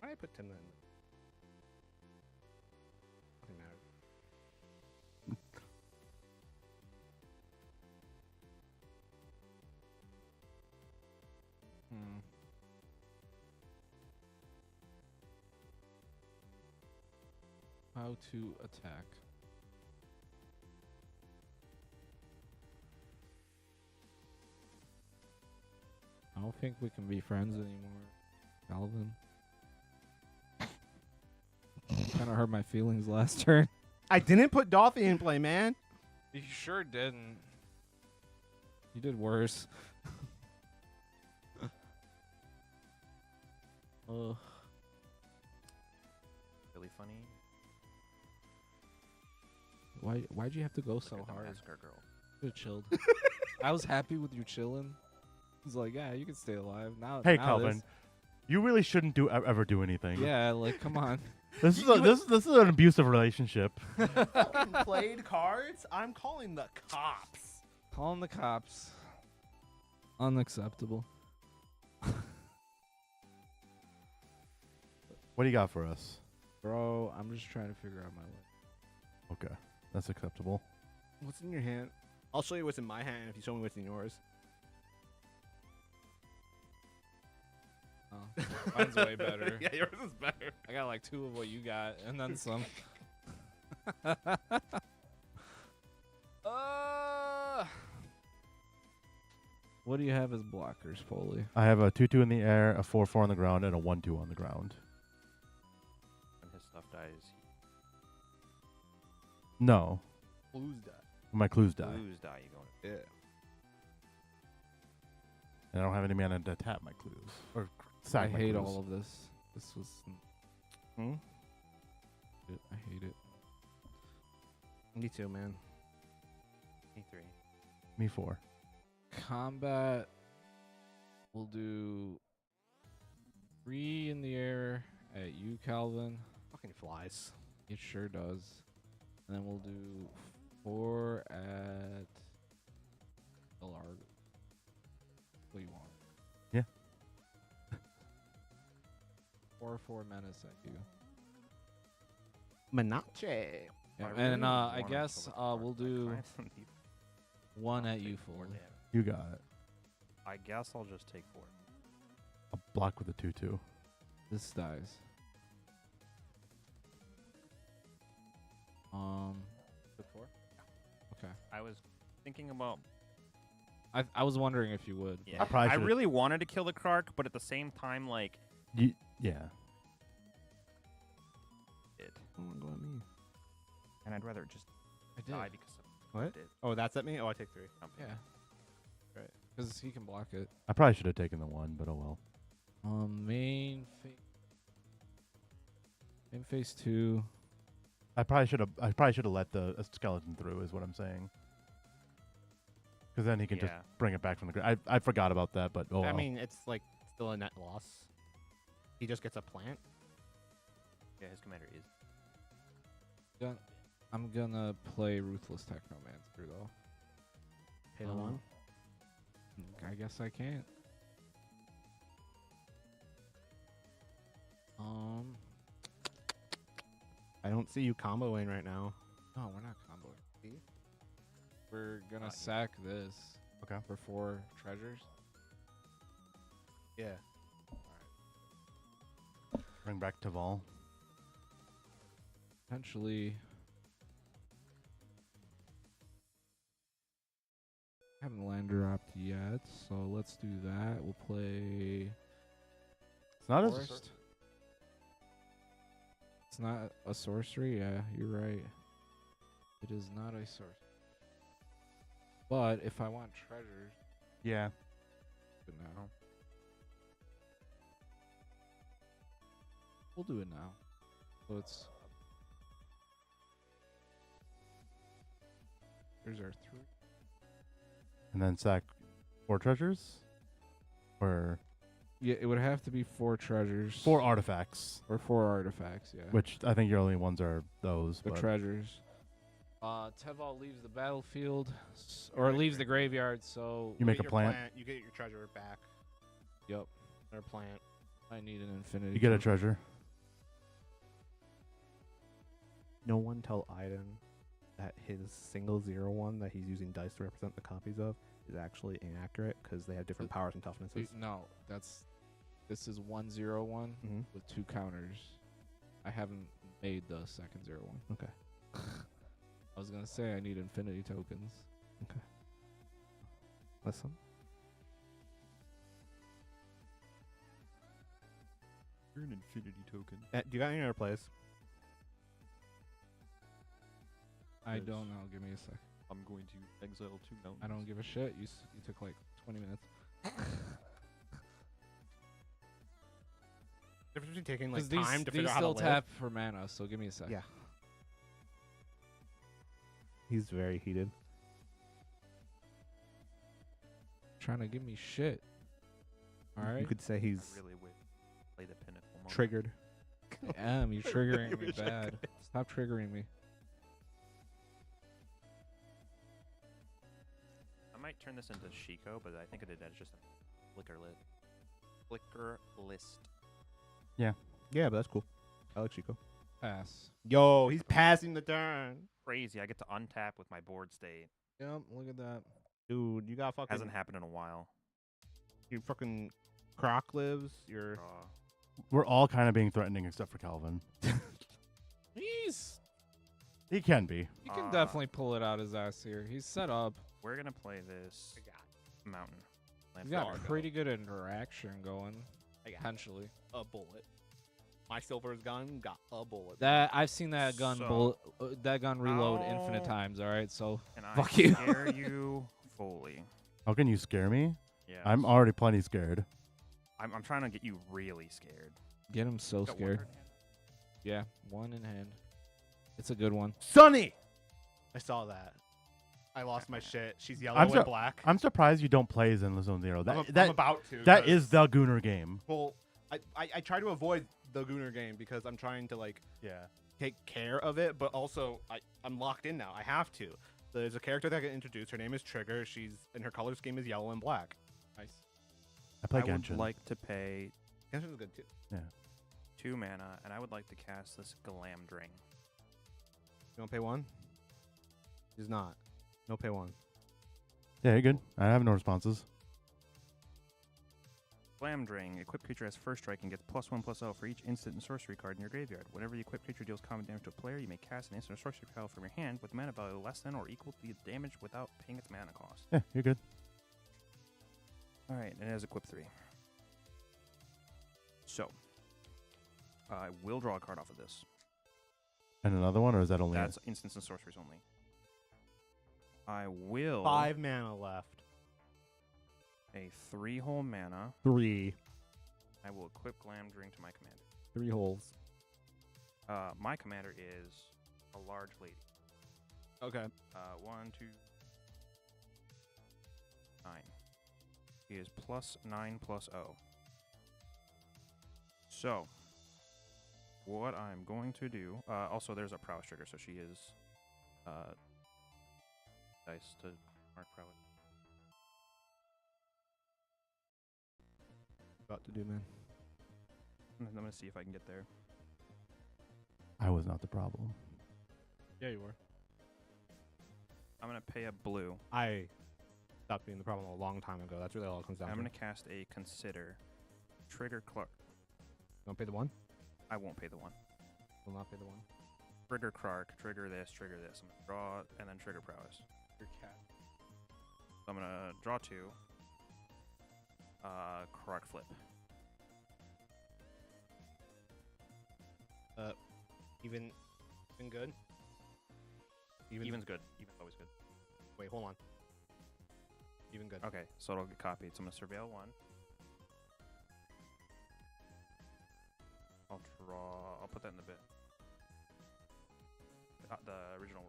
Why did I put 10 in? Doesn't matter. How to attack. I don't think we can be friends anymore, Calvin. Kind of hurt my feelings last turn. I didn't put Dolphy in play, man. You sure didn't. You did worse. Ugh. Really funny. Why'd you have to go so Look at the hard? Massacre Girl. Could've chilled. I was happy with you chilling. He's like, yeah, you can stay alive now. Hey, now Calvin, this- you really shouldn't ever do anything. Yeah, like, come on. This is an abusive relationship. Fucking played cards. I'm calling the cops. Calling the cops. Unacceptable. What do you got for us? Bro, I'm just trying to figure out my life. Okay, that's acceptable. What's in your hand? I'll show you what's in my hand if you show me what's in yours. Oh, mine's way better. Yeah, yours is better. I got like 2 of what you got, and then some. What do you have as blockers, Foley? I have a 2/2 in the air, a 4/4 on the ground, and a 1/2 on the ground. When his stuff dies, No, Blues die. my clues die. blues die. You going? Yeah. And I don't have any mana to tap my clues or I sack my hate clues. all of this. This was. Hmm? I hate it. Me too, man. Me 3. Me 4. Combat. We'll do 3 in the air at you, Calvin. Fucking flies. It sure does. And then we'll do 4 at Largo. What do you want? Yeah. 4/4 menace at you. Menace. Yeah, I and really I wanna guess kill the card. we'll Like, do I have some people 1 at you, take more Foley. damage. You got it. I guess I'll just take 4. A block with a 2/2. This dies. Took 4. Okay. I was thinking about. I was wondering if you would. Yeah. I probably I should've- really wanted to kill the Krark, but at the same time, like Yeah. it, Oh, go at me. and I'd rather just I did. die because of What? it. Oh, that's at me? Oh, I take 3. Yeah. Right. Because he can block it. I probably should have taken the 1, but oh well. Main phase 2. I probably should have let the skeleton through is what I'm saying. Because then he can just Yeah. bring it back from the ground. I forgot about that, but oh I well. mean, it's like still a net loss. He just gets a plant. Yeah, his commander is. I'm gonna play Ruthless Technomancer though. Pay the one. I guess I can't. I don't see you comboing right now. No, we're not comboing. See? We're gonna Not sack this. Okay. For 4 treasures. Yeah. Bring back Taval. Potentially. Haven't land dropped yet, so let's do that. We'll play. It's not Forest. It's not a sorcery. Yeah, you're right. It is not a sorcery. But if I want treasures, Yeah. do it now. We'll do it now. So it's. Here's our 3. And then sack 4 treasures? Or Yeah, it would have to be 4 treasures. 4 artifacts. Or 4 artifacts, yeah. Which I think your only ones are those. The but treasures. Teval leaves the battlefield, or leaves the graveyard, so... You make get a your plant. You get your treasure back. Yep. Or plant. I need an infinity. You get a token. treasure. No one tell Ajdin that his single 0/1 that he's using dice to represent the copies of is actually inaccurate because they have different powers and toughnesses. No, this is 1/01 Mhm. with 2 counters. I haven't made the second 0/1. Okay. I was gonna say I need infinity tokens. Okay. Listen. You're an infinity token. Do you got any other plays? I Yes. don't know. Give me a sec. I'm going to exile 2 mountains. I don't give a shit. You took like 20 minutes. Difference between taking like 'Cause these, time to these figure out how to still live. tap for mana, so give me a sec. Yeah. He's very heated. Trying to give me shit. All right. You could say he's I really would play the pinnacle moment. triggered. I am. You're triggering You me wish I bad. could. Stop triggering me. I might turn this into Shiko, but I think it is just a flicker list. Yeah, but that's cool. I like Chico. Pass. Yo, he's passing the turn. Crazy. I get to untap with my board state. Yep. Look at that. Dude, you got fucking Hasn't happened in a while. your fucking croc lives. Your We're all kind of being threatening except for Calvin. He can be. He can definitely pull it out his ass here. He's set up. We're gonna play this mountain. He's got pretty good interaction going. Potentially. a bullet. My silver's gun got a bullet. That I've seen that gun So- that gun reload How- infinite times. All right, so Can I fuck you. scare you, Foley? How can you scare me? Yeah. I'm already plenty scared. I'm trying to get you really scared. Get him so Got one scared. card in hand? Yeah, 1 in hand. It's a good one. Sonny! I saw that. I lost my shit. She's yellow and black. I'm surprised you don't play Zenless Zone Zero. I'm about to. That is the Gooner game. Well, I try to avoid the Gooner game because I'm trying to like take care of it, but also I'm locked in now. I have to. There's a character that I get introduced. Her name is Trigger. And her color scheme is yellow and black. Nice. I play I would Genshin. like to pay Genshin's good too. Yeah. 2 mana, and I would like to cast this Glamdring. You want to pay 1? He's not. No pay 1. Yeah, you're good. I have no responses. Glamdring. Equipped creature has first strike and gets +1/+0 for each instant and sorcery card in your graveyard. Whenever the equipped creature deals combat damage to a player, you may cast an instant or sorcery spell from your hand with mana value less than or equal to the damage without paying its mana cost. Yeah, you're good. Alright, and it has equip 3. So, I will draw a card off of this. And another one, or is that only? That's instants and sorceries only. I will 5 mana left. a 3-hole mana. 3. I will equip Glamdring to my commander. 3 holes. My commander is a large lady. Okay. 1, 2, She is +9/+0. So, what I'm going to do. Also, there's a prowess trigger, so she is dice to mark prowess. About to do, man. I'm gonna see if I can get there. I was not the problem. Yeah, you were. I'm gonna pay a blue. I stopped being the problem a long time ago. That's really all it comes down I'm to. gonna cast a consider. Trigger Clark. Don't pay the one. I won't pay the one. Will not pay the one. Trigger Clark. Trigger this. Trigger this. I'm gonna draw and then trigger prowess. Your cat. So I'm gonna draw 2. Clark flip. Even good. Even's good. Even's always good. Wait, hold on. Even good. Okay, so it'll get copied. So I'm gonna surveil 1. I'll draw. I'll put that in the bit. The original.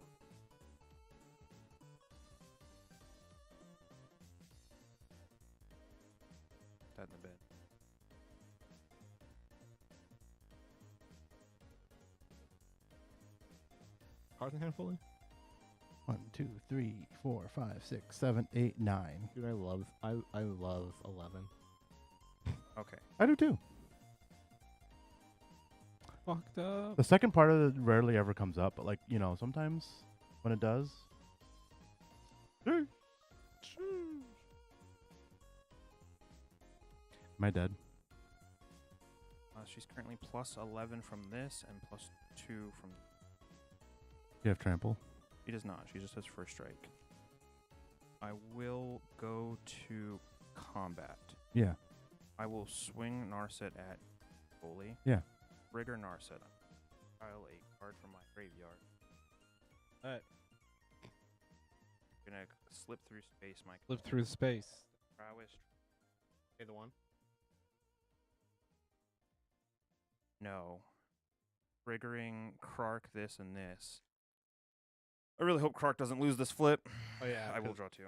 That in the bit. Cards in hand fully? 1, 2, 3, 4, 5, 6, 7, 8, 9. Dude, I love 11. Okay. I do too. Fucked up. The second part of it rarely ever comes up, but like, you know, sometimes when it does. Am I dead? She's currently +11 from this and +2 from. You have trample? She does not. She just has first strike. I will go to combat. Yeah. I will swing Narset at Foley. Yeah. Trigger Narset. Pile a card from my graveyard. Alright. Gonna slip through space, my Flip through space. prowess. Pay the one. No. Triggering Krark this and this. I really hope Krark doesn't lose this flip. Oh yeah, I will draw 2.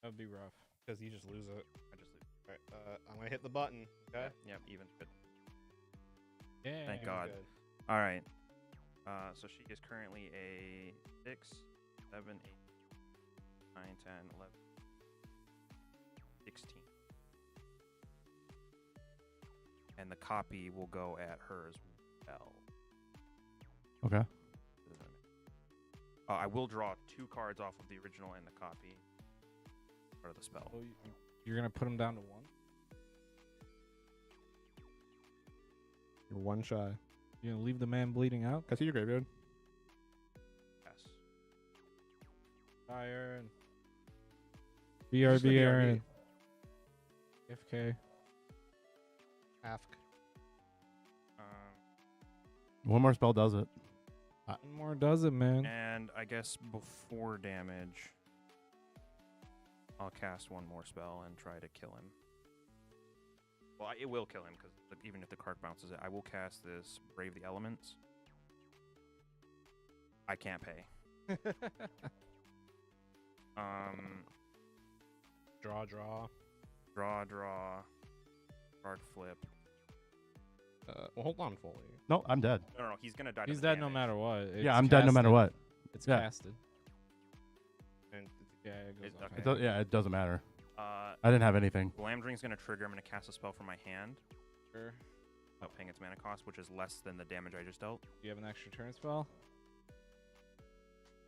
That would be rough. Because you just lose it. I just lose. Alright, I'm gonna hit the button. Okay. Yep, even. Good. Yeah. Thank God. Good. All right. So she is currently a 6, 7, 8, 9, 10, 11, 16. And the copy will go at her as well. Okay. I will draw 2 cards off of the original and the copy. Part of the spell. Oh, you're gonna put him down to 1. You're one shy. You're gonna leave the man bleeding out. Can I see your graveyard? Yes. Iron. Just the BRB BRB. Aaron. FK. Ask. One more spell does it. One more does it, man. And I guess before damage, I'll cast one more spell and try to kill him. Well, it will kill him, because even if the card bounces it, I will cast this Brave the Elements. I can't pay. Draw. Draw. Card flip. Well, hold on, Foley. No, I'm dead. No, he's gonna die. He's to the dead no damage. matter what. It's Yeah, I'm dead no matter casted. what. It's Yeah. casted. And Yeah, it goes off. okay. Yeah, it doesn't matter. Uh, I didn't have anything. Glamdring's gonna trigger. I'm gonna cast a spell from my hand Sure. without paying its mana cost, which is less than the damage I just dealt. Do you have an extra turn spell?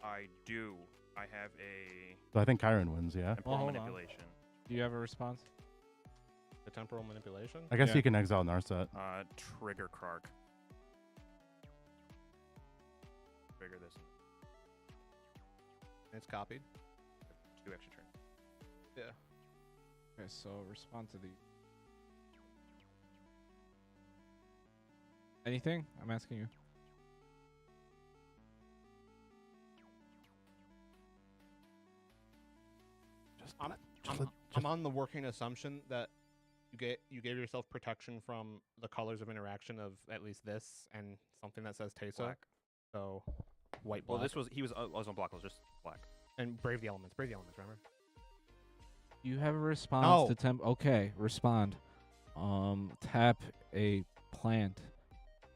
I do. I have a So I think Kyron wins, yeah? temporal hold on. manipulation. Do you have a response? the temporal manipulation. I guess Yeah. you can exile Narset. Trigger Krark. Trigger this. It's copied. 2 extra turns. Yeah. Okay, so respond to the. Anything? I'm asking you. I'm on the working assumption that you gave yourself protection from the colors of interaction of at least this and something that says Tesa. Black. So white, black. Well, this was he was on block. It was just black. And Brave the Elements. Brave the Elements, remember? You have a response No. to temp. Okay, respond. Tap a plant.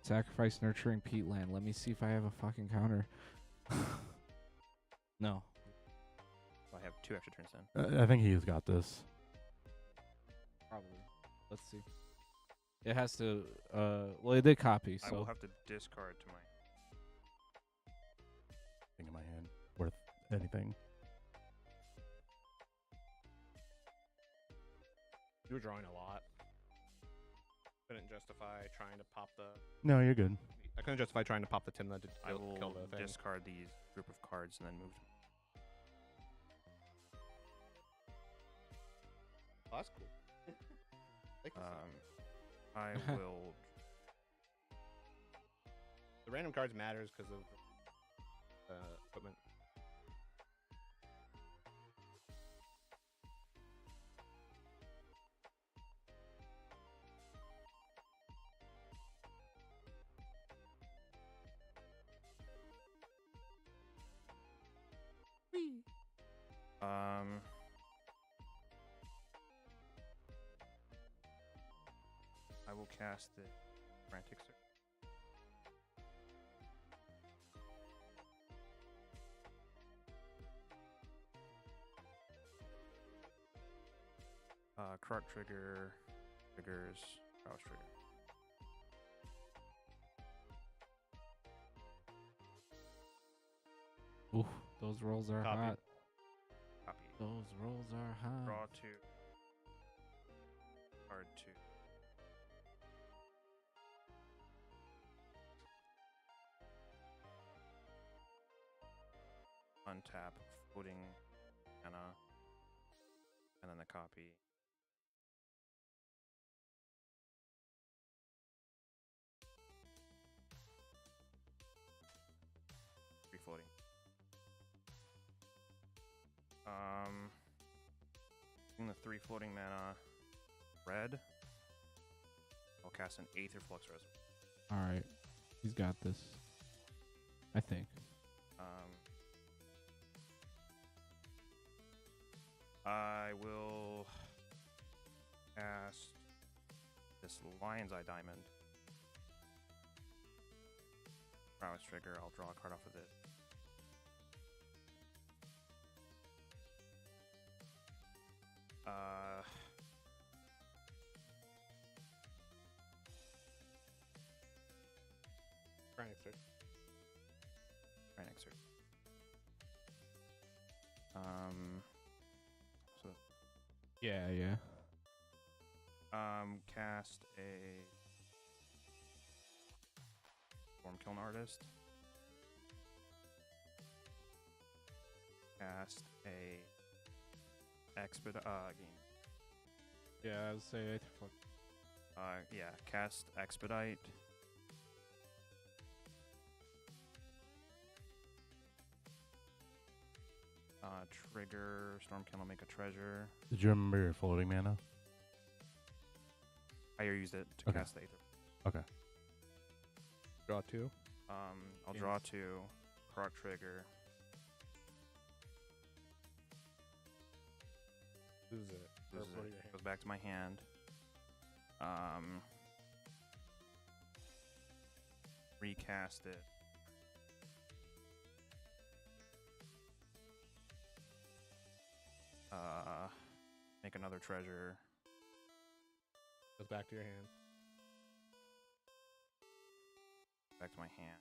Sacrifice nurturing peatland. Let me see if I have a fucking counter. No. I have 2 extra turns then. I think he's got this. Probably. Let's see. It has to. Well, it did copy. I will So have to discard to my. Thing in my hand worth anything. You were drawing a lot. Couldn't justify trying to pop the. No, you're good. I couldn't justify trying to pop the Timna to I kill will the thing. discard these group of cards and then move. Oh, that's cool. Like this. I will. The random cards matters because of equipment. I will cast the Frantic Circle. Cart trigger, triggers, Prowess trigger. oof, those rolls are Copy. hot. Copy. Those rolls are hot. Draw 2. Card 2. Untap, floating mana, and then the copy. Free floating. In the 3 floating mana, red. I'll cast an Aether Flux Reservoir. All right, he's got this. I think. I will cast this Lion's Eye Diamond. Prowess trigger, I'll draw a card off of it. Frantic Circle. Frantic Circle. So Yeah. cast a Stormkiln Artist. Cast a Expedite. Yeah, I would say Yeah, cast Expedite. Trigger Stormkiln will make a treasure. Did you remember your floating mana? I already used it to Okay. cast the Aether. Okay. Draw 2. I'll draw 2. Croc trigger. Lose it. Or Loses put it in it. your hand. Goes back to my hand. Recast it. Make another treasure. Goes back to your hand. Back to my hand.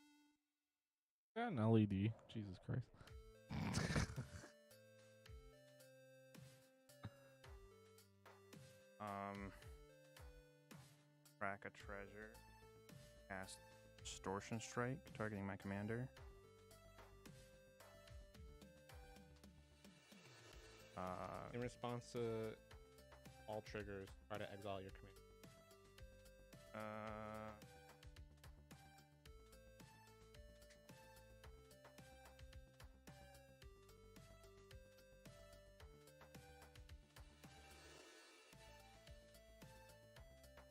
Got an LED. Jesus Christ. Crack a treasure. Cast Distortion Strike, targeting my commander. In response to all triggers, try to exile your command.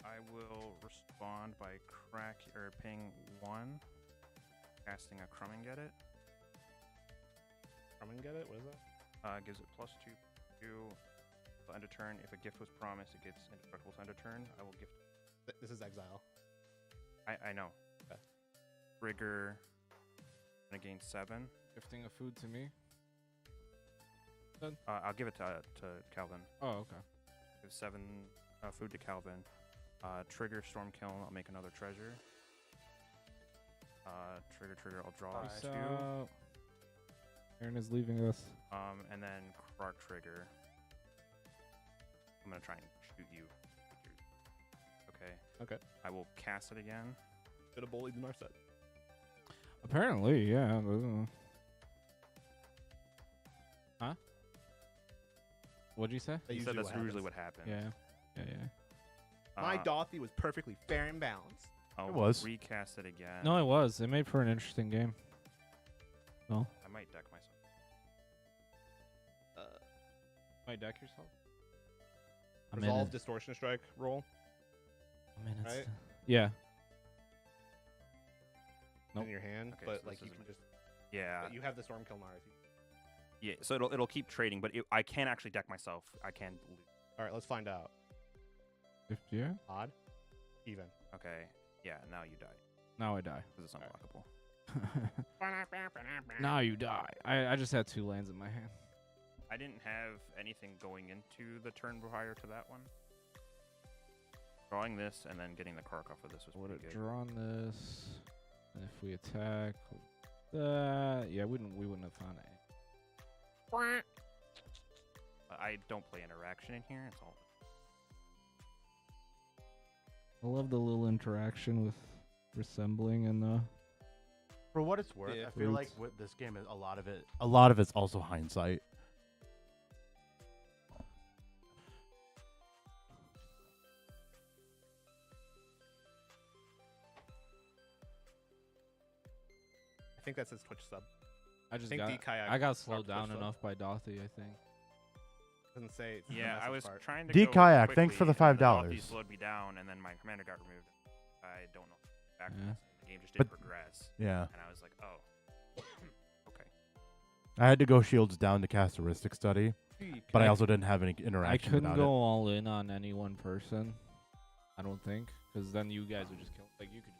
I will respond by paying 1, casting a Crumb and Get It. Come and get it. What is that? Gives it +2 So end of turn. If a gift was promised, it gets indestructible to end of turn. I will gift. This is exile. I know. Okay. Trigger. Gonna gain 7. Gifting a food to me. I'll give it to Calvin. Oh, okay. Give 7 food to Calvin. Trigger Storm Kiln. I'll make another treasure. Trigger. I'll draw Peace 2. out. Aaron is leaving us. And then Clark Trigger. I'm gonna try and shoot you. Okay. Okay. I will cast it again. Should have bullied Narset. Apparently, yeah. Huh? What'd you say? You said that's usually what happens. Yeah. My Dothy was perfectly fair and balanced. I'll It was. recast it again. No, it was. It made for an interesting game. No? I might deck myself. Might deck yourself? Resolve Distortion Strike roll. Right? Yeah. In your hand, Okay, but so like this you is can just. Yeah. But you have the Storm Kill Mars. Yeah. So it'll keep trading, but I can't actually deck myself. I can lose. All right, let's find out. Yeah. Odd. Even. Okay. Yeah. Now you die. Now I die. Because it's unblockable. Now you die. I just had 2 lands in my hand. I didn't have anything going into the turn prior to that one. Drawing this and then getting the Kark off of this was Would pretty have good. drawn this, and if we attack, yeah, we wouldn't have found it. I don't play interaction in here. It's all. I love the little interaction with resembling and For what it's worth, Yeah. I feel like Roots. with this game, a lot of it's also hindsight. I think that's his Twitch sub. I just think got D-Kayak I got sucked slowed down Twitch sub. enough by Dothy, I think. Doesn't say. It's the Yeah, I message was part. trying to. D go Kayak, thanks for quickly, the and then $5. Dothy slowed me down, and then my commander got removed. I don't know. Back Yeah. the game just didn't But- progress, Yeah. and I was like, oh, okay. I had to go shields down to cast Heuristic Study, but I also didn't have any I interaction couldn't without go it. all in on any one person. I don't think, because then you guys would just kill. Like you could.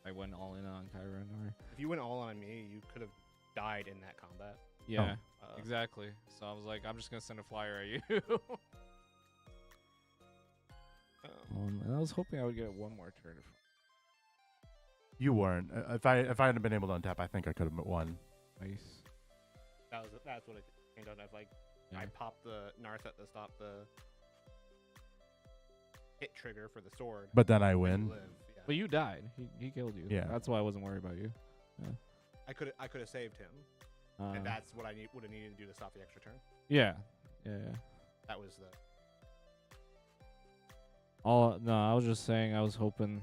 I went all in on Chiron or. If you went all on me, you could have died in that combat. Yeah. Uh, Exactly. So I was like, I'm just gonna send a flyer at you. And I was hoping I would get one more turn. You weren't. If I hadn't been able to untap, I think I could have won. Nice. That's what it came down to. Like, Yeah. I popped the Narset to stop the hit trigger for the sword. But then I and win. live, yeah. But you died. He killed you. Yeah. That's why I wasn't worried about you. Yeah. I could have saved him, and that's what I would have needed to do to stop the extra turn. Yeah. That was the. No, I was just saying I was hoping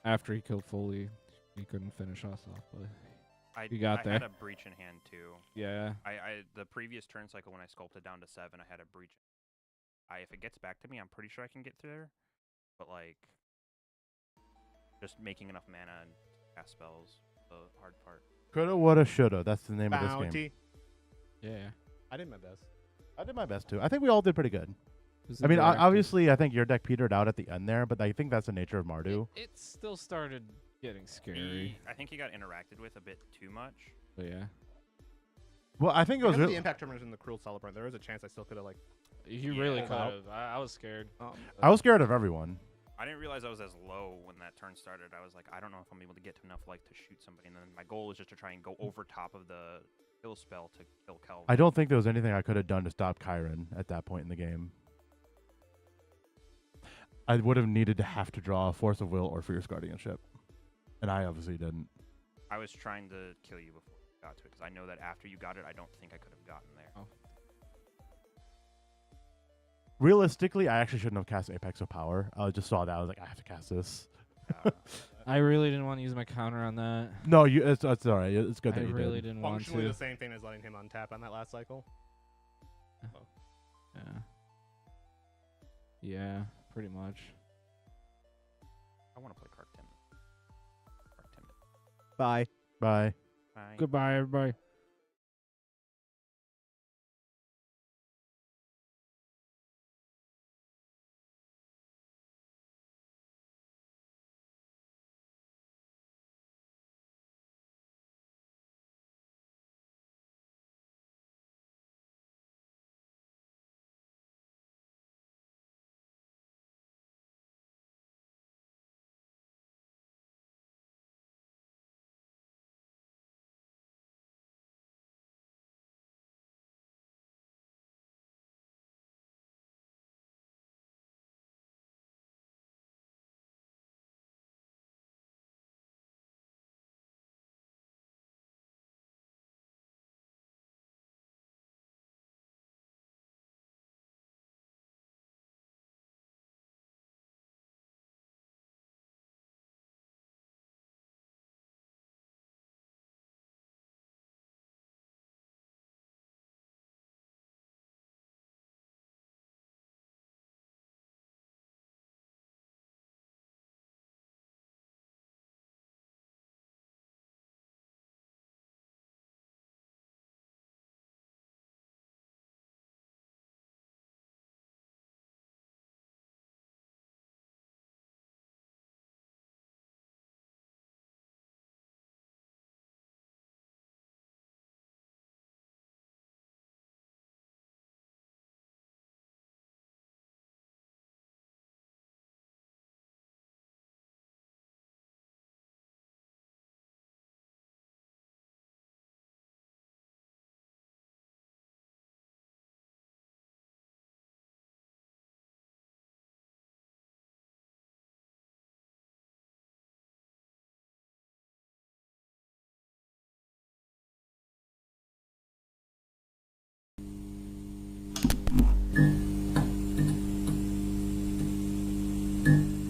after he killed Foley, he couldn't finish us off, but you got I there. had a breach in hand too. Yeah. I the previous turn cycle when I sculpted down to 7, I had a breach. If it gets back to me, I'm pretty sure I can get through there. But like, just making enough mana and cast spells, the hard part. Coulda, woulda, shoulda. That's the name of this game. Bounty. Yeah. I did my best. I did my best too. I think we all did pretty good. It I mean, interactive. obviously, I think your deck petered out at the end there, but I think that's the nature of Mardu. It still started getting scary. I think he got interacted with a bit too much. But yeah. Well, I think it was Because of really. the impact terminals in the Cruel Celebrant. There was a chance I still could have like. You Yeah. really Pulled could out. have. I was scared. I was scared of everyone. I didn't realize I was as low when that turn started. I was like, I don't know if I'm able to get to enough life to shoot somebody. And then my goal was just to try and go over top of the kill spell to kill Kelvin. I don't think there was anything I could have done to stop Chiron at that point in the game. I would have needed to have to draw a Force of Will or Fierce Guardianship, and I obviously didn't. I was trying to kill you before you got to it because I know that after you got it, I don't think I could have gotten there. Oh. Realistically, I actually shouldn't have cast Apex of Power. I just saw that. I was like, I have to cast this. I really didn't want to use my counter on that. No, it's all right. It's good I that you really did. didn't want Functionally to. the same thing as letting him untap on that last cycle. Yeah. Yeah, pretty much. I want to play Kark Tim. Bye. Bye. Bye. Goodbye, everybody. Bye.